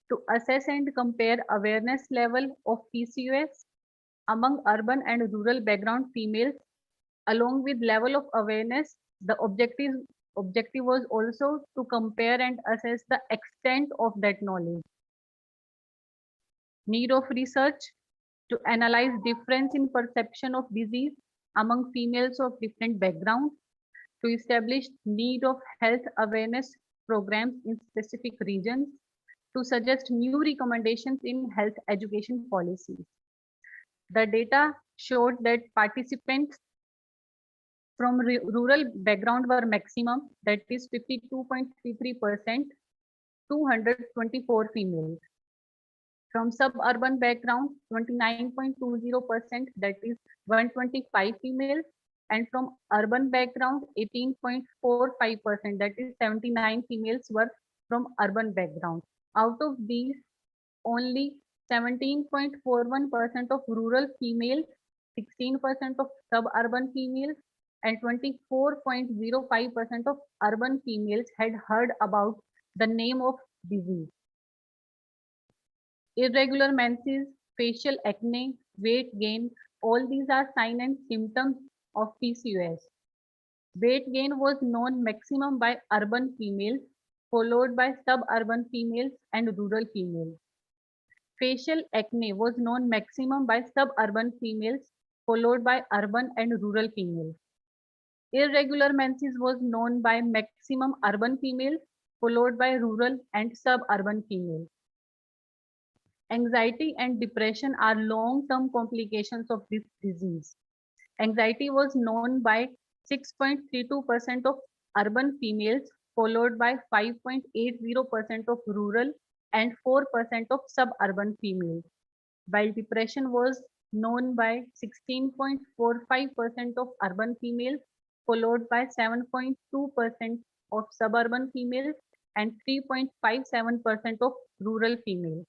to assess and compare awareness level of PCOS among urban and rural background females. Along with level of awareness, the objective was also to compare and assess the extent of that knowledge. Need of research: to analyze difference in perception of disease among females of different backgrounds, to establish need of health awareness programs in specific regions, to suggest new recommendations in health education policies. The data showed that participants from rural background were maximum, that is 52.33%, 224 females. From suburban background, 29.20%, that is 125 females. And from urban background, 18.45%, that is 79 females were from urban background. Out of these, only 17.41% of rural females, 16% of suburban females, and 24.05% of urban females had heard about the name of disease. Irregular menses, facial acne, weight gain, all these are signs and symptoms of PCOS. Weight gain was known maximum by urban females, followed by suburban females and rural females. Facial acne was known maximum by suburban females, followed by urban and rural females. Irregular menses was known by maximum urban females, followed by rural and suburban females. Anxiety and depression are long-term complications of this disease. Anxiety was known by 6.32% of urban females, followed by 5.80% of rural and 4% of suburban females, while depression was known by 16.45% of urban females, followed by 7.2% of suburban females and 3.57% of rural females.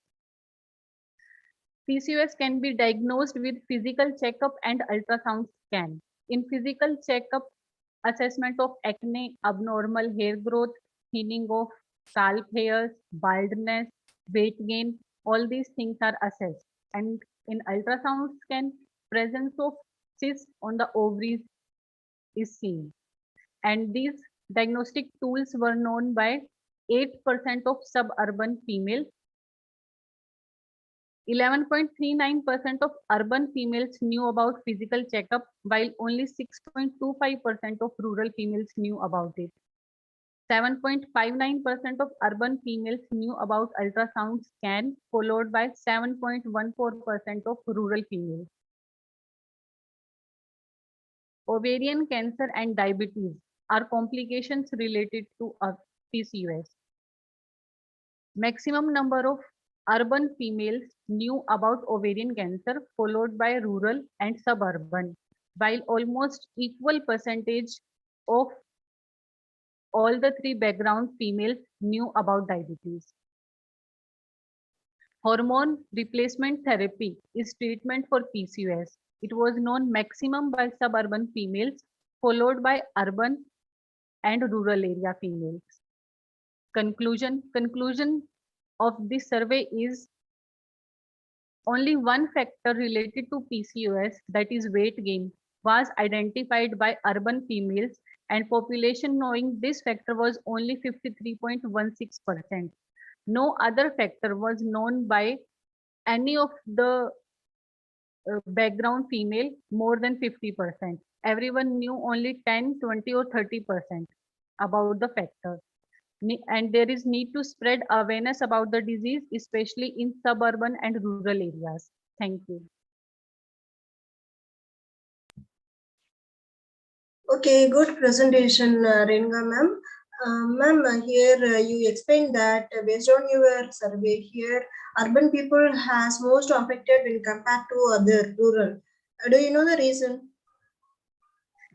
PCOS can be diagnosed with physical checkup and ultrasound scan. In physical checkup, assessment of acne, abnormal hair growth, thinning of scalp hairs, baldness, weight gain, all these things are assessed. And in ultrasound scan, presence of cysts on the ovaries is seen. And these diagnostic tools were known by 8% of suburban females. 11.39% of urban females knew about physical checkup, while only 6.25% of rural females knew about it. 7.59% of urban females knew about ultrasound scan, followed by 7.14% of rural females. Ovarian cancer and diabetes are complications related to PCOS. Maximum number of urban females knew about ovarian cancer, followed by rural and suburban, while almost equal percentage of all the 3 background females knew about diabetes. Hormone replacement therapy is treatment for PCOS. It was known maximum by suburban females, followed by urban and rural area females. Conclusion of this survey is only one factor related to PCOS, that is weight gain, was identified by urban females, and population knowing this factor was only 53.16%. No other factor was known by any of the background female more than 50%. Everyone knew only 10, 20 or 30% about the factor. And there is need to spread awareness about the disease, especially in suburban and rural areas. Thank you. Okay, good presentation, Renuka ma'am. Ma'am, here you explained that based on your survey here, urban people has most affected when compared to other rural. Do you know the reason?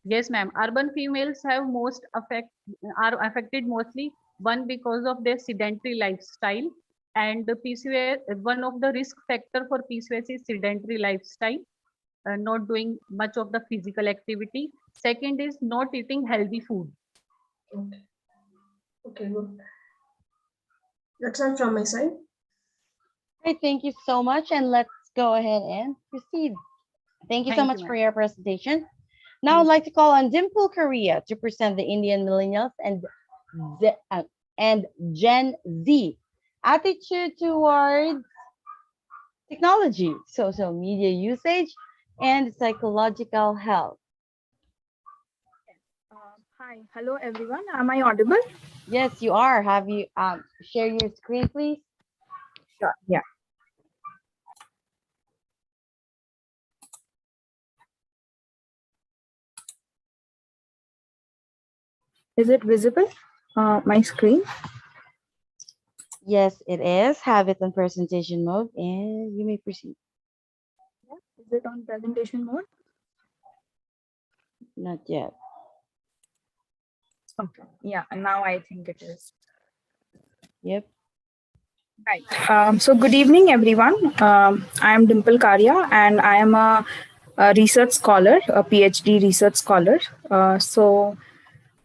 Yes, ma'am. Urban females have are affected mostly, one because of their sedentary lifestyle, and the PCOS, one of the risk factor for PCOS is sedentary lifestyle, not doing much of the physical activity. Second is not eating healthy food. Okay. Okay, good. That's all from my side. Great, thank you so much, and let's go ahead and proceed. Thank you so much for your presentation. Now I'd like to call on Dimple Korea to present the Indian millennials and Gen Z attitude towards technology, social media usage, and psychological health. Hi, hello everyone. Am I audible? Yes, you are. Have you share your screen, please? Sure. Yeah. Is it visible? My screen? Yes, it is. Have it on presentation mode, and you may proceed. Is it on presentation mode? Not yet. Okay. Yeah, now I think it is. Yep. Right. So good evening, everyone. I am Dimple Karia, and I am a research scholar, a PhD research scholar.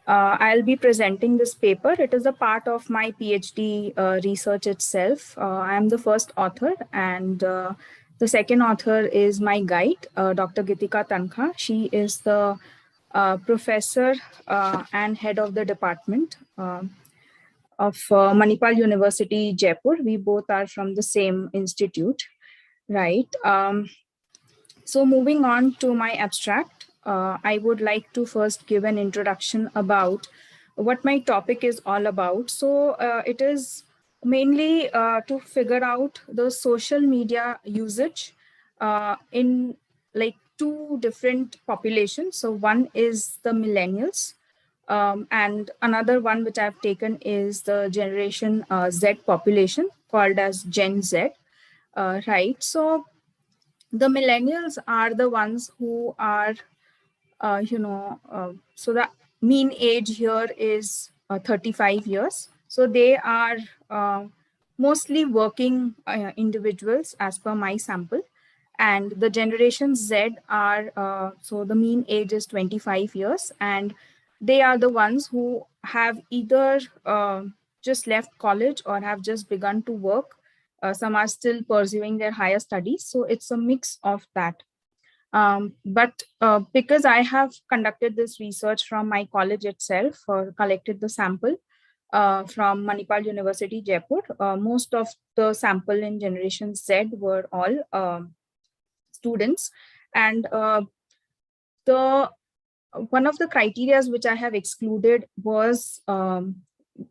I'll be presenting this paper. It is a part of my PhD research itself. I am the first author, and the second author is my guide, Dr. Gitika Tankha. She is the professor and head of the department of Manipal University, Jaipur. We both are from the same institute, right? So moving on to my abstract, I would like to first give an introduction about what my topic is all about. So it is mainly to figure out the social media usage in like two different populations. So one is the millennials, and another one which I've taken is the generation Z population called as Gen Z, right? So the millennials are the ones who are, so the mean age here is 35 years. So they are mostly working individuals as per my sample. And the generation Z are, so the mean age is 25 years, and they are the ones who have either just left college or have just begun to work. Some are still pursuing their higher studies. So it's a mix of that. But because I have conducted this research from my college itself, or collected the sample from Manipal University, Jaipur, most of the sample in Generation Z were all students. And the one of the criteria which I have excluded was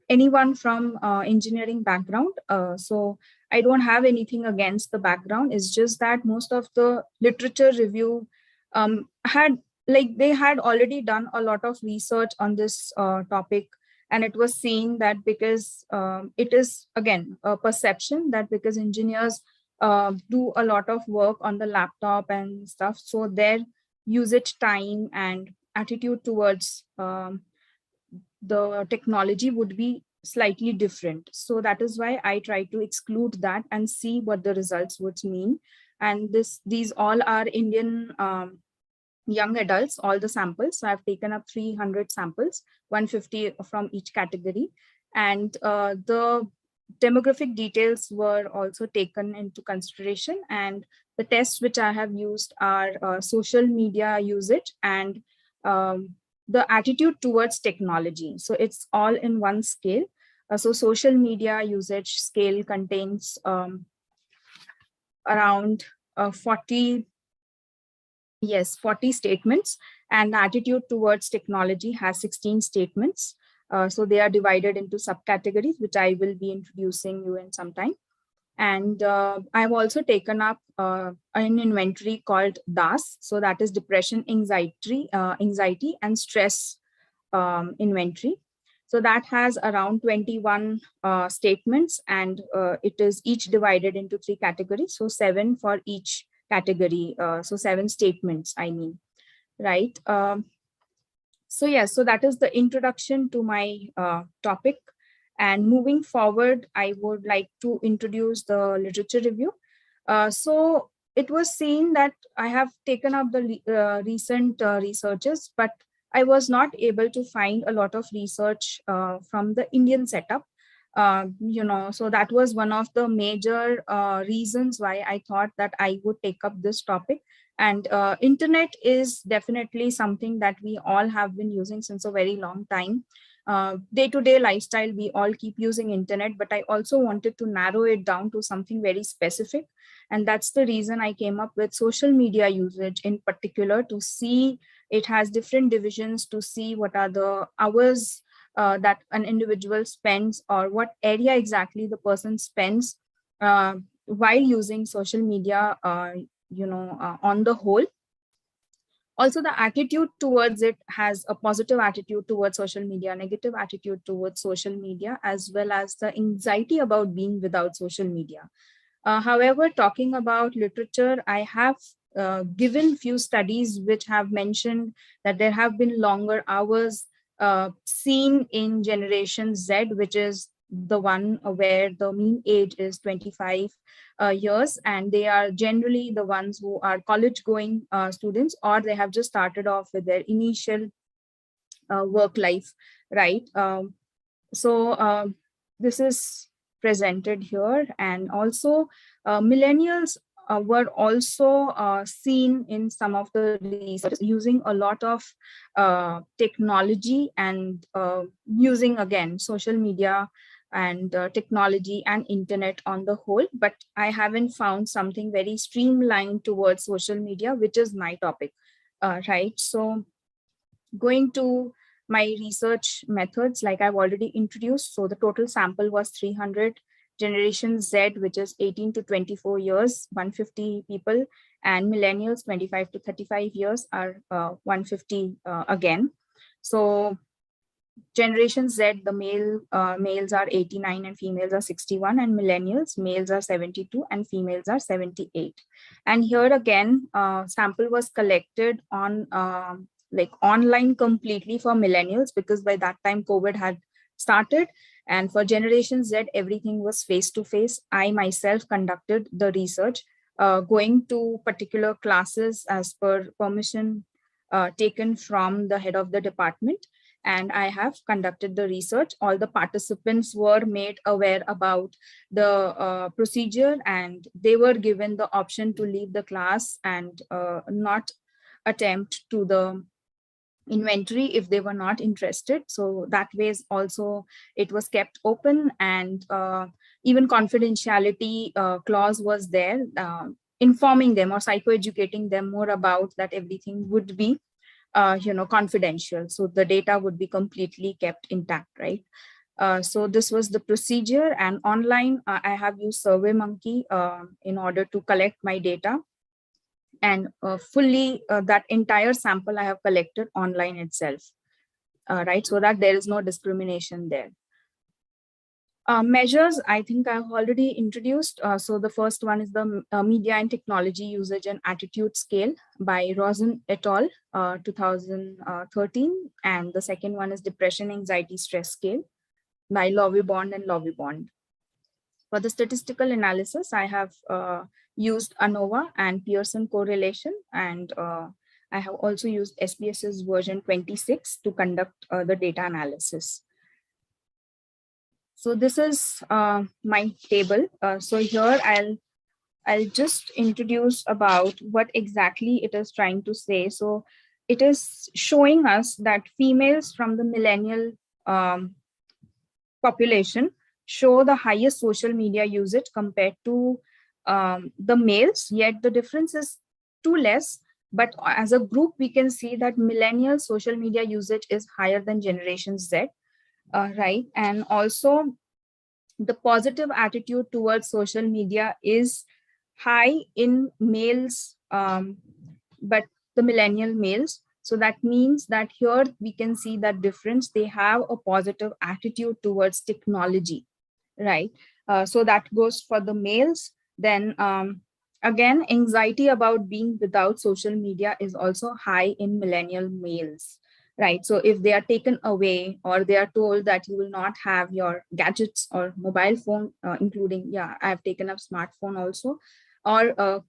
anyone from engineering background. So I don't have anything against the background. It's just that most of the literature review they had already done a lot of research on this topic. And it was saying that because it is, again, a perception that because engineers do a lot of work on the laptop and stuff, so their usage time and attitude towards the technology would be slightly different. So that is why I try to exclude that and see what the results would mean. And these all are Indian young adults, all the samples. So I've taken up 300 samples, 150 from each category. And the demographic details were also taken into consideration. And the tests which I have used are social media usage and the attitude towards technology. So it's all in one scale. So social media usage scale contains around 40 statements, and the attitude towards technology has 16 statements. So they are divided into subcategories, which I will be introducing you in some time. And I've also taken up an inventory called DAS. So that is depression, anxiety and stress inventory. So that has around 21 statements, and it is each divided into 3 categories. So 7 for each category. So 7 statements, I mean, right? So that is the introduction to my topic. And moving forward, I would like to introduce the literature review. So it was seen that I have taken up the recent researches, but I was not able to find a lot of research from the Indian setup. So that was one of the major reasons why I thought that I would take up this topic. And internet is definitely something that we all have been using since a very long time. Day-to-day lifestyle, we all keep using internet, but I also wanted to narrow it down to something very specific. And that's the reason I came up with social media usage in particular, to see it has different divisions, to see what are the hours that an individual spends, or what area exactly the person spends while using social media, on the whole. Also, the attitude towards it has a positive attitude towards social media, negative attitude towards social media, as well as the anxiety about being without social media. However, talking about literature, I have given few studies which have mentioned that there have been longer hours seen in Generation Z, which is the one where the mean age is 25 years, and they are generally the ones who are college going students, or they have just started off with their initial work life, right? So this is presented here. And also millennials were also seen in some of the research using a lot of technology, and using again social media and technology and internet on the whole. But I haven't found something very streamlined towards social media, which is my topic, right? So going to my research methods, like I've already introduced. So the total sample was 300. Generation Z, which is 18 to 24 years, 150 people, and millennials 25 to 35 years are 150 again. So Generation Z, the males are 89 and females are 61, and millennials, males are 72 and females are 78. And here again, sample was collected on like online completely for millennials, because by that time COVID had started. And for Generation Z, everything was face-to-face. I myself conducted the research, going to particular classes as per permission taken from the head of the department. And I have conducted the research. All the participants were made aware about the procedure, and they were given the option to leave the class and not attempt to the inventory if they were not interested. So that way also it was kept open, and even confidentiality clause was there, informing them or psychoeducating them more about that everything would be confidential. So the data would be completely kept intact, right? So this was the procedure. And online, I have used SurveyMonkey in order to collect my data. And fully that entire sample I have collected online itself, right? So that there is no discrimination there. Measures, I think I've already introduced. So the first one is the Media and Technology Usage and Attitude Scale by Rosen et al. 2013. And the second one is Depression, Anxiety, Stress Scale. Lovibond and Lovibond. For the statistical analysis, I have used ANOVA and Pearson correlation, and I have also used SPSS version 26 to conduct the data analysis. So this is my table. So here I'll just introduce about what exactly it is trying to say. So it is showing us that females from the millennial population show the highest social media usage compared to the males, yet the difference is too less. But as a group, we can see that millennial social media usage is higher than Generation Z, right? And also the positive attitude towards social media is high in males, but the millennial males. So that means that here we can see that difference. They have a positive attitude towards technology, right? So that goes for the males. Then again, anxiety about being without social media is also high in millennial males, right? So if they are taken away or they are told that you will not have your gadgets or mobile phone, including, yeah, I've taken up smartphone also, or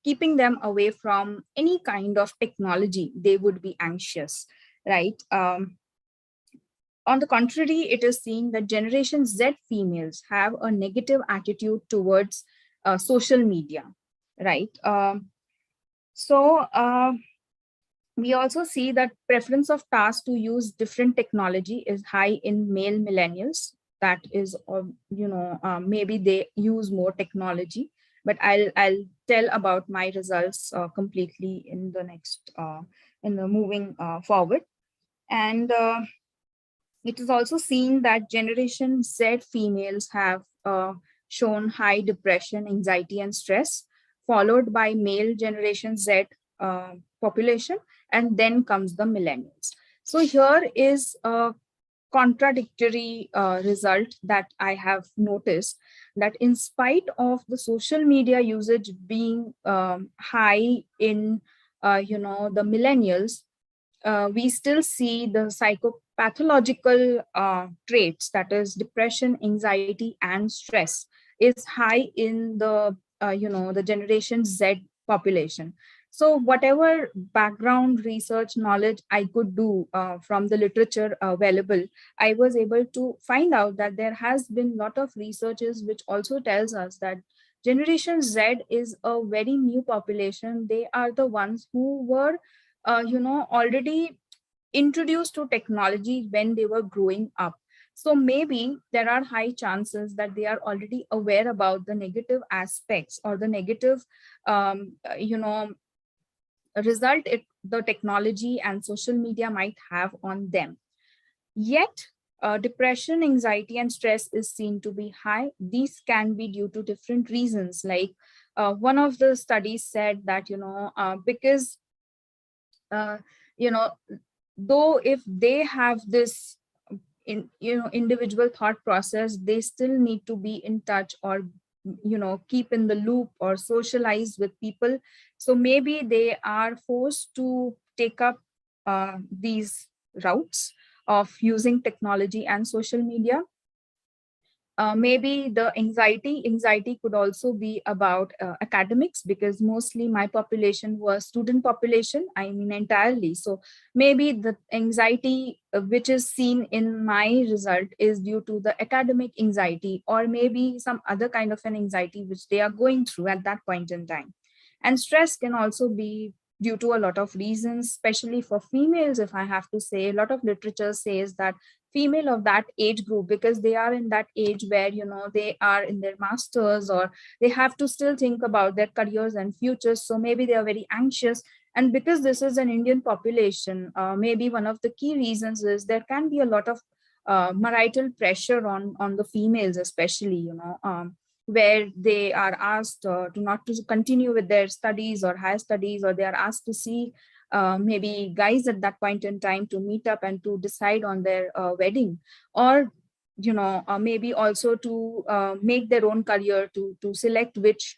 keeping them away from any kind of technology, they would be anxious, right? On the contrary, it is seen that Generation Z females have a negative attitude towards social media, right? We also see that preference of tasks to use different technology is high in male millennials. That is, maybe they use more technology, but I'll tell about my results completely in the next, in the moving forward. And it is also seen that Generation Z females have shown high depression, anxiety, and stress, followed by male Generation Z population, and then comes the millennials. So here is a contradictory result that I have noticed, that in spite of the social media usage being high in the millennials, we still see the psychopathological traits, that is depression, anxiety, and stress, is high in the the Generation Z population. So whatever background research knowledge I could do from the literature available, I was able to find out that there has been a lot of researches which also tells us that Generation Z is a very new population. They are the ones who were already introduced to technology when they were growing up. So maybe there are high chances that they are already aware about the negative aspects or the negative, result the technology and social media might have on them. Yet, depression, anxiety, and stress is seen to be high. These can be due to different reasons. Like one of the studies said that, because, though if they have this individual thought process, they still need to be in touch or keep in the loop or socialize with people. So maybe they are forced to take up these routes of using technology and social media. Maybe the anxiety could also be about academics, because mostly my population was student population, I mean entirely. So maybe the anxiety which is seen in my result is due to the academic anxiety, or maybe some other kind of an anxiety which they are going through at that point in time. And stress can also be due to a lot of reasons, especially for females. If I have to say, a lot of literature says that female of that age group, because they are in that age where they are in their masters, or they have to still think about their careers and futures, so maybe they are very anxious. And because this is an Indian population, maybe one of the key reasons is there can be a lot of marital pressure on the females, especially where they are asked to not to continue with their studies or higher studies, or they are asked to see maybe guys at that point in time to meet up and to decide on their wedding, or maybe also to make their own career, to select which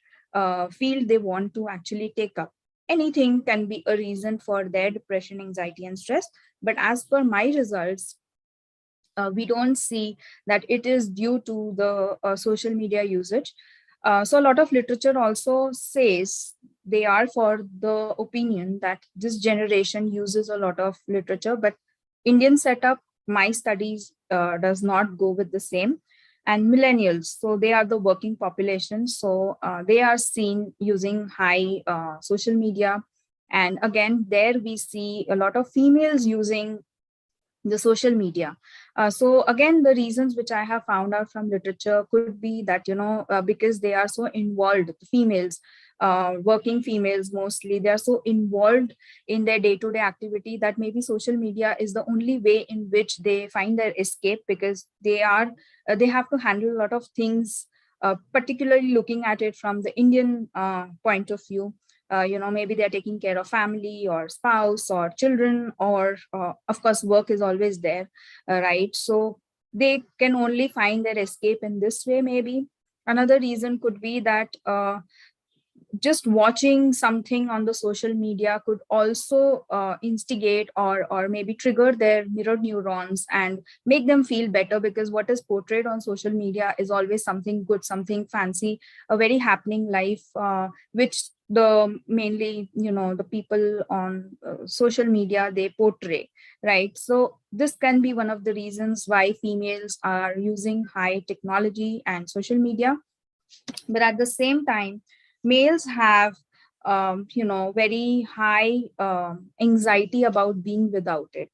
field they want to actually take up. Anything can be a reason for their depression, anxiety, and stress. But as per my results, we don't see that it is due to the social media usage. So a lot of literature also says they are for the opinion that this generation uses a lot of literature, but Indian setup, my studies does not go with the same. And millennials, so they are the working population, so they are seen using high social media. And again, there we see a lot of females using the social media. So again, the reasons which I have found out from literature could be that, because they are so involved, females, working females mostly, they are so involved in their day-to-day activity that maybe social media is the only way in which they find their escape, because they have to handle a lot of things, particularly looking at it from the Indian point of view. Maybe they're taking care of family or spouse or children, or of course work is always there, right? So they can only find their escape in this way. Maybe another reason could be that just watching something on the social media could also instigate or maybe trigger their mirror neurons and make them feel better, because what is portrayed on social media is always something good, something fancy, a very happening life, which the mainly the people on social media, they portray, right? So this can be one of the reasons why females are using high technology and social media. But at the same time, males have very high anxiety about being without it,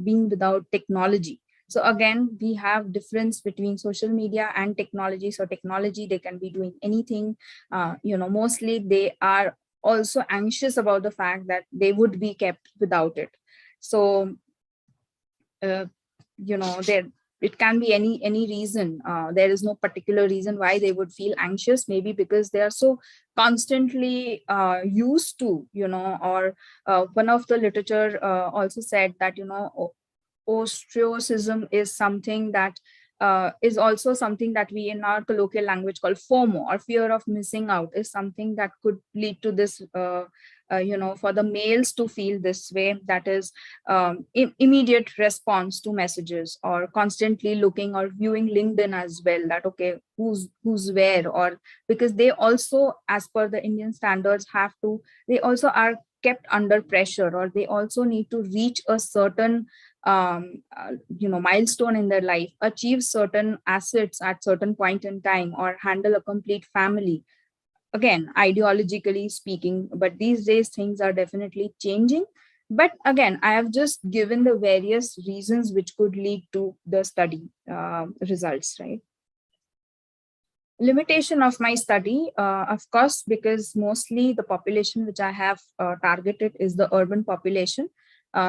being without technology. So again, we have difference between social media and technology. So technology, they can be doing anything, mostly they are also anxious about the fact that they would be kept without it. So there, it can be any reason. There is no particular reason why they would feel anxious, maybe because they are so constantly used to, or one of the literature also said that, ostracism is something that is also something that we in our colloquial language call FOMO, or fear of missing out, is something that could lead to this, for the males to feel this way. That is immediate response to messages, or constantly looking or viewing LinkedIn as well, that okay, who's where, or because they also, as per the Indian standards, they also are kept under pressure, or they also need to reach a certain milestone in their life, achieve certain assets at certain point in time, or handle a complete family, again ideologically speaking. But these days things are definitely changing. But again, I have just given the various reasons which could lead to the study results, right? Limitation of my study, of course, because mostly the population which I have targeted is the urban population.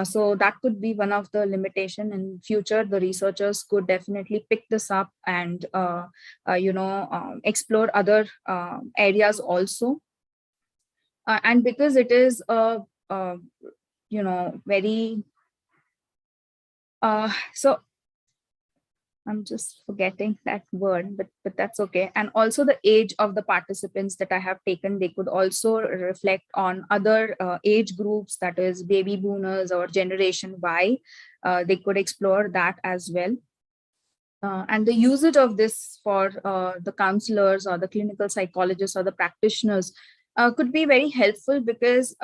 So that could be one of the limitation. In future, the researchers could definitely pick this up and explore other areas also. And because it is a very so I'm just forgetting that word, but that's okay. And also the age of the participants that I have taken, they could also reflect on other age groups, that is baby boomers or Generation Y. They could explore that as well. And the usage of this for the counselors or the clinical psychologists or the practitioners could be very helpful, because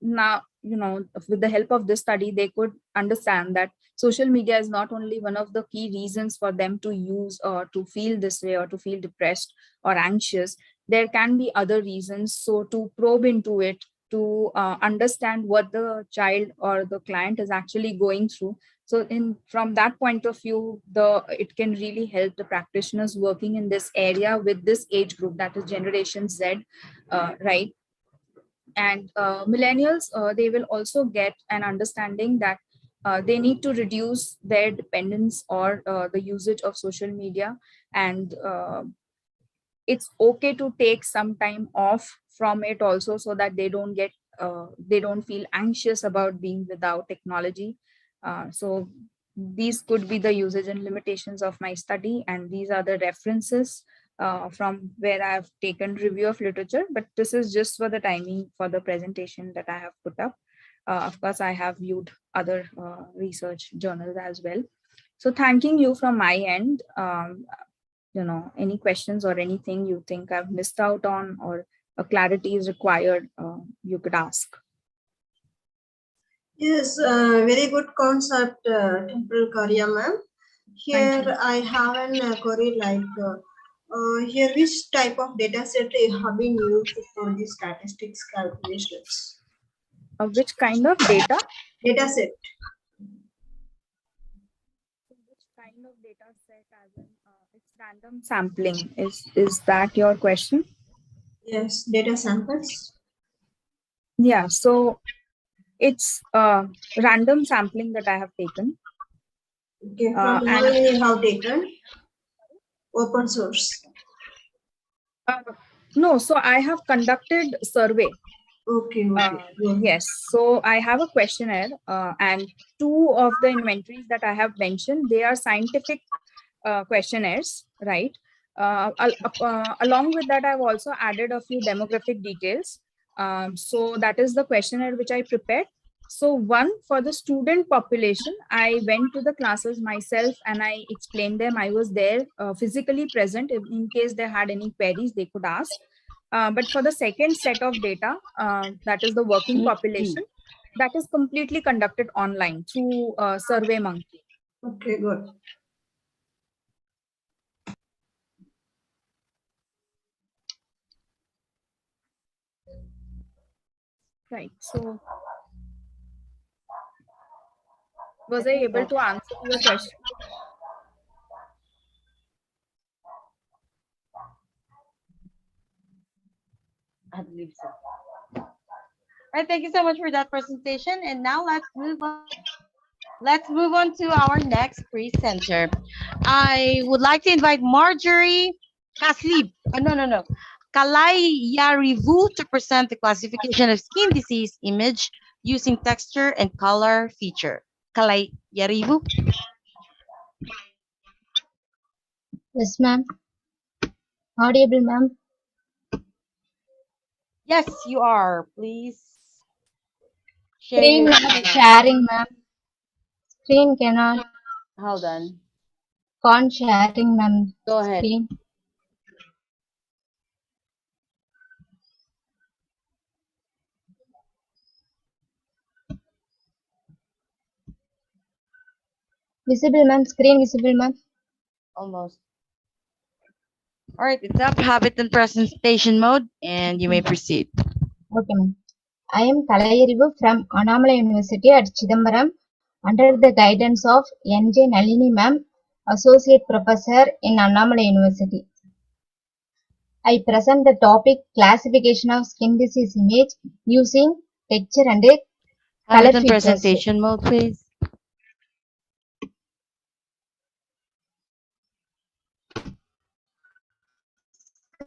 now, with the help of this study, they could understand that social media is not only one of the key reasons for them to use or to feel this way or to feel depressed or anxious. There can be other reasons. So to probe into it, to understand what the child or the client is actually going through. So from that point of view, it can really help the practitioners working in this area with this age group, that is Generation Z, right? And millennials, they will also get an understanding that they need to reduce their dependence or the usage of social media. And it's okay to take some time off from it also, so that they don't feel anxious about being without technology. So these could be the usage and limitations of my study, and these are the references from where I have taken review of literature. But this is just for the timing for the presentation that I have put up. Of course, I have viewed other research journals as well. So thanking you from my end. Any questions or anything you think I've missed out on or a clarity is required, you could ask. Yes, very good concept, Temple Karya ma'am. Here I have a query like, here which type of data set have been used for the statistics calculations? Which kind of data? Data set. Which kind of data set, as in it's random sampling? Is that your question? Yes, data samples. Yeah, so it's random sampling that I have taken. Okay, from where you have taken? Open source. No, so I have conducted survey. Okay. Yes, so I have a questionnaire and two of the inventories that I have mentioned, they are scientific questionnaires, right? Along with that, I've also added a few demographic details. So that is the questionnaire which I prepared. So one, for the student population, I went to the classes myself and I explained them. I was there physically present. In case they had any queries, they could ask. But for the second set of data, that is the working population, that is completely conducted online through SurveyMonkey. Okay, good. Right. So, was I able to answer your question? I believe so. All right, thank you so much for that presentation. And now let's move on. Let's move on to our next presenter. I would like to invite Marjorie Kaslib. No. Kalayarivu to present the classification of skin disease image using texture and color feature. Kalayarivu. Yes, ma'am. Audible, ma'am. Yes, you are. Please share Screen your not screen. sharing, ma'am. Screen cannot. Hold on. Can't sharing, ma'am. Go ahead. Screen. Visible, ma'am. Screen visible, ma'am. Almost. All right, it's up. Have it in presentation mode, and you may proceed. Okay, ma'am. I am Kalayarivu from Annamalai University at Chidambaram under the guidance of N.J. Nalini ma'am, Associate Professor in Annamalai University. I present the topic classification of skin disease image using texture and Have color it in features. presentation mode, please.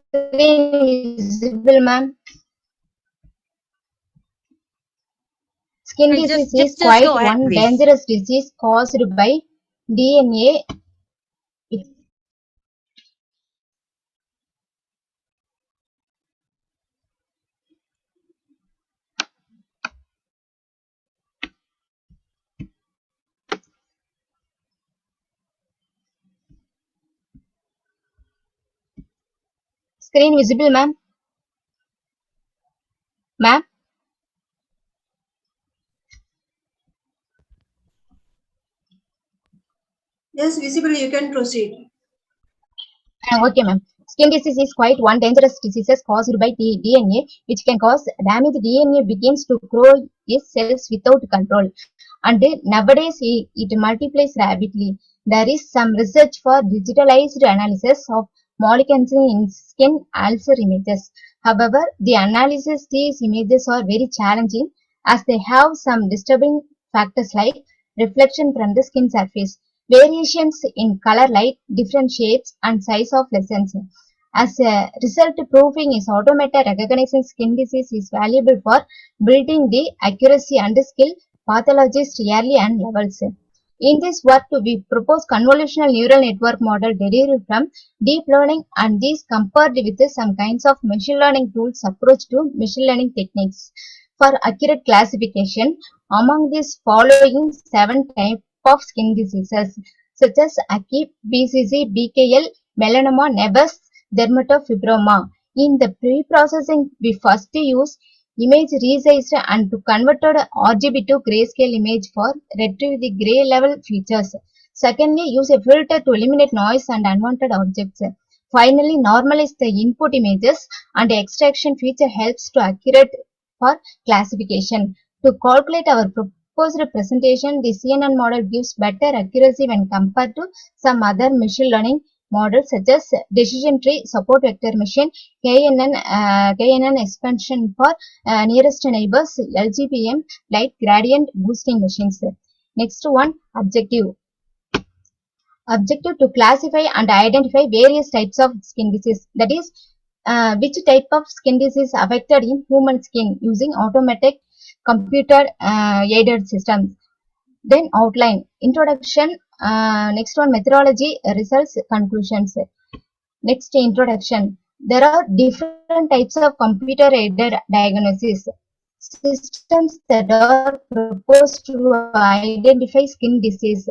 Screen visible, ma'am. Skin Sorry, disease just is quite go ahead, one please. dangerous disease caused by DNA. Screen visible, ma'am. Ma'am. Yes, visible, you can proceed. Okay, ma'am. Skin disease is quite one dangerous disease caused by the DNA, which can cause damage. DNA begins to grow its cells without control, and nowadays it multiplies rapidly. There is some research for digitalized analysis of molecules in skin ulcer images. However, the analysis these images are very challenging as they have some disturbing factors like reflection from the skin surface, variations in color, light, different shapes and size of lesions. As a result, proofing is automated recognizing skin disease is valuable for building the accuracy and skill pathologists early and levels. In this work, we propose convolutional neural network model derived from deep learning and these compared with some kinds of machine learning tools approach to machine learning techniques for accurate classification among these following 7 types of skin diseases. such as acute BCC, BKL, melanoma, nevus, dermatofibroma. In the pre-processing, we first use image resized and to converted RGB to grayscale image for retrieve the gray level features. Secondly, use a filter to eliminate noise and unwanted objects. Finally, normalize the input images and the extraction feature helps to accurate for classification. To calculate our proposed presentation, the CNN model gives better accuracy when compared to some other machine learning models such as decision tree, support vector machine, KNN expansion for nearest neighbors, LGPM, light gradient boosting machines. Next one, objective. Objective to classify and identify various types of skin disease. That is, which type of skin disease affected in human skin using automatic computer aided systems. Then outline, introduction, next one methodology, results, conclusions. Next introduction. There are different types of computer aided diagnosis systems that are proposed to identify skin disease.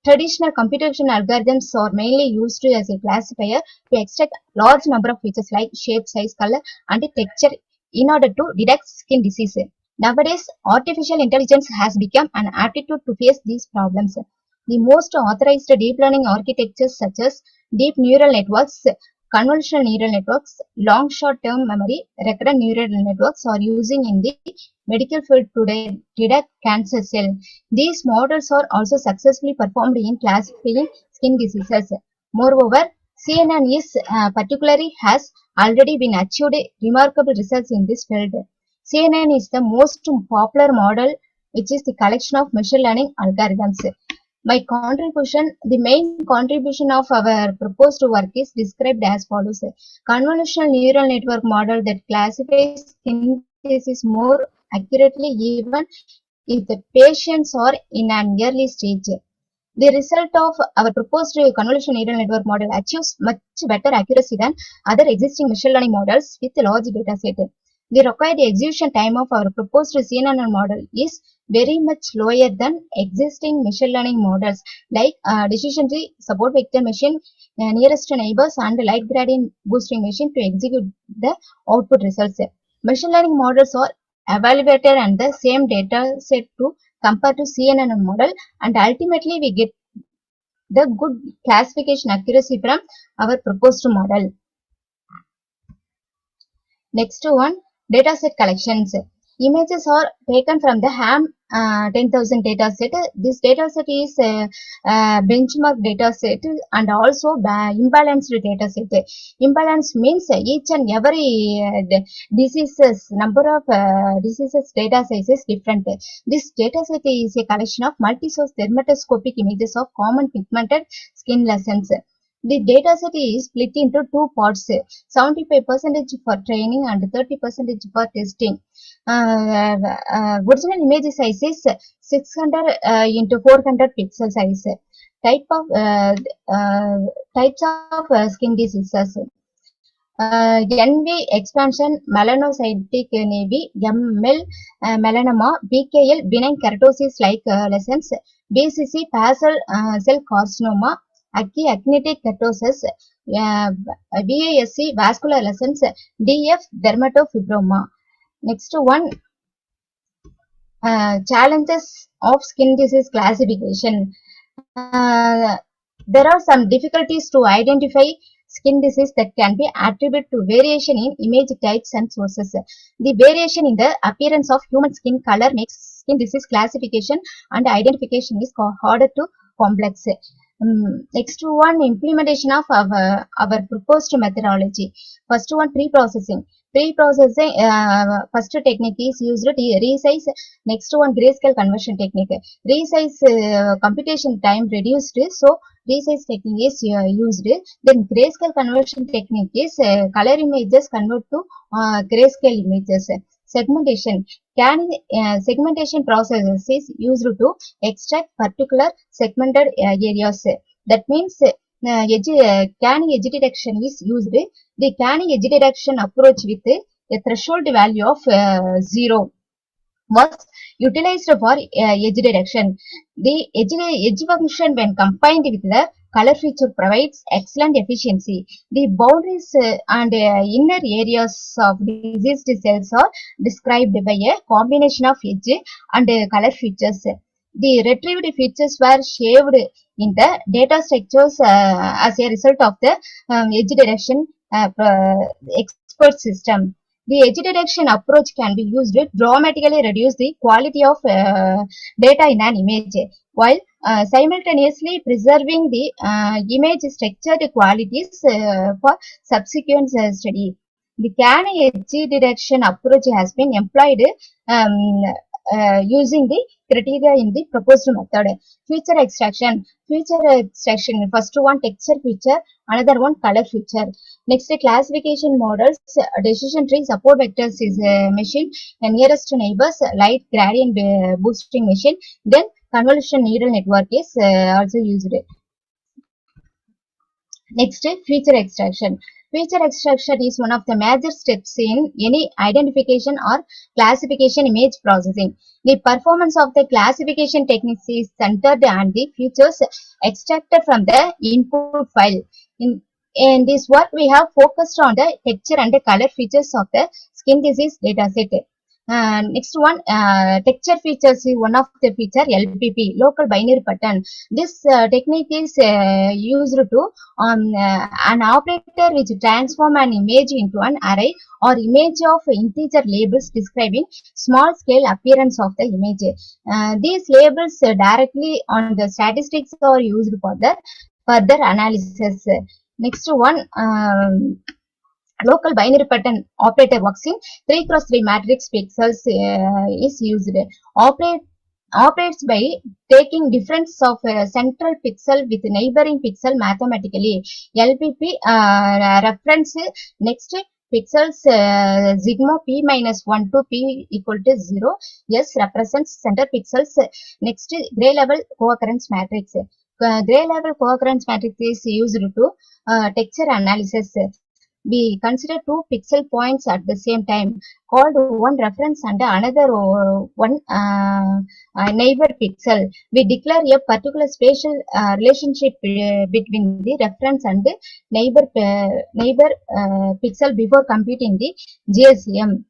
Traditional computation algorithms are mainly used as a classifier to extract large number of features like shape, size, color, and texture in order to detect skin disease. Nowadays, artificial intelligence has become an aptitude to face these problems. The most authorized deep learning architectures such as deep neural networks, convolutional neural networks, long short-term memory, recurrent neural networks are using in the medical field today detect cancer cell. These models are also successfully performed in classifying skin diseases. Moreover, CNN is particularly has already been achieved remarkable results in this field. CNN is the most popular model, which is the collection of machine learning algorithms. My contribution, the main contribution of our proposed work is described as follows. Convolutional neural network model that classifies skin disease more accurately even if the patients are in an early stage. The result of our proposed convolutional neural network model achieves much better accuracy than other existing machine learning models with a large data set. The required execution time of our proposed CNN model is very much lower than existing machine learning models like decision tree, support vector machine, nearest neighbors, and light gradient boosting machine to execute the output results. Machine learning models are evaluated on the same data set to compare to CNN model, and ultimately we get the good classification accuracy from our proposed model. Next one, dataset collections. Images are taken from the HAM 10,000 dataset. This dataset is a benchmark dataset and also imbalanced dataset. Imbalance means each and every diseases, number of diseases data size is different. This dataset is a collection of multi-source dermatoscopic images of common pigmented skin lesions. The dataset is split into two parts, 75% for training and 30% for testing. Original image size is 600 into 400 pixel size. Types of skin diseases. NV expansion, melanocytic navy, ML melanoma, BKL benign keratosis like lesions, BCC basal cell carcinoma, actinic keratosis, VASC vascular lesions, DF dermatofibroma. Next one, challenges of skin disease classification. There are some difficulties to identify skin disease that can be attributed to variation in image types and sources. The variation in the appearance of human skin color makes skin disease classification and identification is harder to complex. Next one, implementation of our proposed methodology. First one, pre-processing. Pre-processing, first technique is used to resize. Next one, grayscale conversion technique. Resize computation time reduced, so resize technique is used. Then grayscale conversion technique is color images convert to grayscale images. Segmentation. Segmentation process is used to extract particular segmented areas. That means canning edge detection is used. The canning edge detection approach with a threshold value of 0 was utilized for edge detection. The edge function, when combined with the color feature, provides excellent efficiency. The boundaries and inner areas of diseased cells are described by a combination of edge and color features. The retrieved features were shaved in the data structures as a result of the edge detection expert system. The edge detection approach can be used to dramatically reduce the quality of data in an image, while simultaneously preserving the image structured qualities for subsequent study. The CAN edge detection approach has been employed um, using the criteria in the proposed method. Feature extraction. First one texture feature, another one color feature. Next, classification models. Decision tree support vectors is machine, nearest neighbors, light gradient boosting machine. Then convolution neural network is also used. Next, feature extraction. Feature extraction is one of the major steps in any identification or classification image processing. The performance of the classification techniques is centered on the features extracted from the input file. In this work, we have focused on the texture and the color features of the skin disease dataset. Next one, texture features is one of the feature, LBP, local binary pattern. This technique is used to an operator which transform an image into an array or image of integer labels describing small scale appearance of the image. These labels directly on the statistics are used for the further analysis. Next one, local binary pattern operator works in 3x3 matrix pixels is used. Operates by taking difference of a central pixel with neighboring pixel mathematically. LPP reference next pixels sigma p minus 1 to p equal to 0. S represents center pixels. Next, gray level co-occurrence matrix. Gray level co-occurrence matrix is used to texture analysis. We consider two pixel points at the same time, called one reference and another one neighbor pixel. We declare a particular spatial relationship between the reference and the neighbor pixel before computing the GSM.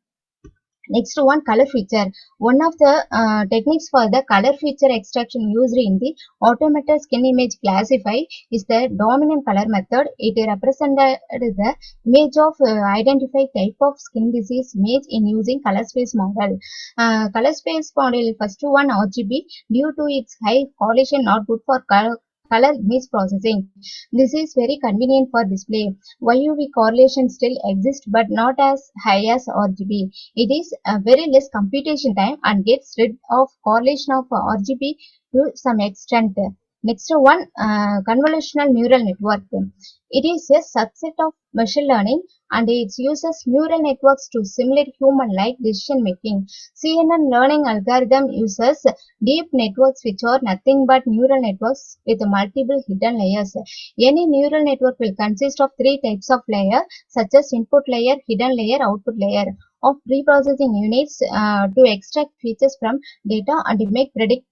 Next one, color feature. One of the techniques for the color feature extraction used in the automated skin image classify is the dominant color method. It represents the image of identified type of skin disease image in using color space model. Color space model, first one RGB, due to its high correlation not good for color image processing. This is very convenient for display. YUV correlation still exists but not as high as RGB. It is very less computation time and gets rid of correlation of RGB to some extent. Next one, convolutional neural network. It is a subset of machine learning and it uses neural networks to simulate human-like decision making. CNN learning algorithm uses deep networks which are nothing but neural networks with multiple hidden layers. Any neural network will consist of three types of layer such as input layer, hidden layer, output layer of pre-processing units to extract features from data and make predictive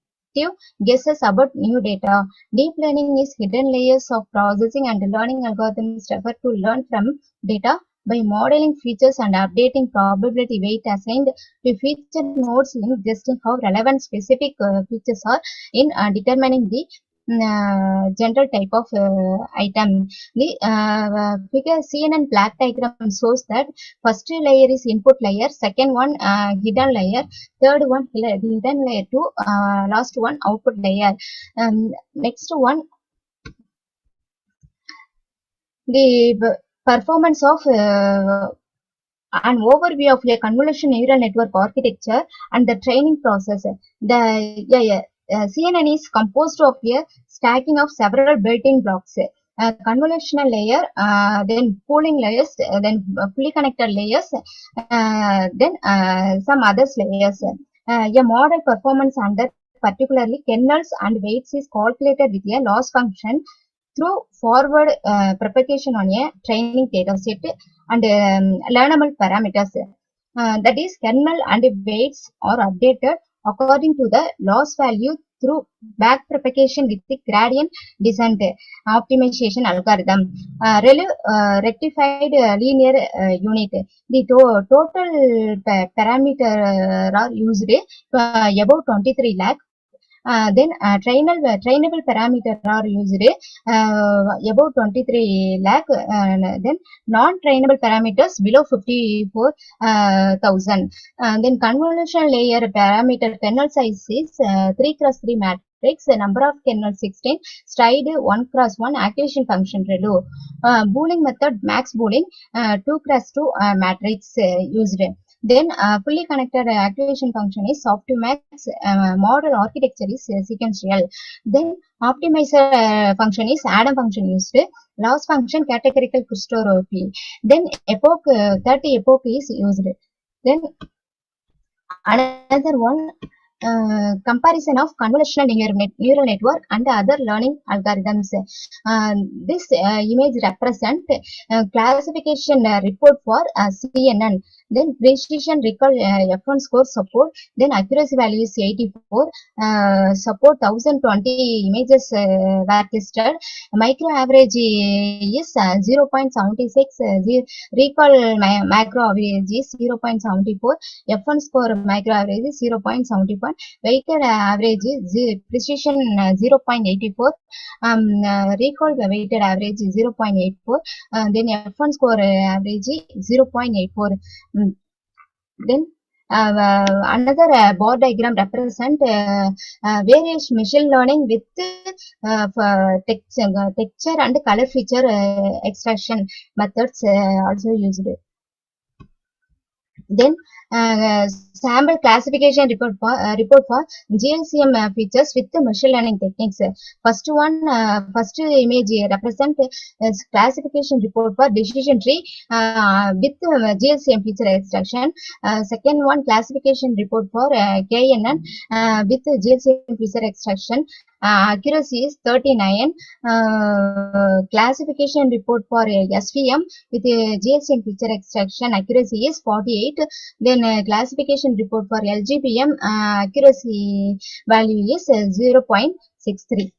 guesses about new data. Deep learning is hidden layers of processing and learning algorithms refer to learn from data by modeling features and updating probability weight assigned to feature nodes in testing how relevant specific features are in determining the general type of item. The figure CNN black diagram shows that first layer is input layer, second one hidden layer, third one hidden layer 2, last one output layer. Next one, the performance of an overview of a convolutional neural network architecture and the training process. The CNN is composed of a stacking of several built-in blocks. Convolutional layer, then pooling layers, then fully connected layers, then some other layers. A model performance under particularly kernels and weights is calculated with a loss function through forward propagation on a training data set and learnable parameters. That is, kernel and weights are updated according to the loss value through backpropagation with the gradient descent optimization algorithm. Rectified linear unit. The total parameter are used above 23 lakh. Then trainable parameter are used above 23 lakh. Then non-trainable parameters below 54,000. Then convolutional layer parameter kernel size is 3x3 matrix. Number of kernel 16. Stride 1x1 activation function ReLU. Boolean method max boolean 2x2 matrix used. Then fully connected activation function is Optimax. Model architecture is sequential. Then optimizer function is Adam function used. Loss function categorical crystallography. Then epoch 30 epoch is used. Then another one, comparison of convolutional neural network and other learning algorithms. This image represent classification report for CNN. Then precision recall F1 score support. Then accuracy value is 84. Support 1020 images were tested. Micro average is 0.76. Recall macro average is 0.74. F1 score micro average is 0.71. Weighted average is precision 0.84. Recall weighted average is 0.84. Then F1 score average is 0.84. Then another bar diagram represent various machine learning with texture and color feature extraction methods also used. Then sample classification report for GLCM features with the machine learning techniques. First image represent classification report for decision tree with GLCM feature extraction. Second one, classification report for KNN with GLCM feature extraction. Accuracy is 39. Classification report for SVM with GLCM feature extraction. Accuracy is 48. Then classification report for LGPM accuracy value is 0.63.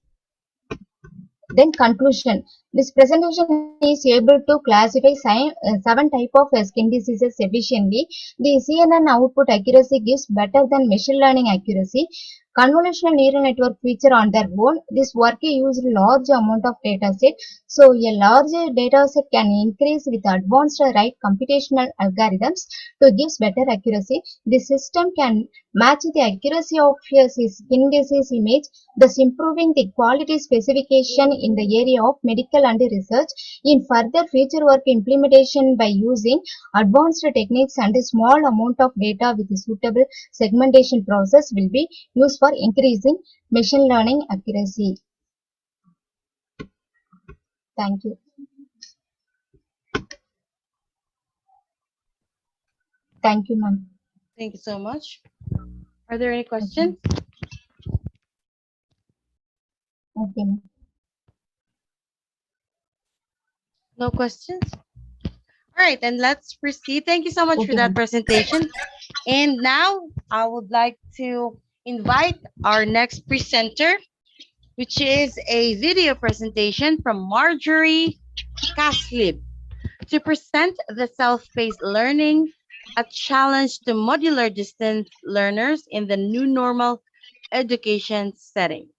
Then conclusion. This presentation is able to classify 7 types of skin diseases efficiently. The CNN output accuracy gives better than machine learning accuracy. Convolutional neural network feature on their own. This work used large amount of data set. So a large data set can increase with advanced right computational algorithms to give better accuracy. The system can match the accuracy of a skin disease image, thus improving the quality specification in the area of medical and research. In further future work implementation by using advanced techniques and a small amount of data with a suitable segmentation process will be used for increasing machine learning accuracy. Thank you. Thank you, ma'am. Thank you so much. Are there any questions? Okay. No questions? All right, then let's proceed. Thank you so much for that presentation. And now I would like to invite our next presenter, which is a video presentation from Marjorie Kaslib, to present the self-paced learning, a challenge to modular distance learners in the new normal education setting.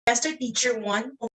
Master Teacher 1 of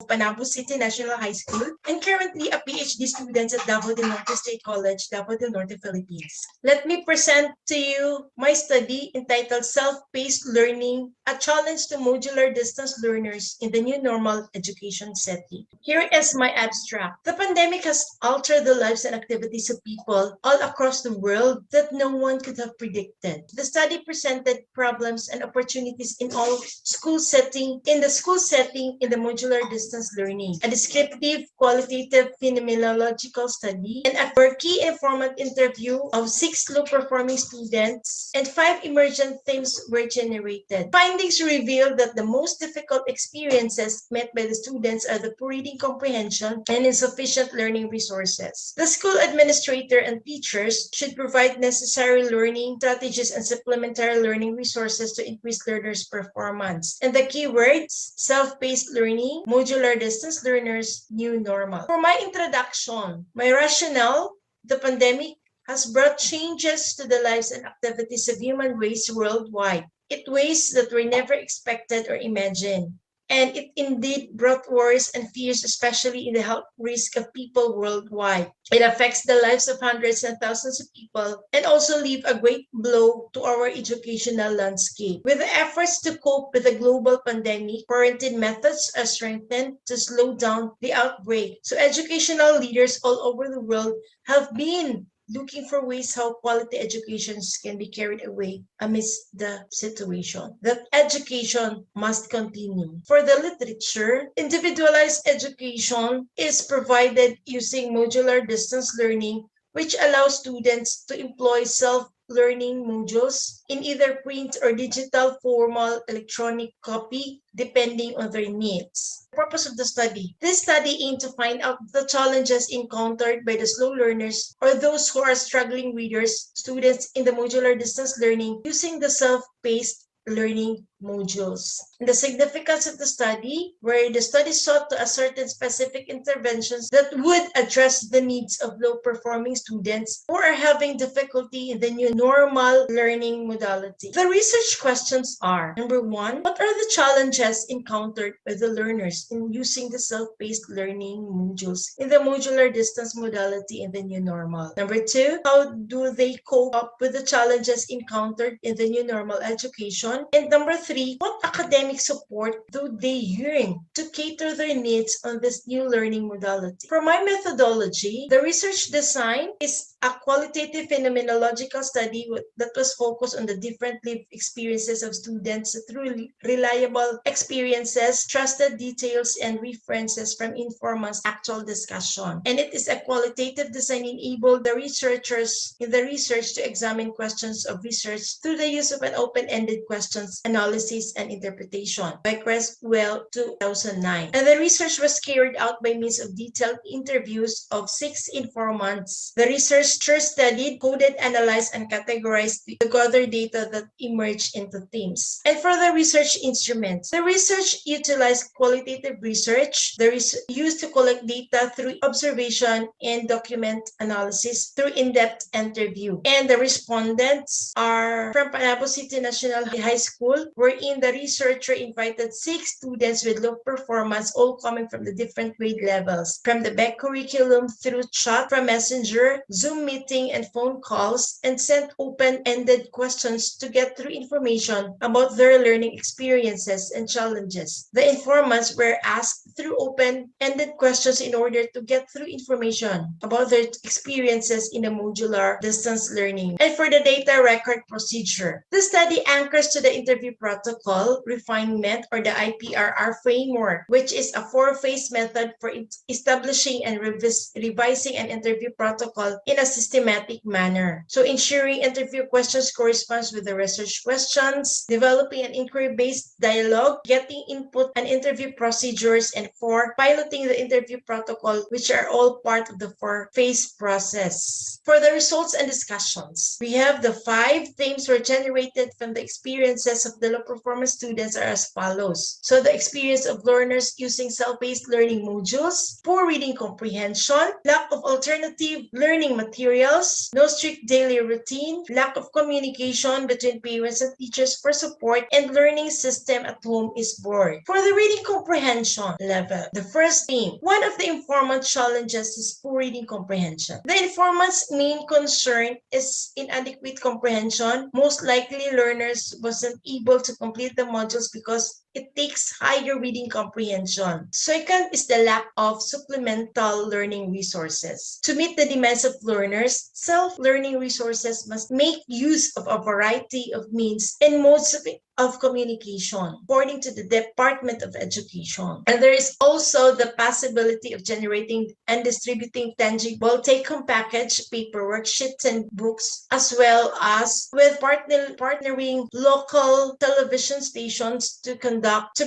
Panabo City National High School and currently a PhD student at Davao del Norte State College, Davao del Norte, Philippines. Let me present to you my study entitled Self-Paced Learning, a Challenge to Modular Distance Learners in the New Normal Education Setting. Here is my abstract. The pandemic has altered the lives and activities of people all across the world that no one could have predicted. The study presented problems and opportunities in all school setting, in the modular distance learning, a descriptive, qualitative, phenomenological study, and a key informant interview of 6 low-performing students, and 5 emergent themes were generated. Findings reveal that the most difficult experiences met by the students are the poor reading comprehension and insufficient learning resources. The school administrator and teachers should provide necessary learning strategies and supplementary learning resources to increase learners' performance. And the keywords, self-paced learning, modular distance learners, new normal. For my introduction, my rationale, the pandemic has brought changes to the lives and activities of human race worldwide. It ways that were never expected or imagined. And it indeed brought worries and fears, especially in the health risk of people worldwide. It affects the lives of hundreds and thousands of people and also leave a great blow to our educational landscape. With the efforts to cope with the global pandemic, quarantine methods are strengthened to slow down the outbreak. So educational leaders all over the world have been looking for ways how quality educations can be carried away amidst the situation. That education must continue. For the literature, individualized education is provided using modular distance learning, which allows students to employ self-learning modules in either print or digital formal electronic copy, depending on their needs. The purpose of the study. This study aimed to find out the challenges encountered by the slow learners or those who are struggling readers, students in the modular distance learning using the self-paced learning modules. And the significance of the study, where the study sought to ascertain specific interventions that would address the needs of low-performing students who are having difficulty in the new normal learning modality. The research questions are, number 1, what are the challenges encountered by the learners in using the self-paced learning modules in the modular distance modality in the new normal? Number 2, how do they cope up with the challenges encountered in the new normal education? And number 3, what academic support do they yearn to cater their needs on this new learning modality? For my methodology, the research design is a qualitative phenomenological study that was focused on the different lived experiences of students through reliable experiences, trusted details, and references from informants' actual discussion. And it is a qualitative design enabled the researchers in the research to examine questions of research through the use of an open-ended questions analysis and interpretation by Creswell 2009. And the research was carried out by means of detailed interviews of 6 informants. The researchers studied, coded, analyzed, and categorized the gathered data that emerged into themes. And for the research instruments, the research utilized qualitative research. There is used to collect data through observation and document analysis through in-depth interview. And the respondents are from Panabo City National High School, wherein the researcher invited 6 students with low performance, all coming from the different grade levels, from the Beck curriculum through chat, from Messenger, Zoom meeting, and phone calls, and sent open-ended questions to get through information about their learning experiences and challenges. The informants were asked through open-ended questions in order to get through information about their experiences in a modular distance learning. And for the data record procedure, the study anchors to the interview protocol refinement, or the IPRR framework, which is a 4-phase method for establishing and revising an interview protocol in a systematic manner. So ensuring interview questions corresponds with the research questions, developing an inquiry-based dialogue, getting input and interview procedures, and 4, piloting the interview protocol, which are all part of the 4-phase process. For the results and discussions, we have the 5 themes were generated from the experiences of the low-performance students are as follows. So the experience of learners using self-paced learning modules, poor reading comprehension, lack of alternative learning materials, no strict daily routine, lack of communication between parents and teachers for support, and learning system at home is bored. For the reading comprehension level, the first theme, one of the informant challenges is poor reading comprehension. The informant's main concern is inadequate comprehension. Most likely, learners wasn't able to complete the modules because it takes higher reading comprehension. Second is the lack of supplemental learning resources. To meet the demands of learners, self-learning resources must make use of a variety of means and modes of communication, according to the Department of Education. And there is also the possibility of generating and distributing tangible take-home package, paperwork, sheets, and books, as well as with partnering local television stations to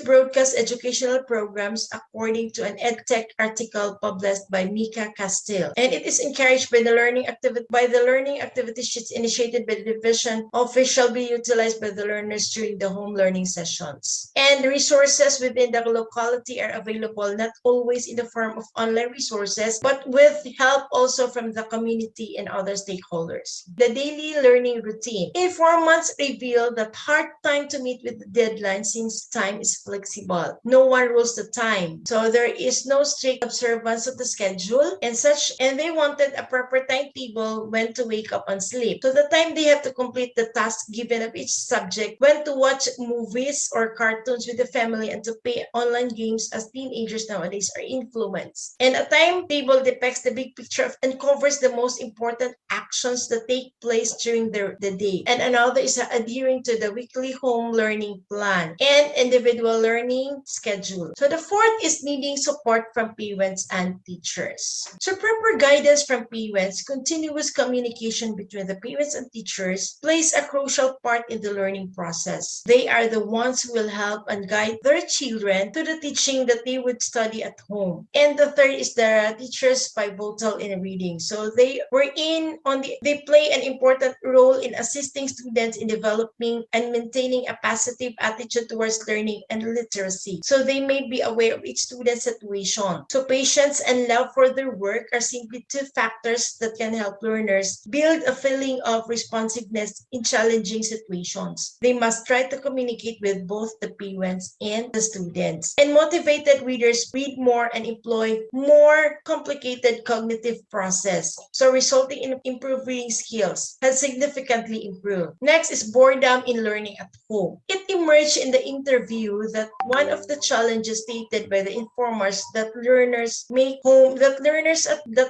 broadcast educational programs, according to an EdTech article published by Mika Castile. And it is encouraged by the learning activity sheets initiated by the division of which shall be utilized by the learners during the home learning sessions. And resources within the locality are available not always in the form of online resources, but with help also from the community and other stakeholders. The daily learning routine. Informants reveal that hard time to meet with the deadline since time is flexible. No one rules the time. So there is no strict observance of the schedule and such, and they wanted a proper timetable when to wake up and sleep. So the time they have to complete the task given of each subject, when to watch movies or cartoons with the family, and to play online games as teenagers nowadays are influenced. And a timetable depicts the big picture and covers the most important actions that take place during the day. And another is adhering to the weekly home learning plan and individual learning schedule. So the fourth is needing support from parents and teachers. So proper guidance from parents, continuous communication between the parents and teachers plays a crucial part in the learning process. They are the ones who will help and guide their children to the teaching that they would study at home. And the third is the teachers pivotal in reading. So they play an important role in assisting students in developing and maintaining a positive attitude towards learning and literacy. So they may be aware of each student's situation. So patience and love for their work are simply 2 factors that can help learners build a feeling of responsiveness in challenging situations. They must try to communicate with both the parents and the students. And motivated readers read more and employ more complicated cognitive process, so resulting in improved reading skills has significantly improved. Next is boredom in learning at home. It emerged in the interview that one of the challenges stated by the informers that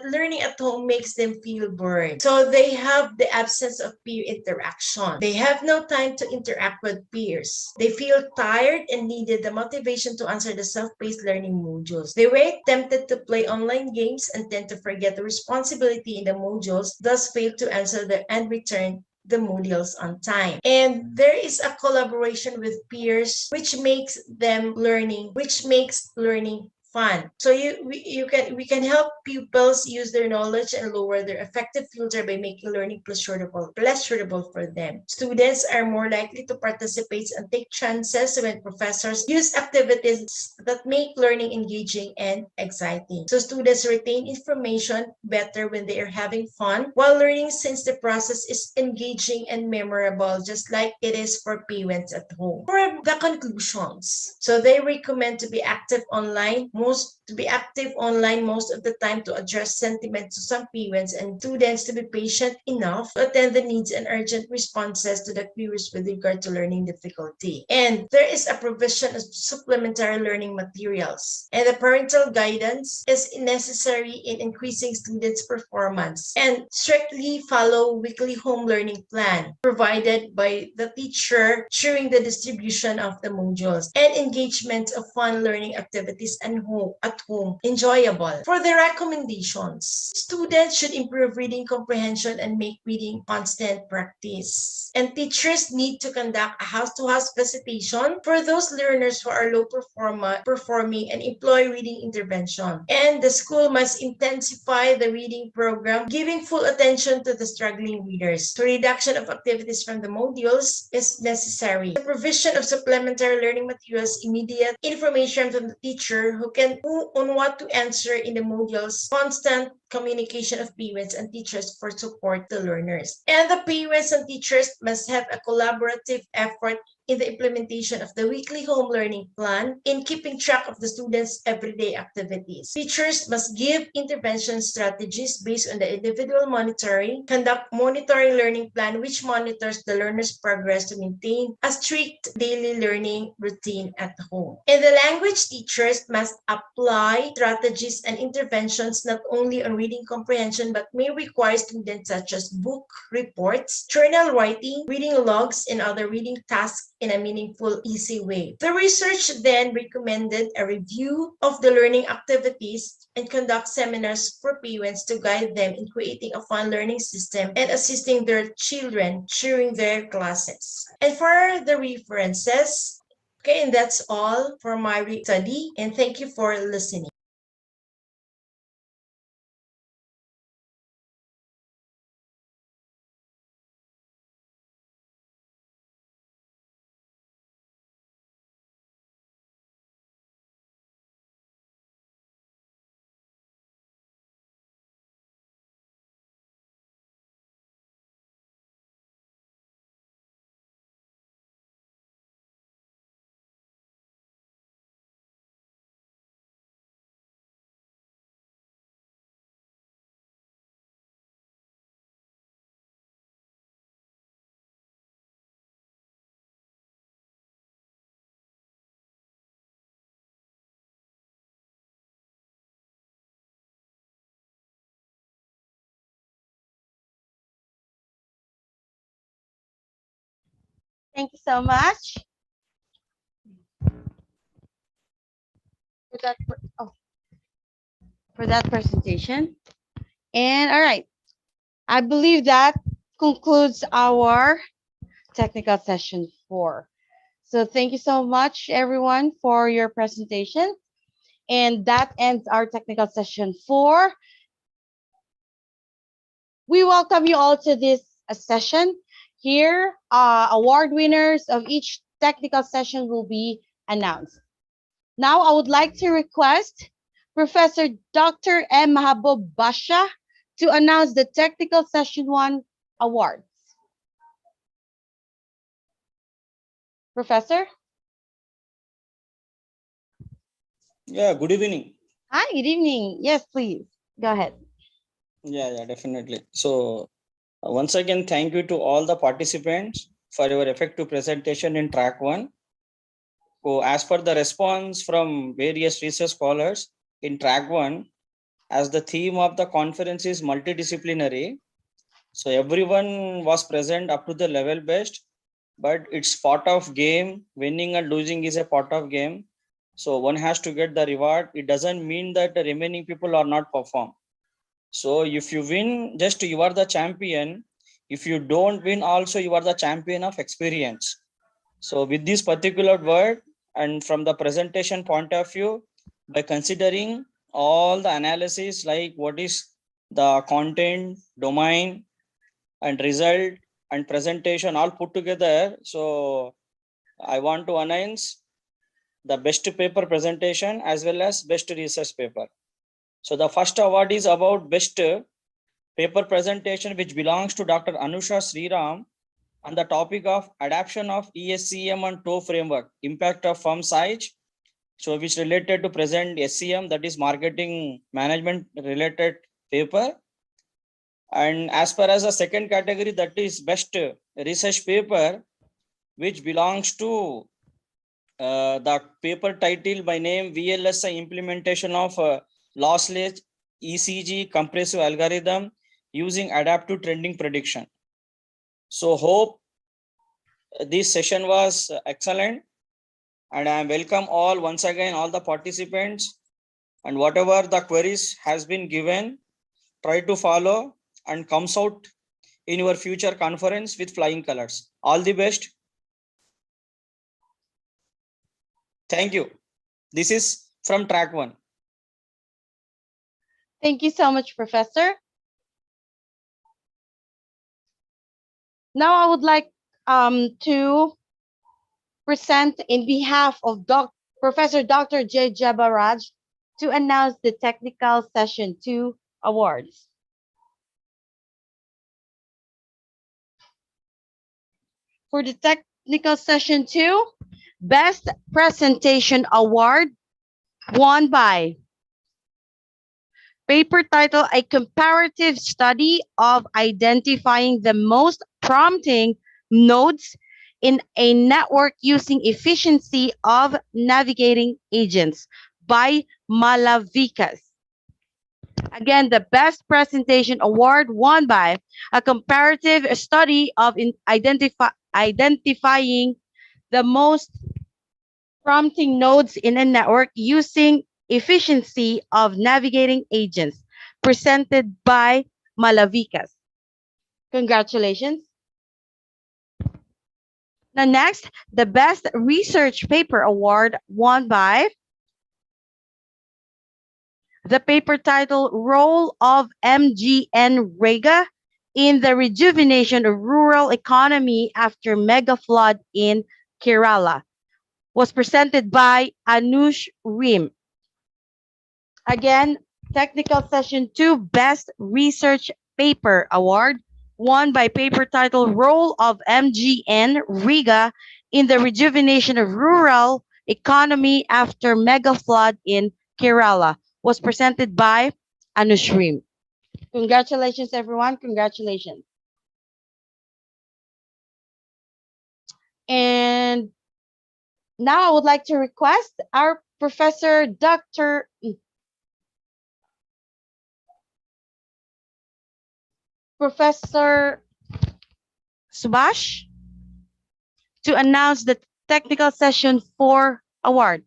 learning at home makes them feel bored. So they have the absence of peer interaction. They have no time to interact with peers. They feel tired and needed the motivation to answer the self-paced learning modules. They were tempted to play online games and tend to forget the responsibility in the modules, thus fail to answer and return the modules on time. And there is a collaboration with peers which makes learning fun. So we can help pupils use their knowledge and lower their affective filter by making learning pleasurable for them. Students are more likely to participate and take chances when professors use activities that make learning engaging and exciting. So students retain information better when they are having fun while learning, since the process is engaging and memorable, just like it is for parents at home. For the conclusions, so they recommend to be active online most of the time to address sentiments to some parents, and students to be patient enough to attend the needs and urgent responses to the queries with regard to learning difficulty. And there is a provision of supplementary learning materials, and the parental guidance is necessary in increasing students' performance, and strictly follow weekly home learning plan provided by the teacher during the distribution of the modules, and engagement of fun learning activities and at home enjoyable. For the recommendations, students should improve reading comprehension and make reading constant practice. And teachers need to conduct a house-to-house visitation for those learners who are low performing and employ reading intervention. And the school must intensify the reading program, giving full attention to the struggling readers. So reduction of activities from the modules is necessary. The provision of supplementary learning materials, immediate information from the teacher on what to answer in the modules, constant communication of parents and teachers for support to learners. And the parents and teachers must have a collaborative effort in the implementation of the weekly home learning plan in keeping track of the students' everyday activities. Teachers must give intervention strategies based on the individual monitoring, conduct monitoring learning plan which monitors the learner's progress to maintain a strict daily learning routine at home. And the language teachers must apply strategies and interventions not only on reading comprehension but may require students such as book reports, journal writing, reading logs, and other reading tasks in a meaningful, easy way. The research then recommended a review of the learning activities and conduct seminars for parents to guide them in creating a fun learning system and assisting their children during their classes. And for the references, okay, and that's all for my study, and thank you for listening. Thank you so much for that presentation. And all right, I believe that concludes our technical session 4. So thank you so much, everyone, for your presentation. And that ends our technical session 4. We welcome you all to this session. Here, award winners of each technical session will be announced. Now, I would like to request Professor Dr. M. Mahabub Basha to announce the Technical Session 1 awards. Professor? Yeah, good evening. Hi, good evening. Yes, please. Go ahead. Yeah, definitely. So once again, thank you to all the participants for your effective presentation in track 1. So as per the response from various research scholars in track 1, as the theme of the conference is multidisciplinary, so everyone was present up to the level best, but it's part of game. Winning and losing is a part of game. So one has to get the reward. It doesn't mean that the remaining people are not perform. So if you win, just you are the champion. If you don't win, also you are the champion of experience. So with this particular word and from the presentation point of view, by considering all the analysis like what is the content, domain, and result and presentation all put together. So I want to announce the best paper presentation as well as best research paper. So the first award is about best paper presentation, which belongs to Dr. Anusha Sriram on the topic of adoption of ESCM and TOE framework, impact of firm size. So which related to present SCM, that is marketing management related paper. And as far as the second category, that is best research paper, which belongs to the paper title by name VLSI implementation of lossless ECG compressive algorithm using adaptive trending prediction. So hope this session was excellent, and I welcome all once again all the participants, and whatever the queries has been given, try to follow and comes out in your future conference with flying colors. All the best. Thank you. This is from track 1. Thank you so much, Professor. Now I would like to present in behalf of Professor Dr. J. Jabaraj to announce the Technical Session 2 awards. For the Technical Session 2, Best Presentation Award won by paper title, A Comparative Study of Identifying the Most Prompting Nodes in a Network Using Efficiency of Navigating Agents by Malavikas. Again, the Best Presentation Award won by A Comparative Study of Identifying the Most Prompting Nodes in a Network Using Efficiency of Navigating Agents, presented by Malavikas. Congratulations. Now next, the Best Research Paper Award won by the paper title Role of MGN Rega in the Rejuvenation of Rural Economy After Mega Flood in Kerala, was presented by Anush Rim. Again, Technical Session 2 Best Research Paper Award won by paper title Role of MGN Riga in the Rejuvenation of Rural Economy After Mega Flood in Kerala, was presented by Anushrim. Congratulations, everyone. Congratulations. And now I would like to request our Professor Dr. Professor Subhash to announce the Technical Session 4 award.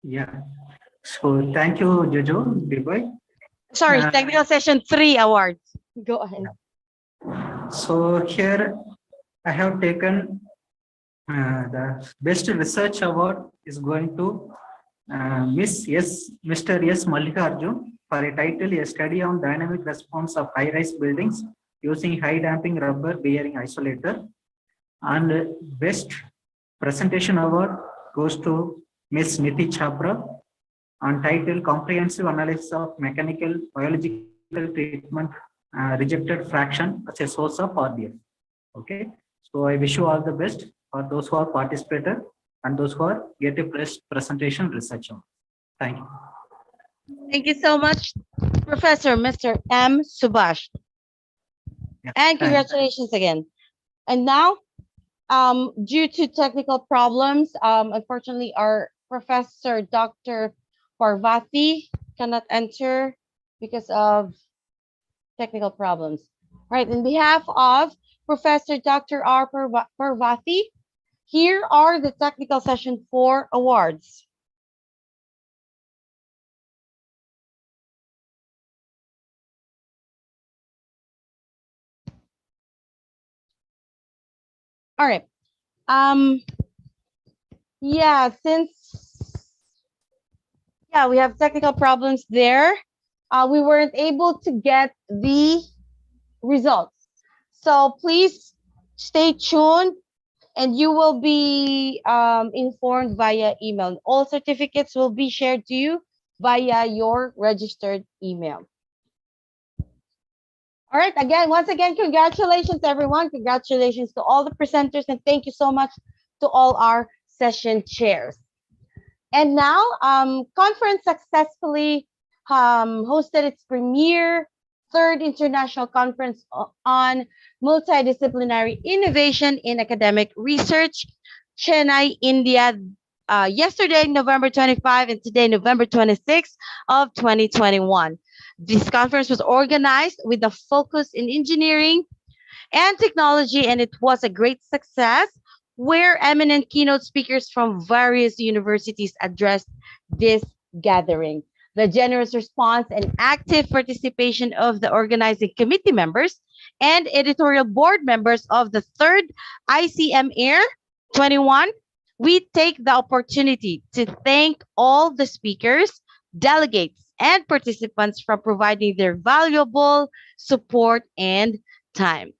Yeah. So thank you, Jojo, Dubai. Sorry, Technical Session 3 awards. Go ahead. So here I have taken the Best Research Award is going to Mr. S. Mallikarjun for a title, A Study on Dynamic Response of High-Rise Buildings Using High Damping Rubber Bearing Isolator. And Best Presentation Award goes to Ms. Niti Chhabra on title Comprehensive Analysis of Mechanical Biological Treatment rejected fraction as a source of RDF. Okay, so I wish you all the best for those who are participated and those who are get a presentation research on. Thank you. Thank you so much, Professor Mr. M. Subhash. Yeah, and thanks. congratulations again. And now, due to technical problems, unfortunately, our Professor Dr. Parvati cannot enter because of technical problems. All right, in behalf of Professor Dr. R. Parvati, here are the technical session 4 awards. All right. Yeah, we have technical problems there. We weren't able to get the results. So please stay tuned and you will be informed via email. All certificates will be shared to you via your registered email. All right, once again, congratulations, everyone. Congratulations to all the presenters, and thank you so much to all our session chairs. And now, conference successfully hosted its premier 3rd International Conference on Multidisciplinary Innovation in Academic Research, Chennai, India, yesterday, November 25, and today, November 26 of 2021. This conference was organized with a focus in engineering and technology, and it was a great success where eminent keynote speakers from various universities addressed this gathering. The generous response and active participation of the organizing committee members and editorial board members of the 3rd ICMIAR 21, we take the opportunity to thank all the speakers, delegates, and participants for providing their valuable support and time.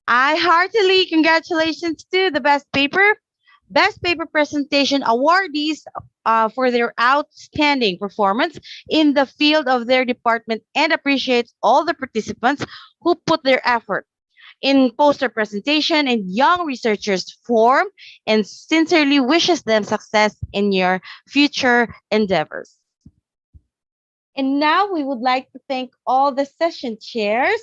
I heartily congratulations to the Best Paper Presentation awardees for their outstanding performance in the field of their department and appreciates all the participants who put their effort in poster presentation and young researchers forum and sincerely wishes them success in your future endeavors. And now we would like to thank all the session chairs,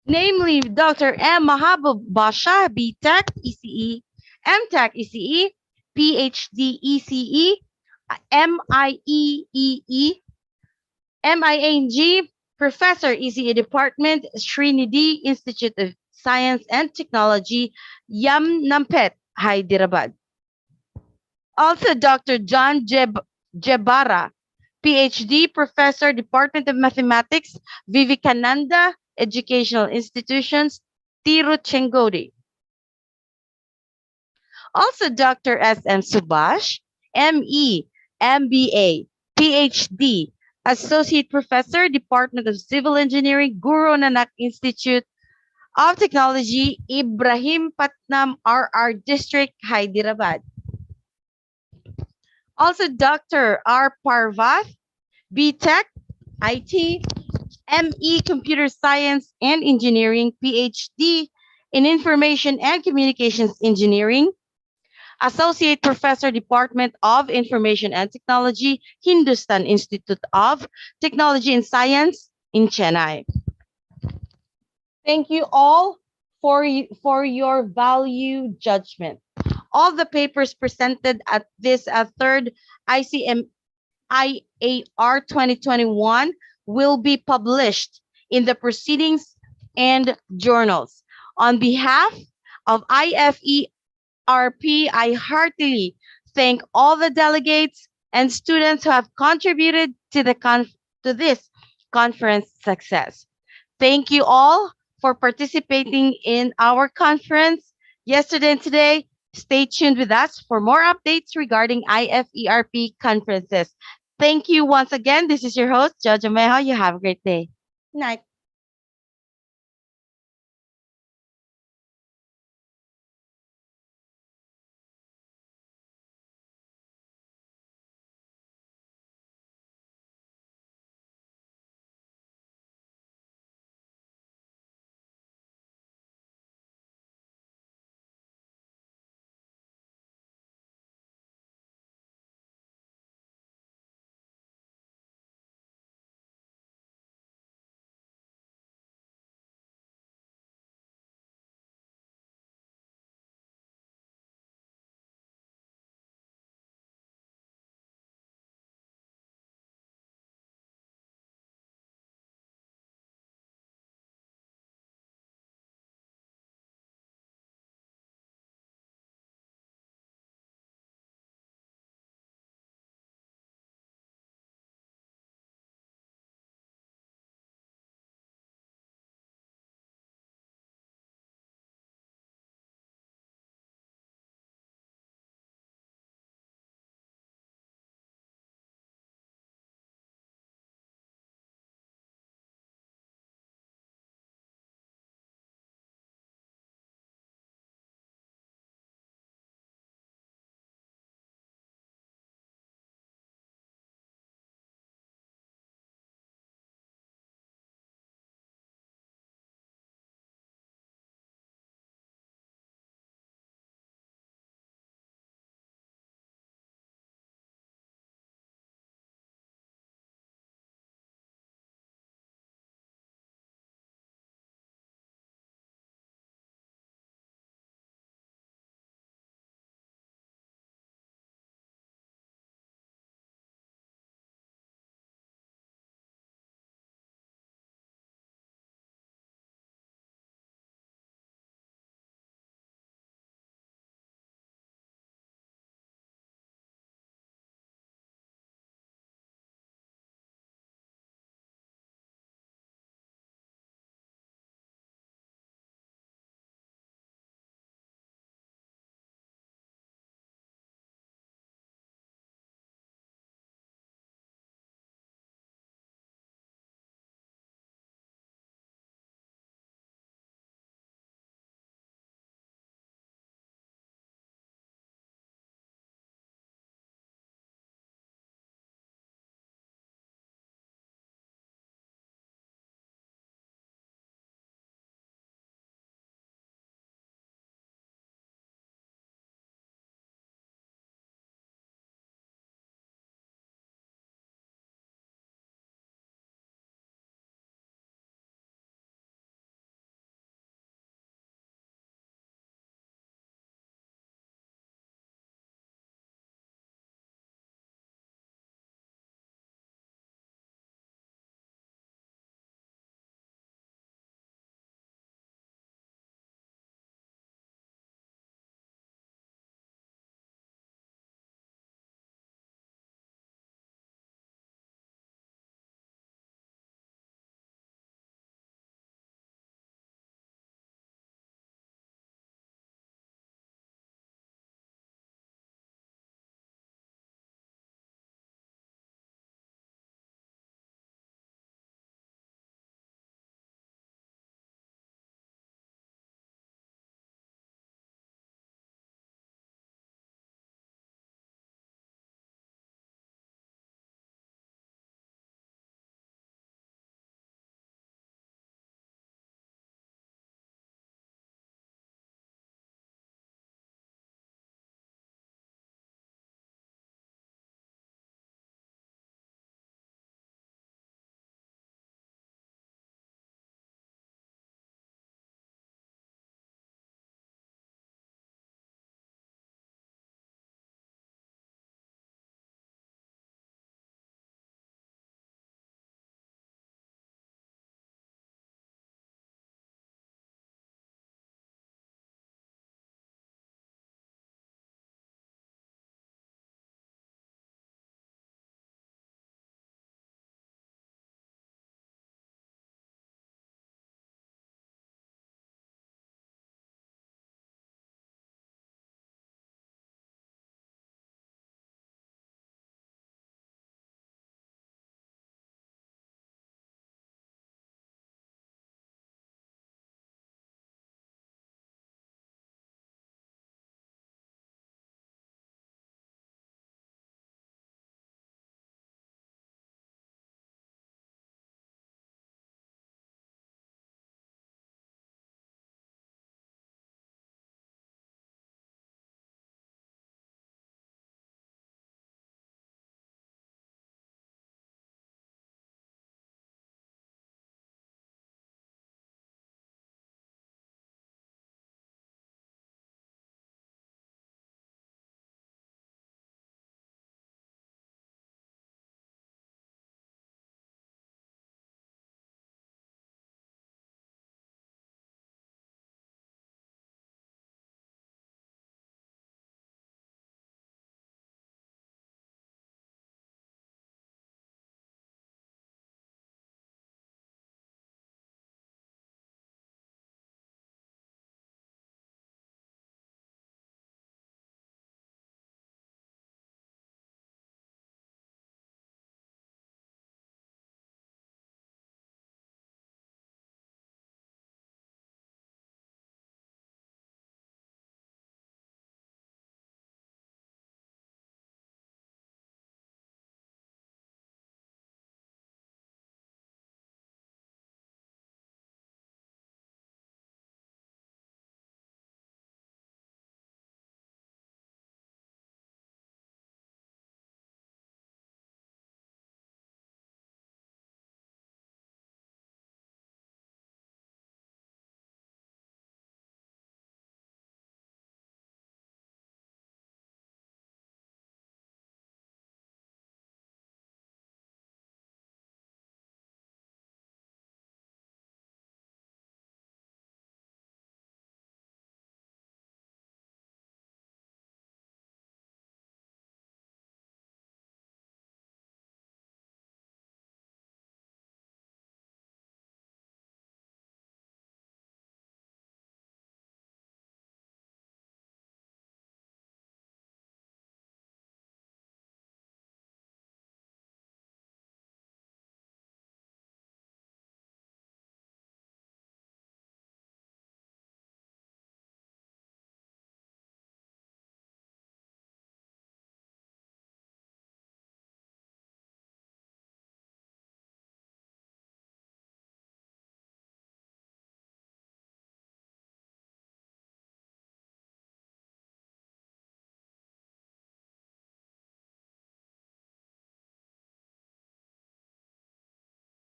namely Dr. M. Mahabub Basha, BTech ECE, MTech ECE, PhD ECE, MIEEE, MIANG, Professor ECE Department, Srinidhi Institute of Science and Technology, Nampet, Hyderabad. Also, Dr. John Jebara, PhD, Professor, Department of Mathematics, Vivekananda Educational Institutions, Tiruchengodi. Also, Dr. S.M. Subhash, ME, MBA, PhD, Associate Professor, Department of Civil Engineering, Guru Nanak Institute of Technology, Ibrahim Patnam, RR District, Hyderabad. Also, Dr. R. Parvath, BTech, IT, ME Computer Science and Engineering, PhD in Information and Communications Engineering, Associate Professor, Department of Information and Technology, Hindustan Institute of Technology and Science in Chennai. Thank you all for your value judgment. All the papers presented at this 3rd ICMIAR 2021 will be published in the proceedings and journals. On behalf of IFERP, I heartily thank all the delegates and students who have contributed to this conference success. Thank you all for participating in our conference yesterday and today. Stay tuned with us for more updates regarding IFERP conferences. Thank you once again. This is your host, Jojo Meho. You have a great day. Good night.